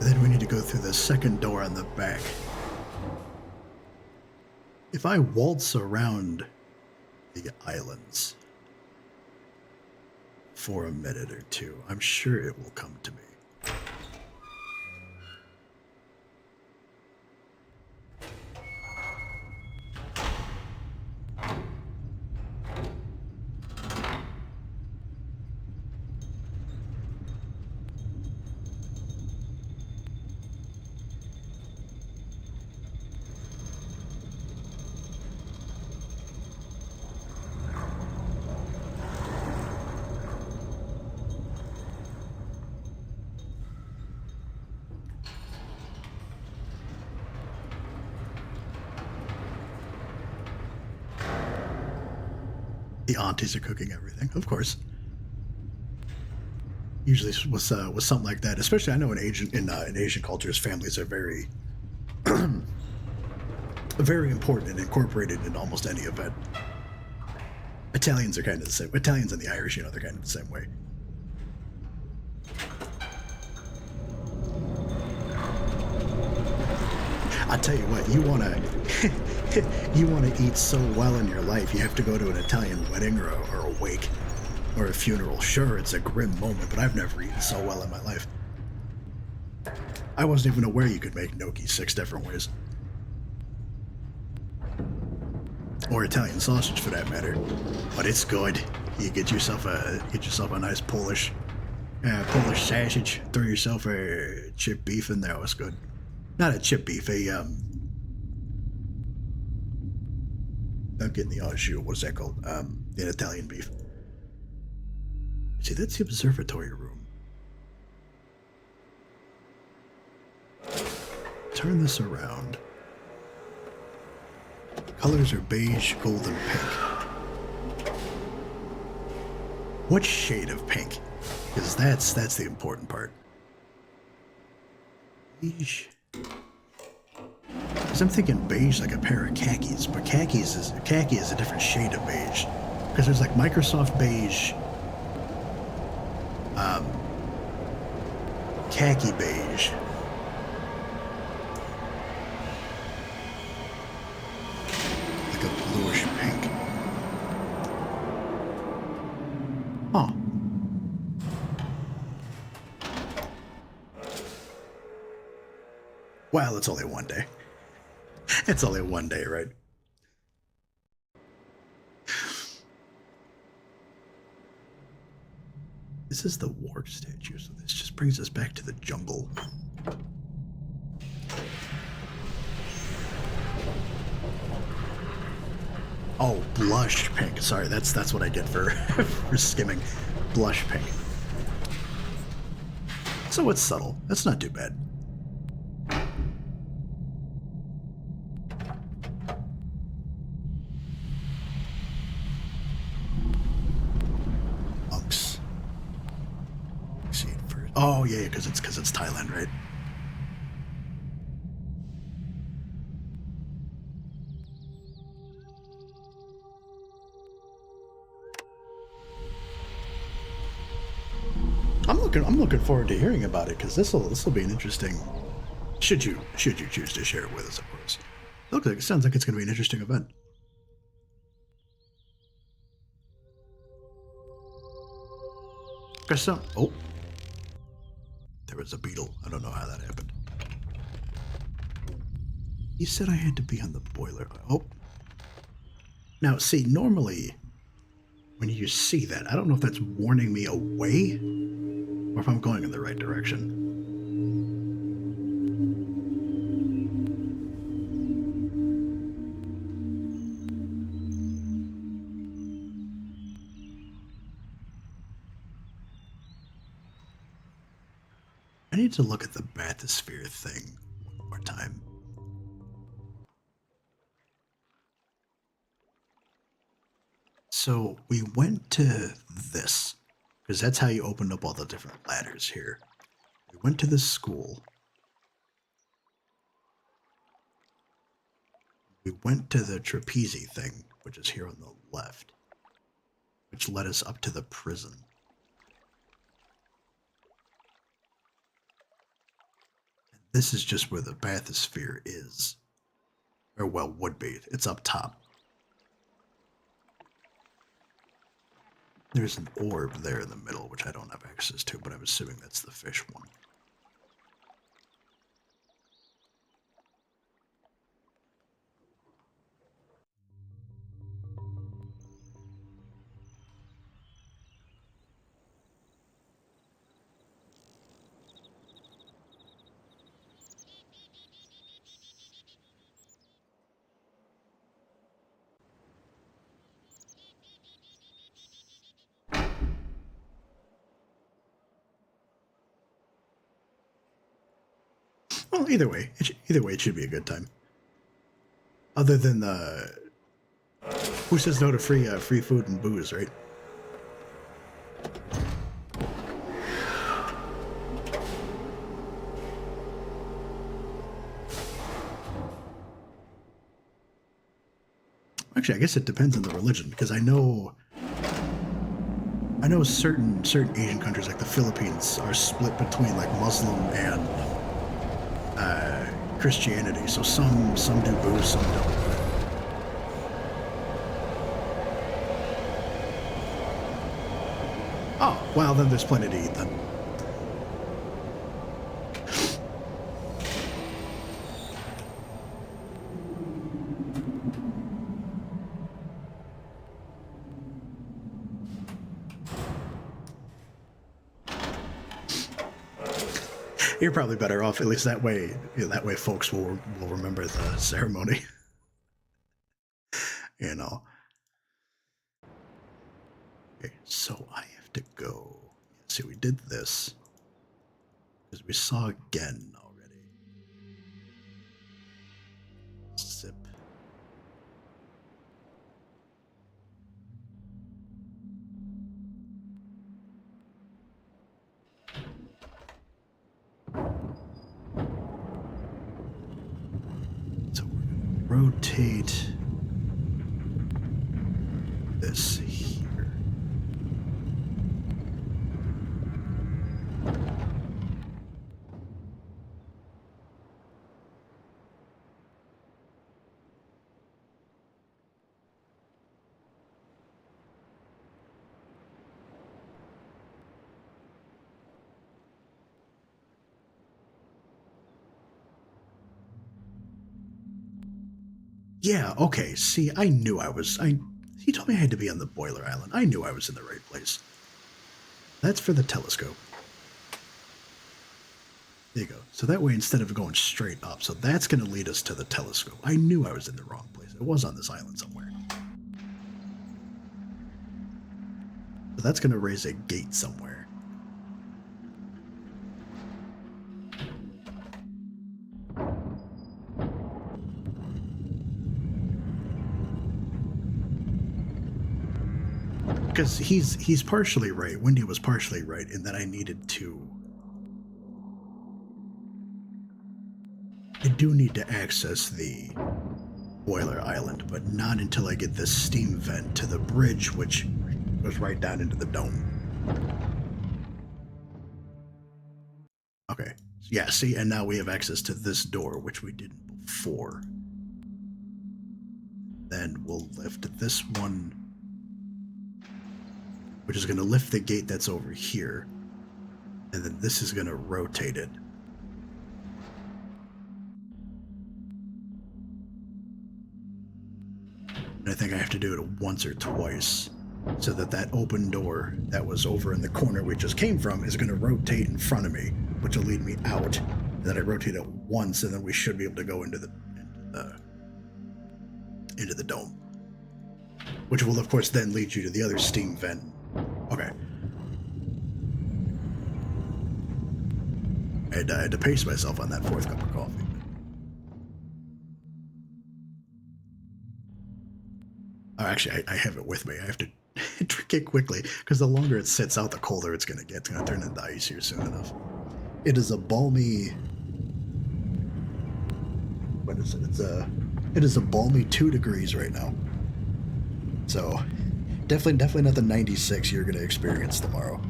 And then we need to go through the second door on the back. If I waltz around the islands for a minute or two, I'm sure it will come to me. The aunties are cooking everything, of course. Usually with something like that, especially I know in Asian cultures, families are very, very important and incorporated in almost any event. Italians are kind of the same. Italians and the Irish, they're kind of the same way. I tell you what, you wanna eat so well in your life, you have to go to an Italian wedding or a wake or a funeral. Sure, it's a grim moment, but I've never eaten so well in my life. I wasn't even aware you could make gnocchi 6 different ways. Or Italian sausage for that matter. But it's good. You get yourself a nice Polish sausage, throw yourself a chipped beef in there. It's good. Not a chip beef, I'm getting the au jus. What's that called? An Italian beef. See, that's the observatory room. Turn this around. Colors are beige, gold, and pink. What shade of pink? Because that's the important part. Beige. Because I'm thinking beige like a pair of khakis, but khaki is a different shade of beige. Because there's like Microsoft beige, khaki beige, like a bluish pink. Oh. Well, it's only one day. It's only one day, right? This is the war statue, so this just brings us back to the jungle. Oh, blush pink. Sorry, that's what I get for for skimming. Blush pink. So it's subtle. That's not too bad. Monks. Oh yeah, because it's Thailand, right? I'm looking forward to hearing about it because this will be an interesting. Should you choose to share it with us, of course. It sounds like it's going to be an interesting event. Oh, there was a beetle. I don't know how that happened. He said I had to be on the boiler. Oh, now see, normally when you see that, I don't know if that's warning me away or if I'm going in the right direction. I need to look at the bathysphere thing one more time. So we went to this, because that's how you opened up all the different ladders here. We went to this school. We went to the trapeze thing, which is here on the left, which led us up to the prison. And this is just where the bathysphere is. Or, well, would be. It's up top. There's an orb there in the middle, which I don't have access to, but I'm assuming that's the fish one. Well, either way, it should be a good time. Other than who says no to free food and booze, right? Actually, I guess it depends on the religion because I know certain Asian countries like the Philippines are split between like Muslim and Christianity. So some do booze, some don't. Oh, well, then there's plenty to eat then. You're probably better off, at least that way. That way, folks will remember the ceremony. You know. Okay, so I have to go. See, we did this because we saw A-Ghen already. Sip. So we're gonna rotate this here. Yeah, okay, see, I knew he told me I had to be on the boiler island. I knew I was in the right place. That's for the telescope. There you go. So that way, instead of going straight up, so that's going to lead us to the telescope. I knew I was in the wrong place. It was on this island somewhere. So that's going to raise a gate somewhere. Because he's partially right. Wendy was partially right in that I needed to... I do need to access the boiler island, but not until I get this steam vent to the bridge, which goes right down into the dome. Okay. Yeah, see, and now we have access to this door, which we didn't before. Then we'll lift this one, which is going to lift the gate that's over here. And then this is going to rotate it. And I think I have to do it once or twice so that that open door that was over in the corner we just came from is going to rotate in front of me, which will lead me out. And then I rotate it once, and then we should be able to go into the dome, which will, of course, then lead you to the other steam vent. Okay. I had to pace myself on that fourth cup of coffee. Oh, actually, I have it with me. I have to drink it quickly, because the longer it sits out, the colder it's going to get. It's going to turn into ice here soon enough. It is a balmy... What is it? It is a balmy 2 degrees right now. So, definitely not the 96 you're going to experience tomorrow.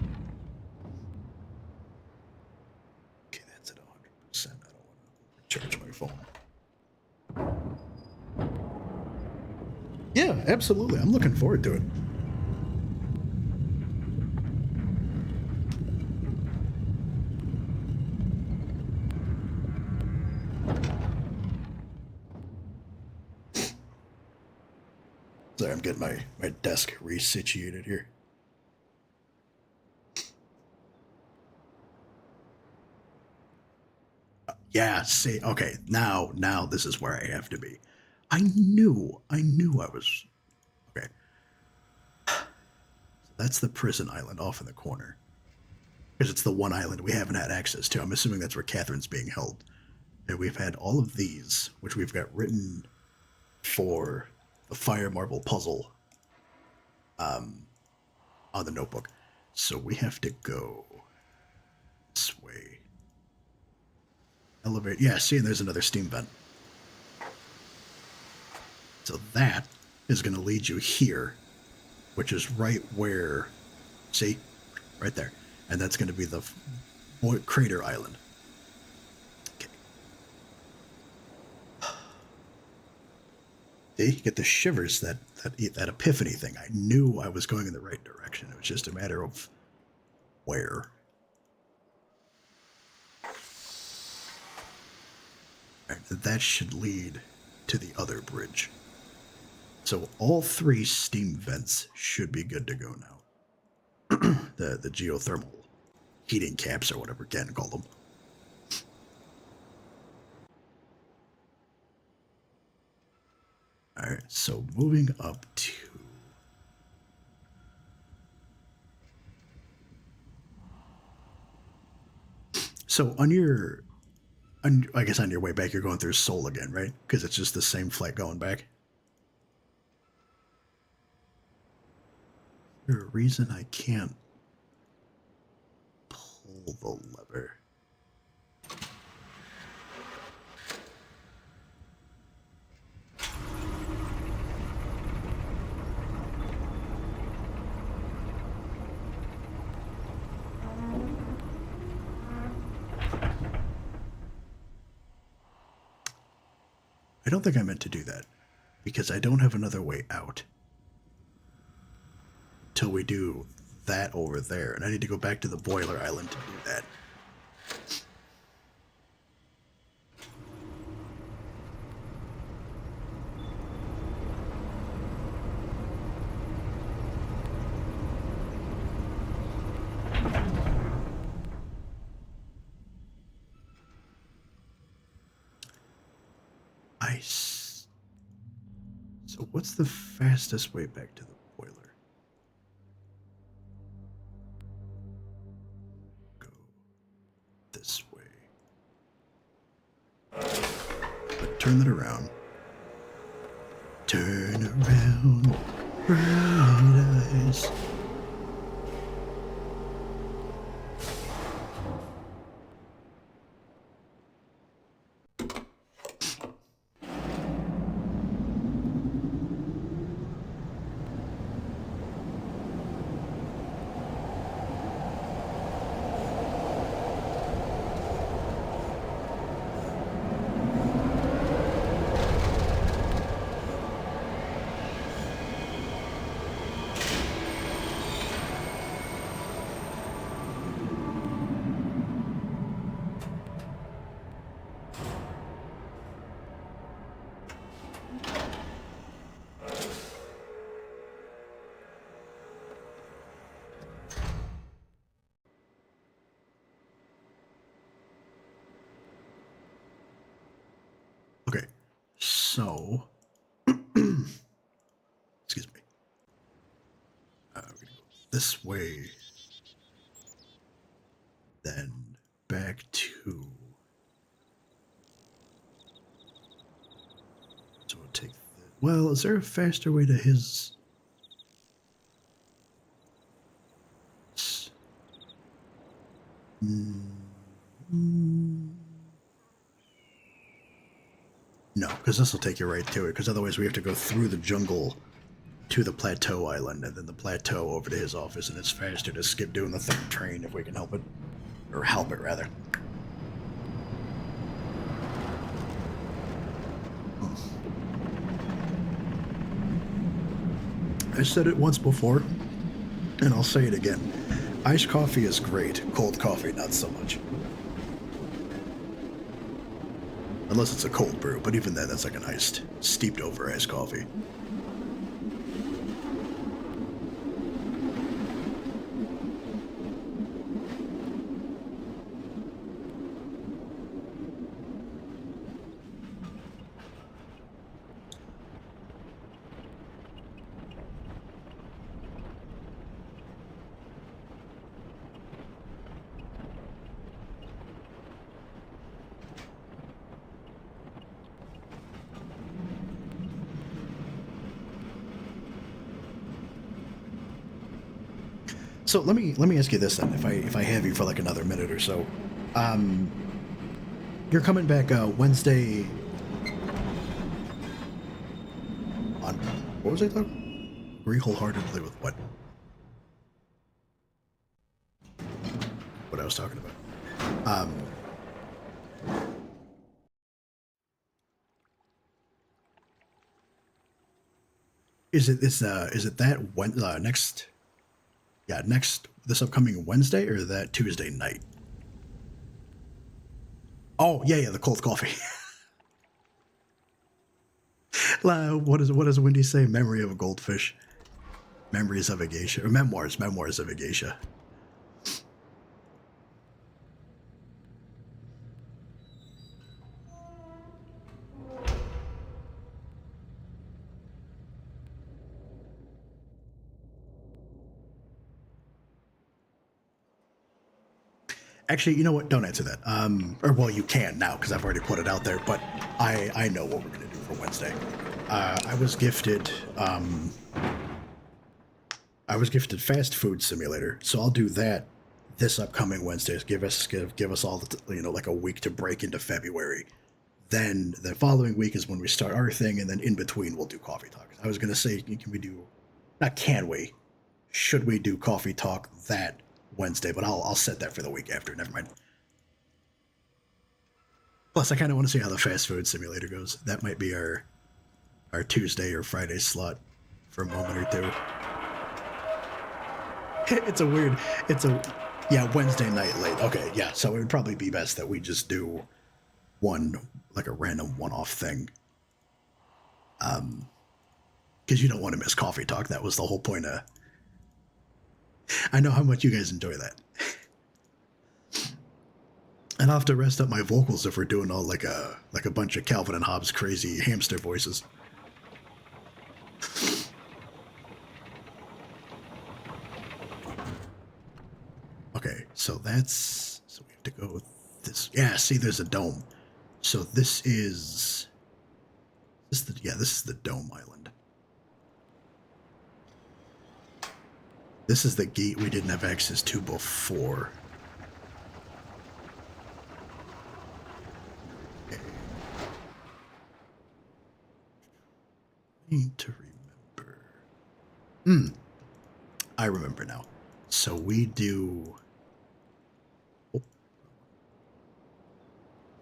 Okay, that's at 100%. I don't want to charge my phone. Yeah, absolutely. I'm looking forward to it. Sorry, I'm getting my desk resituated here. Yeah, see, okay, now this is where I have to be. I knew I was... Okay. So that's the prison island off in the corner. Because it's the one island we haven't had access to. I'm assuming that's where Catherine's being held. And we've had all of these, which we've got written for the fire marble puzzle on the notebook. So we have to go this way. Elevate. Yeah, see, and there's another steam vent. So that is going to lead you here, which is right where, see, right there. And that's going to be the crater island. Okay. See, you get the shivers, that epiphany thing. I knew I was going in the right direction. It was just a matter of where. Right, that should lead to the other bridge. So all 3 steam vents should be good to go now. the geothermal heating caps, or whatever Gen called them. Alright, so moving up to... So on your... I guess on your way back, you're going through Seoul again, right? Because it's just the same flight going back. Is there a reason I can't pull the lever? I don't think I meant to do that, because I don't have another way out till we do that over there, and I need to go back to the boiler island to do that. So what's the fastest way back to the boiler? Go this way. But turn that around. Turn around, bright eyes. Okay, so excuse me. We're gonna go this way, then back to. So we'll take. Well, is there a faster way to his? No, because this will take you right to it, because otherwise we have to go through the jungle to the plateau island, and then the plateau over to his office, and it's faster to skip doing the third train if we can help it. Or help it, rather. I said it once before, and I'll say it again. Iced coffee is great, cold coffee not so much. Unless it's a cold brew, but even then, that's like an iced, steeped over iced coffee. So let me ask you this then, if I have you for like another minute or so, you're coming back Wednesday. On what was I talking? Agree wholeheartedly with what? What I was talking about. Is it that next? Yeah, this upcoming Wednesday, or that Tuesday night? Oh, yeah, the cold coffee. What does Wendy say? Memory of a goldfish. Memories of a geisha. Or memoirs of a geisha. Actually, you know what? Don't answer that. Or well, you can now because I've already put it out there. But I know what we're gonna do for Wednesday. I was gifted Fast Food Simulator, so I'll do that this upcoming Wednesday. Give us all like a week to break into February. Then the following week is when we start our thing, and then in between we'll do coffee talk. I was gonna say, should we do coffee talk that Wednesday, but I'll set that for the week after. Never mind. Plus, I kind of want to see how the Fast Food Simulator goes. That might be our Tuesday or Friday slot for a moment or two. Wednesday night late. Okay, yeah, so it would probably be best that we just do a random one-off thing. Because you don't want to miss coffee talk. That was the whole point of... I know how much you guys enjoy that. And I'll have to rest up my vocals if we're doing all like a bunch of Calvin and Hobbes crazy hamster voices. Okay, so that's... So we have to go with this. Yeah, see, there's a dome. So this is... This is the dome island. This is the gate we didn't have access to before. Okay. Need to remember. I remember now. So we do... Oh.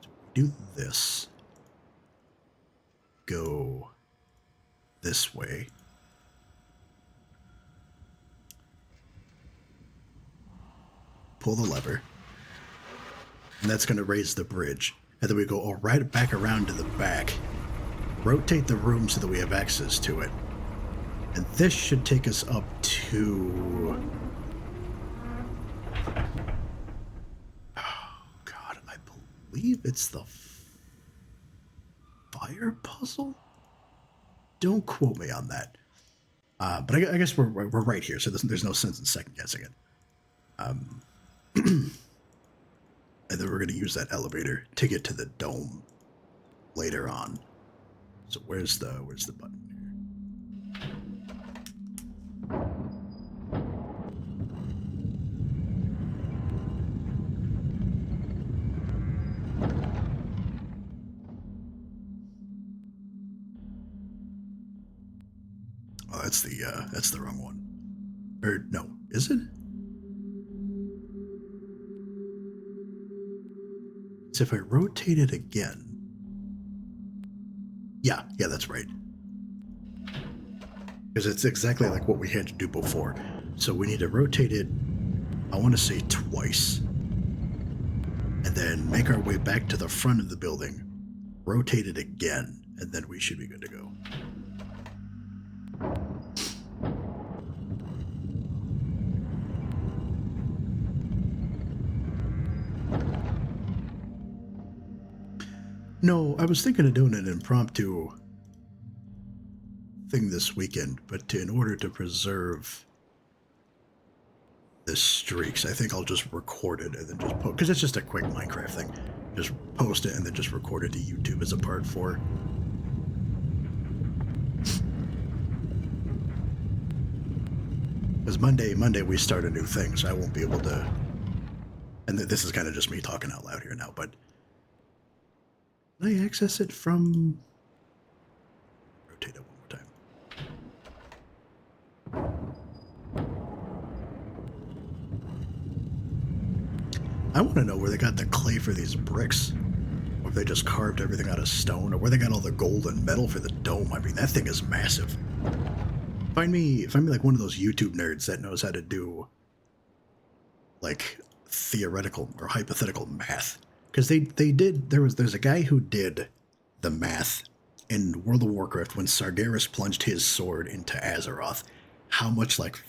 So we do this. Go this way. Pull the lever. And that's going to raise the bridge. And then we go right back around to the back. Rotate the room so that we have access to it. And this should take us up to... Oh, God, I believe it's the fire puzzle? Don't quote me on that. But I guess we're right here, so there's no sense in second guessing it. And then we're going to use that elevator to get to the dome later on. So where's the button here? Oh, that's the wrong one. Or no, is it? So if I rotate it again. Yeah, that's right. Because it's exactly like what we had to do before. So we need to rotate it, I want to say twice. And then make our way back to the front of the building. Rotate it again, and then we should be good to go. No, I was thinking of doing an impromptu thing this weekend, but in order to preserve the streaks, I think I'll just record it and then just post, because it's just a quick Minecraft thing. Just post it and then just record it to YouTube as a part 4. Because Monday we start a new thing, so I won't be able to, and this is kind of just me talking out loud here now, but can I access it from... Rotate it one more time. I want to know where they got the clay for these bricks. Or if they just carved everything out of stone, or where they got all the gold and metal for the dome. I mean, that thing is massive. Find me like one of those YouTube nerds that knows how to do like theoretical or hypothetical math. Because there's a guy who did the math in World of Warcraft when Sargeras plunged his sword into Azeroth. How much, like,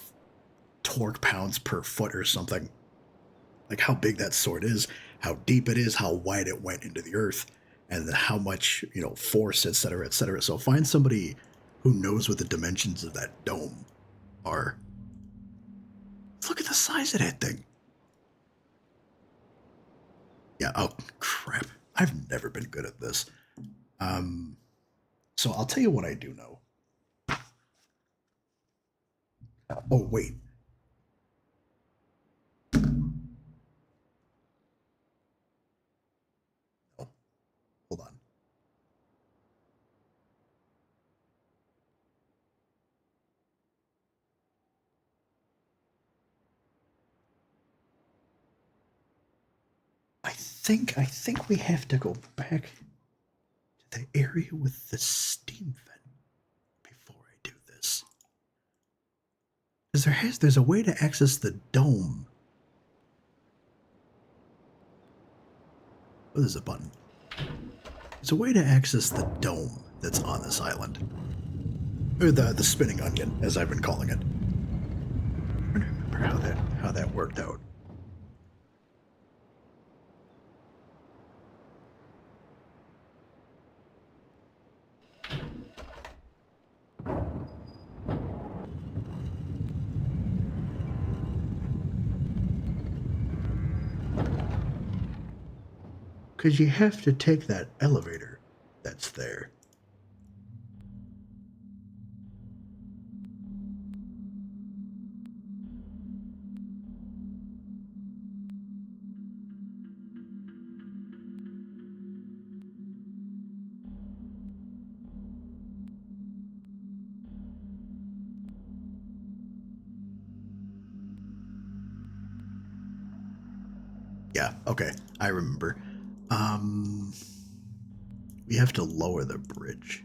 torque pounds per foot or something. Like, how big that sword is, how deep it is, how wide it went into the earth, and then how much, force, etc., etc. So find somebody who knows what the dimensions of that dome are. Look at the size of that thing. Yeah, oh, crap. I've never been good at this. So I'll tell you what I do know. Oh, wait. Oh, hold on. I think we have to go back to the area with the steam vent before I do this. Because there's a way to access the dome. Oh, there's a button. There's a way to access the dome that's on this island. Or the spinning onion, as I've been calling it. I don't remember how that worked out. because you have to take that elevator that's there. Yeah, okay, I remember. We have to lower the bridge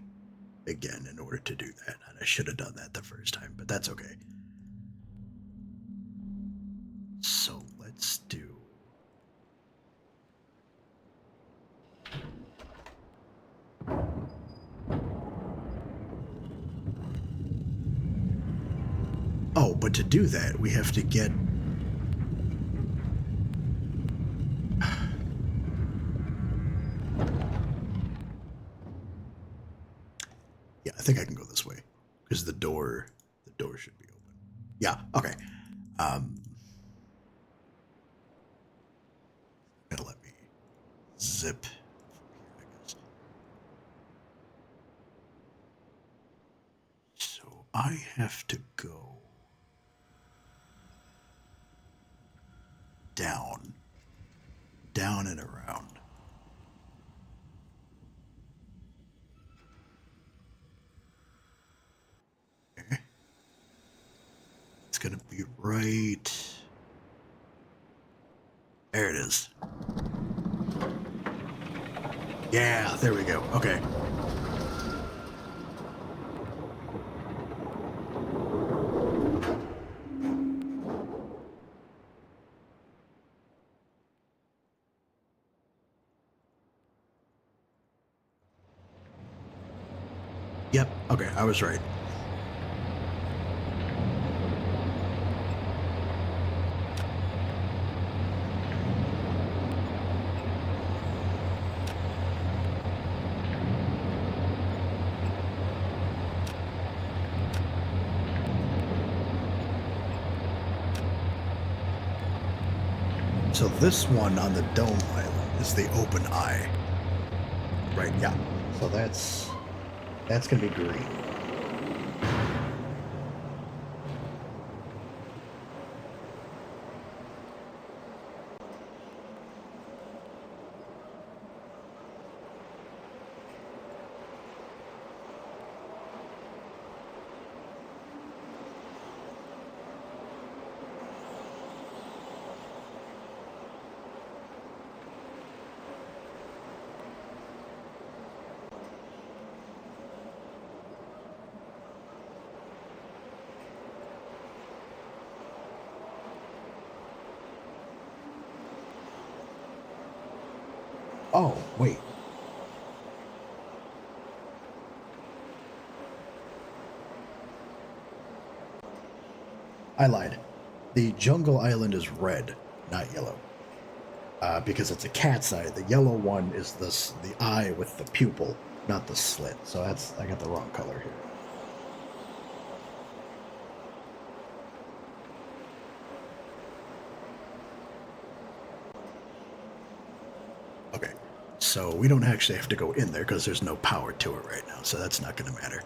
again in order to do that. And I should have done that the first time, but that's okay. So let's do... Oh, but to do that, we have to get... Yeah, I think I can go this way because the door should be open. Yeah, okay. Gonna let me zip from here, I guess. So I have to go down and around. Okay. It's gonna be right. There it is. Yeah, there we go. Okay. Yep, okay, I was right. So this one on the dome island is the open eye. Right, yeah. So that's gonna be green. Oh, wait. I lied. The jungle island is red, not yellow. Because it's a cat's eye. The yellow one is the eye with the pupil, not the slit. So I got the wrong color here. Okay, so we don't actually have to go in there because there's no power to it right now, so that's not going to matter.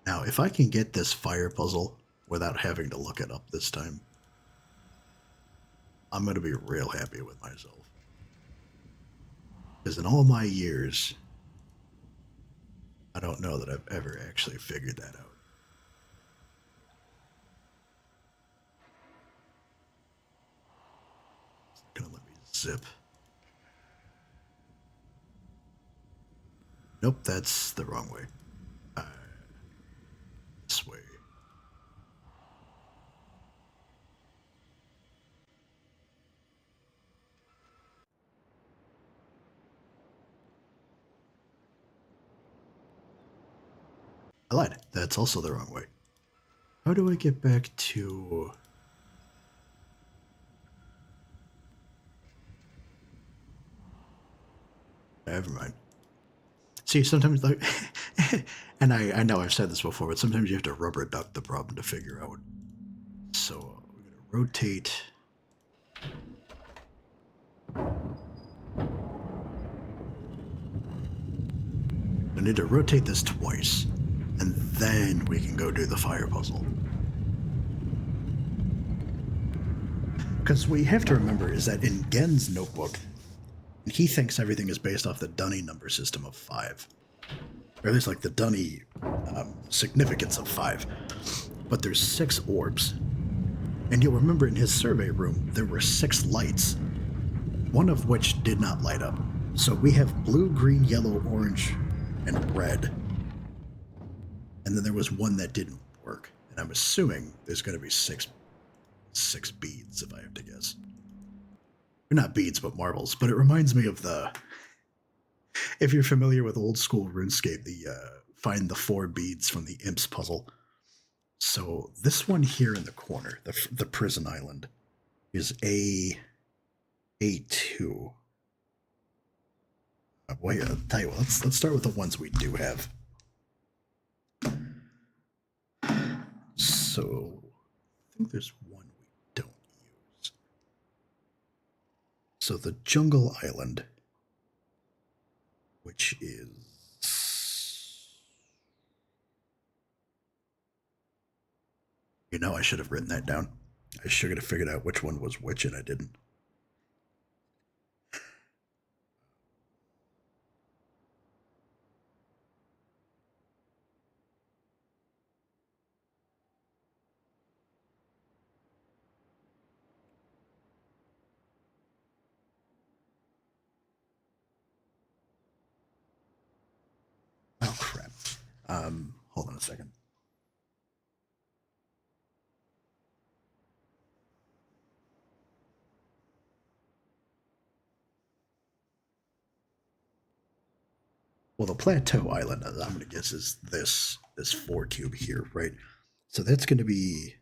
Now, if I can get this fire puzzle without having to look it up this time, I'm going to be real happy with myself. Because in all my years, I don't know that I've ever actually figured that out. It's not going to let me zip. Nope, that's the wrong way. This way. I lied. That's also the wrong way. How do I get back to... Never mind. See, sometimes, like... and I know I've said this before, but sometimes you have to rubber duck the problem to figure out. So, we're going to rotate... I need to rotate this twice, and then we can go do the fire puzzle. Because what you have to remember is that in Gen's notebook, he thinks everything is based off the Dunny number system of 5. Or at least like the Dunny significance of 5. But there's 6 orbs. And you'll remember in his survey room, there were 6 lights, one of which did not light up. So we have blue, green, yellow, orange, and red. And then there was one that didn't work. And I'm assuming there's going to be 6 beads, if I have to guess. Or not beads, but marbles. But it reminds me of the... If you're familiar with old school RuneScape, the find the 4 beads from the Imps puzzle. So this one here in the corner, the prison island, is A2. Wait, I'll tell you what, let's start with the ones we do have. So I think there's one we don't use. So the Jungle Island, which is... You know, I should have written that down. I should have figured out which one was which, and I didn't. Oh, crap. Hold on a second. Well, the Plateau Island, I'm going to guess, is this 4 cube here, right? So that's going to be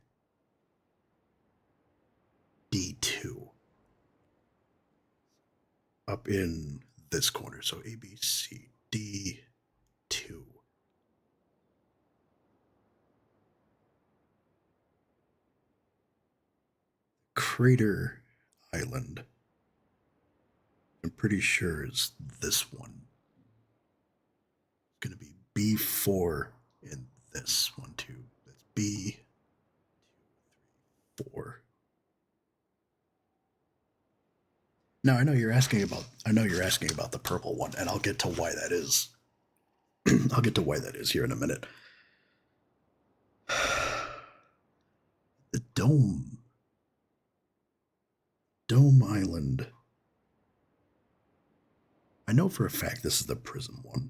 D2. Up in this corner. So A, B, C, D, 2. Crater Island, I'm pretty sure is this one. It's going to be B4 in this 1, 2. That's B, 2, 3, 4. Now I know you're asking about the purple one, and I'll get to why that is. I'll get to why that is here in a minute. The Dome Island. I know for a fact this is the prison one,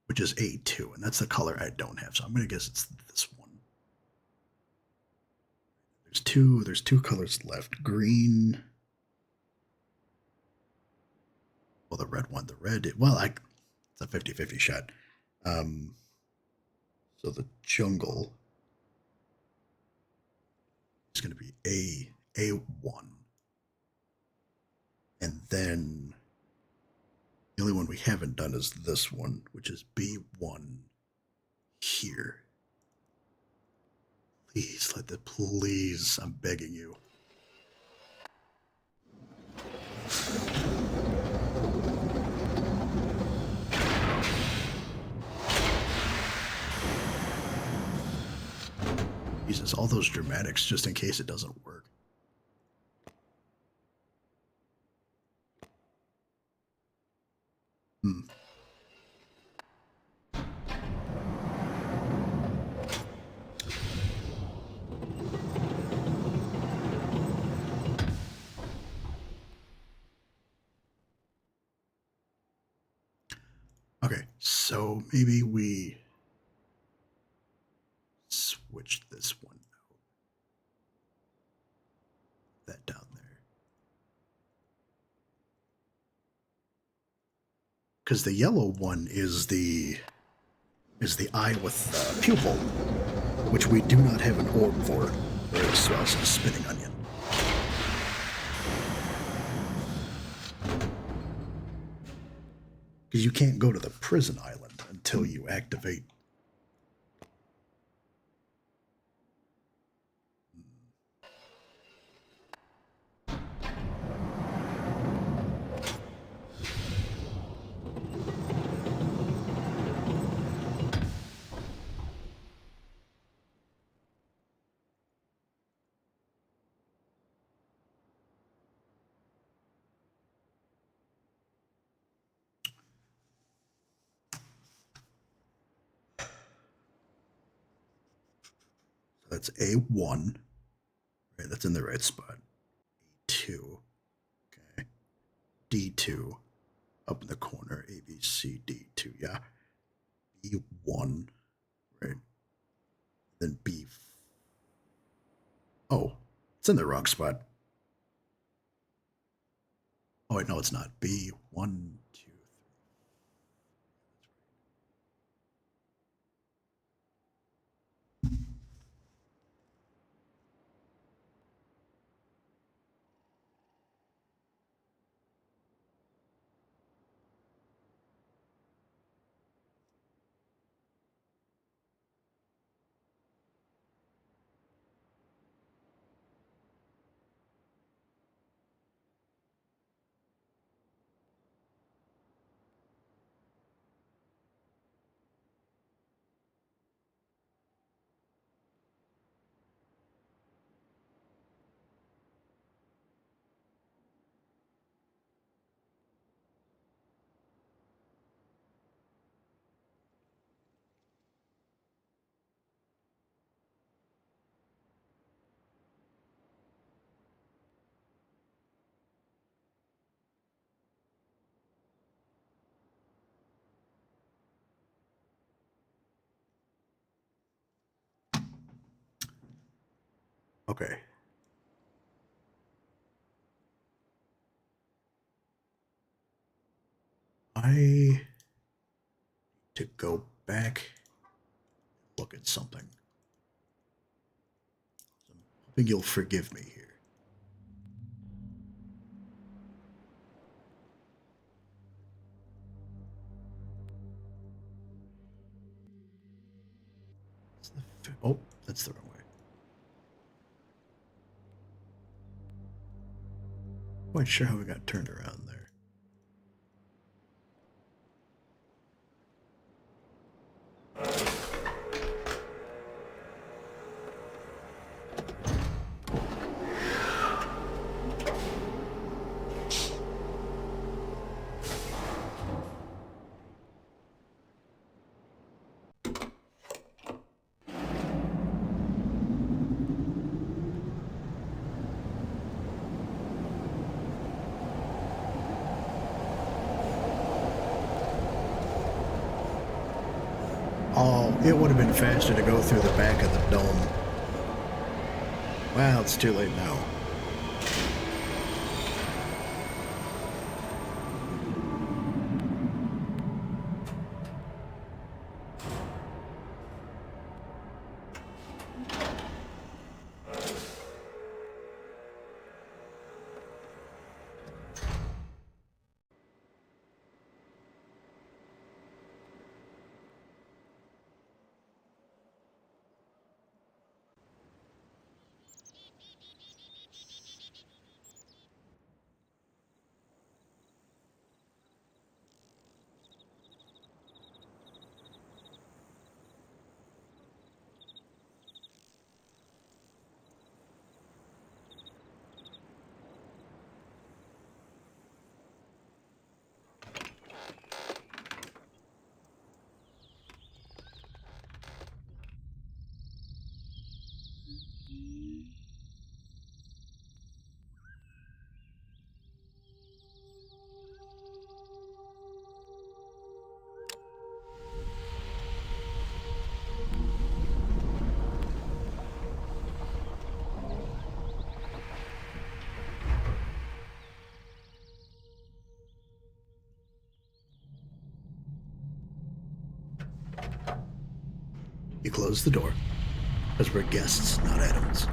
which is A2, and that's the color I don't have, so I'm going to guess it's this one. There's two colors left. Green. Well, the red one. It's a 50-50 shot. So the jungle is going to be A1. And then the only one we haven't done is this one, which is B1 here. Please, I'm begging you. Jesus, all those dramatics just in case it doesn't work. Okay, so maybe we switch this one out. That down there. Because the yellow one is the is the eye with pupil, which we do not have an orb for. There's also a spinning onion. Because you can't go to the prison island until you activate. That's A1. Right, that's in the right spot. A2. Okay. D2. Up in the corner. A, B, C, D2. Yeah. B1. Right. Then B. Oh, it's in the wrong spot. Oh, wait, no, it's not. B1, 2, 3. Okay. I need to go back and look at something. I'm hoping you'll forgive me here. Oh, that's the wrong way. Quite sure how we got turned around there. Oh, it would have been faster to go through the back of the dome. Well, it's too late now. You close the door, because we're guests, not animals.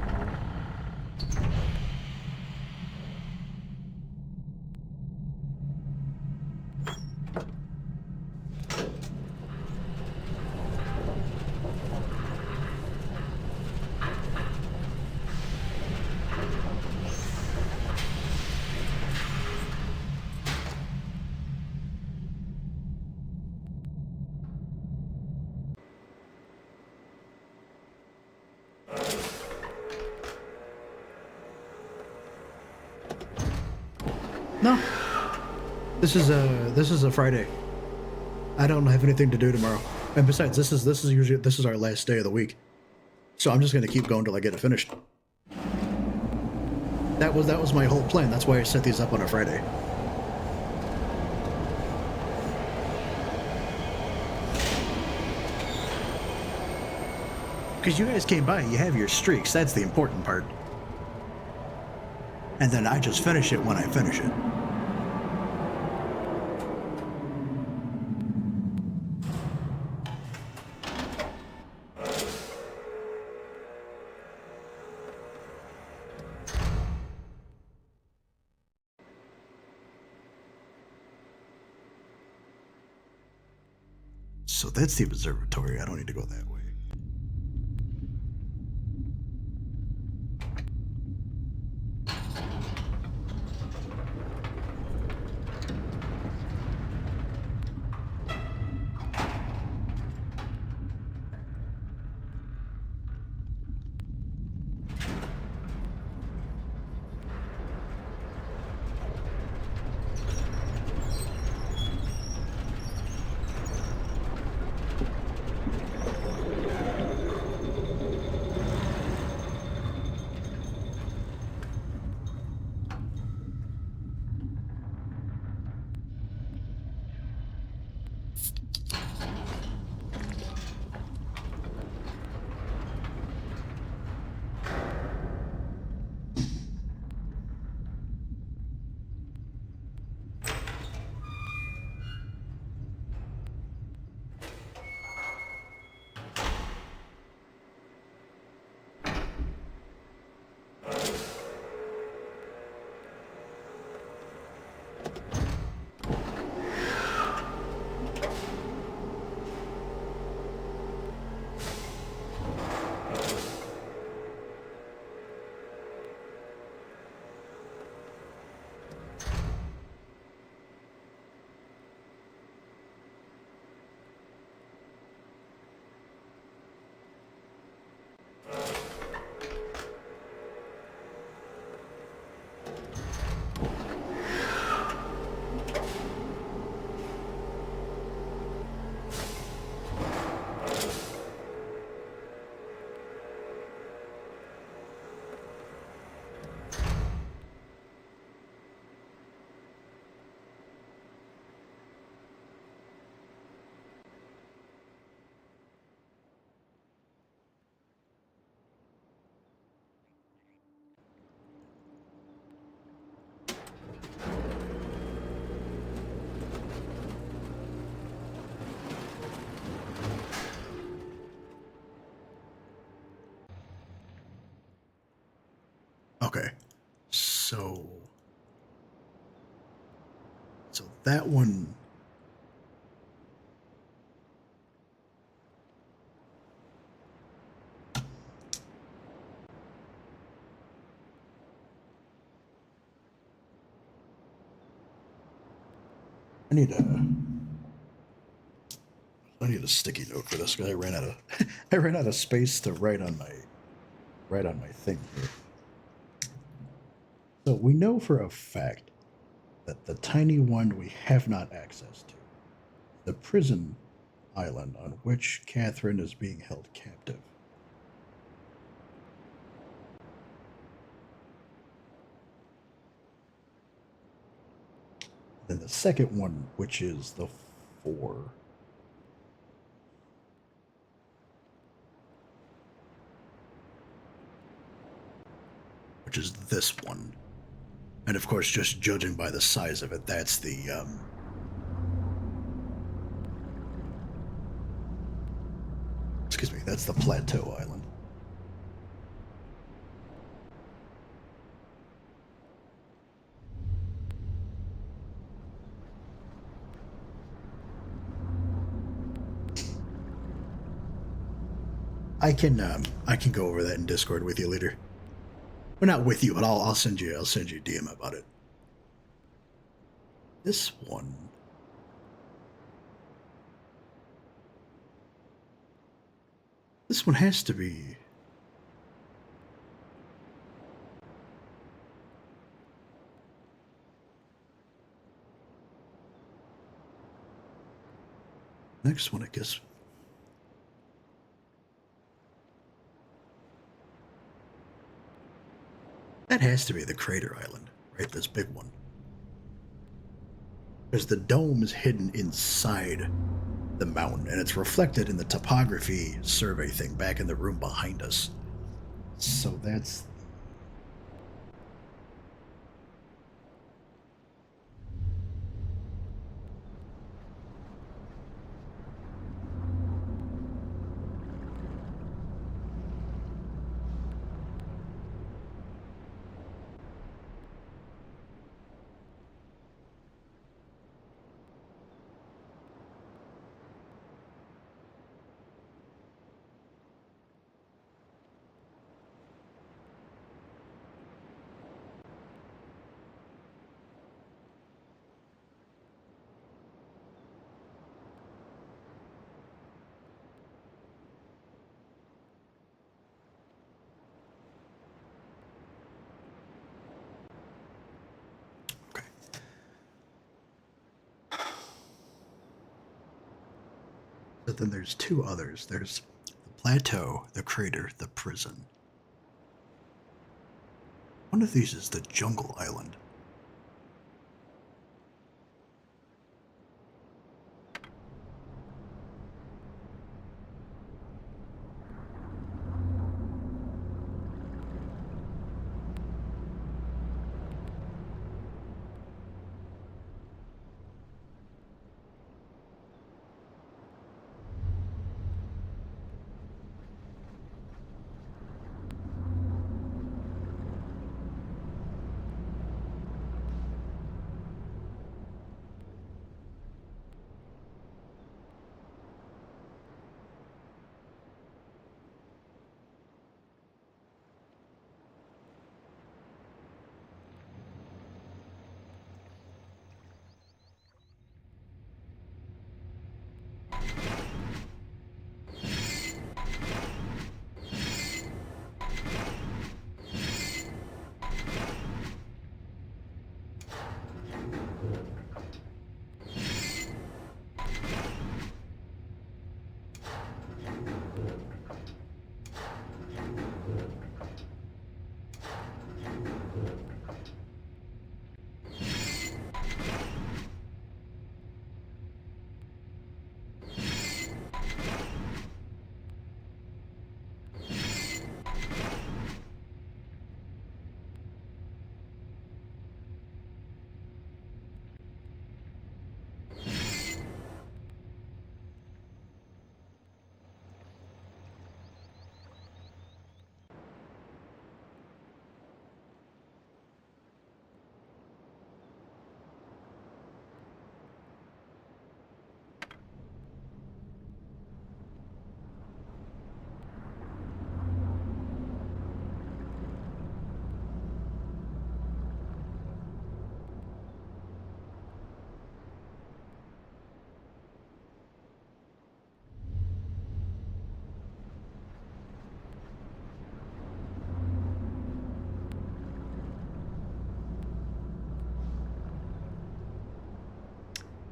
No. This is a Friday. I don't have anything to do tomorrow. And besides, this is our last day of the week. So I'm just gonna keep going till I get it finished. That was my whole plan. That's why I set these up on a Friday. Because you guys came by, you have your streaks. That's the important part. And then I just finish it when I finish it. So that's the observatory. I don't need to go that way. Okay, so that one, I need a sticky note for this because I ran out of I ran out of space to write on my thing here. So we know for a fact that the tiny one we have not access to, the prison island on which Catherine is being held captive. Then the second one, which is the 4. Which is this one. And of course, just judging by the size of it, that's the, it's excuse me, that's the Plateau Island. I can go over that in Discord with you later. Well, not with you, but I'll send you a DM about it. This one. This one has to be. Next one, I guess. That has to be the crater island, right? This big one. Because the dome is hidden inside the mountain, and it's reflected in the topography survey thing back in the room behind us. So that's... Okay. So then there's two others. There's the plateau, the crater, the prison. One of these is the jungle island.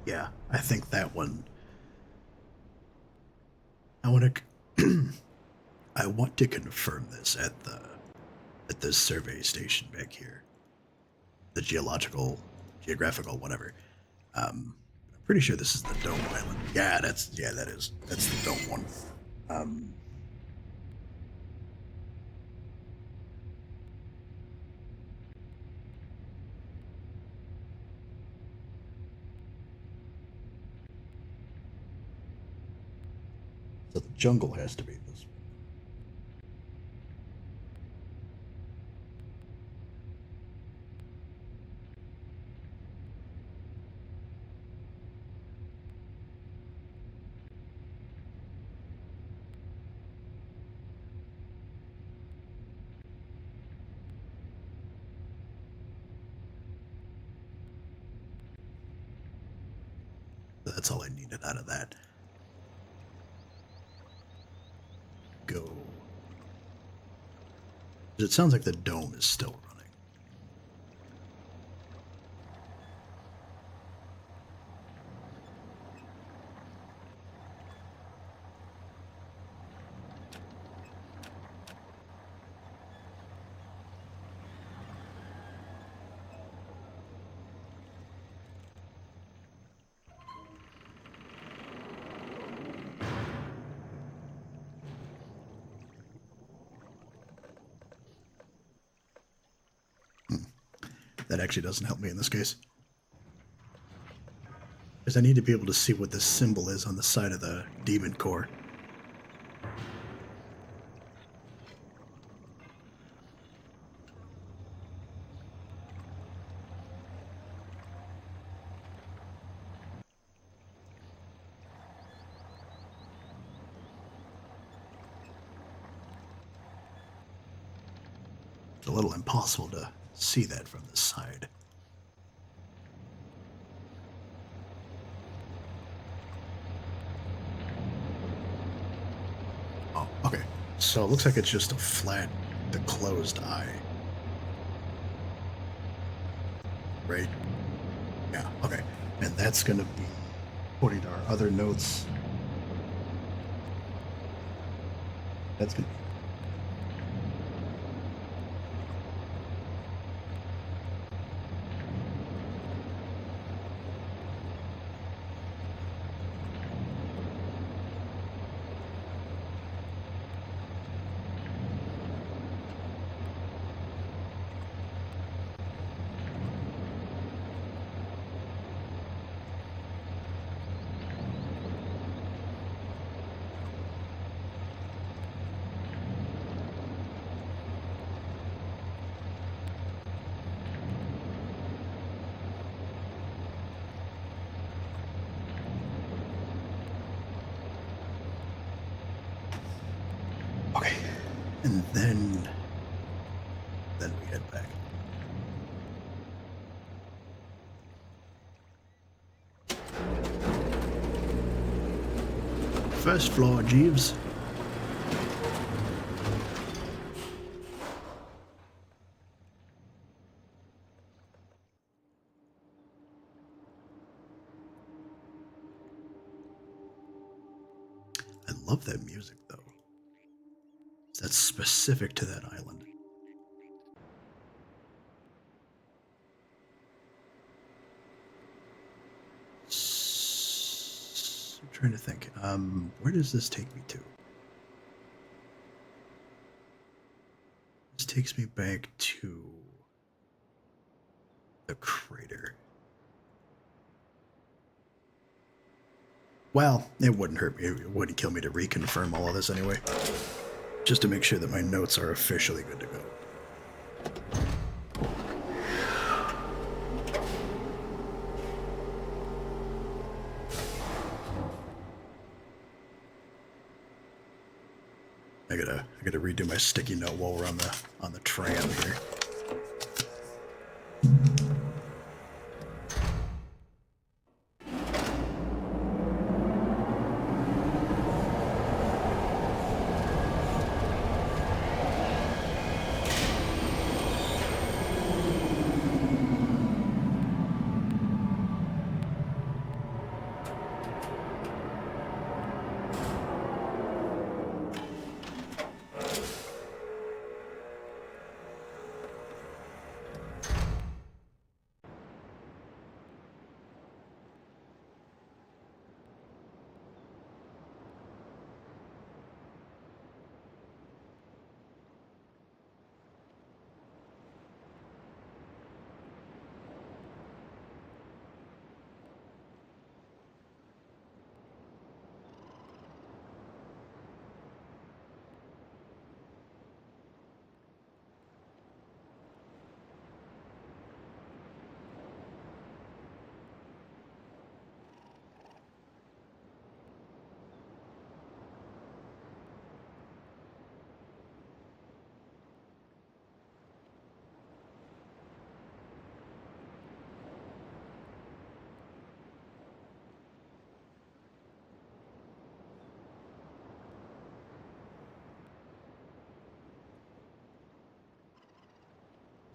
Yeah, I think that one. I want to. I want to confirm this at the survey station back here, the geographical, whatever. I'm pretty sure this is the Dome Island. Yeah, that's the Dome one. Um, So the jungle has to be this. That's all I needed out of that. Go. It sounds like the dome is still running. That actually doesn't help me in this case. Because I need to be able to see what this symbol is on the side of the demon core. It's a little impossible to see that from the side. Oh, okay. So it looks like it's just a flat, the closed eye. Right? Yeah, okay. And that's going to be, according to our other notes, that's going to be okay. And then we head back. First floor, Jeeves. I love that music, though. That's specific to that island. I'm trying to think. Where does this take me to? This takes me back to the crater. Well, it wouldn't hurt me. It wouldn't kill me to reconfirm all of this anyway. Just to make sure that my notes are officially good to go. I gotta redo my sticky note while we're on the tram here.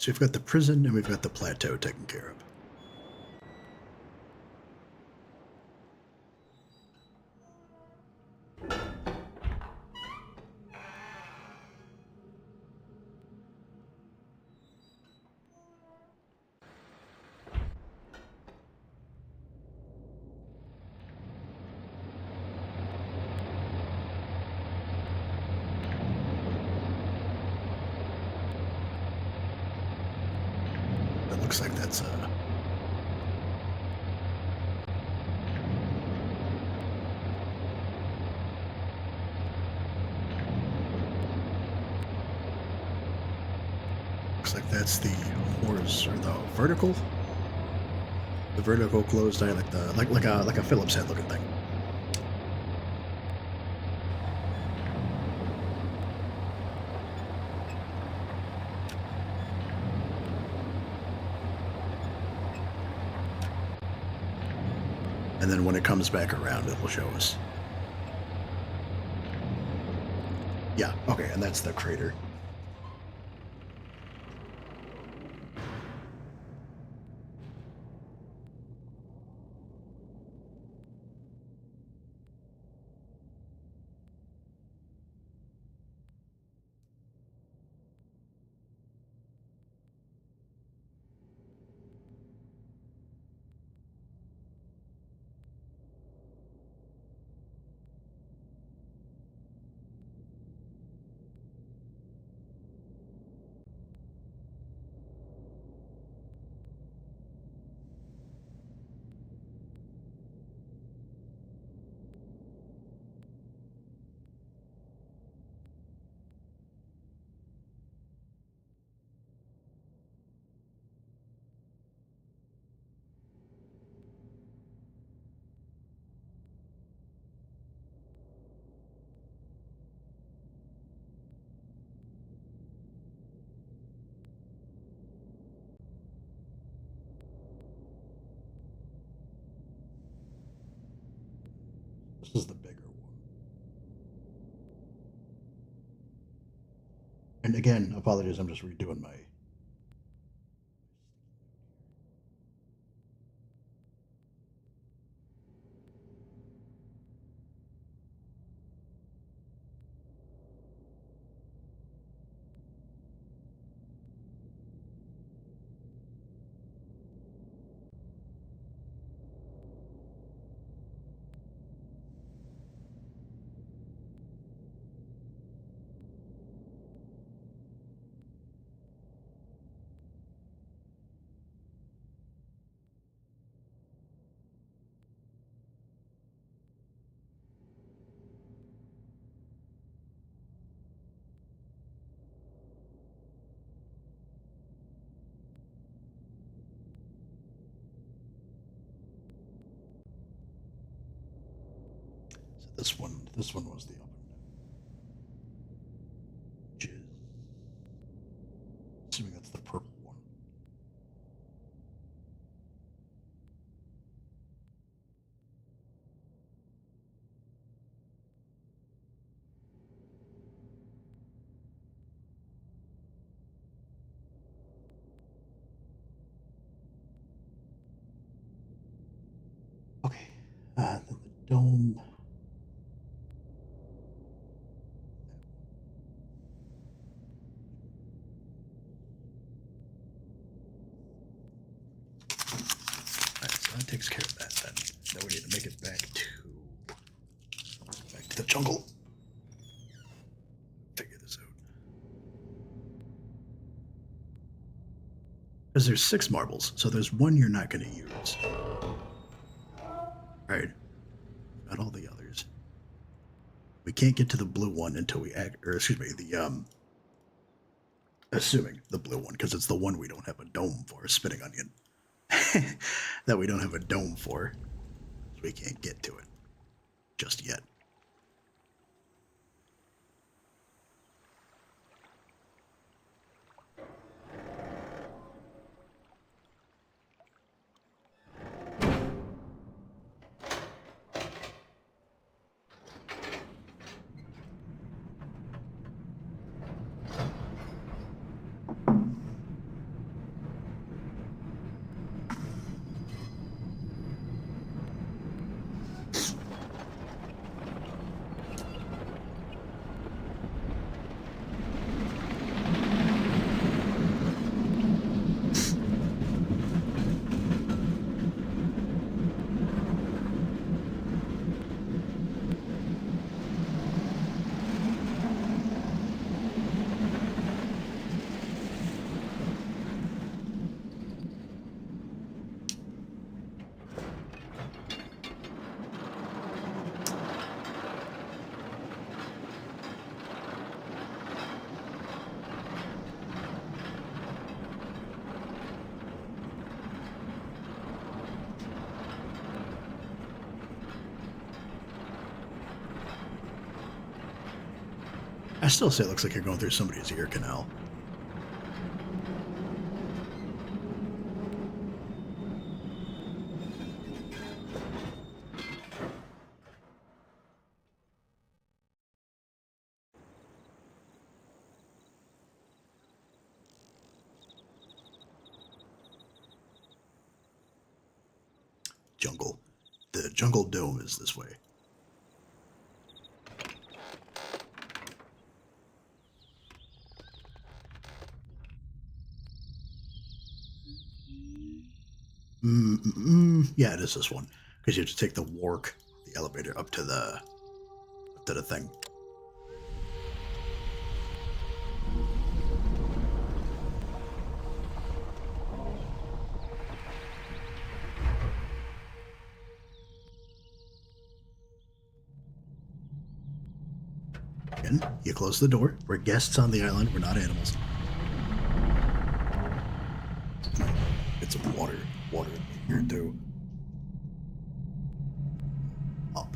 So we've got the prison and we've got the plateau taken care of. Looks like that's looks like that's the horse or the vertical. The vertical closed eye, like a Phillips head looking thing. And then when it comes back around, it will show us. Yeah, okay, and that's the crater. This is the bigger one. And again, apologies, I'm just redoing my... So this one was the upper deck. Which is, assuming that's the purple one. Okay, then the dome. Alright, so that takes care of that then. Now we need to make it back to the jungle. Figure this out. Because there's 6 marbles, so there's one you're not going to use. Right. Not all the others. We can't get to the blue one until we assuming the blue one, because it's the one we don't have a dome for, spinning onion. That we don't have a dome for. So we can't get to it just yet. I still say it looks like you're going through somebody's ear canal. Jungle. The jungle dome is this way. Yeah, it is this one. Because you have to take the wark, the elevator, up to the thing. And you close the door. We're guests on the island. We're not animals. Get some water in here too. Up.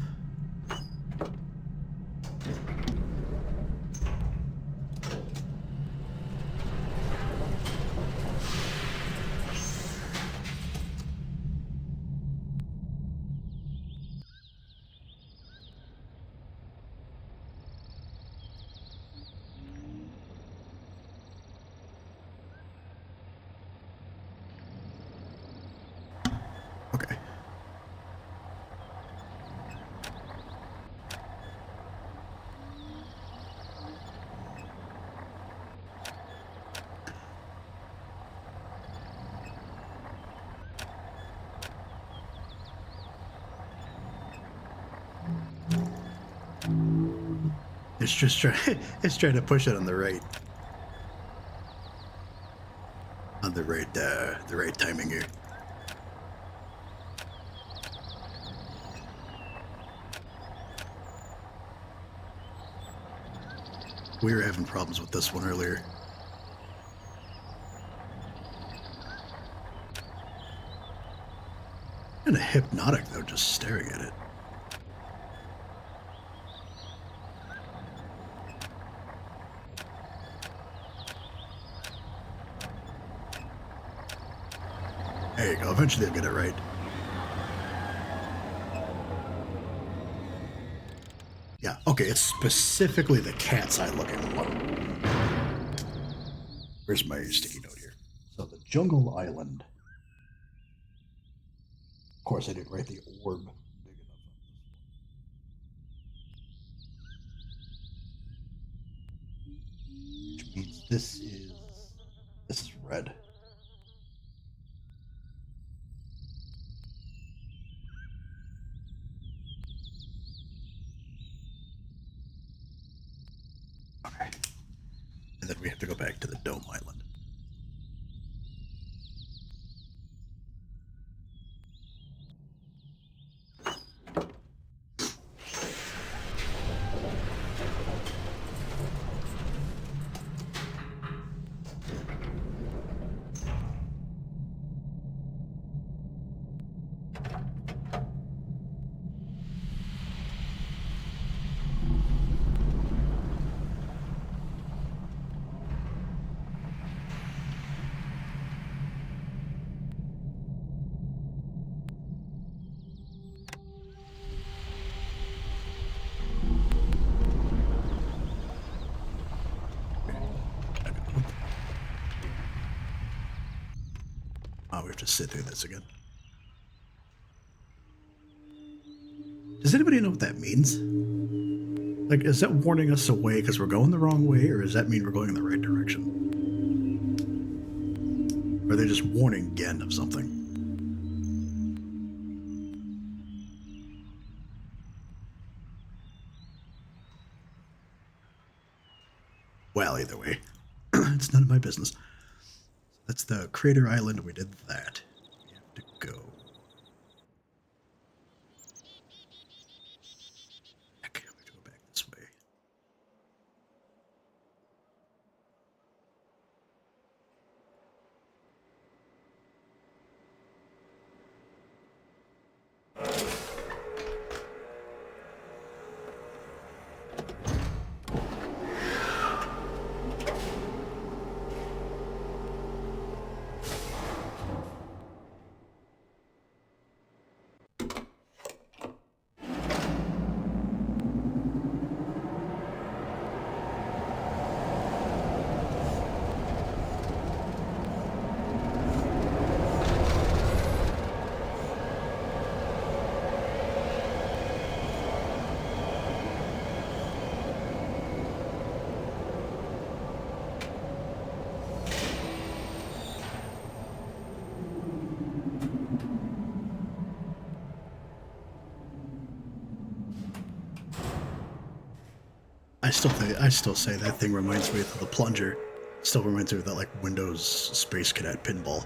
Okay. It's trying to push it on the right. On the right timing here. We were having problems with this one earlier. Kind of hypnotic though, just staring at it. There you go. Eventually they'll get it right. Yeah, okay, it's specifically the cat's eye looking one. Where's my sticky note here? So the jungle island. Of course, I didn't write the orb big enough on this one. Which means this is red. Okay. And then we have to go back to the dome island. Oh, we have to sit through this again. Does anybody know what that means? Like, is that warning us away because we're going the wrong way, or does that mean we're going in the right direction? Or are they just warning Gen of something? Well, either way, it's none of my business. That's the crater island. We did that. We have to go back. We have to go back this way. I still say that thing reminds me of the plunger. Still reminds me of that like Windows Space Cadet pinball.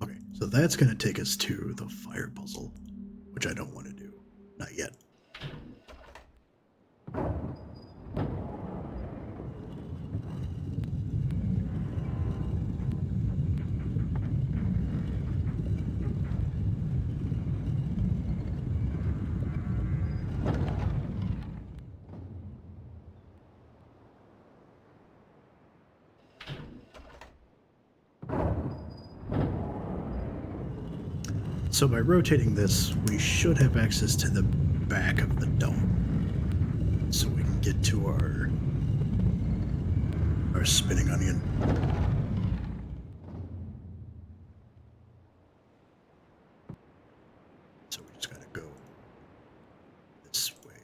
Okay, so that's gonna take us to the fire puzzle, which I don't want to do. Not yet. So by rotating this, we should have access to the back of the dome. So we can get to our spinning onion. So we just gotta go this way.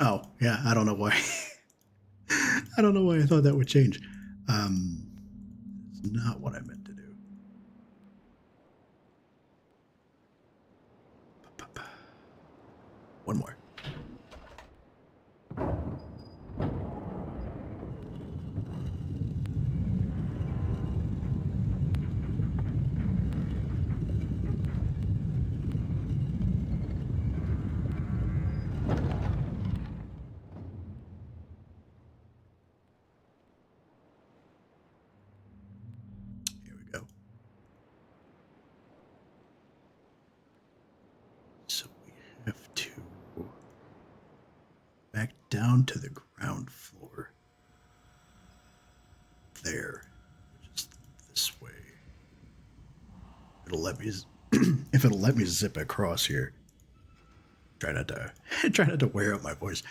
Oh, yeah, I don't know why. I don't know why I thought that would change. It's not what I meant to do. One more. Here we go. So we have to back down to the ground floor. There, which is this way. It'll let me, if it'll let me zip across here. Try not to wear out my voice.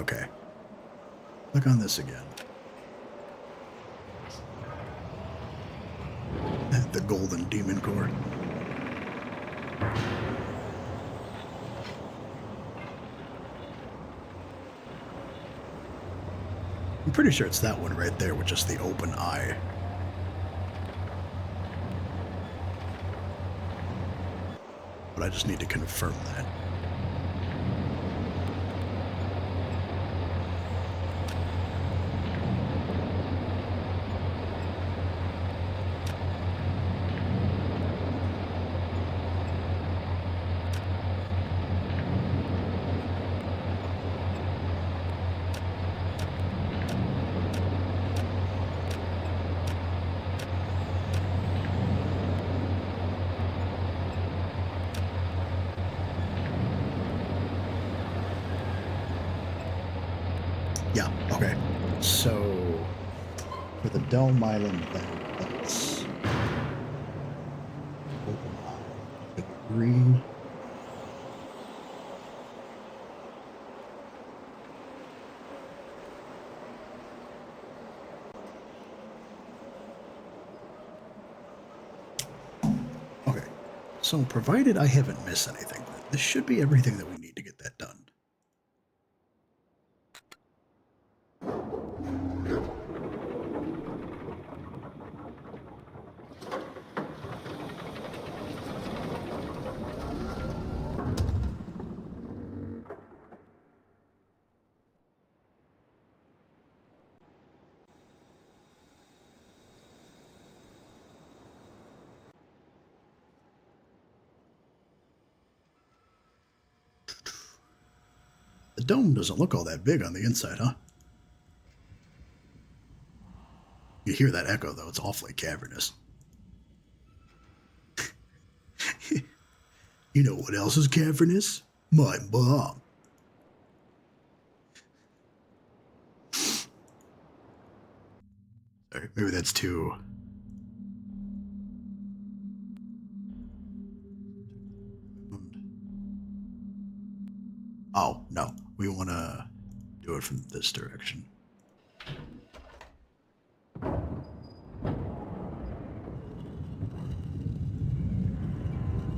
Okay. Click on this again. The golden demon core. I'm pretty sure it's that one right there with just the open eye. But I just need to confirm that. Yeah, okay. So, for the dome island, that's open eye. The green. Okay, so provided I haven't missed anything, this should be everything that we need to get that done. The dome doesn't look all that big on the inside, huh? You hear that echo, though. It's awfully cavernous. You know what else is cavernous? My mom. Sorry, maybe that's too... Oh, no. We want to do it from this direction.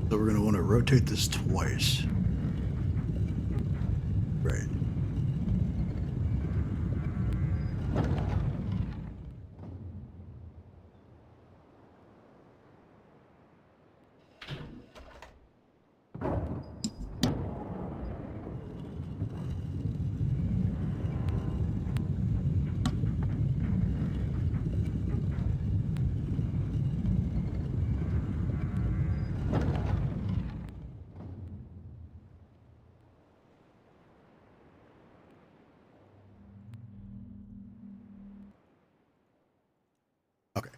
So we're going to want to rotate this twice. Right. Okay.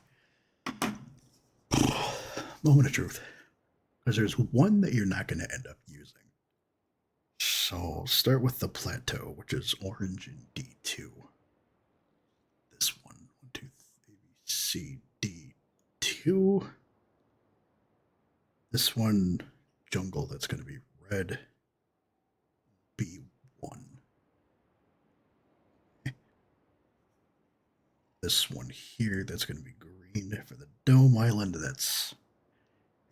Moment of truth. Because there's one that you're not going to end up using. So start with the plateau, which is orange and D2. This one, 1, 2, 3, C, D2. This one, jungle, that's going to be red, B1. This one here, that's going to be green. For the dome island, that's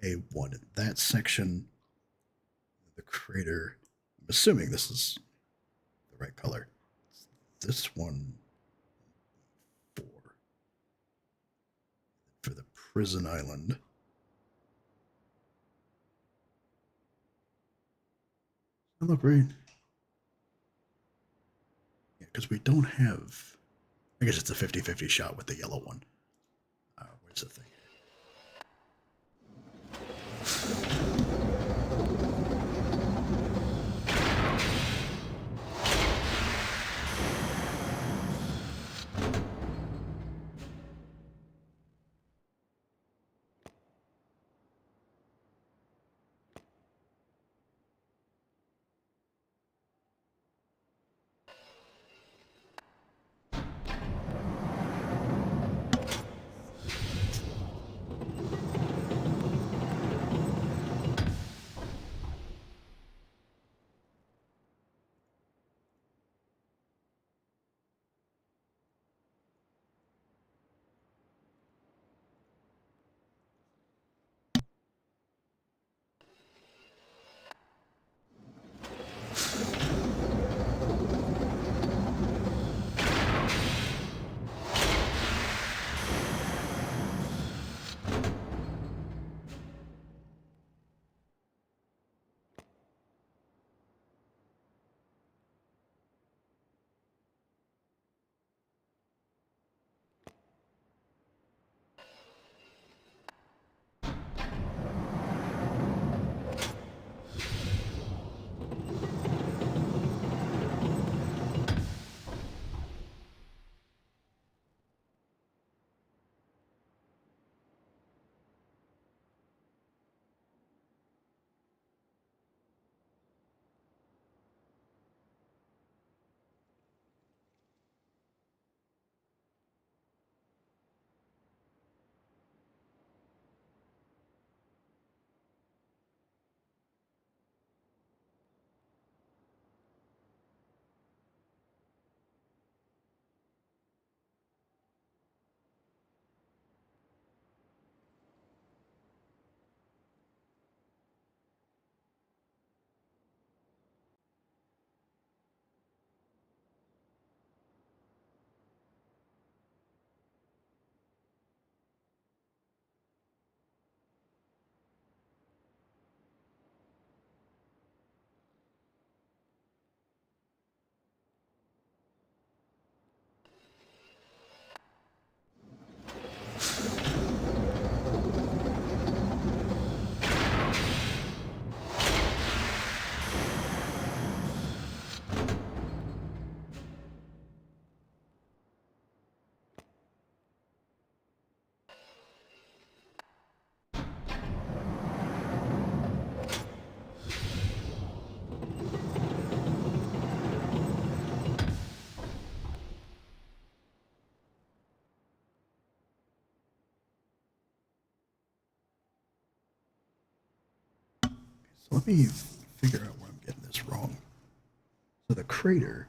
A1 in that section. The crater, I'm assuming this is the right color. This one, 4. For the prison island. Oh, look, right. Yeah, because we don't have... I guess it's a 50-50 shot with the yellow one. Where's the thing? Let me figure out where I'm getting this wrong. So the crater.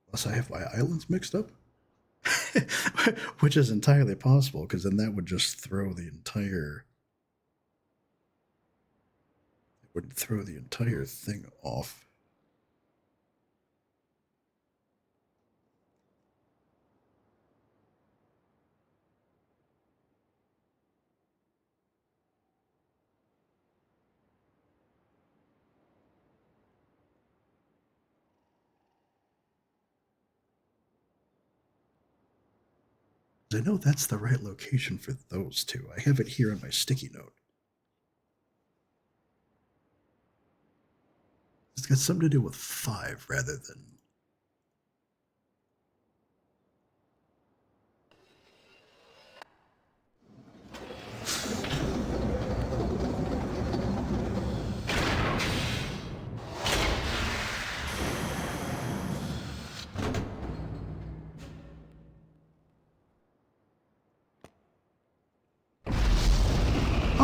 Unless I have my islands mixed up. Which is entirely possible, because then that would just throw the entire... It would throw the entire thing off. I know that's the right location for those two. I have it here on my sticky note. It's got something to do with 5 rather than...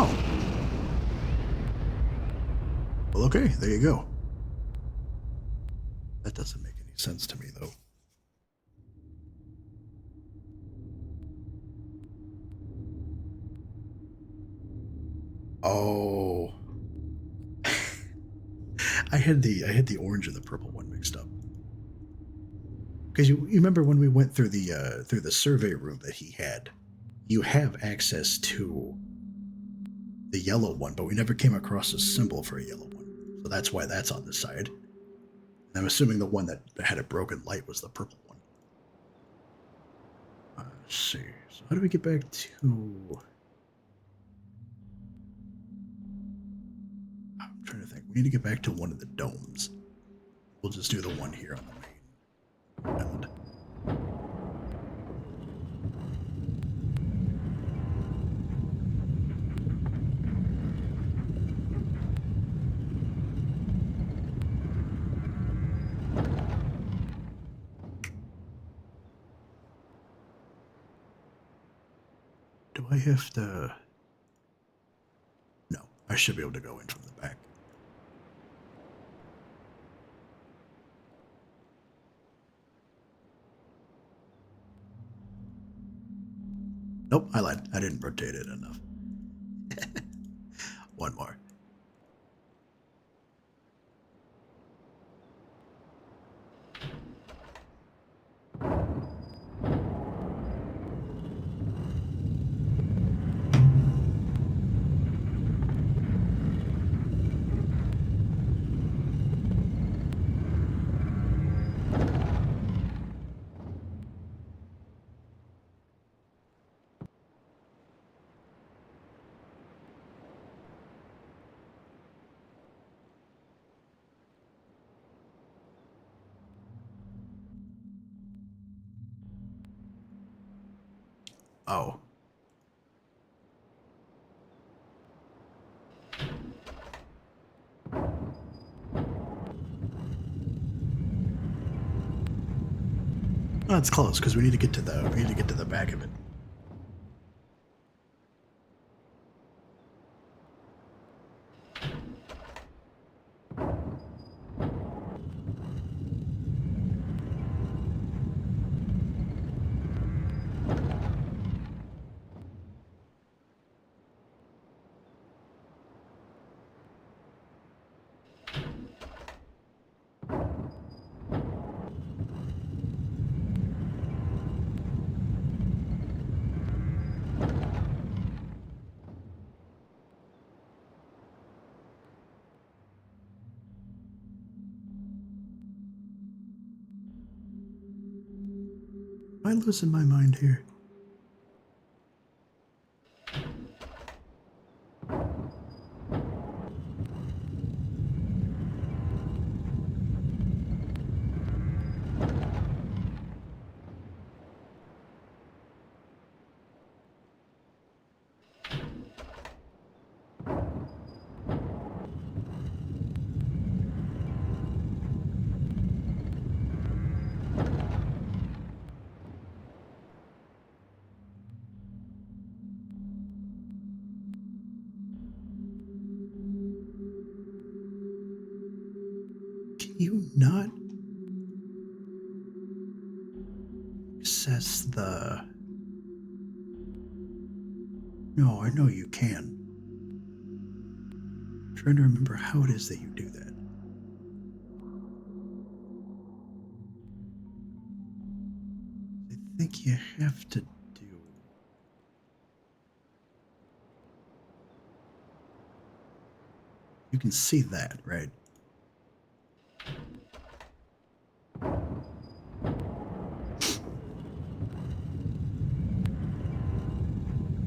Oh. Well, okay, there you go. That doesn't make any sense to me, though. Oh. I had the orange and the purple one mixed up. Because you remember when we went through the survey room that he had, you have access to the yellow one, but we never came across a symbol for a yellow one. So that's why that's on the side. And I'm assuming the one that had a broken light was the purple one. Let's see. So how do we get back to... I'm trying to think. We need to get back to one of the domes. We'll just do the one here on the main island. Do I have to... No, I should be able to go in from the back. Nope, I lied. I didn't rotate it enough. One more. Oh. Oh, it's close because we need to get to the back of it. Am I losing my mind here? you not access the... No, I know you can. I'm trying to remember how it is that you do that. I think you have to do... You can see that, right?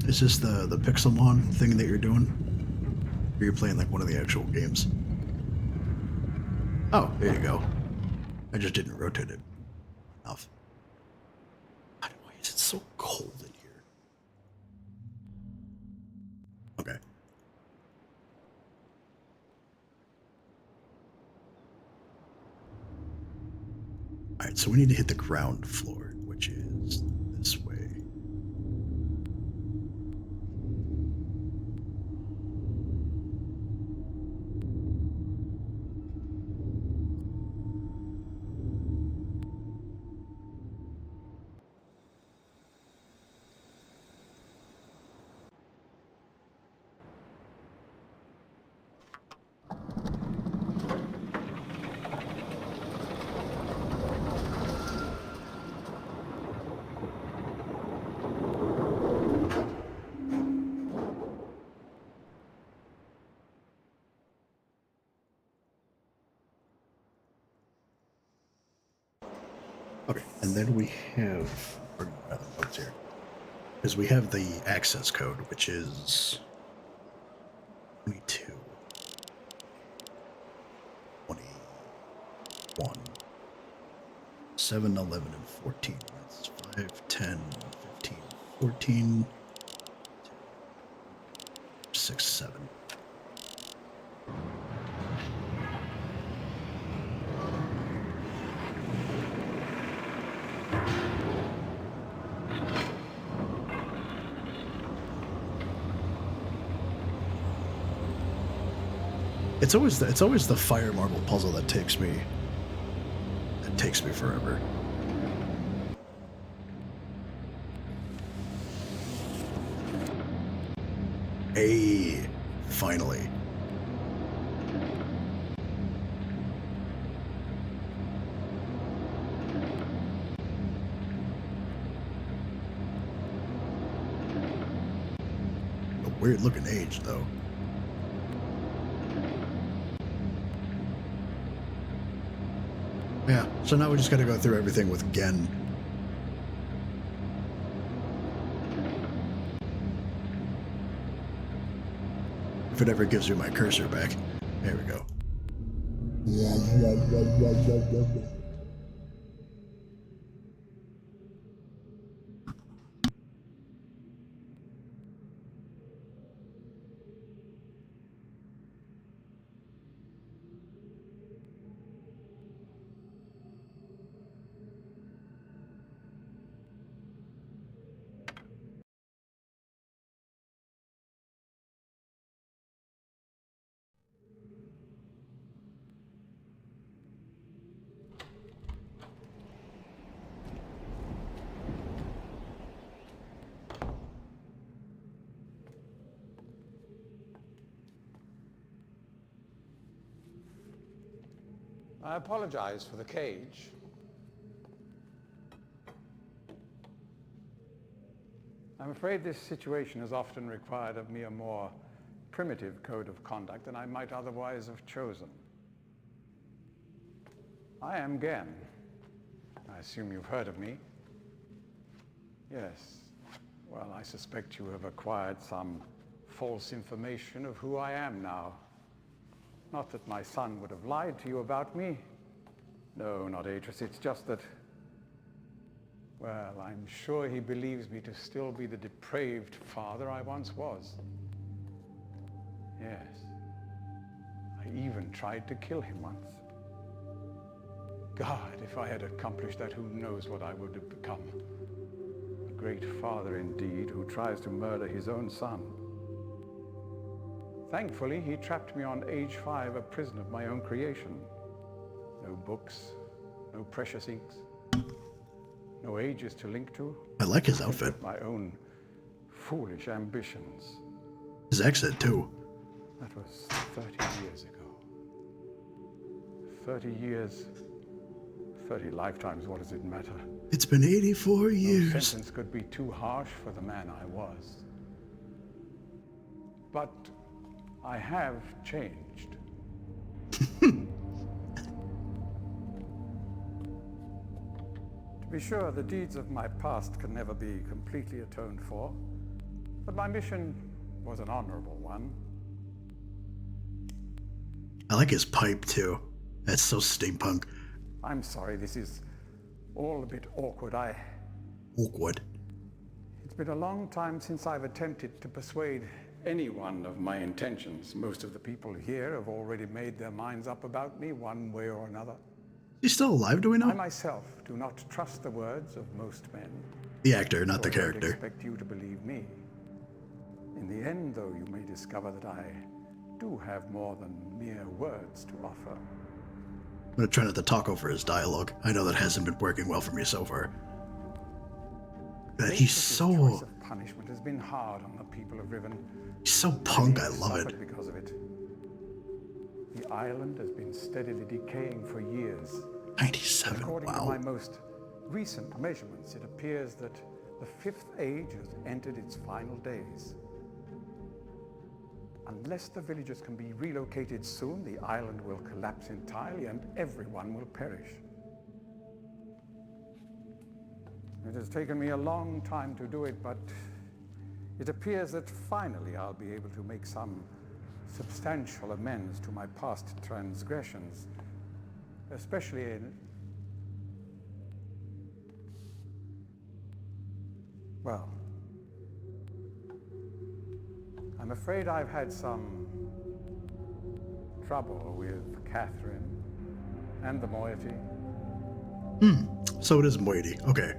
Is this the Pixelmon thing that you're doing? Or you're playing like one of the actual games? Oh, there you go. I just didn't rotate it enough. Why is it so cold in here? Okay. Alright, so we need to hit the ground floor, which is this way. Okay, and then we have notes here, because we have the access code, which is 22, 21, 7, 11, and 14. That's 5, 10, 15, 14, 6, 7. It's always the fire marble puzzle that takes me forever. Hey, finally. A weird looking age though. Yeah, so now we just gotta go through everything with Gen. If it ever gives me my cursor back. There we go. I apologize for the cage. I'm afraid this situation has often required of me a more primitive code of conduct than I might otherwise have chosen. I am Gen. I assume you've heard of me. Yes. Well, I suspect you have acquired some false information of who I am now. Not that my son would have lied to you about me. No, not Atris. It's just that, well, I'm sure he believes me to still be the depraved father I once was. Yes. I even tried to kill him once. God, if I had accomplished that, who knows what I would have become. A great father indeed, who tries to murder his own son. Thankfully, he trapped me on age 5, a prison of my own creation. No books, no precious inks, no ages to link to. I like his outfit. My own foolish ambitions. His accent, too. That was 30 years ago. 30 years, 30 lifetimes, what does it matter? It's been 84 No years. sentence could be too harsh for the man I was. But I have changed. To be sure, the deeds of my past can never be completely atoned for, but my mission was an honorable one. I like his pipe, too. That's so steampunk. I'm sorry, this is all a bit awkward. Awkward. It's been a long time since I've attempted to persuade anyone of my intentions. Most of the people here have already made their minds up about me one way or another. He's still alive, do we know? I myself do not trust the words of most men. The actor, not the So I don't character. expect you to believe me. In the end, though, you may discover that I do have more than mere words to offer. I'm gonna try not to talk over his dialogue. I know that hasn't been working well for me so far. That he's This so... choice of punishment has been hard on the people of Riven. He's so punk, I Many love suffered it. because of it. The island has been steadily decaying for years. 97, According to wow. my most recent measurements, it appears that the Fifth Age has entered its final days. Unless the villagers can be relocated soon, the island will collapse entirely and everyone will perish. It has taken me a long time to do it, but it appears that finally I'll be able to make some substantial amends to my past transgressions, especially in... Well, I'm afraid I've had some trouble with Catherine and the moiety. So it is moiety. Okay.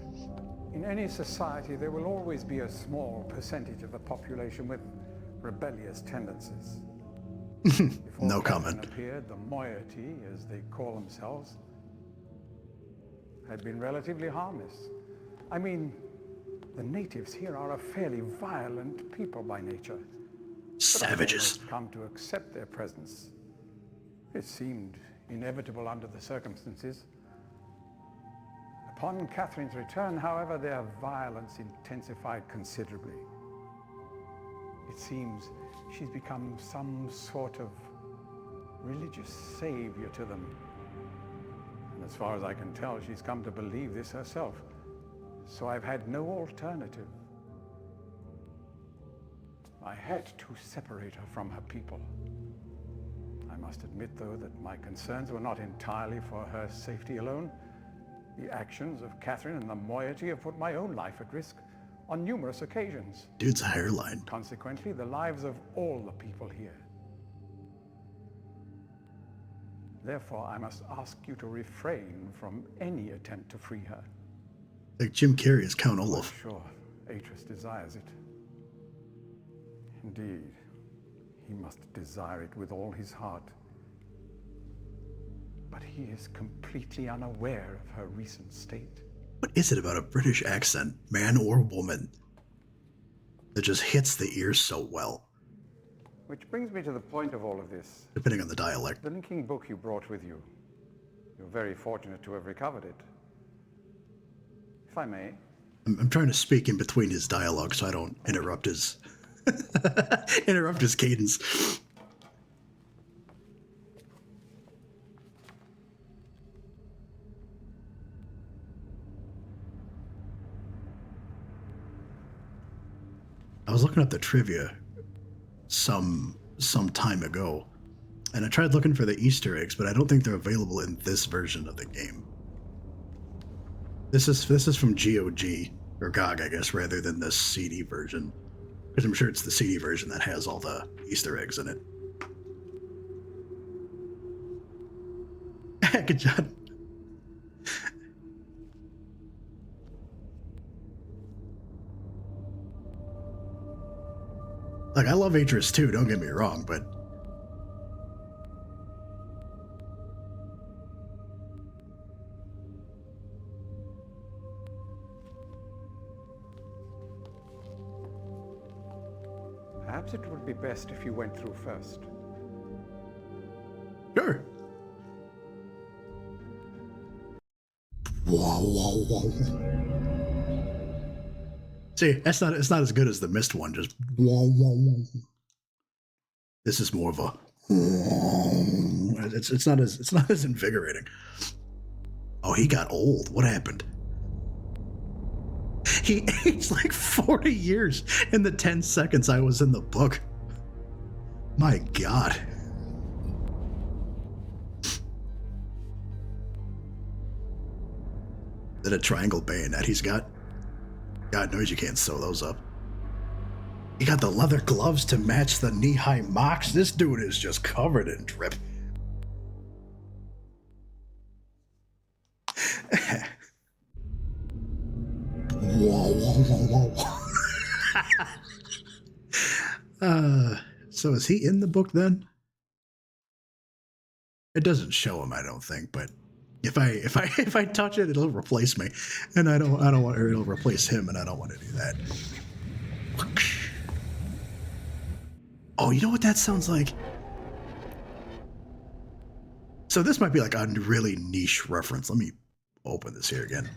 In any society, there will always be a small percentage of the population with rebellious tendencies. Before No Catherine comment. appeared, the moiety, as they call themselves, had been relatively harmless. I mean, the natives here are a fairly violent people by nature. Savages. I've come to accept their presence. It seemed inevitable under the circumstances. Upon Catherine's return, however, their violence intensified considerably. It seems she's become some sort of religious savior to them. And as far as I can tell, she's come to believe this herself. So I've had no alternative. I had to separate her from her people. I must admit, though, that my concerns were not entirely for her safety alone. The actions of Catherine and the moiety have put my own life at risk on numerous occasions. Dude's hairline. Consequently, the lives of all the people here. Therefore, I must ask you to refrain from any attempt to free her. Like Jim Carrey as Count Olaf. Sure, Atreus desires it. Indeed, he must desire it with all his heart. But he is completely unaware of her recent state. What is it about a British accent, man or woman, that just hits the ears so well, Which brings me to the point of all of this. depending on the dialect? The linking book you brought with you. You're very fortunate to have recovered it. If I may. I'm trying to speak in between his dialogue so I don't interrupt his interrupt his cadence. I was looking up the trivia some time ago, and I tried looking for the Easter eggs, but I don't think they're available in this version of the game. This is from GOG, or GOG, I guess, rather than the CD version. Because I'm sure it's the CD version that has all the Easter eggs in it. Good job. Like, I love Atreus too, don't get me wrong, but might be best if you went through first. Sure. Whoa, whoa, whoa. See, it's not as good as the MYST one, just whoa, whoa, whoa. This is more of a it's not as invigorating. Oh, he got old. What happened? He aged like 40 years in the 10 seconds I was in the book. My God. Is that a triangle bayonet he's got? God knows you can't sew those up. He got the leather gloves to match the knee-high mocks. This dude is just covered in drip. Whoa, whoa, whoa, whoa. So is he in the book then? It doesn't show him, I don't think, but if I touch it, it'll replace me. And I don't want, or it'll replace him, and I don't want to do that. Oh, you know what that sounds like? So this might be like a really niche reference. Let me open this here again.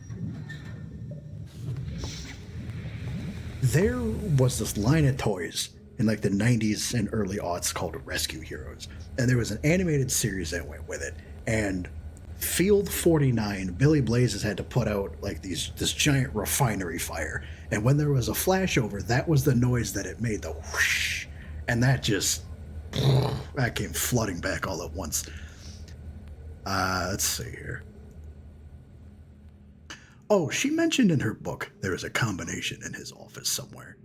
There was this line of toys in like the 90s and early aughts called Rescue Heroes. And there was an animated series that went with it. And Field 49, Billy Blazes had to put out like this giant refinery fire. And when there was a flashover, that was the noise that it made, the whoosh. And that came flooding back all at once. Let's see here. Oh, she mentioned in her book there is a combination in his office somewhere.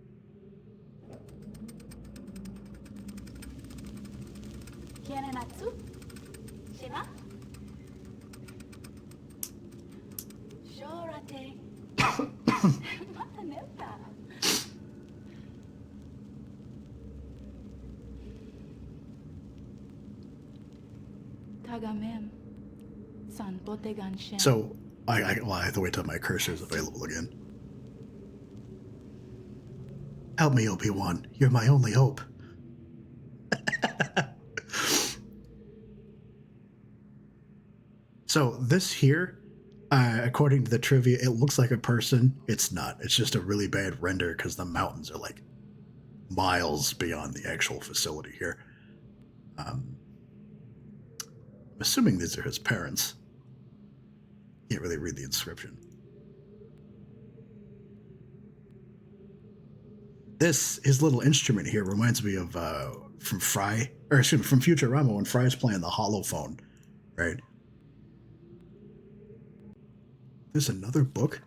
So, I have to wait till my cursor is available again. Help me, Obi-Wan. You're my only hope. So this here, according to the trivia, it looks like a person. It's not. It's just a really bad render because the mountains are like miles beyond the actual facility here. I'm assuming these are his parents. Can't really read the inscription. His little instrument here reminds me of from Futurama when Fry's playing the holophone, right? There's another book.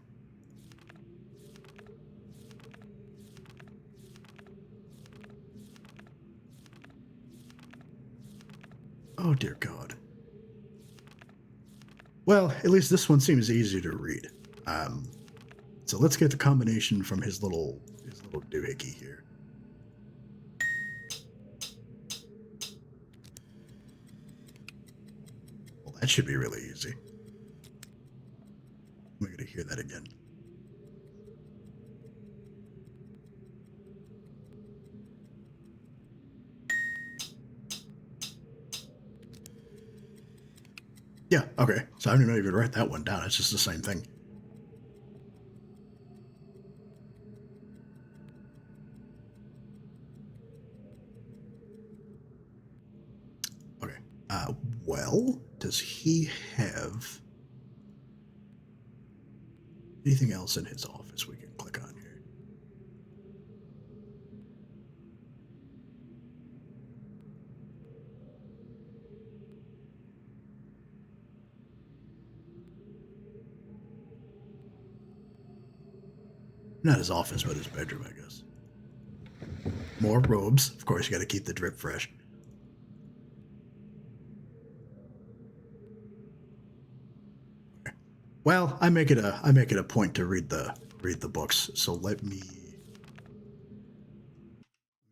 Oh dear God. Well, at least this one seems easier to read. So let's get the combination from his little doohickey here. Well, that should be really easy. We're going to hear that again. Yeah, okay. So I don't even write that one down. It's just the same thing. Okay. Well, does he have anything else in his office we can click on here? Not his office, but his bedroom, I guess. More robes. Of course, you got to keep the drip fresh. Okay. Well, I make it a point to read the books. So let me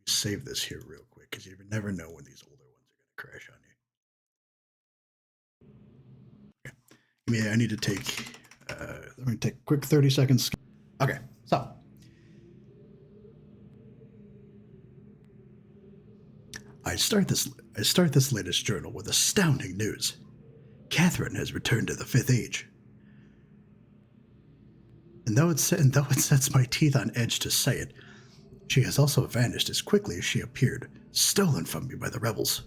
save this here real quick because you never know when these older ones are going to crash on you. Okay. I need to take. Let me take a quick 30 seconds. Okay. So, I start this latest journal with astounding news. Catherine has returned to the Fifth Age. And though it sets my teeth on edge to say it, she has also vanished as quickly as she appeared, stolen from me by the rebels.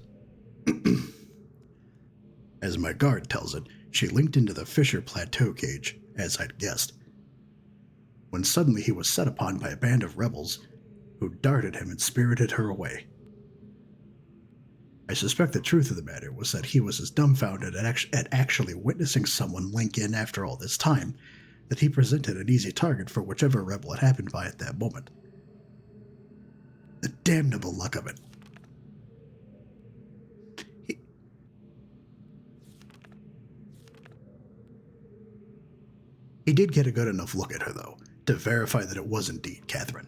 As my guard tells it, she linked into the Fisher Plateau cage, as I'd guessed, when suddenly he was set upon by a band of rebels who darted him and spirited her away. I suspect the truth of the matter was that he was as dumbfounded at actually witnessing someone link in after all this time that he presented an easy target for whichever rebel it happened by at that moment. The damnable luck of it. He did get a good enough look at her, though, to verify that it was indeed Catherine.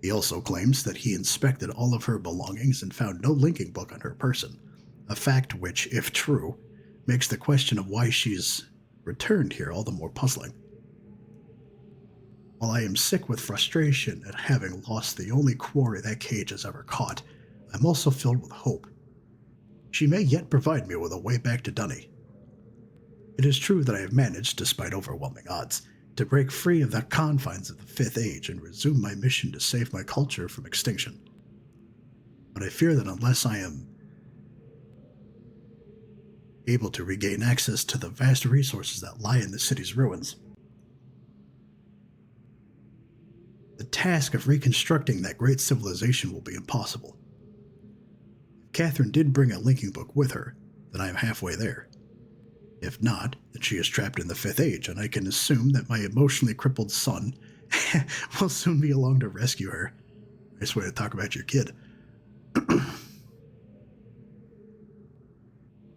He also claims that he inspected all of her belongings and found no linking book on her person, a fact which, if true, makes the question of why she's returned here all the more puzzling. While I am sick with frustration at having lost the only quarry that cage has ever caught, I'm also filled with hope. She may yet provide me with a way back to Dunny. It is true that I have managed, despite overwhelming odds, to break free of the confines of the Fifth Age and resume my mission to save my culture from extinction. But I fear that unless I am able to regain access to the vast resources that lie in the city's ruins, the task of reconstructing that great civilization will be impossible. If Catherine did bring a linking book with her, then I am halfway there. If not, then she is trapped in the Fifth Age, and I can assume that my emotionally crippled son will soon be along to rescue her. Nice way to talk about your kid.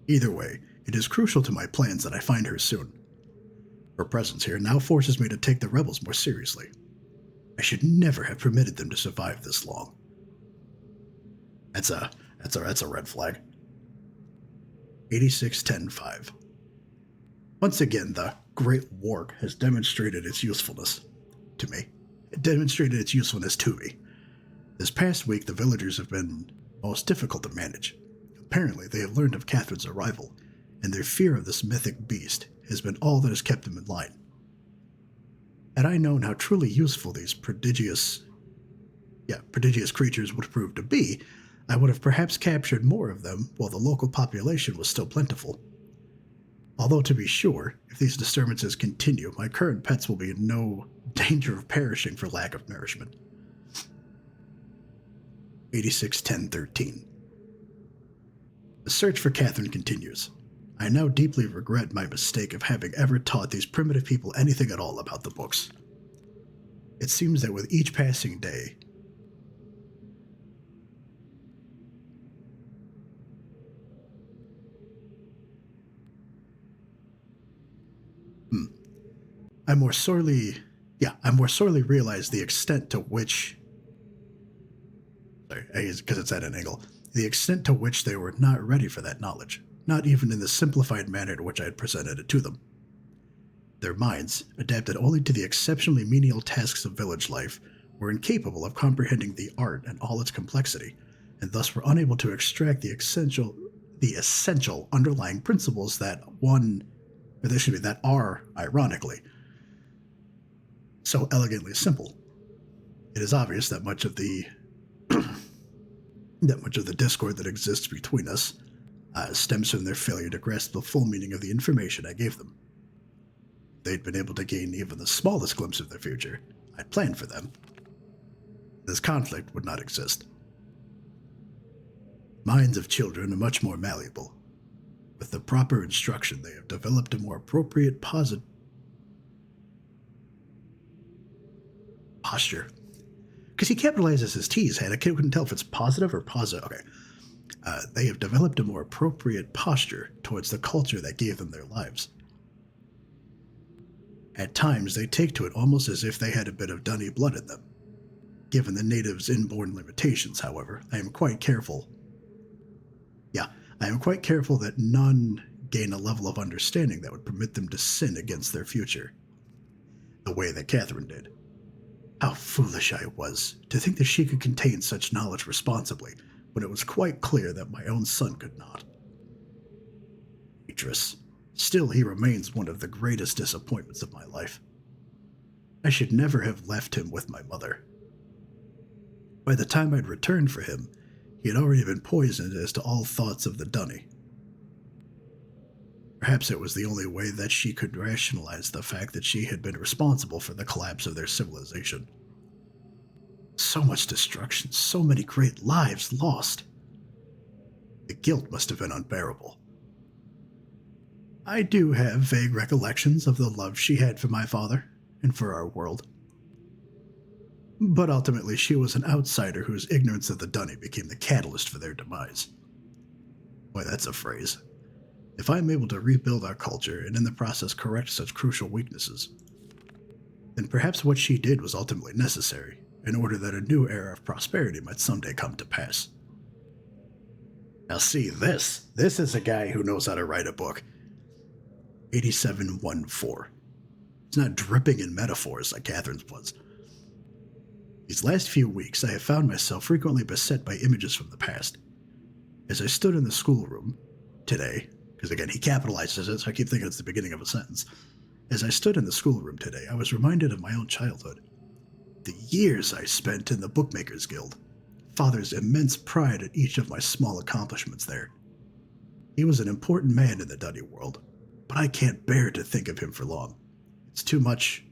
Either way, it is crucial to my plans that I find her soon. Her presence here now forces me to take the rebels more seriously. I should never have permitted them to survive this long. That's a red flag. 86-10-5. Once again, the Great Warg has demonstrated its usefulness to me. This past week, the villagers have been most difficult to manage. Apparently, they have learned of Catherine's arrival, and their fear of this mythic beast has been all that has kept them in line. Had I known how truly useful these prodigious creatures would prove to be, I would have perhaps captured more of them while the local population was still plentiful. Although, to be sure, if these disturbances continue, my current pets will be in no danger of perishing for lack of nourishment. 86-10-13. The search for Catherine continues. I now deeply regret my mistake of having ever taught these primitive people anything at all about the books. It seems that with each passing day, I more sorely realize the extent to which, because it's at an angle, the extent to which they were not ready for that knowledge, not even in the simplified manner in which I had presented it to them. Their minds, adapted only to the exceptionally menial tasks of village life, were incapable of comprehending the art and all its complexity, and thus were unable to extract the essential underlying principles that are, ironically, so elegantly simple. It is obvious that much of the discord that exists between us stems from their failure to grasp the full meaning of the information I gave them. If they'd been able to gain even the smallest glimpse of their future I'd planned for them, this conflict would not exist. Minds of children are much more malleable. With the proper instruction, they have developed a more appropriate posture. Because he capitalizes his T's head. I couldn't tell if it's positive or positive. Okay. They have developed a more appropriate posture towards the culture that gave them their lives. At times, they take to it almost as if they had a bit of Dunny blood in them. Given the natives' inborn limitations, however, I am quite careful that none gain a level of understanding that would permit them to sin against their future, the way that Catherine did. How foolish I was to think that she could contain such knowledge responsibly, when it was quite clear that my own son could not. Beatrice, still he remains one of the greatest disappointments of my life. I should never have left him with my mother. By the time I'd returned for him, he had already been poisoned as to all thoughts of the Dunny. Perhaps it was the only way that she could rationalize the fact that she had been responsible for the collapse of their civilization. So much destruction, so many great lives lost. The guilt must have been unbearable. I do have vague recollections of the love she had for my father and for our world. But ultimately, she was an outsider whose ignorance of the Dunny became the catalyst for their demise. Boy, that's a phrase. If I am able to rebuild our culture and in the process correct such crucial weaknesses, then perhaps what she did was ultimately necessary in order that a new era of prosperity might someday come to pass. Now see this. This is a guy who knows how to write a book. 8714. It's not dripping in metaphors like Catherine's was. These last few weeks, I have found myself frequently beset by images from the past. As I stood in the schoolroom today, because again, he capitalizes it, so I keep thinking it's the beginning of a sentence. As I stood in the schoolroom today, I was reminded of my own childhood. The years I spent in the Bookmakers Guild. Father's immense pride at each of my small accomplishments there. He was an important man in the Dunny world, but I can't bear to think of him for long. It's too much.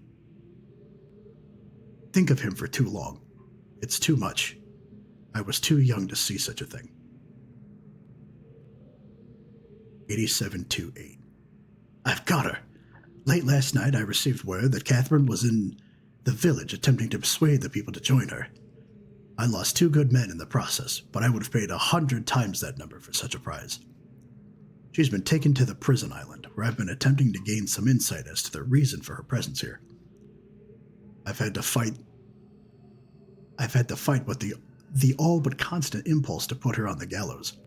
Think of him for too long. It's too much. I was too young to see such a thing. 8728. I've got her. Late last night I received word that Catherine was in the village attempting to persuade the people to join her. I lost 2 good men in the process, but I would have paid 100 times that number for such a prize. She's been taken to the prison island, where I've been attempting to gain some insight as to the reason for her presence here. I've had to fight with the all but constant impulse to put her on the gallows.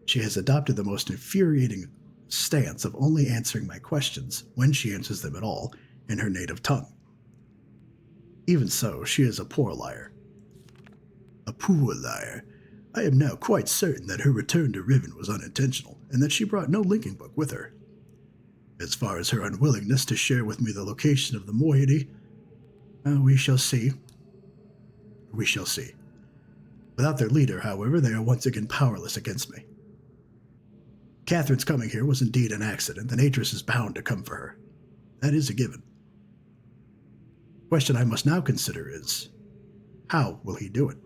She has adopted the most infuriating stance of only answering my questions, when she answers them at all, in her native tongue. Even so, she is a poor liar. A poor liar. I am now quite certain that her return to Riven was unintentional, and that she brought no linking book with her. As far as her unwillingness to share with me the location of the moiety, we shall see. We shall see. Without their leader, however, they are once again powerless against me. Catherine's coming here was indeed an accident, and Atris is bound to come for her. That is a given. The question I must now consider is, how will he do it?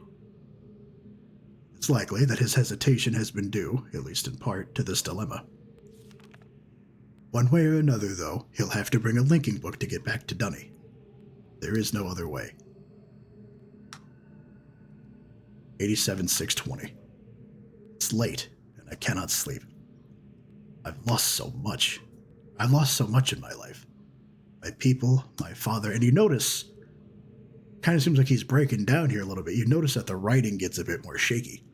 It's likely that his hesitation has been due, at least in part, to this dilemma. One way or another, though, he'll have to bring a linking book to get back to Dunny. There is no other way. 87-620. It's late, and I cannot sleep. I've lost so much. I've lost so much in my life. My people, my father, and you notice, kind of seems like he's breaking down here a little bit. You notice that the writing gets a bit more shaky.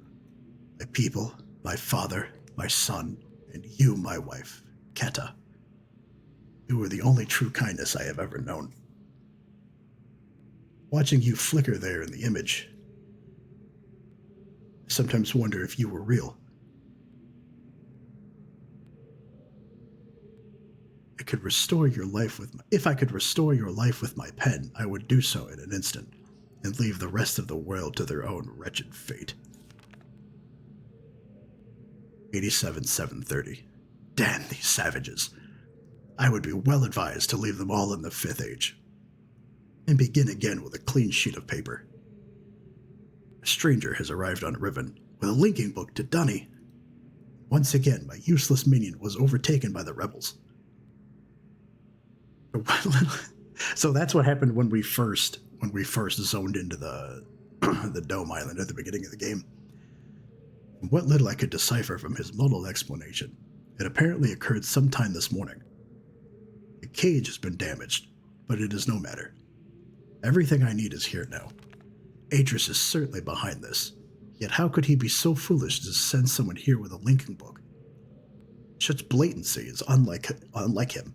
My people, my father, my son, and you, my wife, Keta. You are the only true kindness I have ever known. Watching you flicker there in the image, I sometimes wonder if you were real. I could restore your life if I could restore your life with my pen, I would do so in an instant, and leave the rest of the world to their own wretched fate. 87-730. Damn these savages. I would be well advised to leave them all in the 5th age, and begin again with a clean sheet of paper. A stranger has arrived on Riven with a linking book to Dunny. Once again, my useless minion was overtaken by the rebels. So that's what happened when we first zoned into the the Dome Island at the beginning of the game. What little I could decipher from his muddled explanation, it apparently occurred sometime this morning. The cage has been damaged, but it is no matter. Everything I need is here now. Atris is certainly behind this, yet how could he be so foolish to send someone here with a linking book? Such blatancy is unlike him.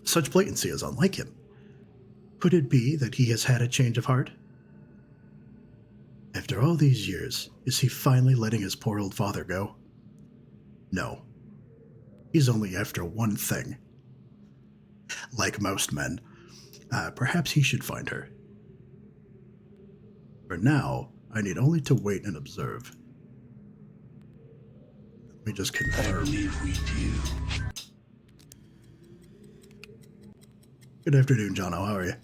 Such blatancy is unlike him. Could it be that he has had a change of heart? After all these years, is he finally letting his poor old father go? No. He's only after one thing. Like most men, perhaps he should find her. For now, I need only to wait and observe. Let me just confirm. Good afternoon, John. How are you?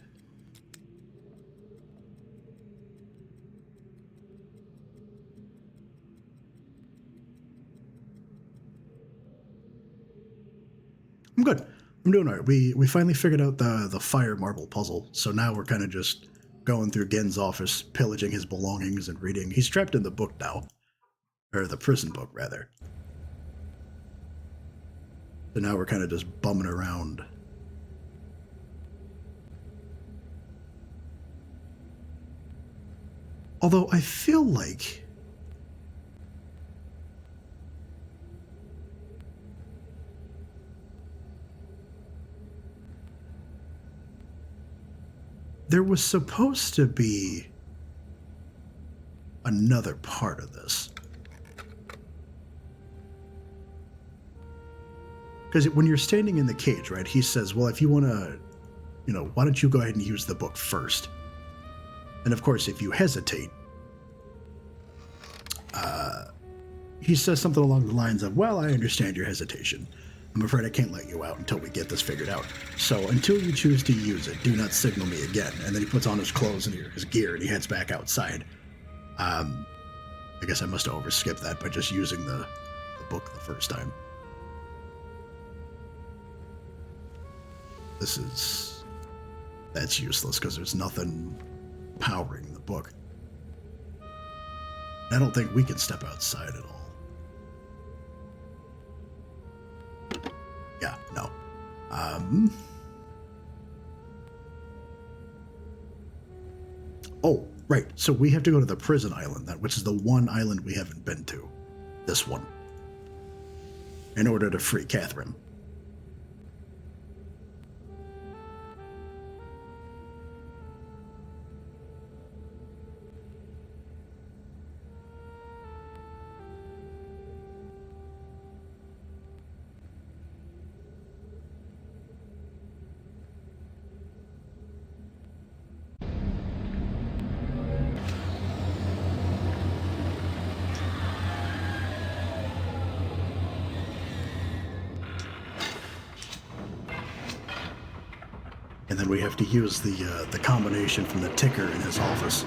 I'm good. I'm doing all right. We finally figured out the fire marble puzzle, so now we're kind of just going through Gen's office, pillaging his belongings and reading. He's trapped in the book now. Or the prison book, rather. So now we're kind of just bumming around. Although I feel like there was supposed to be another part of this. Because when you're standing in the cage, right, he says, well, if you want to, why don't you go ahead and use the book first? And of course, if you hesitate, he says something along the lines of, well, I understand your hesitation. I'm afraid I can't let you out until we get this figured out. So until you choose to use it, do not signal me again. And then he puts on his clothes and his gear and he heads back outside. I guess I must have overskipped that by just using the book the first time. That's useless because there's nothing powering the book. I don't think we can step outside at all. Yeah, no. Oh, right. So we have to go to the prison island, which is the one island we haven't been to. This one. In order to free Catherine. And then we have to use the combination from the ticker in his office.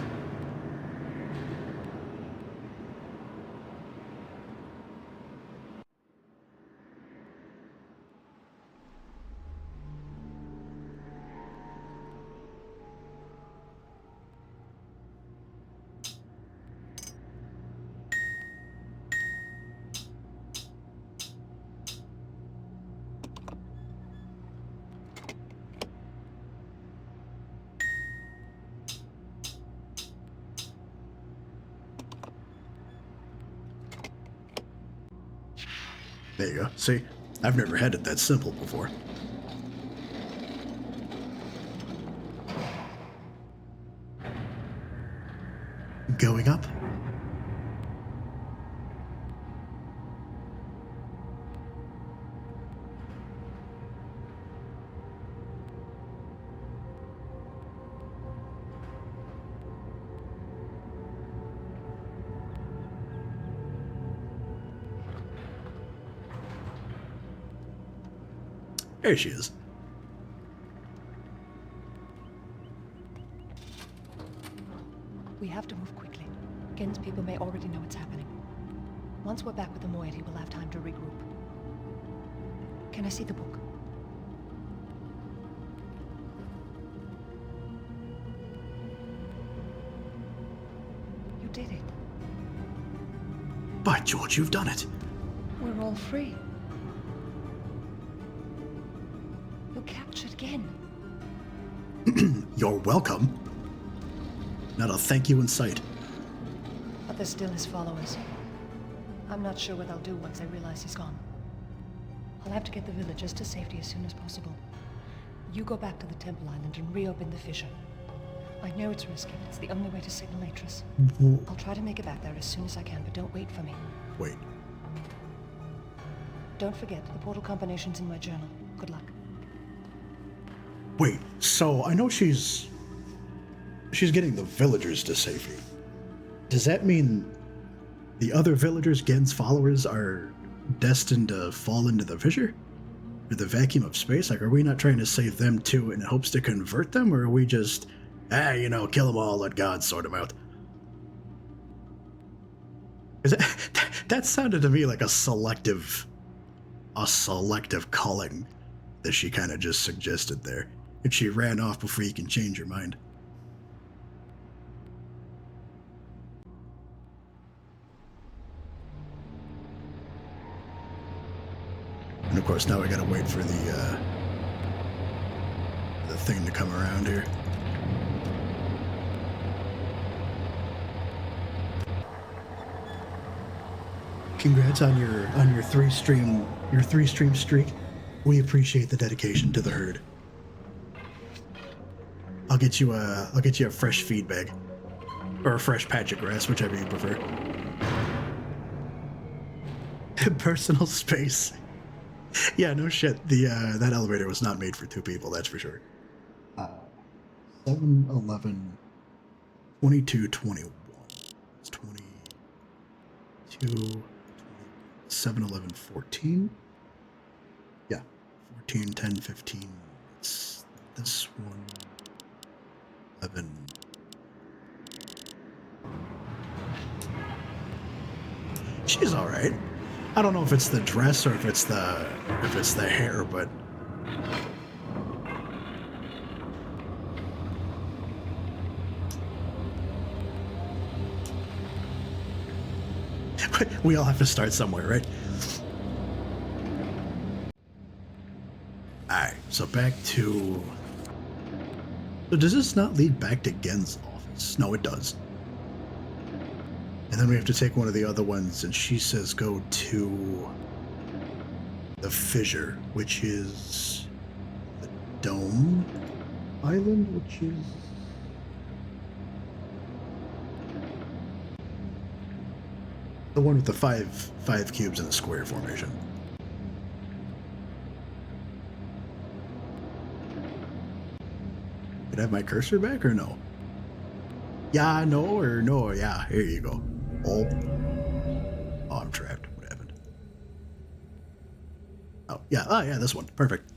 There you go. See, I've never had it that simple before. Going up? There she is. We have to move quickly. Gen's people may already know what's happening. Once we're back with the moiety, we'll have time to regroup. Can I see the book? You did it. By George, you've done it. We're all free. You captured Gen. You're welcome. Not a thank you in sight. But there's still his followers. I'm not sure what I'll do once I realize he's gone. I'll have to get the villagers to safety as soon as possible. You go back to the Temple Island and reopen the fissure. I know it's risky, but it's the only way to signal Atris. I'll try to make it back there as soon as I can, but don't wait for me. Wait. Don't forget, the portal combination's in my journal. Good luck. Wait, so I know she's getting the villagers to safety. Does that mean the other villagers, Gen's followers, are destined to fall into the fissure? Or the vacuum of space? Like, are we not trying to save them too in hopes to convert them? Or are we just, kill them all, let God sort them out? That sounded to me like a selective culling that she kind of just suggested there. And she ran off before you can change your mind. And of course, now we gotta wait for the thing to come around here. Congrats on your three stream streak. We appreciate the dedication to the herd. I'll get you a fresh feed bag, or a fresh patch of grass, whichever you prefer. Personal space. Yeah, no shit. That elevator was not made for two people, that's for sure. 7, 11, 22, 21. It's 22, 7, 11, 14. Yeah, 14, 10, 15. It's this one. 11. She's all right. I don't know if it's the dress or if it's the hair, but we all have to start somewhere, right? Alright, so back to... So does this not lead back to Gen's office? No, it does. And then we have to take one of the other ones, and she says go to the fissure, which is the Dome Island, which is... the one with the five cubes in a square formation. Did I have my cursor back or no? Yeah, no, or no, yeah, here you go. Oh, I'm trapped. What happened? Oh, yeah, this one. Perfect.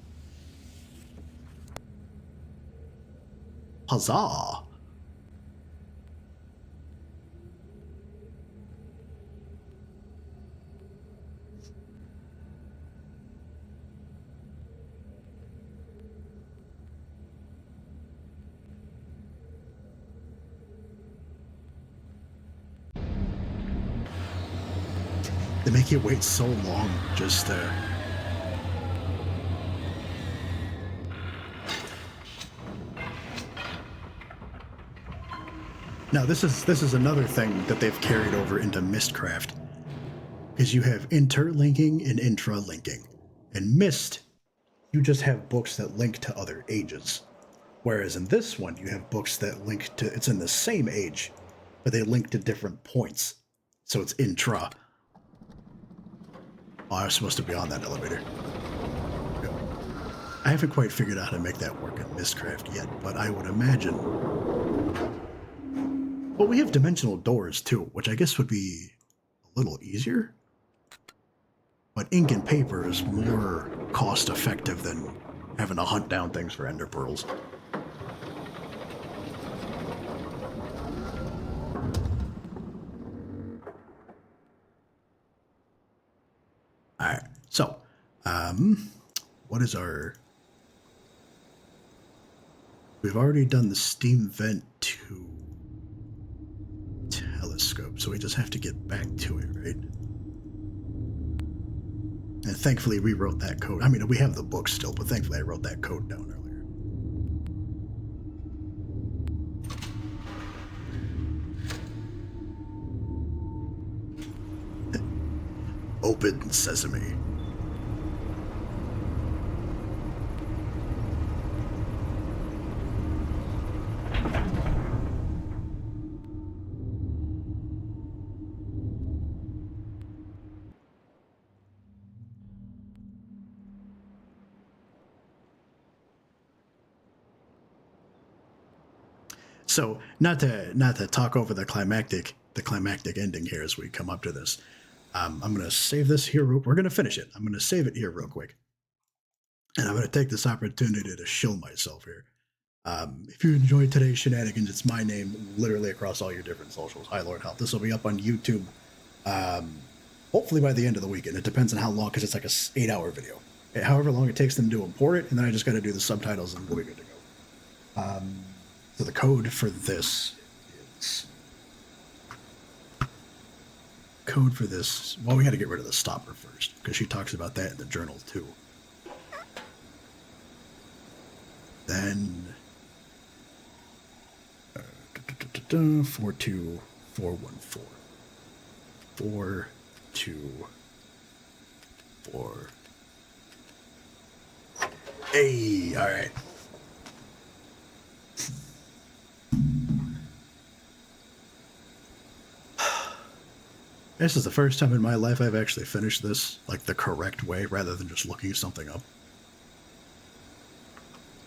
Huzzah! They make you wait so long just to... Now this is another thing that they've carried over into Mystcraft, is you have interlinking and intralinking. In Myst, you just have books that link to other ages, whereas in this one you have books that link to, it's in the same age, but they link to different points, so it's intra. Oh, I was supposed to be on that elevator. Good. I haven't quite figured out how to make that work in Mystcraft yet, but I would imagine... Well, we have dimensional doors too, which I guess would be a little easier. But ink and paper is more cost-effective than having to hunt down things for ender pearls. Alright, so, what is our... We've already done the steam vent to telescope, so we just have to get back to it, right? And thankfully we wrote that code. I mean, we have the book still, but thankfully I wrote that code down earlier. Open sesame. So not to talk over the climactic ending here as we come up to this. I'm gonna save this here. We're gonna finish it. I'm gonna save it here real quick, and I'm gonna take this opportunity to shill myself here. If you enjoyed today's shenanigans, it's my name literally across all your different socials. Hi, Lord Help. This will be up on YouTube. Hopefully by the end of the weekend. It depends on how long, because it's like a 8-hour video. However long it takes them to import it, and then I just got to do the subtitles and we'll be good to go. So the code for this is... Well, we got to get rid of the stopper first, because she talks about that in the journal too. Then... 42414. 424. Hey, all right. This is the first time in my life I've actually finished this like the correct way rather than just looking something up.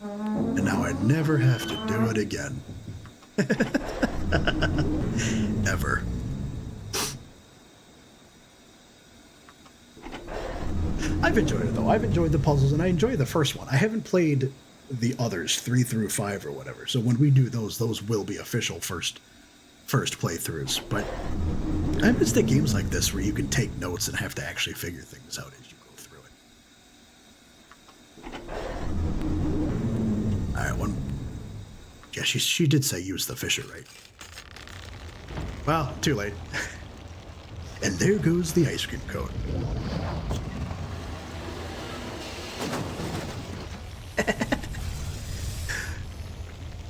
And now I never have to do it again. Ever. I've enjoyed it though. I've enjoyed the puzzles and I enjoy the first one. I haven't played the others 3 through 5 or whatever. So when we do those will be official first playthroughs. But I miss the games like this where you can take notes and have to actually figure things out as you go through it. Alright, one. Yeah, she did say use the fisher, right? Well, too late. And there goes the ice cream cone.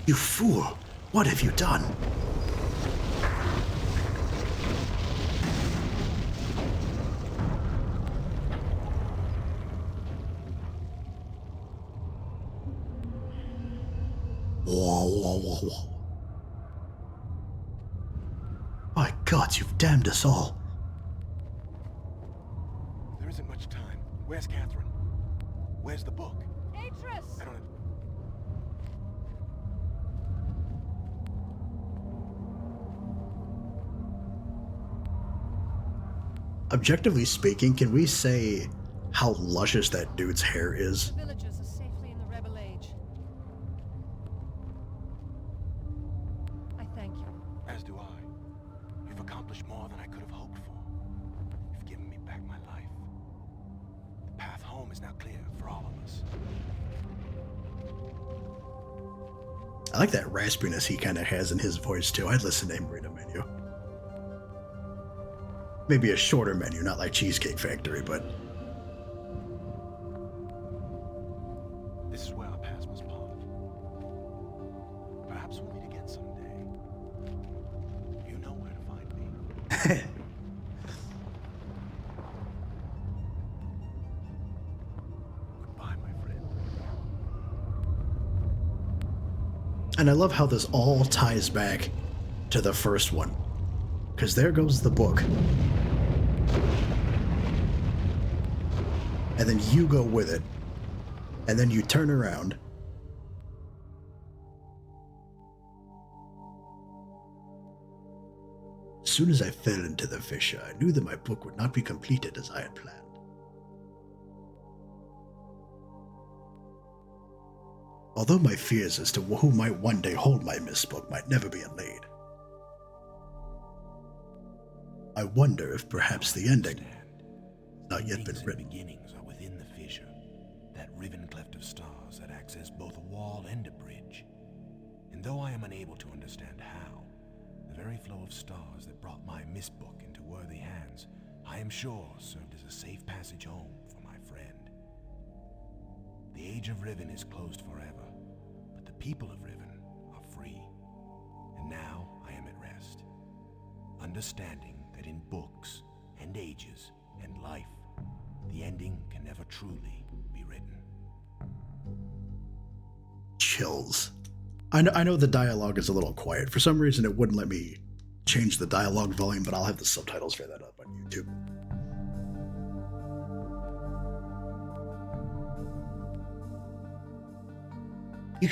You fool! What have you done? Whoa. My God, you've damned us all. There isn't much time. Where's Catherine? Where's the book? Atris! I don't... Objectively speaking, can we say how luscious that dude's hair is? Villagers are safely in the rebel age. I thank you. As do I. You've accomplished more than I could have hoped for. You've given me back my life. The path home is now clear for all of us. I like that raspiness he kind of has in his voice too. I'd listen to him read a menu. Maybe a shorter menu, not like Cheesecake Factory, but... This is where our paths must part. Perhaps we'll meet again someday. You know where to find me. Goodbye, my friend. And I love how this all ties back to the first one. Because there goes the book. And then you go with it. And then you turn around. As soon as I fell into the fissure, I knew that my book would not be completed as I had planned. Although my fears as to who might one day hold my MYST book might never be allayed, I wonder if perhaps the ending has not yet been written. Beginnings are within the fissure, that riven cleft of stars that acts as both a wall and a bridge. And though I am unable to understand how, the very flow of stars that brought my MYST book into worthy hands, I am sure served as a safe passage home for my friend. The age of Riven is closed forever, but the people of Riven are free. And now I am at rest, understanding that in books and ages and life, the ending can never truly be written. Chills. I know the dialogue is a little quiet. For some reason, it wouldn't let me change the dialogue volume, but I'll have the subtitles for that up on YouTube. You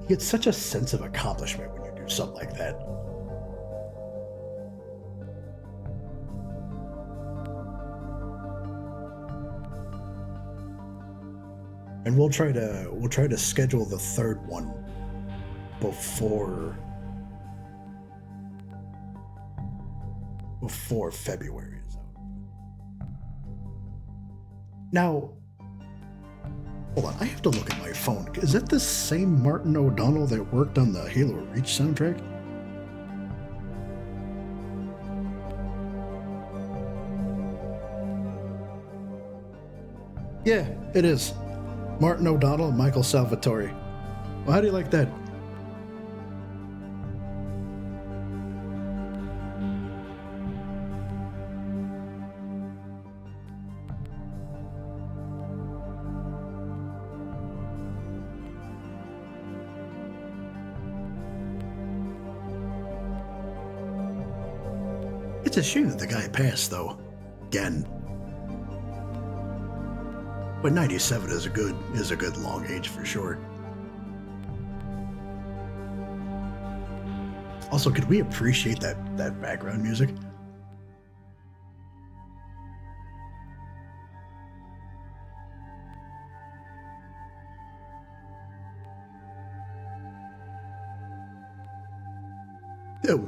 You get such a sense of accomplishment when you do something like that. And we'll try to schedule the third one before February is out. Now, hold on, I have to look at my phone. Is that the same Martin O'Donnell that worked on the Halo Reach soundtrack? Yeah, it is. Martin O'Donnell and Michael Salvatore. Well, how do you like that? It's a shame that the guy passed, though. Again. But 97 is a good long age for sure. Also, could we appreciate that background music?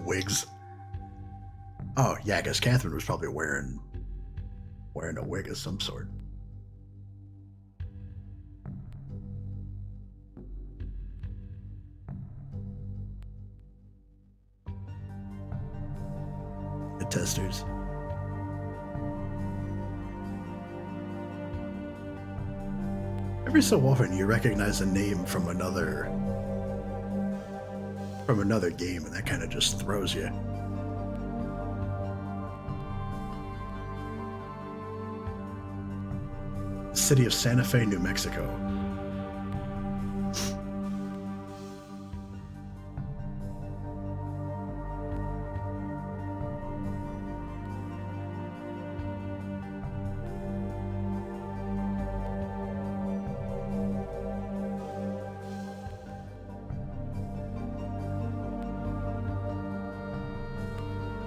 Wigs. Oh yeah, I guess Catherine was probably wearing a wig of some sort. The testers. Every so often you recognize a name from another game, and that kind of just throws you. City of Santa Fe, New Mexico.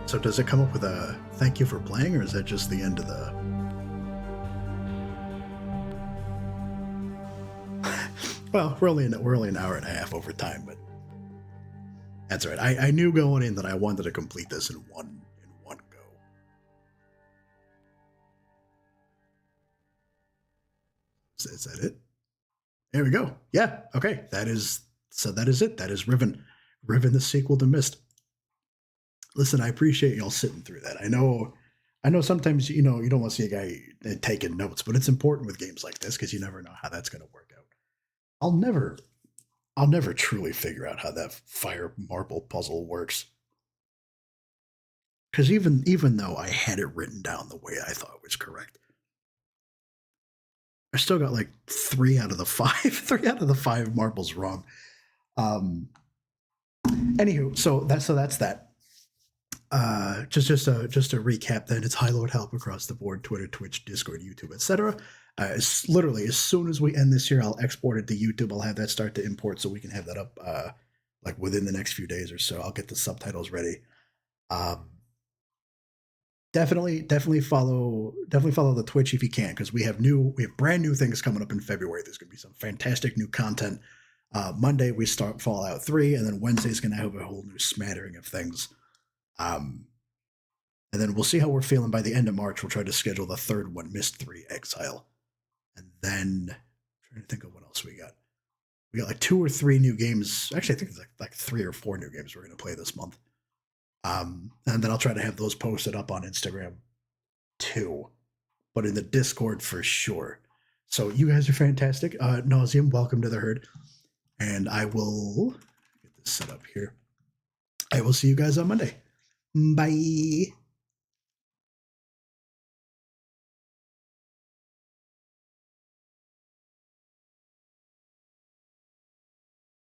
So does it come up with a thank you for playing, or is that just the end of the... Well, we're only an hour and a half over time, but that's all right. I knew going in that I wanted to complete this in one go. Is that it? There we go. Yeah. Okay. That is it. That is Riven. Riven, the sequel to MYST. Listen, I appreciate y'all sitting through that. I know sometimes, you don't want to see a guy taking notes, but it's important with games like this because you never know how that's going to work out. I'll never truly figure out how that fire marble puzzle works. Because even though I had it written down the way I thought was correct, I still got like 3 out of the 5 marbles wrong. Anywho, so that's that. Just to recap, then it's High Lord Help across the board: Twitter, Twitch, Discord, YouTube, etc. It's literally as soon as we end this here, I'll export it to YouTube. I'll have that start to import so we can have that up like within the next few days or so. I'll get the subtitles ready. Definitely follow the Twitch if you can, because we have brand new things coming up in February. There's gonna be some fantastic new content. Monday we start Fallout 3, and then Wednesday's gonna have a whole new smattering of things. And then we'll see how we're feeling by the end of March. We'll try to schedule the third one, MYST 3 Exile. And then I'm trying to think of what else we got. We got like 2 or 3 new games. Actually, I think it's like 3 or 4 new games we're going to play this month. And then I'll try to have those posted up on Instagram too, but in the Discord for sure. So you guys are fantastic. Nauseum, welcome to the herd. And I will get this set up here. I will see you guys on Monday. Bye.